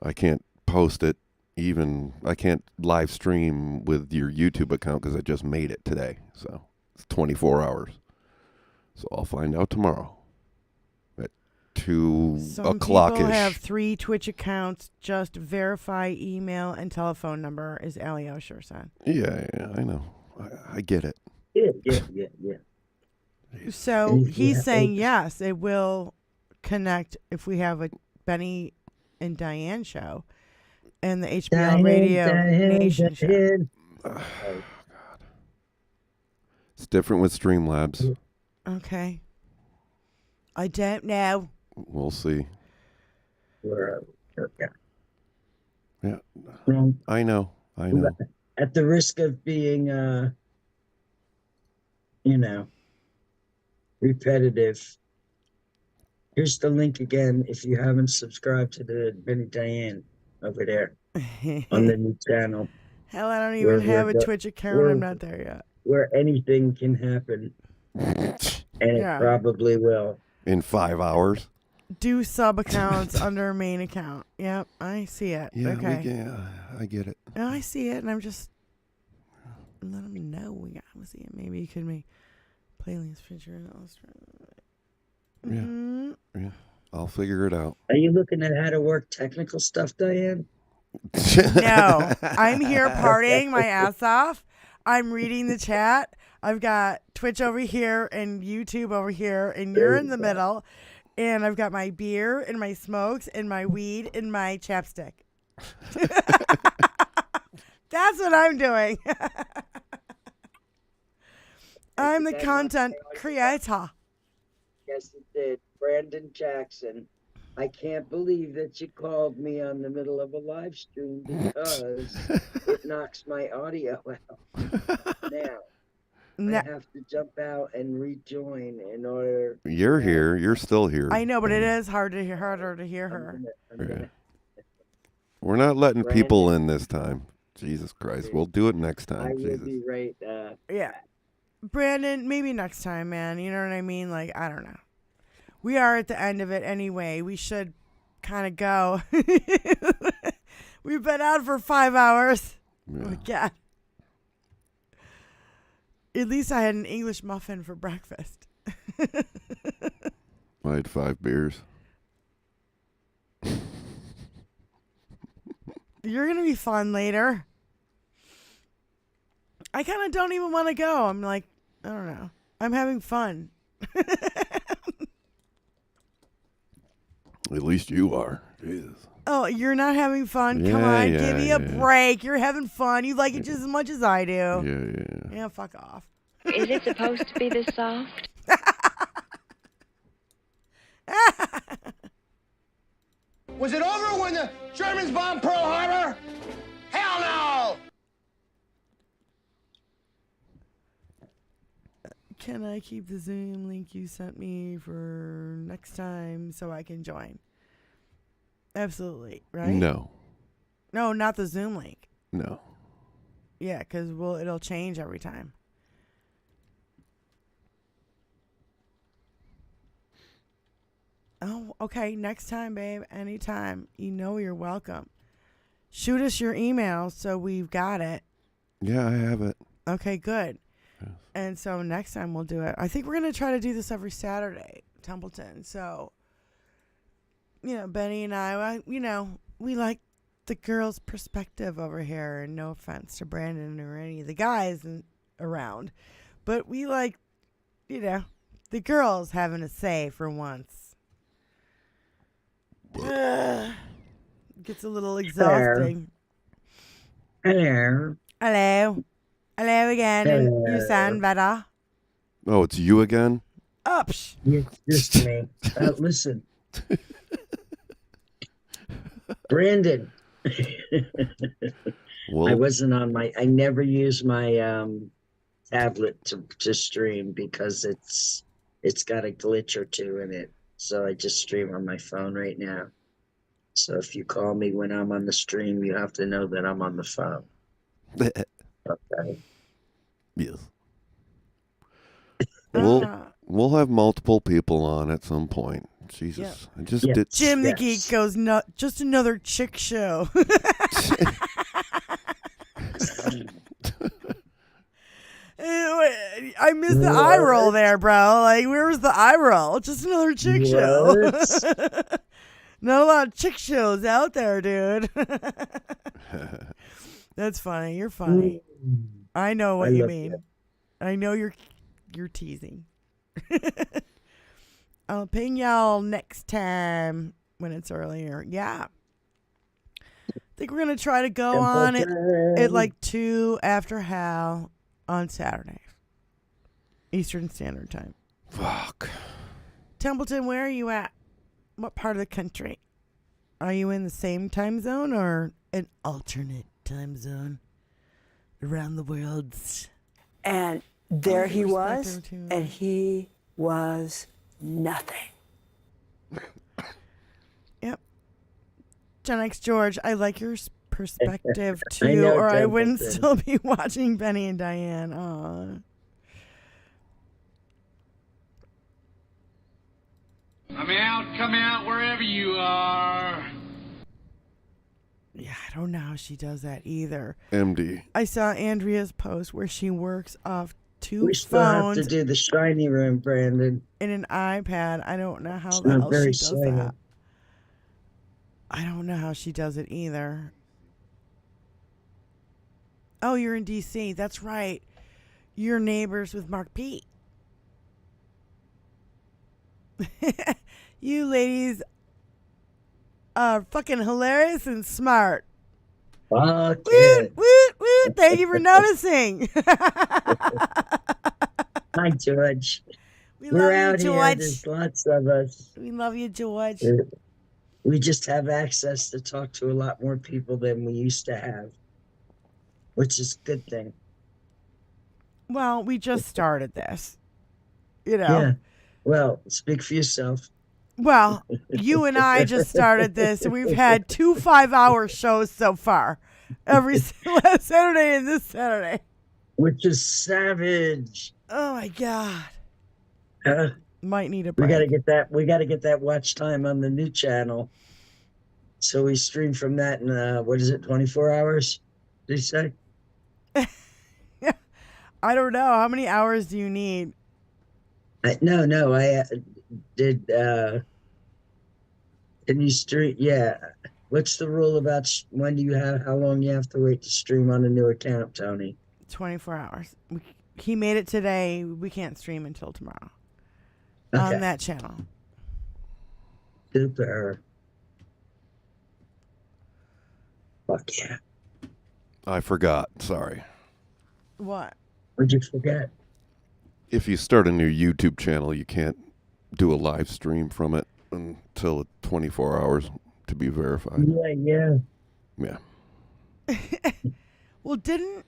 I can't post it. I can't live stream with your YouTube account because I just made it today. So it's 24 hours. So I'll find out tomorrow at 2 Some o'clock people ish. have 3 Twitch accounts. Just verify email and telephone number, as Alio sure said. Yeah, I know. I get it. Yeah. So Yeah. he's saying yes, it will connect if we have a Benny and Diane show and the HBO Radio Nation show. It's different with Streamlabs. Okay. I don't know. We'll see. Yeah. I know. At the risk of being, repetitive, here's the link again if you haven't subscribed to the Benny Diane over there on the new channel. Hell, I don't even have a Twitch account. I'm not there yet. Where anything can happen. And Yeah. it probably will. In 5 hours? Do sub accounts under main account. Yep, I see it. Yeah, okay. I get it. No, I see it, and I'm just let them know we got to see it. Maybe you could make playlist feature and Yeah. I'll figure it out. Are you looking at how to work technical stuff, Diane? No, I'm here partying my ass off. I'm reading the chat. I've got Twitch over here and YouTube over here, and you're in the middle. And I've got my beer and my smokes and my weed and my chapstick. That's what I'm doing. I'm the content creator. Yes, it did. Brandon Jackson. I can't believe that you called me on the middle of a live stream because it knocks my audio out. Now, I have to jump out and rejoin in order. You're here. You're still here. I know, but it is harder to hear her. We're not letting people in this time. Jesus Christ. We'll do it next time. I will Jesus. be right. Yeah. Brandon, maybe next time, man. You know what I mean? Like, I don't know. We are at the end of it anyway. We should kind of go. We've been out for 5 hours. Yeah. Oh, my God. At least I had an English muffin for breakfast. I had 5 beers. You're going to be fun later. I kind of don't even want to go. I'm like, I don't know. I'm having fun. At least you are. Jesus. Oh, you're not having fun? Yeah, Come on, yeah, give me a yeah. break. You're having fun. You like it just as much as I do. Yeah. Yeah, fuck off. Is it supposed to be this soft? Was it over when the Germans bombed Pearl Harbor? Hell no! Can I keep the Zoom link you sent me for next time so I can join? Absolutely, right? No. No, not the Zoom link. No. Yeah, because it'll change every time. Oh, okay. Next time, babe. Anytime. You know you're welcome. Shoot us your email so we've got it. Yeah, I have it. Okay, good. Yes. And so next time we'll do it. I think we're going to try to do this every Saturday, Templeton. So, Benny and I, we like the girl's perspective over here, and no offense to Brandon or any of the guys around, but we like, the girls having a say for once. Gets a little exhausting. Hello. Hello. Hello again. Hello. And you sound better. Oh, it's you again? Ups. It's just me. Listen. Brandon. I wasn't on I never use my tablet to stream because it's got a glitch or two in it. So I just stream on my phone right now. So if you call me when I'm on the stream, you have to know that I'm on the phone. Okay. Yes. We'll have multiple people on at some point. Jesus. I just did. Jim the Geek goes, just another chick show. I missed the eye roll there, bro. Like, where was the eye roll? Just another chick show. Not a lot of chick shows out there, dude. That's funny. You're funny. I know what you mean. I know you're teasing. I'll ping y'all next time when it's earlier. Yeah. I think we're going to try to go on at like 2 after Hal on Saturday. Eastern Standard Time. Fuck. Templeton, where are you at? What part of the country? Are you in the same time zone or an alternate time zone around the world? And there he was, and he was nothing. Yep. Gen X George, I like your perspective too, or I wouldn't still be watching Benny and Diane. Aw. Come out wherever you are. Yeah, I don't know how she does that either. MD. I saw Andrea's post where she works off 2 we still phones. have to do the shiny room, Brandon. In an iPad. I don't know how It's the not hell she very does shiny. that. I don't know how she does it either. Oh, you're in DC. That's right. You're neighbors with Mark P. You ladies are fucking hilarious and smart. Fuck woot, woot, woot. Thank you for noticing. Hi, George. We We're love you, out here. George. There's lots of us. We love you, George. We just have access to talk to a lot more people than we used to have, which is a good thing. Well, we just started this. Yeah. Well, speak for yourself. Well, you and I just started this, and we've had 2 5-hour shows so far. Every last Saturday and this Saturday. Which is savage. Oh, my God. Might need a We break. We gotta get that watch time on the new channel. So we stream from that in 24 hours? Did you say? I don't know. How many hours do you need? No. I did. Can you stream? Yeah. What's the rule about how long you have to wait to stream on a new account, Tony? 24 hours. He made it today. We can't stream until tomorrow. Okay. On that channel. Super. Fuck yeah. I forgot. Sorry. What? What'd you forget? If you start a new YouTube channel, you can't do a live stream from it until 24 hours to be verified. Yeah. Well, didn't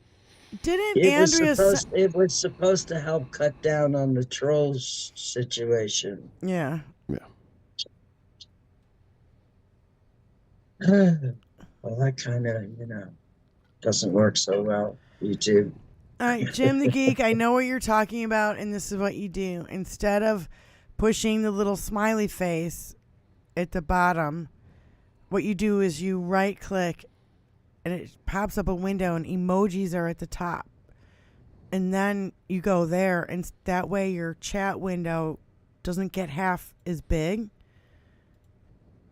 it was supposed to help cut down on the trolls situation. Yeah. Well, that kind of, doesn't work so well. YouTube. All right, Jim the Geek, I know what you're talking about, and this is what you do. Instead of pushing the little smiley face at the bottom, what you do is you right-click, and it pops up a window, and emojis are at the top. And then you go there, and that way your chat window doesn't get half as big.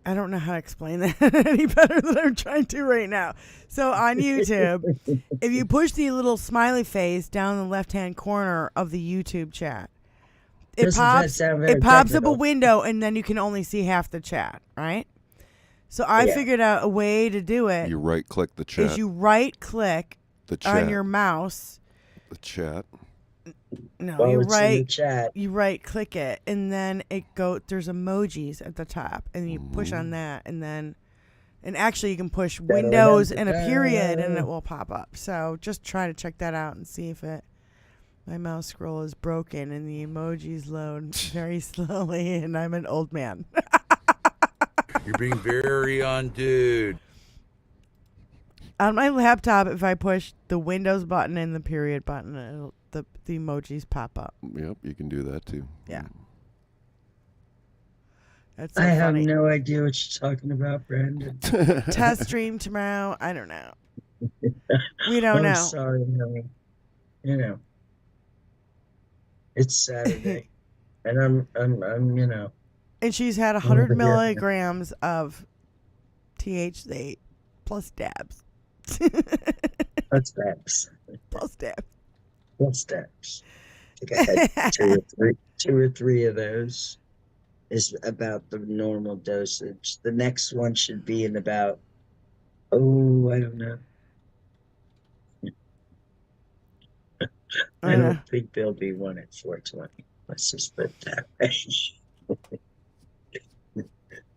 I don't know how to explain that any better than I'm trying to right now. So on YouTube, if you push the little smiley face down in the left-hand corner of the YouTube chat, it pops up a window, and then you can only see half the chat, right? So I figured out a way to do it. You right-click the chat. Is you right-click on your mouse. The chat. No, you right-click it, and then there's emojis at the top, and you push on that, and actually you can push Windows and a period, and it will pop up. So just try to check that out and see if my mouse scroll is broken and the emojis load very slowly, and I'm an old man. You're being very undude. On my laptop, if I push the Windows button and the period button, the emojis pop up. Yep, you can do that too. Yeah. That's I have no idea what you're talking about, Brandon. Test stream tomorrow. I don't know. We don't know. I'm sorry, no. You know, it's Saturday, and I'm you know. And she's had 100 milligrams of THC plus dabs. Plus dabs. Plus dabs. Plus dabs. I think I had two or three of those. Is about the normal dosage. The next one should be in about, I don't know. I don't think there'll be one at 420. Let's just put it that way.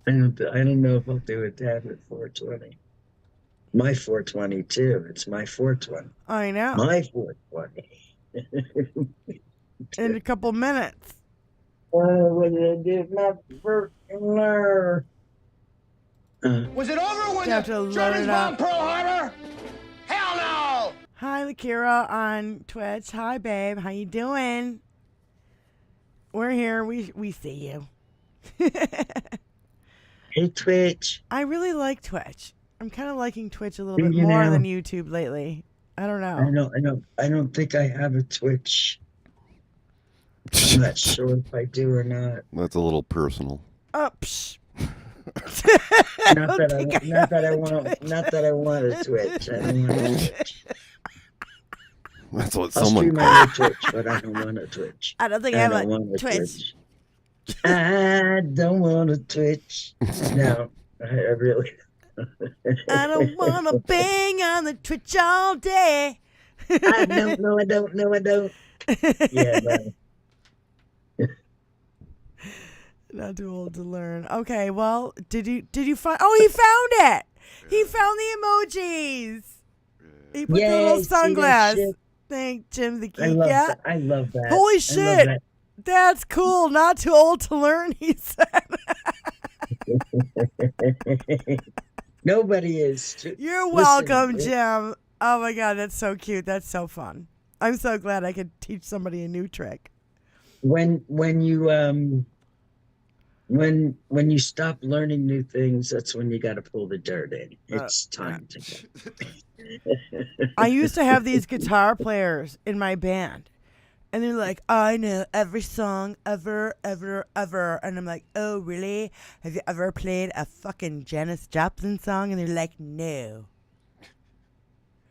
I don't know if I'll do a dab at 420. My 420 too. It's my 420. I know. My 420. In a couple minutes. What did I do? My freaking nerve. Was it over when the Germans bombed Pearl Harbor? Hell no! Hi, Lakira on Twitch. Hi, babe. How you doing? We're here. We see you. Hey, Twitch. I really like Twitch. I'm kind of liking Twitch a little bit more than YouTube lately. I don't know. I don't think I have a Twitch. I'm not sure if I do or not. That's a little personal. Not that I want a Twitch. I don't want a Twitch. That's what I'll someone. stream on a Twitch, but I don't want a Twitch. I don't think I have a Twitch. I don't want a Twitch. No, I really. I don't want to bang on the Twitch all day. I don't. Yeah, no. Not too old to learn. Okay, well, did you find? Oh, he found it. He found the emojis. He put the little sunglass. Thank Jim the Geek. I love that. Holy shit, that's cool. Not too old to learn. He said. Nobody is. You're welcome, Jim. Oh my God, that's so cute. That's so fun. I'm so glad I could teach somebody a new trick. When you stop learning new things, that's when you got to pull the dirt in. It's time to go. I used to have these guitar players in my band, and they're like, I know every song ever. And I'm like, oh, really? Have you ever played a fucking Janis Joplin song? And they're like, no.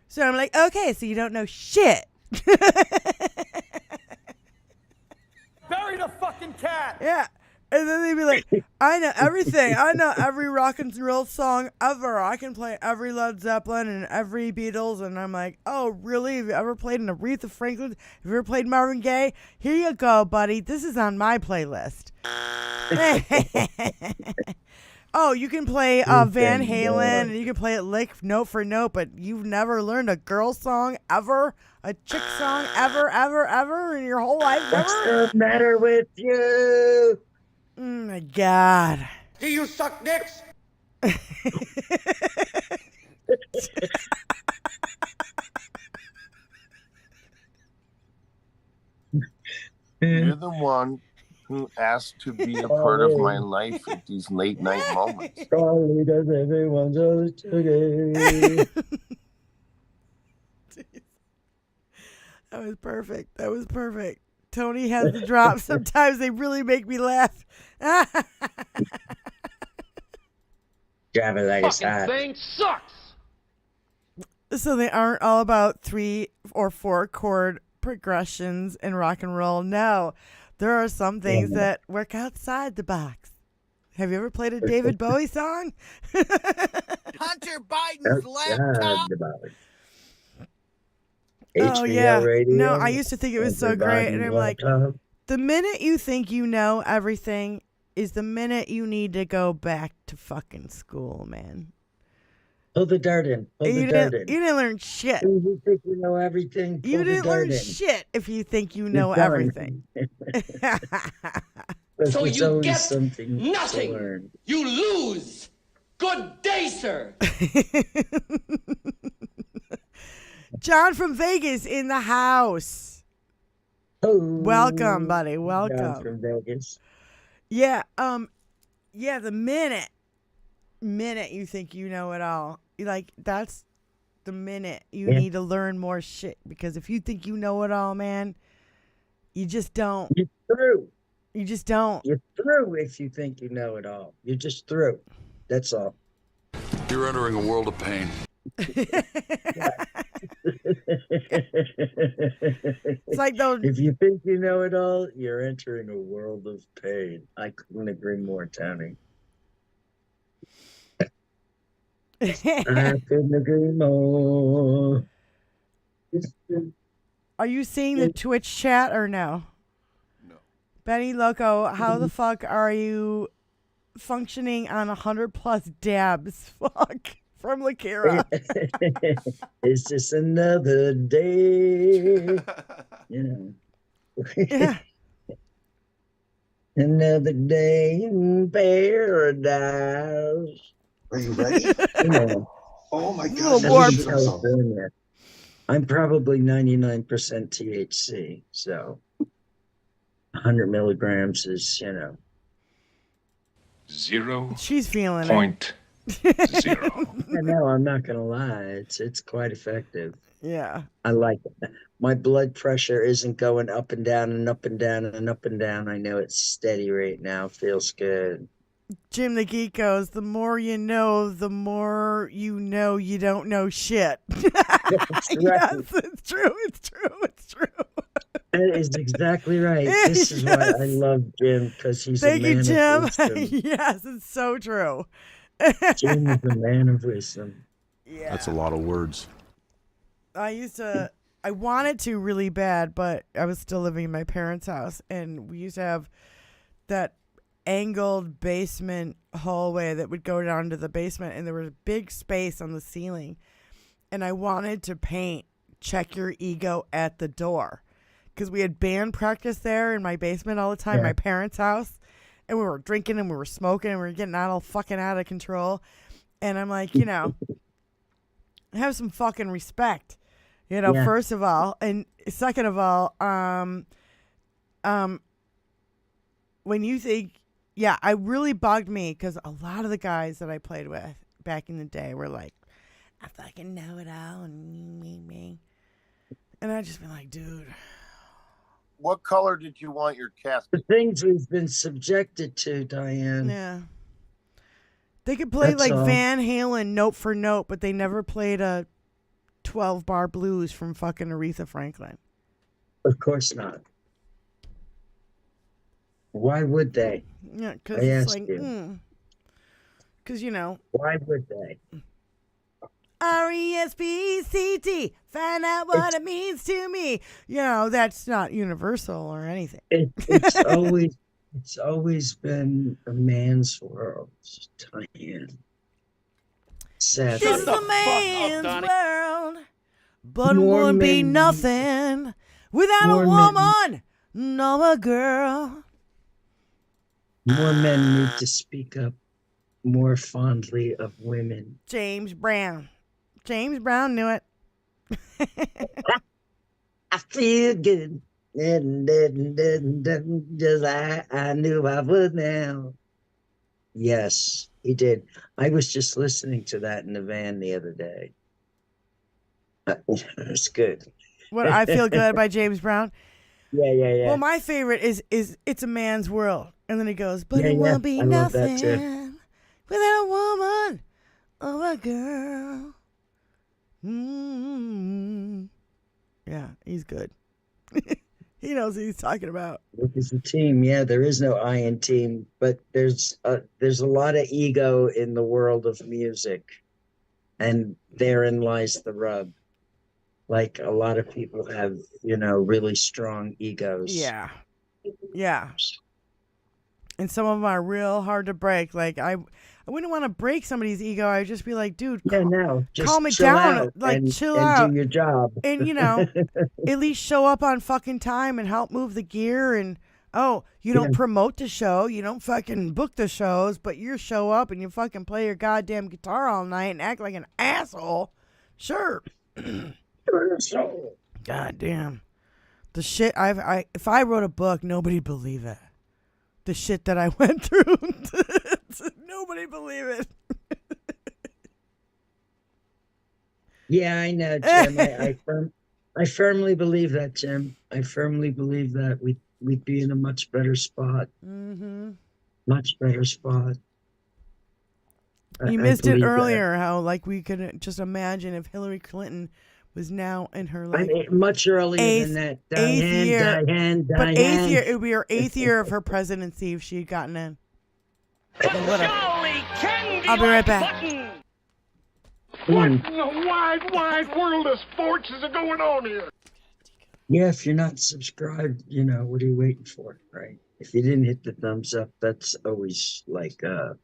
So I'm like, okay, so you don't know shit. Bury the fucking cat! Yeah. And then they'd be like, I know everything. I know every rock and roll song ever. I can play every Led Zeppelin and every Beatles. And I'm like, oh, really? Have you ever played an Aretha Franklin? Have you ever played Marvin Gaye? Here you go, buddy. This is on my playlist. Oh, you can play Van Halen, and you can play it lick note for note, but you've never learned a girl song ever? A chick song ever in your whole life? What's the matter with you? Oh my God. Do you suck dicks? You're the one who asked to be a part of my life at these late night moments. Charlie does everyone just okay. That was perfect. That was perfect. Tony has the drop. Sometimes they really make me laugh. Drive it like it's Fucking hot. thing sucks. So they aren't all about 3 or 4 chord progressions in rock and roll. No, there are some things that work outside the box. Have you ever played a David Bowie song? Hunter Biden's laptop. Oh, HBO yeah. radio. No, I used to think it was so great. And I'm like, laptop. the minute you think you know everything is the minute you need to go back to fucking school, man. Pull the dart in. Pull the You dart didn't, in. you didn't learn shit. You think you know everything? Pull You the didn't dart learn in. shit if you think you You're know done. everything. So There's you always get something to nothing. learn. You lose. Good day, sir. John from Vegas in the house. Oh, welcome, buddy. Welcome. John from Vegas. Yeah, yeah, the minute you think you know it all, like that's the minute you need to learn more shit, because if you think you know it all, man, you just don't. You're through. You just don't. You're through if you think you know it all. You're just through. That's all. You're entering a world of pain. It's like those. If you think you know it all, you're entering a world of pain. I couldn't agree more, Tony. I couldn't agree more. Are you seeing the Twitch chat or no? No. Benny Loco, how the fuck are you functioning on 100+ dabs? Fuck. From Lakira. It's just another day. You know. Yeah. Another day in paradise. Are you ready? You know. Oh my Little God. warm. California. I'm probably 99% THC, so 100 milligrams is, you know. 0. She's feeling Point. it. 0. No, I'm not gonna lie. It's quite effective. Yeah. I like it. My blood pressure isn't going up and down and up and down and up and down. I know it's steady right now. Feels good. Jim the Geek goes, the more you know you don't know shit. That's right. Yes, it's true. It's true. It's true. That is exactly right. This is why I love Jim, because he's Thank a man you, Jim. of wisdom. Yes, it's so true. Jim is a man of wisdom. Yeah. That's a lot of words. I wanted to really bad, but I was still living in my parents' house, and we used to have that angled basement hallway that would go down to the basement, and there was a big space on the ceiling, and I wanted to paint Check Your Ego at the Door, because we had band practice there in my basement all the time, my parents' house, and we were drinking and we were smoking and we were getting all fucking out of control, and I'm like, you know, have some fucking respect, you know, first of all, and second of all, when you think, yeah, it really bugged me, because a lot of the guys that I played with back in the day were like, I fucking know it all, and me. And I'd just be like, dude. What color did you want your casket? The things we've been subjected to, Diane. Yeah. They could play That's like all. Van Halen note for note, but they never played a 12-bar blues from fucking Aretha Franklin. Of course not. Why would they? Yeah, because I it's ask like, you. because, you know. Why would they? RESPCT, find out what it means to me. You know, that's not universal or anything. It's always been a man's world, Diane. Sadly. This is a man's world, but More would be men- nothing without More a men- woman, no a girl. More men need to speak up more fondly of women. James Brown. James Brown knew it. I feel good. Just I knew I would now. Yes, he did. I was just listening to that in the van the other day. It's good. What, I Feel Good by James Brown? Yeah. Well, my favorite is It's a Man's World. And then he goes, but Yeah, it yeah, will be I love that too. nothing without a woman or a girl. Mm-hmm. Yeah, he's good. He knows what he's talking about. Look as a team. Yeah, there is no I in team, but there's a lot of ego in the world of music, and therein lies the rub. Like a lot of people have, really strong egos. Yeah. Yeah. And some of them are real hard to break. Like I wouldn't want to break somebody's ego. I'd just be like, dude, just calm it chill down. out Like and, chill and out. do your job. And at least show up on fucking time and help move the gear. And you don't promote the show, you don't fucking book the shows, but you show up and you fucking play your goddamn guitar all night and act like an asshole. Sure. God damn. The shit if I wrote a book, nobody'd believe it. The shit that I went through. Nobody believe it. Yeah, I know, Jim. I firmly believe that, Jim. I firmly believe that we'd be in a much better spot. Mm-hmm. Much better spot. You missed it earlier, how like we could just imagine if Hillary Clinton was now in her much earlier than that. Diane. But eighth year, it would be her 8th year of her presidency if she had gotten in. I'll be right back. What in the wide world of sports is going on here? Yeah, if you're not subscribed, what are you waiting for, right? If you didn't hit the thumbs up, that's always like the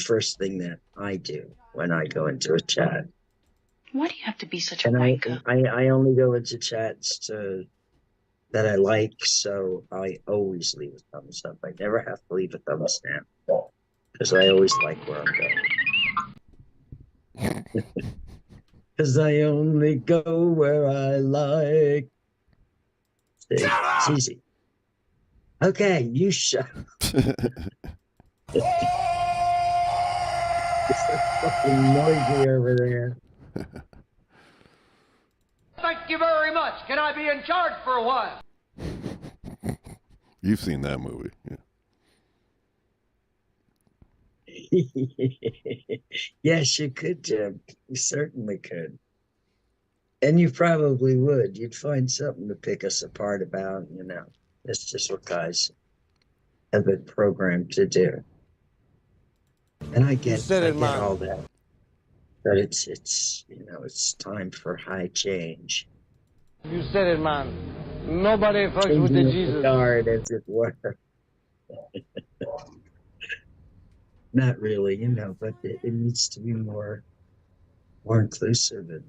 first thing that I do when I go into a chat. Why do you have to be such a And wanker? I only go into chats that I like, so I always leave a thumbs up. I never have to leave a thumbs down because I always like where I'm going. Because I only go where I like. It's easy. Okay, you shut up. It's so fucking noisy over there. Thank you very much. Can I be in charge for a while? You've seen that movie. Yeah. Yes, you could, Jim. You certainly could. And you probably would. You'd find something to pick us apart about, That's just what guys have been programmed to do. And I get all that. But it's time for high change. You said it, man. Nobody fucks Changing with the of Jesus. guard, as it were. Not really, but it needs to be more inclusive, and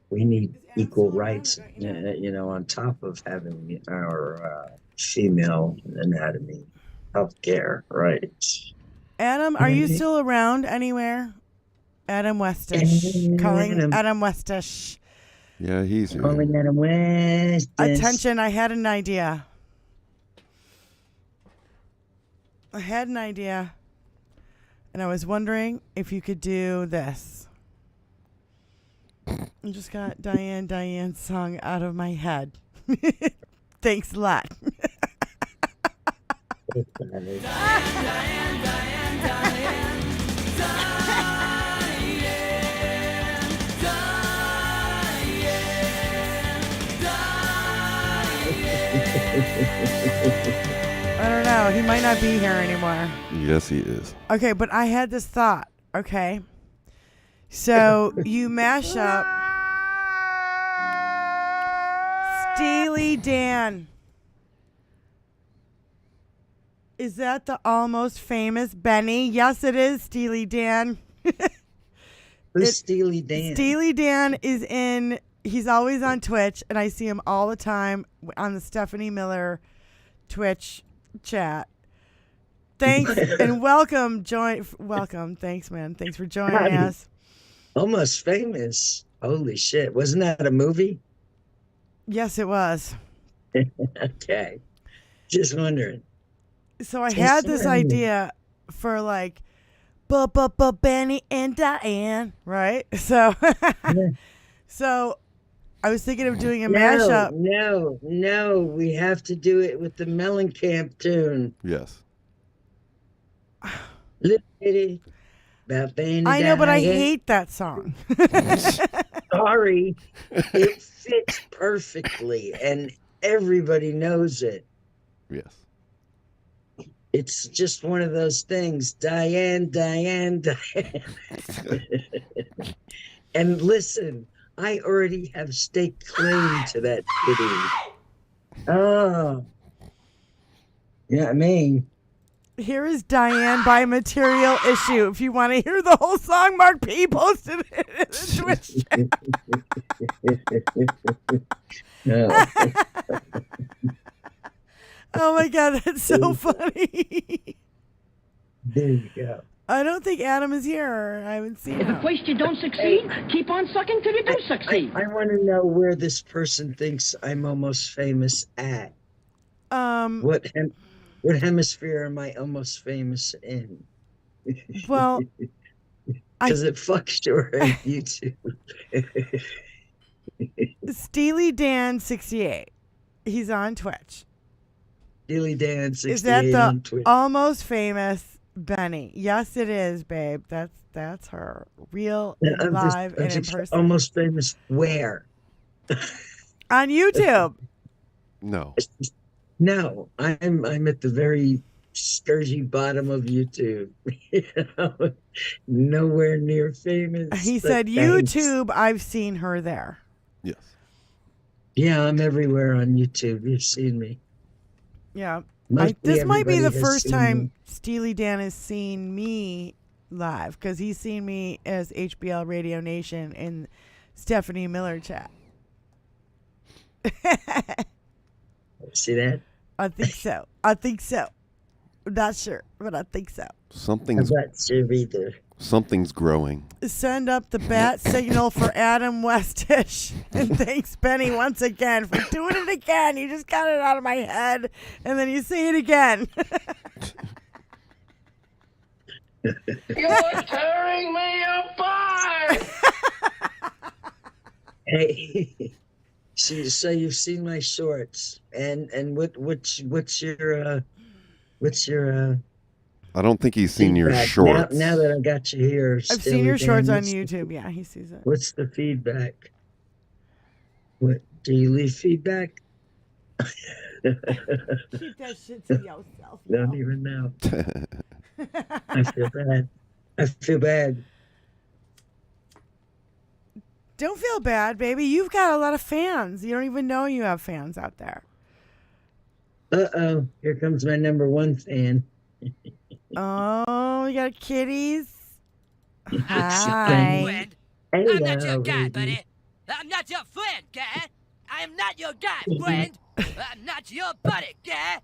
we need equal rights, on top of having our female anatomy healthcare rights. Adam, are you still around anywhere? Adam Westish. Calling Adam Westish. Yeah, he's here. Calling Adam Westish. Attention, I had an idea. And I was wondering if you could do this. I just got Diane's song out of my head. Thanks a lot. I don't know. He might not be here anymore. Yes, he is. Okay, but I had this thought. Okay. So you mash up Steely Dan. Is that the almost famous Benny? Yes, it is Steely Dan. Who's Steely Dan? Steely Dan is he's always on Twitch, and I see him all the time on the Stephanie Miller Twitch chat. Thanks and welcome. Welcome. Thanks, man. Thanks for joining us. Almost famous. Holy shit. Wasn't that a movie? Yes, it was. Okay. Just wondering. So I had this idea for like Benny and Diane, right? So so I was thinking of doing a mashup. No, we have to do it with the Mellencamp tune. Yes. Little bitty about Benny I know, but I Diane. hate that song. Sorry, it fits perfectly, and everybody knows it. Yes. It's just one of those things. Diane, Diane, Diane. And listen, I already have staked claim to that city. Oh. Yeah, I mean. Here is Diane by Material Issue. If you want to hear the whole song, Mark P posted it in the Twitch chat. Oh my God, that's so funny. There you go. I don't think Adam is here. I haven't seen him. If first you don't succeed, keep on sucking till you do succeed. I want to know where this person thinks I'm almost famous at. What hemisphere am I almost famous in? Well, because it fucks your YouTube. Steely Dan 68. He's on Twitch. Steely Dan 68 is that the on Twitch. Almost famous Benny? Yes, it is, babe. That's her. Real, live, and in person. Almost famous where? On YouTube. No. No, I'm at the very scourgy bottom of YouTube. Nowhere near famous. He said YouTube. I've seen her there. Yes. Yeah, I'm everywhere on YouTube. You've seen me. Yeah. Mostly This might be the everybody has first seen time me. Steely Dan has seen me live, because he's seen me as HBL Radio Nation in Stephanie Miller chat. See that? I think so. I'm not sure, but I think so. Something's I'm not sure either. Something's growing. Send up the bat signal for Adam Westish. And thanks, Benny, once again for doing it again. You just got it out of my head, and then you say it again. You're tearing me apart! Hey, so you've seen my shorts, and what's your I don't think he's seen your feedback? shorts. Now that I got you here, I've seen your shorts on YouTube. Yeah, he sees it. What's the feedback? What, do you leave feedback? Keep that shit to yourself. Don't even know. I feel bad. Don't feel bad, baby. You've got a lot of fans. You don't even know you have fans out there. Uh-oh, here comes my number one fan. Oh, you got kitties? Hi. I'm not your guy, buddy. I'm not your friend, guy. I am not your guy, friend. I'm not your buddy, guy.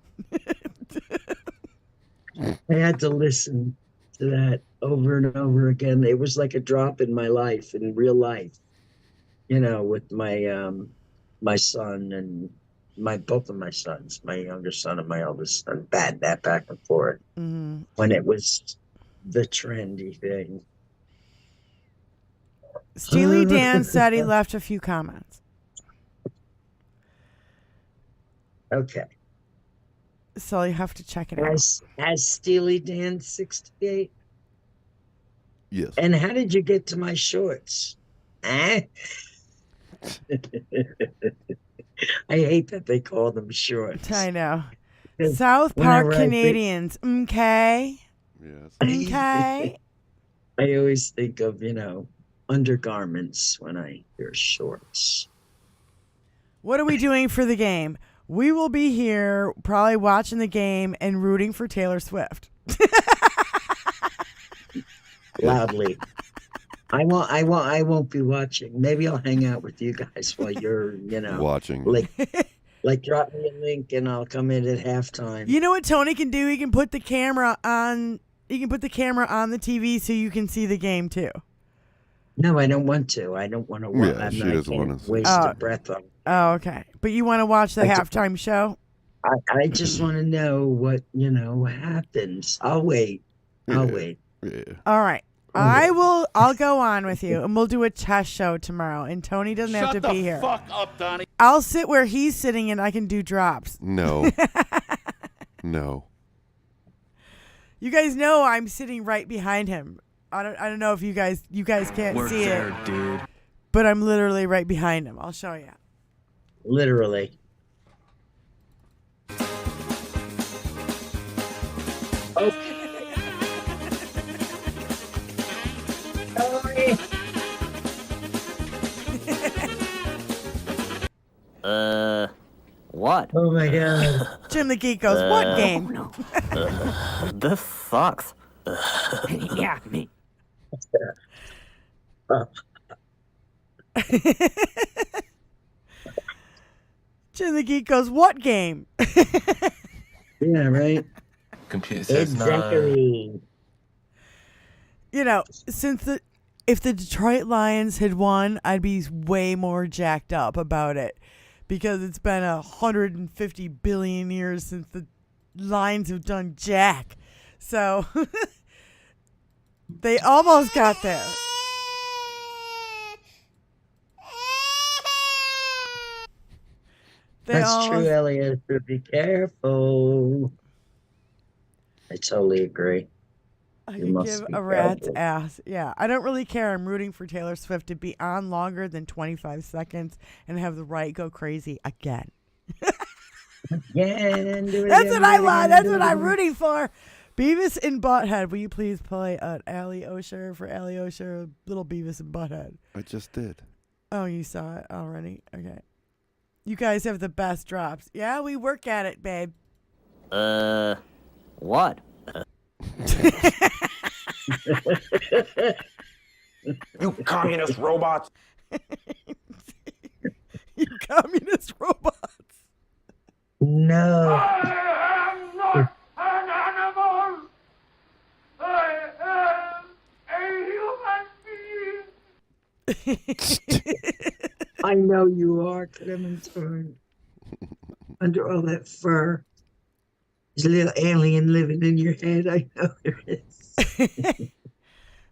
I had to listen to that over and over again. It was like a drop in my life, in real life. You know, with my my son and both of my sons, my younger son and my oldest son, that back and forth when it was the trendy thing. Steely Dan said he left a few comments. Okay. So you have to check it out. As Steely Dan 68? Yes. And how did you get to my shorts? I hate that they call them shorts. I know. South Park Canadians. Okay. Yes. Okay. I always think of, undergarments when I hear shorts. What are we doing for the game? We will be here probably watching the game and rooting for Taylor Swift. Loudly. I won't be watching. Maybe I'll hang out with you guys while you're, watching. Like drop me a link and I'll come in at halftime. You know what Tony can do? He can put the camera on. He can put the camera on the TV so you can see the game too. No, I don't want to. I don't want to watch. Yeah, she doesn't want to waste a breath on. Oh, okay. But you want to watch the halftime show? I just want to know what happens. I'll wait. I'll wait. Yeah. All right. I'll go on with you, and we'll do a test show tomorrow. And Tony doesn't have to be here. Shut the fuck up, Donnie. I'll sit where he's sitting, and I can do drops. No. No. You guys know I'm sitting right behind him. I don't know if you guys can't We're see there, it, dude. but I'm literally right behind him. I'll show you. Literally. Okay. What? Oh my God. Jim the Geek goes, what game? No. This sucks. Yeah, me. Jim the Geek goes, what game? Yeah, right. Computer says Exactly. You know, if the Detroit Lions had won, I'd be way more jacked up about it because it's been 150 billion years since the Lions have done jack. So they almost got there. That's true, Elliot. But be careful. I totally agree. I You could must give be a rat's careful. ass. Yeah, I don't really care. I'm rooting for Taylor Swift to be on longer than 25 seconds and have the right go crazy again. Again, do it That's again, what I do it want. again, That's do what it I'm again. rooting for. Beavis and Butthead. Will you please play Allie Osher for Allie Osher, Little Beavis and Butthead? I just did. Oh, you saw it already? Okay. You guys have the best drops. Yeah, we work at it, babe. What? You communist robots. You communist robots. No. I am not an animal. I am a human being. I know you are, Clementine. Under all that fur. There's a little alien living in your head. I know there is.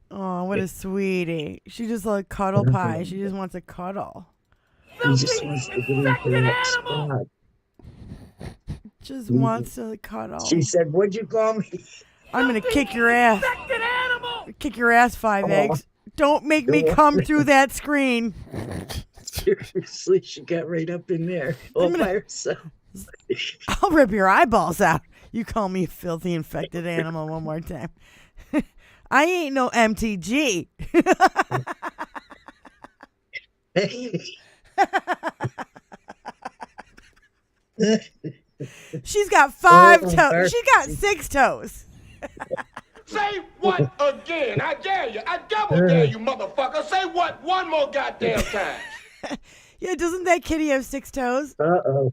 Oh, what a sweetie. She just like cuddle pie. She just wants a cuddle. He just wants to get into that spot. Just wants to cuddle. She said, what'd you call me? I'm going to kick your ass. Kick your ass, 5 eggs. Don't make me come through that screen. Seriously, she got right up in there all by herself. I'll rip your eyeballs out. You call me a filthy infected animal one more time. I ain't no MTG. She's got 5 toes. She got 6 toes. Say what again? I dare you. I double dare you, motherfucker. Say what one more goddamn time. Yeah, doesn't that kitty have 6 toes? Uh-oh.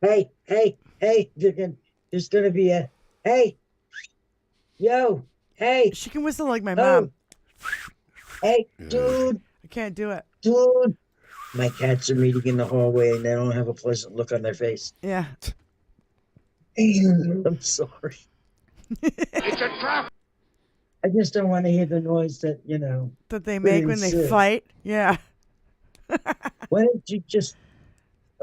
Hey, there's gonna be a, hey, yo, hey. She can whistle like my mom. Hey, dude. I can't do it. Dude. My cats are meeting in the hallway and they don't have a pleasant look on their face. Yeah. I'm sorry. It's a trap. I just don't want to hear the noise that, you know. That they make when they fight. Yeah. Why don't you just...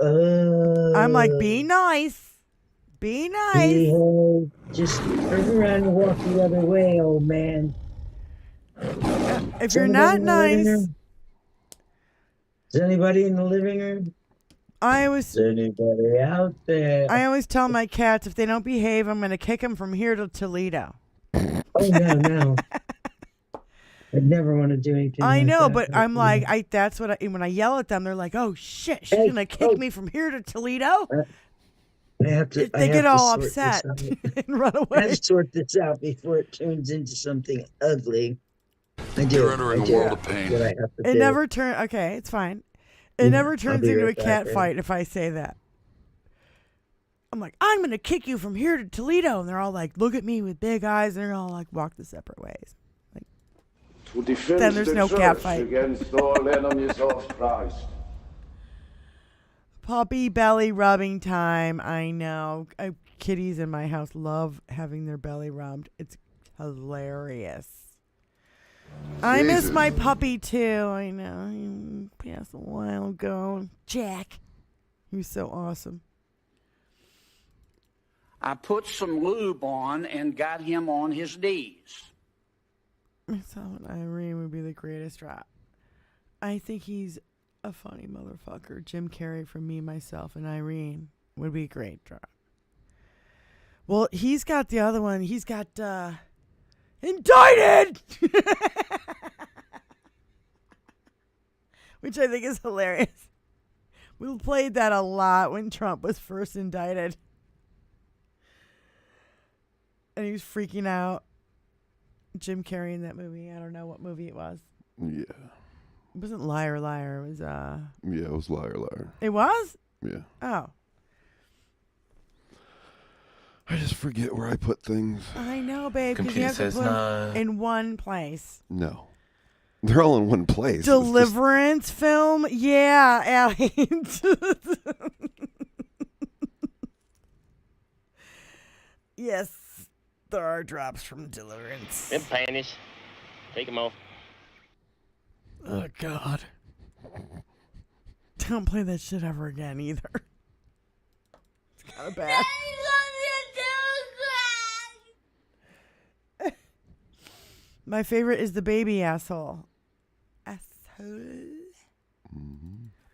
I'm like, be nice. Be nice. Just turn around and walk the other way, old man. If you're not nice... Is anybody in the living room? Is anybody out there? I always tell my cats if they don't behave, I'm going to kick them from here to Toledo. Oh, no. I'd never want to do anything I like know, that. but I'm like, that's what when I yell at them, they're like, oh shit, she's going to kick me from here to Toledo? They get all upset and run away. I have to sort this out before it turns into something ugly. I do. You're entering a world of pain. It never turns, okay, it's fine. It never turns into a cat fight if I say that. I'm like, I'm going to kick you from here to Toledo. And they're all like, look at me with big eyes. And they're all like, walk the separate ways. Like, To defend then there's the no cat church fight. against all enemies of Christ. Puppy belly rubbing time. I know. Kitties in my house love having their belly rubbed. It's hilarious. I miss my puppy too. I know. He passed a while ago. Jack. He was so awesome. I put some lube on and got him on his knees. Myself and Irene would be the greatest drop. I think he's a funny motherfucker. Jim Carrey from Me, Myself, and Irene would be a great drop. Well, he's got the other one. He's got Indicted! Which I think is hilarious. We played that a lot when Trump was first indicted. And he was freaking out. Jim Carrey in that movie. I don't know what movie it was. Yeah. It wasn't Liar Liar. It was Yeah, it was Liar Liar. It was? Yeah. Oh. I just forget where I put things. I know, babe, because you have to put them in one place. No. They're all in one place. Deliverance film? Yeah, Allie. Yes, there are drops from Deliverance. Them panties. Take them off. Oh, God. Don't play that shit ever again, either. It's kind of bad. My favorite is the baby asshole.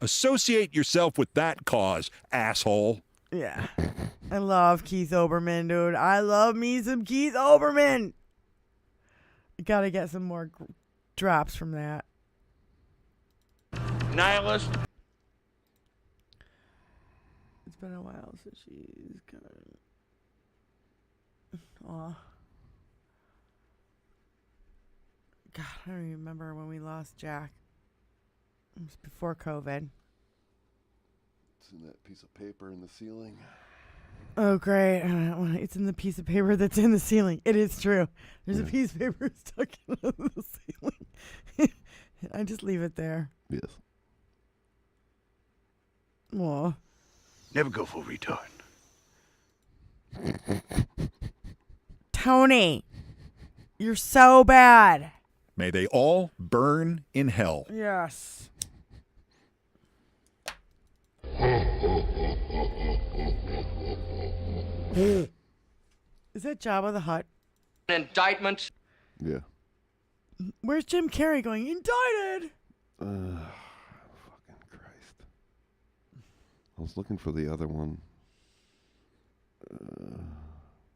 Associate yourself with that cause, asshole. Yeah. I love Keith Olbermann, dude. I love me some Keith Olbermann. Gotta get some more drops from that. Nihilist. It's been a while since she's kind of... Aw. God, I don't even remember when we lost Jack. It was before COVID. It's in that piece of paper in the ceiling. Oh, great. It's in the piece of paper that's in the ceiling. It is true. There's a piece of paper stuck in the ceiling. I just leave it there. Yes. Aw. Never go full retard. Tony, you're so bad. May they all burn in hell. Yes. Is that Jabba the Hutt? Indictment. Yeah. Where's Jim Carrey going? Indicted! Fucking Christ. I was looking for the other one.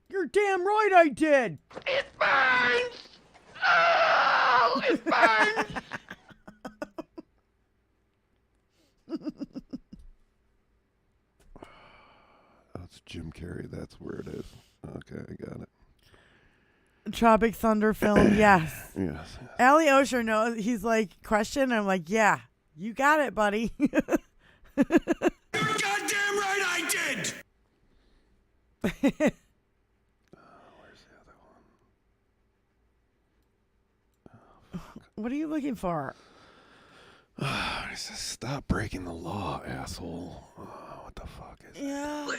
You're damn right I did! It burns! Oh, it burns! That's Jim Carrey. That's where it is. Okay, I got it. Tropic Thunder film, yes. Yes. Allie Osher knows. He's like, question? I'm like, yeah, you got it, buddy. You're goddamn right I did! Where's the other one? What are you looking for? It says, stop breaking the law, asshole. What the fuck is Yeah.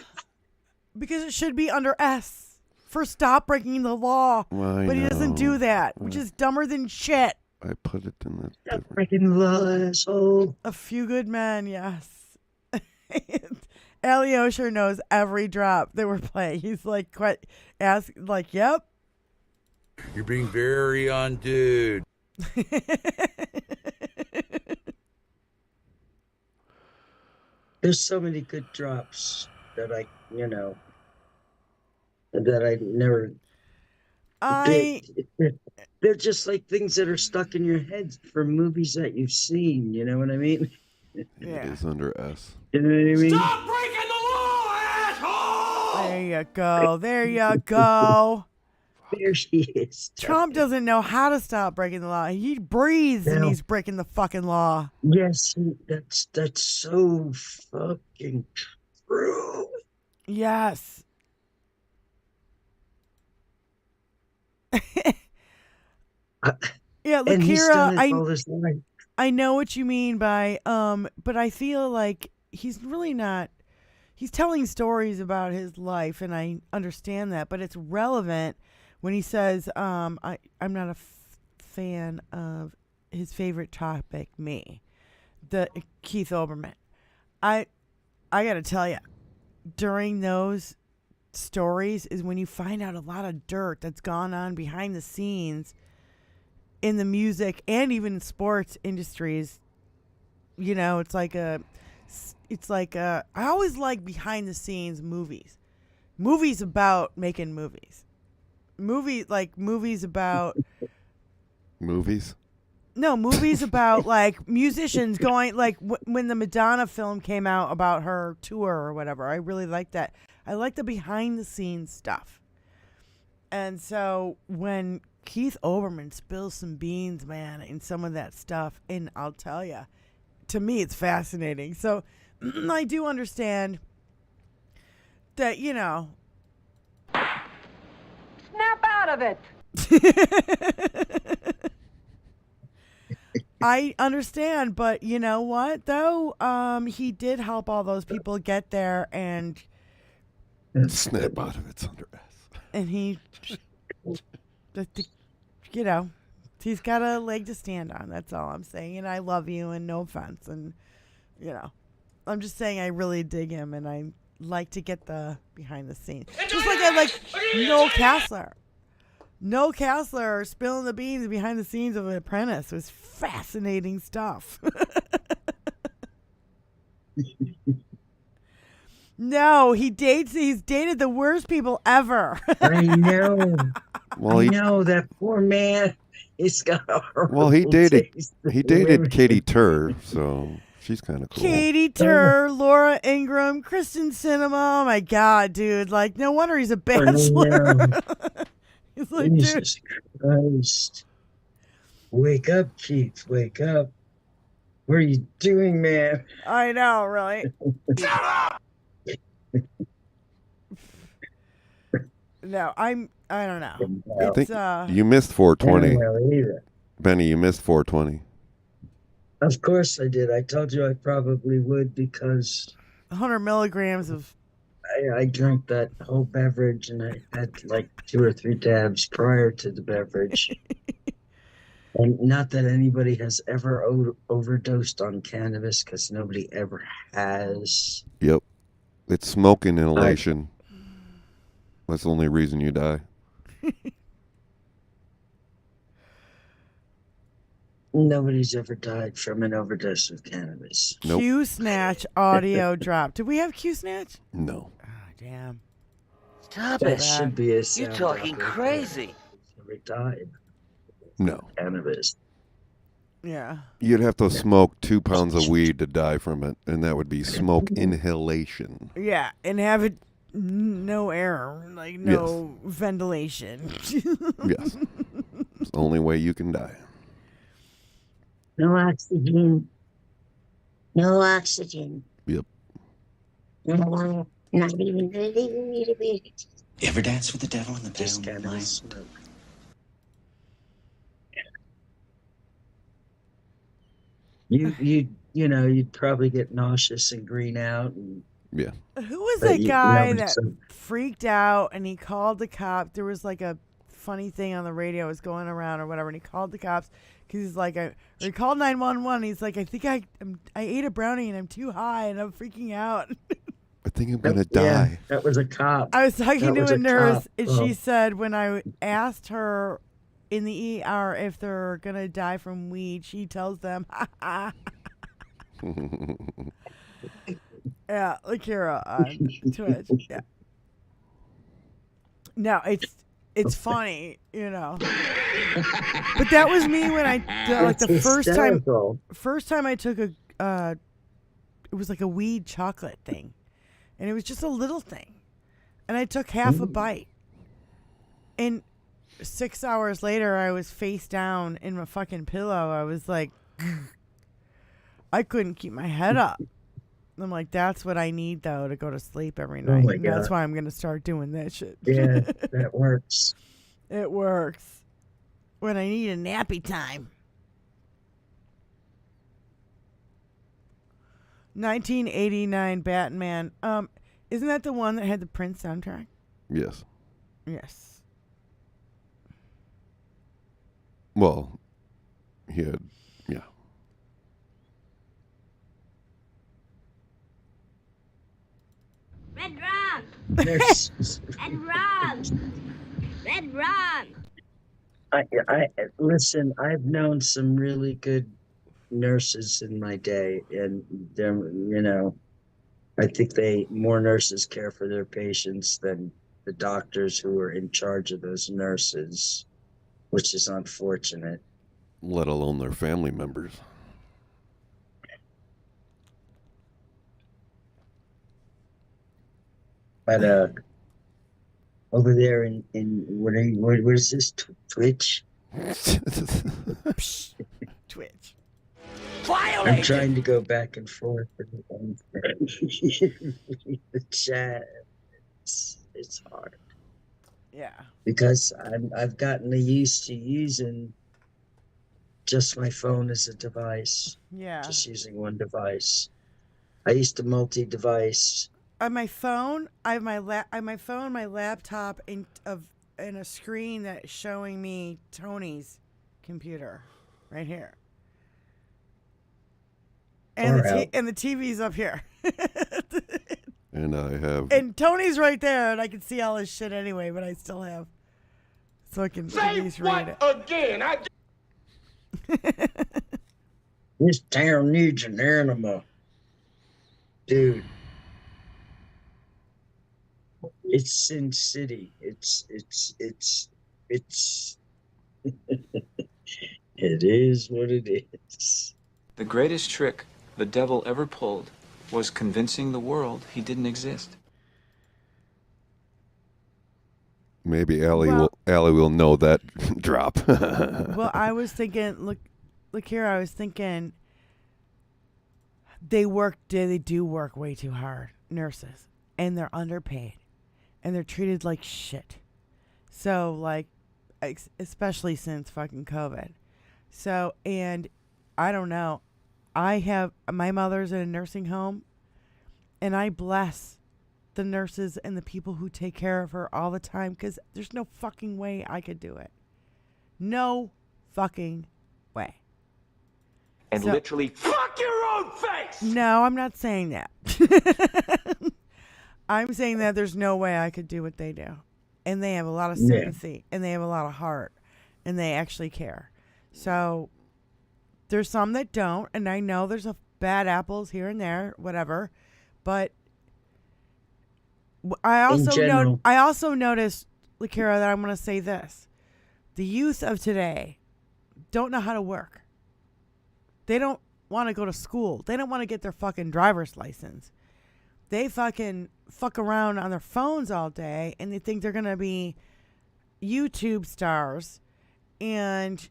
Because it should be under S for stop breaking the law. Well, I but he doesn't know. do that, which is dumber than shit. I put it in the... Stop breaking the law, asshole. A Few Good Men, yes. Allie Osher knows every drop that we're playing. He's like, yep. You're being very undude. There's so many good drops that I never. They're just like things that are stuck in your head from movies that you've seen. You know what I mean? It is under S. You know what I mean? Stop breaking the law, asshole! There you go. There you go. There she is. Trump doesn't know how to stop breaking the law. He breathes and he's breaking the fucking law. Yes, that's so fucking true. Yes. Yeah, And he's done Lakira, it all his life. I know what you mean by but I feel like he's really not. He's telling stories about his life, and I understand that, but it's relevant when he says, I'm not a fan of his favorite topic, me, the Keith Olbermann. I got to tell you, during those stories is when you find out a lot of dirt that's gone on behind the scenes in the music and even sports industries. You know, it's like I always like behind the scenes movies about making movies, movies about Movies? no, movies about like musicians going, like when the Madonna film came out about her tour or whatever. I really like that. I like the behind the scenes stuff. And so when Keith Olbermann spills some beans, man, in some of that stuff, and I'll tell you, to me it's fascinating. So I do understand that, you know. Snap out of it. I understand, but you know what, though? He did help all those people get there, and snap out of its under S. And he, you know, he's got a leg to stand on. That's all I'm saying. And I love you, and no offense. And, you know, I'm just saying I really dig him, and I like to get the behind the scenes. Just like I like Noel Castler. Noel Castler spilling the beans behind the scenes of The Apprentice was fascinating stuff. No, he's dated the worst people ever. I know. Well, I know that poor man. He's got a horrible well, he dated women. Katie Tur, so she's kind of cool. Katie Tur, Laura Ingraham, Kristen Cinema. Oh my God, dude! Like, no wonder he's a bachelor. He's like, Jesus Christ! Wake up, Keith! Wake up! What are you doing, man? I know, right? Shut up! No, I don't know. I It's, think you missed 420. I don't know either. Benny, you missed 420. Of course I did. I told you I probably would because 100 milligrams of. I drank that whole beverage and I had like 2 or 3 dabs prior to the beverage. And not that anybody has ever overdosed on cannabis, because nobody ever has. Yep. It's smoke inhalation. That's the only reason you die. Nobody's ever died from an overdose of cannabis. Nope. Q Snatch audio drop. Did we have Q Snatch? No. Oh, damn. Stop That it. should be a You're sound talking out there. crazy. Never died. No. Cannabis. Yeah. You'd have to smoke 2 pounds of weed to die from it, and that would be smoke inhalation. Yeah, and have it no air, like no ventilation. Yes. It's the only way you can die. No oxygen. No oxygen. Yep. No, not even a little bit. You ever dance with the devil in the pale Cannabis moonlight? smoke. You'd probably get nauseous and green out. And, yeah. Who was but that guy but that some- freaked out and he called the cop? There was like a funny thing on the radio was going around or whatever, and he called the cops because he's like, or he called 911. He's like, I think I ate a brownie and I'm too high and I'm freaking out. I think I'm gonna Yeah, die. that was a cop. I was talking That was to a a nurse, cop. and Oh. she said when I asked her in the ER if they're gonna die from weed, she tells them, yeah, Akira on Twitch. Yeah. No, it's funny, you know. But that was me when I like the It's first hysterical. time I took it was like a weed chocolate thing, and it was just a little thing, and I took half a bite, and 6 hours later I was face down in my fucking pillow. I was like, I couldn't keep my head up. I'm like, that's what I need though to go to sleep every night. my And that's God. why I'm gonna start doing that shit. Yeah, that works. It works when I need a nappy time. 1989 Batman. Isn't that the one that had the Prince soundtrack? Yes. Yes. Well, he had, yeah. Red rum. Nurses. Red rum. Red rum. I listen. I've known some really good nurses in my day, and they're, I think more nurses care for their patients than the doctors who are in charge of those nurses, which is unfortunate. Let alone their family members. But over there in what is this, Twitch? Twitch. I'm trying to go back and forth in the chat. It's hard. Yeah. Because I've gotten used to using just my phone as a device. Yeah. Just using one device. I used to multi-device. On my phone, I have my phone, my laptop, and a screen that's showing me Tony's computer, right here, and the TV's up here. And I have. And Tony's right there, and I can see all his shit anyway, but I still have, so I can at least read it. Again? This town needs an animal, dude. It's Sin City. It's it is what it is. The greatest trick the devil ever pulled was convincing the world he didn't exist. Maybe Allie will know that drop. Well, I was thinking, look here. I was thinking they do work way too hard, nurses, and they're underpaid, and they're treated like shit. So, like, especially since fucking COVID. So, and I don't know. My mother's in a nursing home, and I bless the nurses and the people who take care of her all the time, because there's no fucking way I could do it. No fucking way. And literally fuck your own face! No, I'm not saying that. I'm saying that there's no way I could do what they do. And they have a lot of sympathy, and they have a lot of heart, and they actually care. So there's some that don't, and I know there's a bad apples here and there, whatever. But I also noticed, Lakira, that I'm going to say this. The youth of today don't know how to work. They don't want to go to school. They don't want to get their fucking driver's license. They fucking fuck around on their phones all day, and they think they're going to be YouTube stars. And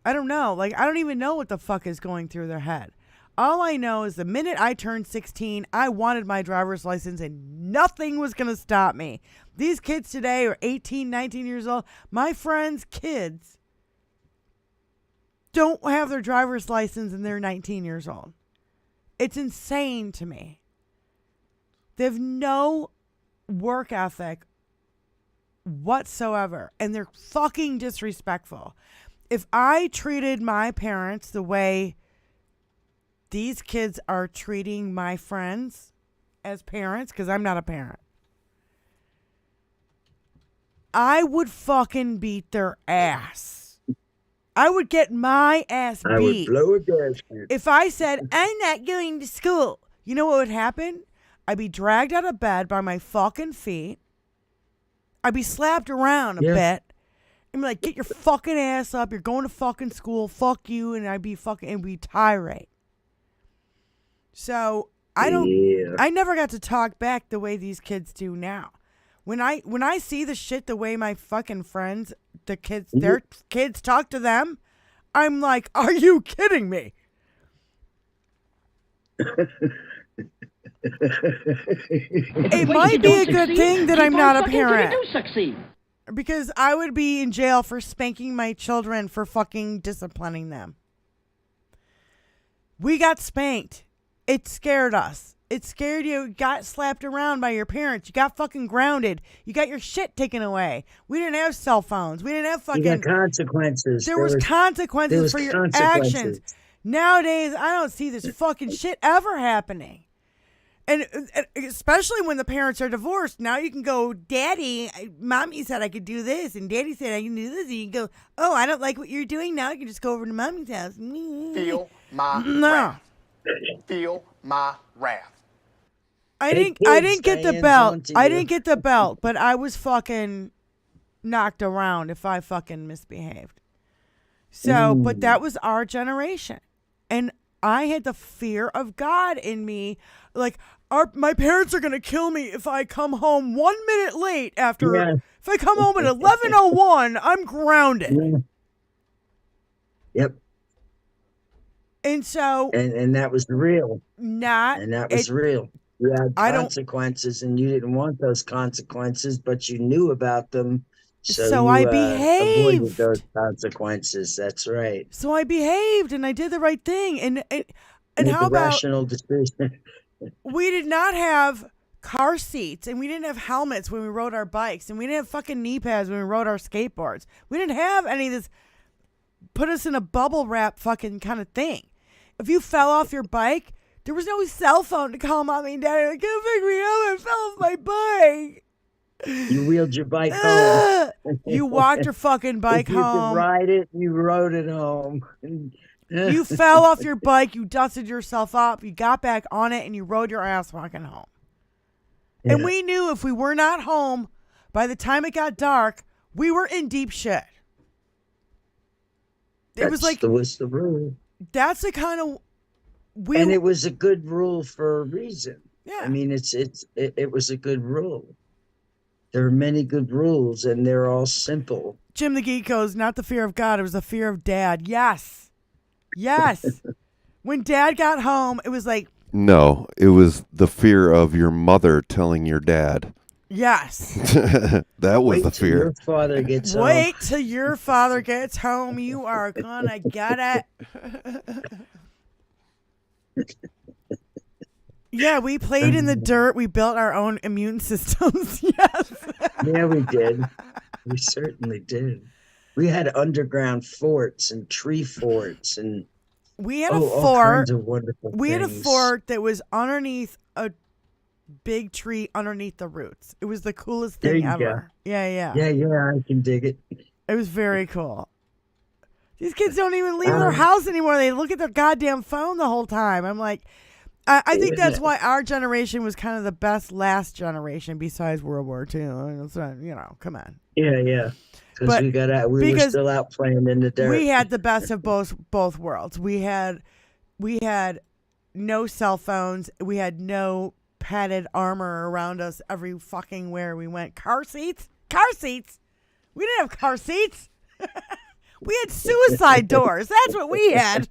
I don't know. Like, I don't even know what the fuck is going through their head. All I know is the minute I turned 16, I wanted my driver's license, and nothing was going to stop me. These kids today are 18, 19 years old. My friends' kids don't have their driver's license, and they're 19 years old. It's insane to me. They have no work ethic whatsoever, and they're fucking disrespectful. If I treated my parents the way these kids are treating my friends as parents, because I'm not a parent, I would fucking beat their ass. I would get my ass beat. I would blow a gasket. If I said, I'm not going to school, you know what would happen? I'd be dragged out of bed by my fucking feet. I'd be slapped around a bit. And be like, get your fucking ass up. You're going to fucking school. Fuck you. And I'd be tirade. So I never got to talk back the way these kids do now. When I see the shit the way my fucking friends, their kids talk to them, I'm like, are you kidding me? It might be a good thing that I'm not a parent. Because I would be in jail for spanking my children for fucking disciplining them. We got spanked. It scared us. It scared you. Got slapped around by your parents. You got fucking grounded. You got your shit taken away. We didn't have cell phones. We didn't have fucking... You got consequences. There was consequences for your actions. Nowadays, I don't see this fucking shit ever happening. And especially when the parents are divorced, now you can go, Daddy, Mommy said I could do this, and Daddy said I can do this. And you can go, oh, I don't like what you're doing now. You can just go over to Mommy's house. Feel my No. wrath. Feel my wrath. I didn't get the belt. I didn't get the belt, but I was fucking knocked around if I fucking misbehaved. So, but that was our generation. And I had the fear of God in me. Like, my parents are going to kill me if I come home 1 minute late after. Yeah. If I come home at 11:01, I'm grounded. Yeah. Yep. And so. And that was real. And that was real. You had consequences, and you didn't want those consequences, but you knew about them. So I you behaved. avoided those consequences. That's right. So I behaved, and I did the right thing. And how about rational decision? We did not have car seats, and we didn't have helmets when we rode our bikes, and we didn't have fucking knee pads when we rode our skateboards. We didn't have any of this put us in a bubble wrap fucking kind of thing. If you fell off your bike, there was no cell phone to call Mommy and Daddy. Like, come pick me up. I fell off my bike. You wheeled your bike home. You walked your fucking bike if you home. Could ride it, you rode it home. You fell off your bike. You dusted yourself up. You got back on it, and you rode your ass fucking home. Yeah. And we knew if we were not home by the time it got dark, we were in deep shit. It was like was the rule. That's the kind of and it was a good rule for a reason. Yeah. I mean, it was a good rule. There are many good rules, and they're all simple. Jim the Geek goes, not the fear of God, it was the fear of Dad. Yes. When Dad got home, it was like... No, it was the fear of your mother telling your dad. Yes. That was the fear. Your father gets home. Wait till your father gets home. You are gonna get it. Yeah, we played in the dirt. We built our own immune systems. Yes. Yeah, we did. We certainly did. We had underground forts and tree forts, and we had a all fort. kinds of wonderful we things. had a fort that was underneath a big tree underneath the roots. It was the coolest thing ever. Go. Yeah. Yeah, I can dig it. It was very cool. These kids don't even leave their house anymore. They look at their goddamn phone the whole time. I'm like, I think that's why our generation was kind of the best last generation besides World War II. It's not, come on. Yeah. Because we were still out playing in the dirt. We had the best of both worlds. We had no cell phones. We had no padded armor around us every fucking where we went. Car seats. We didn't have car seats. We had suicide doors. That's what we had.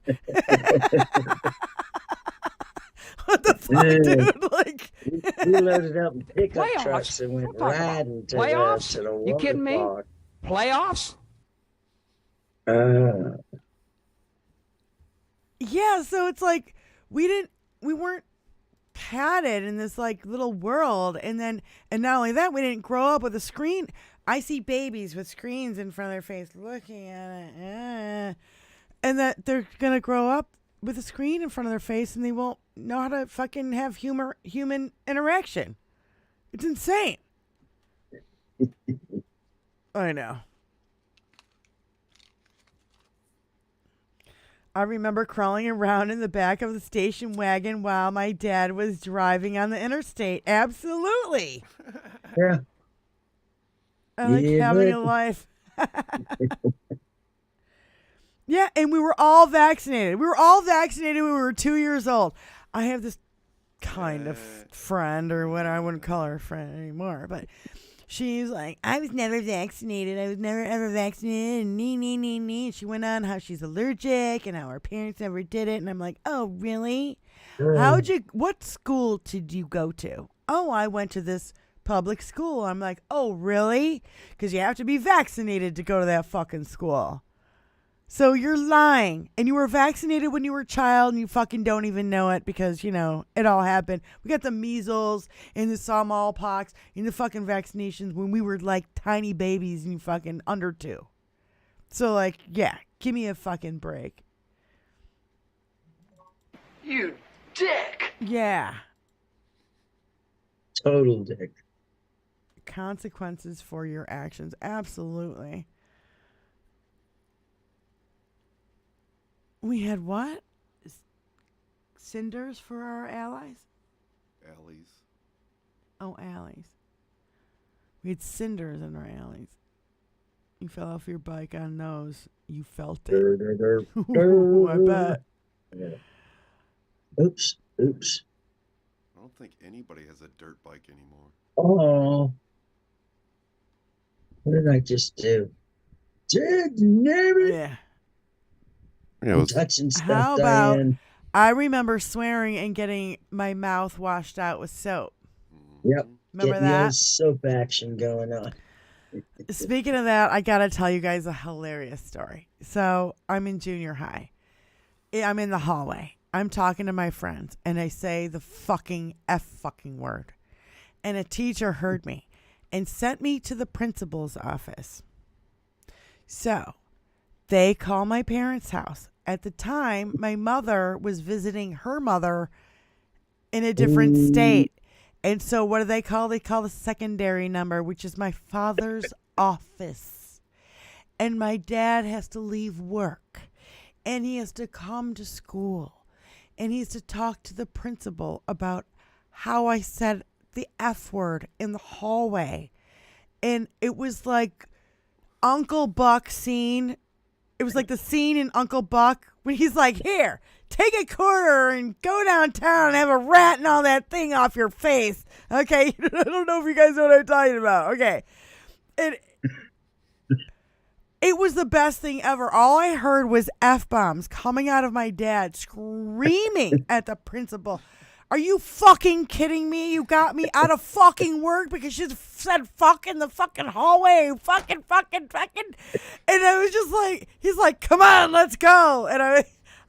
What the fuck, dude? Like, we loaded up pickup trucks and went riding to playoffs. To the you kidding me? Park. Playoffs? Yeah, so it's like we weren't padded in this like little world, and not only that, we didn't grow up with a screen. I see babies with screens in front of their face looking at it, and that they're gonna grow up with a screen in front of their face, and they won't know how to fucking have human interaction. It's insane. I know. I remember crawling around in the back of the station wagon while my dad was driving on the interstate. Absolutely. Yeah. I like having a life. Yeah, and we were all vaccinated. We were all vaccinated when we were 2 years old. I have this kind of friend, or what I wouldn't call her a friend anymore, but she's like, I was never vaccinated. I was never ever vaccinated. And nee. She went on how she's allergic and how her parents never did it. And I'm like, oh, really? What school did you go to? Oh, I went to this public school. I'm like, oh, really? Because you have to be vaccinated to go to that fucking school. So you're lying, and you were vaccinated when you were a child, and you fucking don't even know it because, it all happened. We got the measles and the smallpox and the fucking vaccinations when we were like tiny babies and fucking under 2. So like, yeah, give me a fucking break. You dick. Yeah. Total dick. Consequences for your actions. Absolutely. We had what? Cinders for our allies? Alleys. Oh, alleys. We had cinders in our alleys. You fell off your bike on those. You felt it. Ooh, I bet. Yeah. Oops. I don't think anybody has a dirt bike anymore. Oh. What did I just do? Yeah. I'm touching stuff, How about Diane. I remember swearing and getting my mouth washed out with soap. Yep. Remember Getting the that? old soap action going on. Speaking of that, I got to tell you guys a hilarious story. So I'm in junior high. I'm in the hallway. I'm talking to my friends, and I say the fucking word. And a teacher heard me and sent me to the principal's office. So they call my parents' house. At the time, my mother was visiting her mother in a different state. And so what do they call? They call the secondary number, which is my father's office. And my dad has to leave work. And he has to come to school. And he has to talk to the principal about how I said the F word in the hallway. And it was like Uncle Buck scene. It was like the scene in Uncle Buck when he's like, here, take a quarter and go downtown and have a rat and all that thing off your face. Okay? I don't know if you guys know what I'm talking about. Okay. It was the best thing ever. All I heard was F-bombs coming out of my dad screaming at the principal. Are you fucking kidding me? You got me out of fucking work because you said fuck in the fucking hallway. Fucking. And I was just like, he's like, come on, let's go. And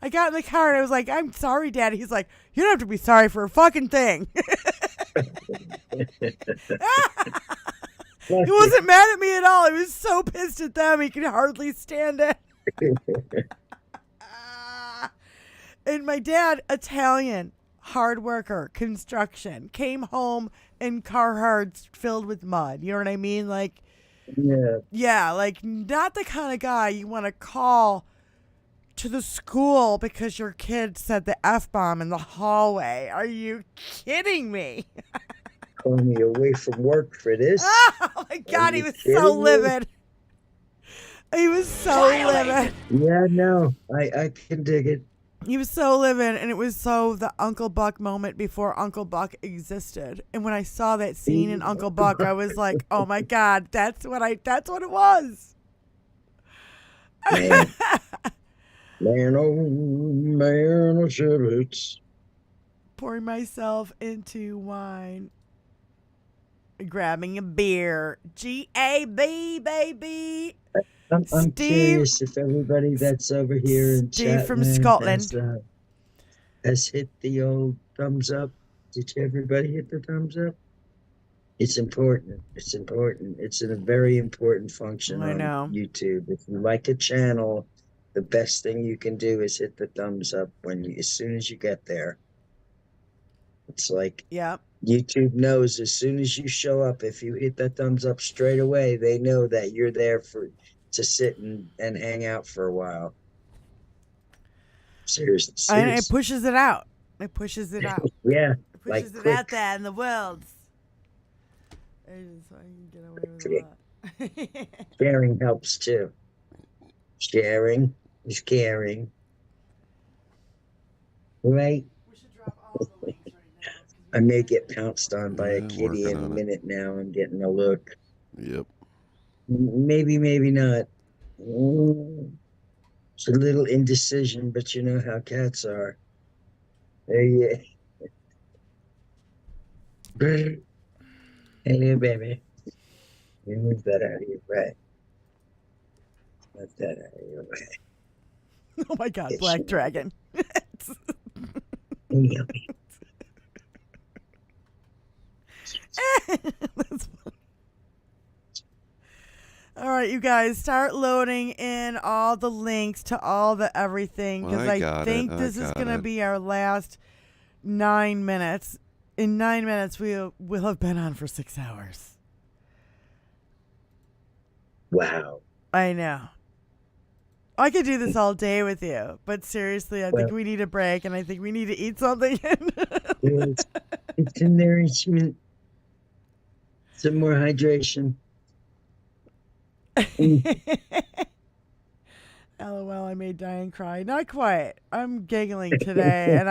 I got in the car and I was like, I'm sorry, Dad. He's like, you don't have to be sorry for a fucking thing. He wasn't mad at me at all. He was so pissed at them. He could hardly stand it. And my dad, Italian, hard worker, construction, came home in Carhartts filled with mud. You know what I mean? Like, yeah, like not the kind of guy you want to call to the school because your kid said the F-bomb in the hallway. Are you kidding me? Calling me away from work for this. Oh my God, he was so livid. He was so livid. Yeah, no, I can dig it. He was so livid, and it was so the Uncle Buck moment before Uncle Buck existed. And when I saw that scene in Uncle Buck, I was like, "Oh my God, that's what it was." Man, oh shit. Pouring myself into wine, grabbing a beer. G.A.B. baby. I'm curious if everybody that's over here in Steve from Chatman Scotland has hit the old thumbs up. Did everybody hit the thumbs up? It's important. It's important. It's a very important function on YouTube. If you like a channel, the best thing you can do is hit the thumbs up as soon as you get there. It's like YouTube knows as soon as you show up, if you hit that thumbs up straight away, they know that you're there to sit and hang out for a while. Seriously. And it pushes it out. It pushes it out. Yeah. It pushes it out there in the world. I can get away with that. Sharing helps too. Sharing is caring. Right? I may get pounced on by a kitty in a minute now. I'm getting a look. Yep. Maybe not. It's a little indecision, but you know how cats are. Hey, baby. You move that out of your way. Move that out of your way. Oh my God, Black Dragon. That's funny. All right, you guys, start loading in all the links to all the everything because I think this is going to be our last 9 minutes. In 9 minutes, we'll have been on for 6 hours. Wow. I know. I could do this all day with you, but seriously, I think we need a break, and I think we need to eat something. It's nourishment. Some more hydration. LOL, I made Diane cry. Not quite. I'm giggling today, and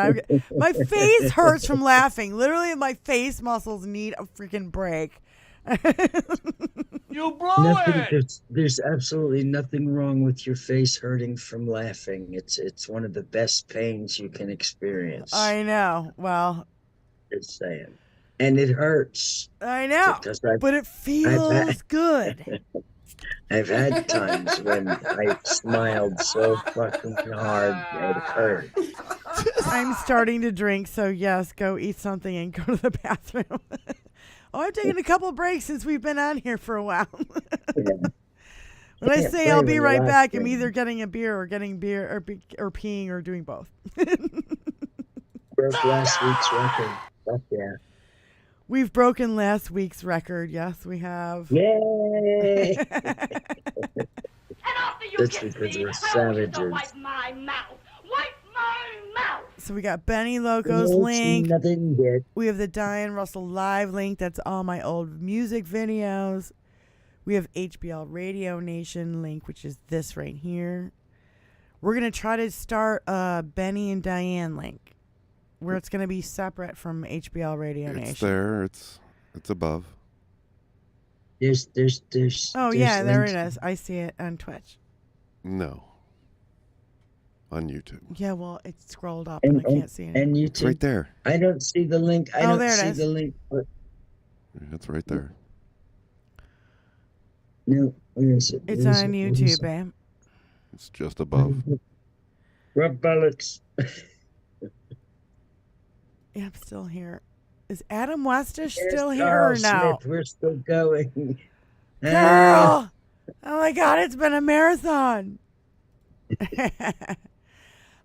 my face hurts from laughing. Literally, my face muscles need a freaking break. You blow it! There's absolutely nothing wrong with your face hurting from laughing. It's one of the best pains you can experience. I know. Well, just saying, and it hurts. I know, but it feels good. I've had times when I smiled so fucking hard that it hurt. I'm starting to drink, so yes, go eat something and go to the bathroom. I've taken a couple breaks since we've been on here for a while. When I say I'll be right back, I'm either getting a beer or or peeing or doing both. Broke last week's record. Fuck yeah. We've broken last week's record. Yes, we have. Yay! That's because we're savages. Wipe my mouth. Wipe my mouth. So we got Benny Loco's link. Nothing good. We have the Diane Russell live link. That's all my old music videos. We have HBL Radio Nation link, which is this right here. We're going to try to start a Benny and Diane link, where it's going to be separate from HBL Radio Nation. It's there. It's above. There's. Oh, yeah, there it is. I see it on Twitch. No. On YouTube. Yeah, well, it's scrolled up and I can't see it. And YouTube. It's right there. I don't see the link. I don't see the link. It's right there. No, where is it? It's on YouTube, babe. It's just above. Rub bullets. Yeah, I'm still here. Is Adam Westish still There's here Carl or no? Smith. We're still going. Girl! Oh my God, it's been a marathon.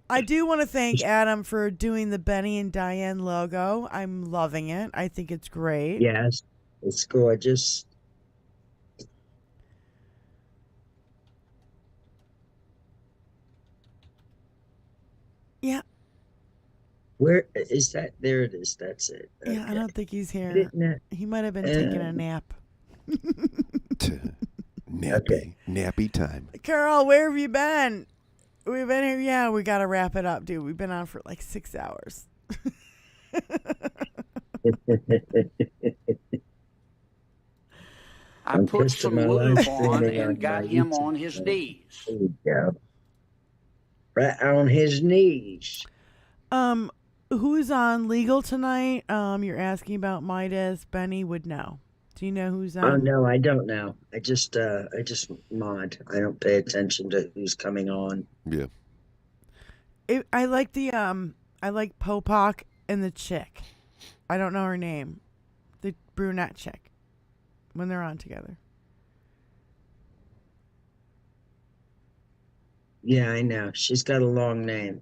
I do want to thank Adam for doing the Benny and Diane logo. I'm loving it. I think it's great. Yes, it's gorgeous. Yeah. Where is that? There it is. That's it. Yeah, Okay. I don't think he's here. He might have been taking a nap. Nappy time. Carol, where have you been? We've been here. Yeah, we got to wrap it up, dude. We've been on for like 6 hours. I put some lube on and got him on his knees. There you go. Right on his knees. Who's on legal tonight? You're asking about Midas. Benny would know. Do you know who's on? Oh no, I don't know. I just mod. I don't pay attention to who's coming on. Yeah. I like the I like Popak and the chick. I don't know her name. The brunette chick. When they're on together. Yeah, I know. She's got a long name.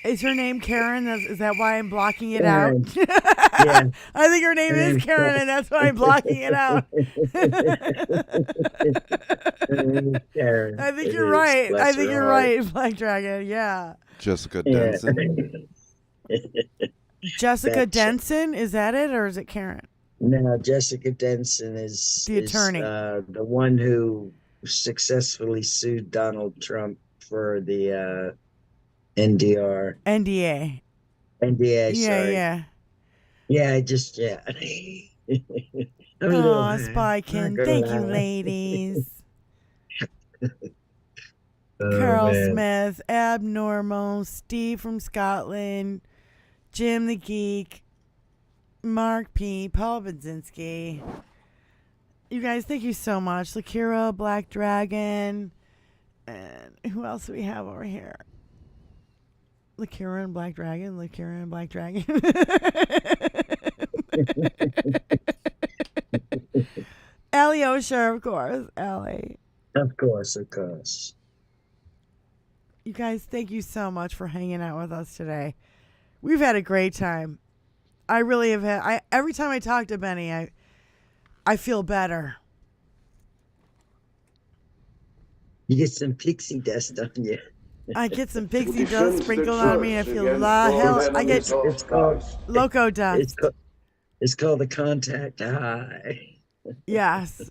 Is her name Karen? Is that why I'm blocking it Karen. out? Yeah. I think her name is Karen, and that's why I'm blocking it out. Karen. I think It you're is. right. Bless I think her you're heart. right, Black Dragon. Yeah. Jessica Yeah. Denson. Jessica That's- Denson, is that it, or is it Karen? No, Jessica Denson is The attorney. the one who successfully sued Donald Trump for the NDA. NDA. NDA, Yeah, sorry. yeah. Yeah, I just, yeah. Oh, Spykin. Thank you, ladies. Carl man. Smith, Abnormal, Steve from Scotland, Jim the Geek, Mark P, Paul Budzinski. You guys, thank you so much. Lakira, Black Dragon, and who else do we have over here? Lakira and Black Dragon, Lakira and Black Dragon. Allie Osher, of course. Allie. Of course, of course. You guys, thank you so much for hanging out with us today. We've had a great time. I really have had. Every time I talk to Benny, I feel better. You get some pixie dust on you. I get some pixie dust sprinkled on me. I feel I get It's called loco dust. It's called the contact high. Yes.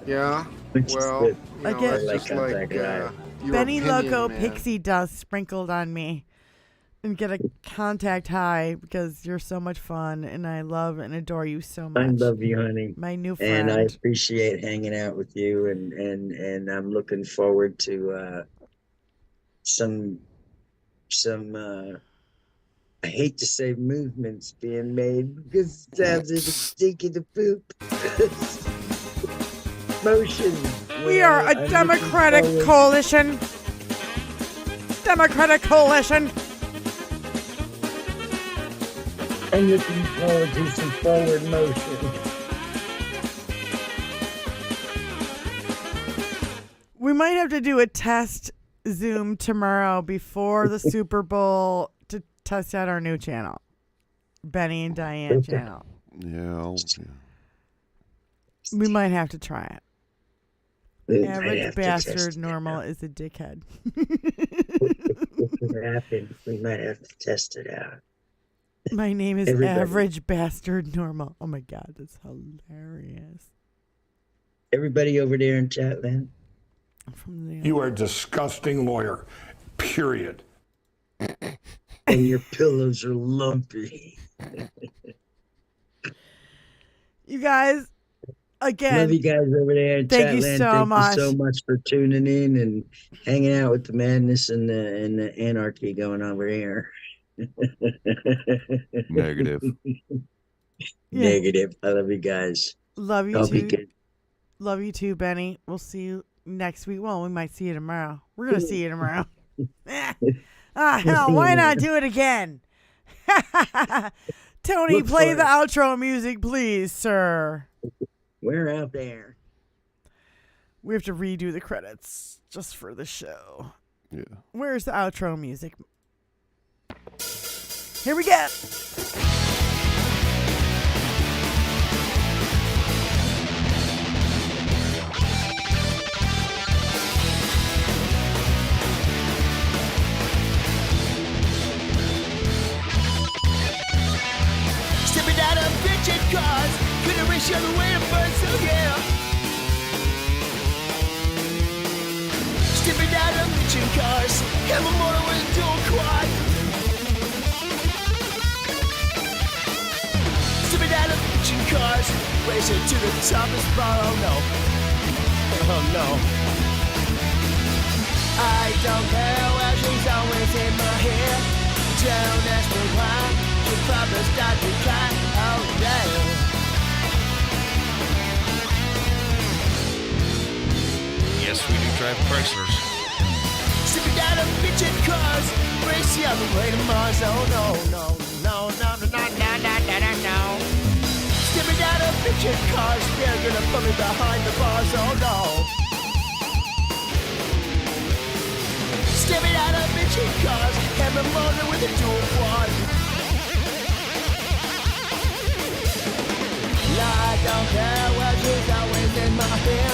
Yeah. Well, you know, I get it's just like Benny opinion, Loco man. pixie dust sprinkled on me, and get a contact high because you're so much fun, and I love and adore you so much. I love you, honey. My new friend. And I appreciate hanging out with you, and I'm looking forward to some I hate to say movements being made because it sounds like a stinky to poop. Motion. We are a democratic coalition. Democratic coalition. I'm looking forward to some forward motion. We might have to do a test Zoom tomorrow before the Super Bowl to test out our new channel, Benny and Diane channel. Yeah. We might have to try it. Average bastard normal is a dickhead. What could happen? We might have to test it out. My name is Everybody. Average Bastard Normal. Oh my God, that's hilarious. Everybody over there in Chatland. You are a disgusting lawyer, period. And your pillows are lumpy. You guys, again. Love you guys over there in thank Chatland. You so much. You so much for tuning in and hanging out with the madness and the anarchy going over here. Negative. Negative. I love you guys. Love you I'll too. be good. Love you too, Benny. We'll see you next week. Well, we might see you tomorrow. We're gonna see you tomorrow. Hell, why not do it again? Tony, Look play for the it. outro music, please, sir. We're out there. We have to redo the credits just for the show. Yeah. Where's the outro music? Here we go. Stepping out of bitchin' cars, couldn't reach the other way to burn, so yeah. Stepping out of bitchin' cars, have a motor with a dual quad. Stepping out of bitchin' cars, racing to the top of the spot, oh no. Oh no. I don't care where she's always in my hair. Don't ask me why. She probably start to cry. Oh yeah. Yes, we do drive Chryslers. Sipping down a bitchin' cars, race the other way to Mars. Oh no, no, no, no, no, no, no, no, no, no, no. Stepping down a bitchin' cars, they're gonna put me behind the bars. Oh no. Stepping out of bitchin' cars, have a motor with a dual quad. I don't care what she's always in my hair.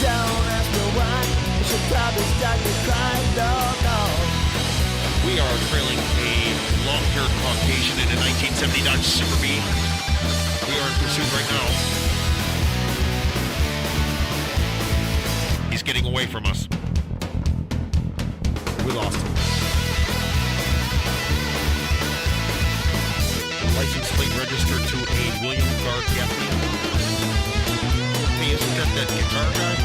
Don't ask me why, she probably start to cry. No, no. We are trailing a long-haired Caucasian in a 1970 Dodge Super Bee. We are in pursuit right now. He's getting away from us. We lost him. License plate registered to a William Guard Gaffney. Hey, isn't that guitar guy?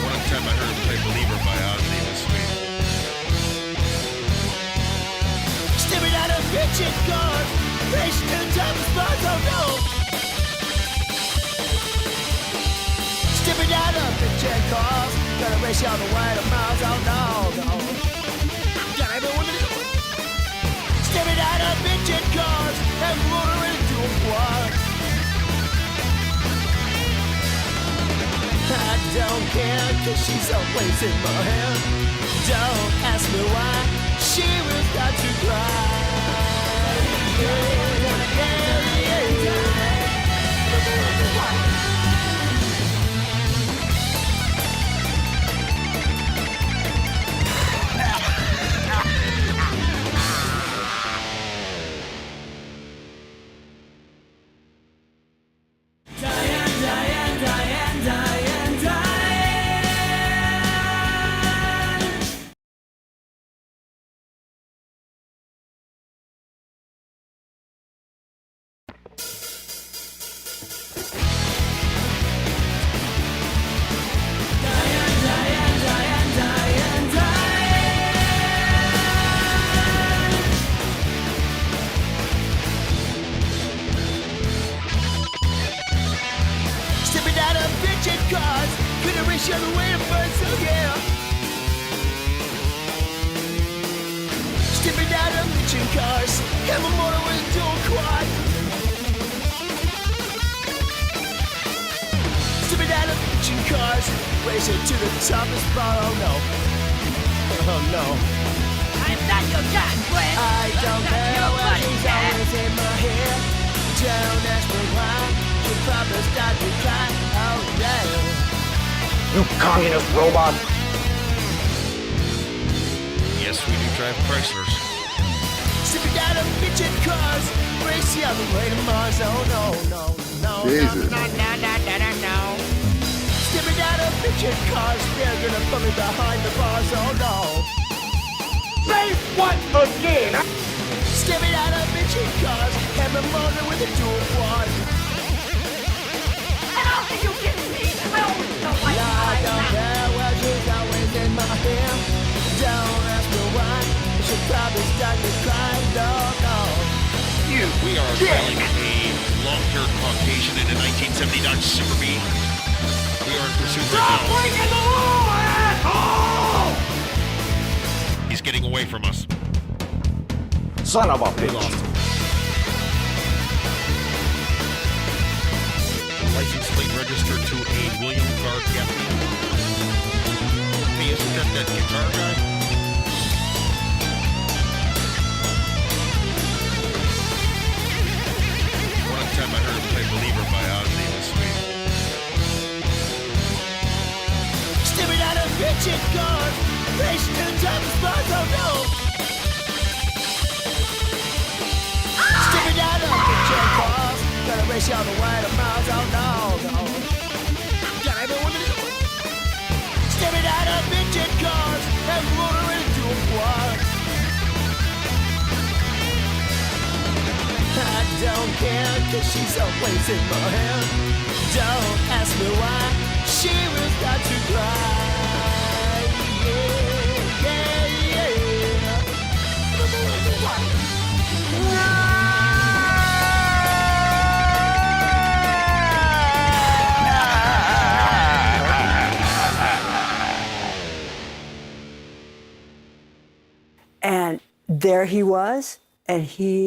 One time I heard him play Believer by Ozzy. It was sweet. Stepping out of bitchin' cars, racing to the top of spots, oh no. Stepping out of bitchin' cars, gonna race you on the way to Mars, oh no, no. Yeah, everyone is stepping out of bitchin' cars, and motor into a quad. don't care, cause she's always in my hand. Don't ask me why, she will start to cry. Stepping out of bitchin' cars, couldn't reach the way to first, so yeah. Stepping out of bitchin' cars, have a motor with a dual quad. Stepping out of bitchin' cars, racing to the top of spot, oh no. Oh no. I'm not your guy, friend. I don't care what she's always in my hair. Don't ask me why, she'll probably start to cry, oh yeah. You communist robot! Yes, we do drive Chryslers. Stepping out of bitchin' cars, racing on the way to Mars, oh no, no, no, Jesus. no, no, no, no, no, no, no. Stepping out of bitchin' cars, they're gonna put me behind the bars, oh no. Say what again? Stepping out of bitchin' cars, have a motor with a dual quad. And I'll see you get me. I always know why I don't care, well, she's always in my hair. Don't ask me why, she'll probably start to cry, no, no. We are trailing a long-haired Caucasian in a 1970 Dodge Super B. We are in pursuit right now. breaking the law, asshole! He's getting away from us. Son of a We lost bitch! him. License plate registered to a William Clark Gaffney. Hey, isn't that guitar guy? One time I heard him play Believer by Ozzy. It was sweet. Stepping out of bitchin' cars, racing to the top of spots, oh no. Stepping out of bitchin' cars, gonna race you all the way to miles, oh no, no. Got everyone to do it. Stepping out of bitchin' cars, and motor into a quad. I don't care, cause she's always in my hand. Don't ask me why, she will start to cry. Yeah, yeah, And there he was, and he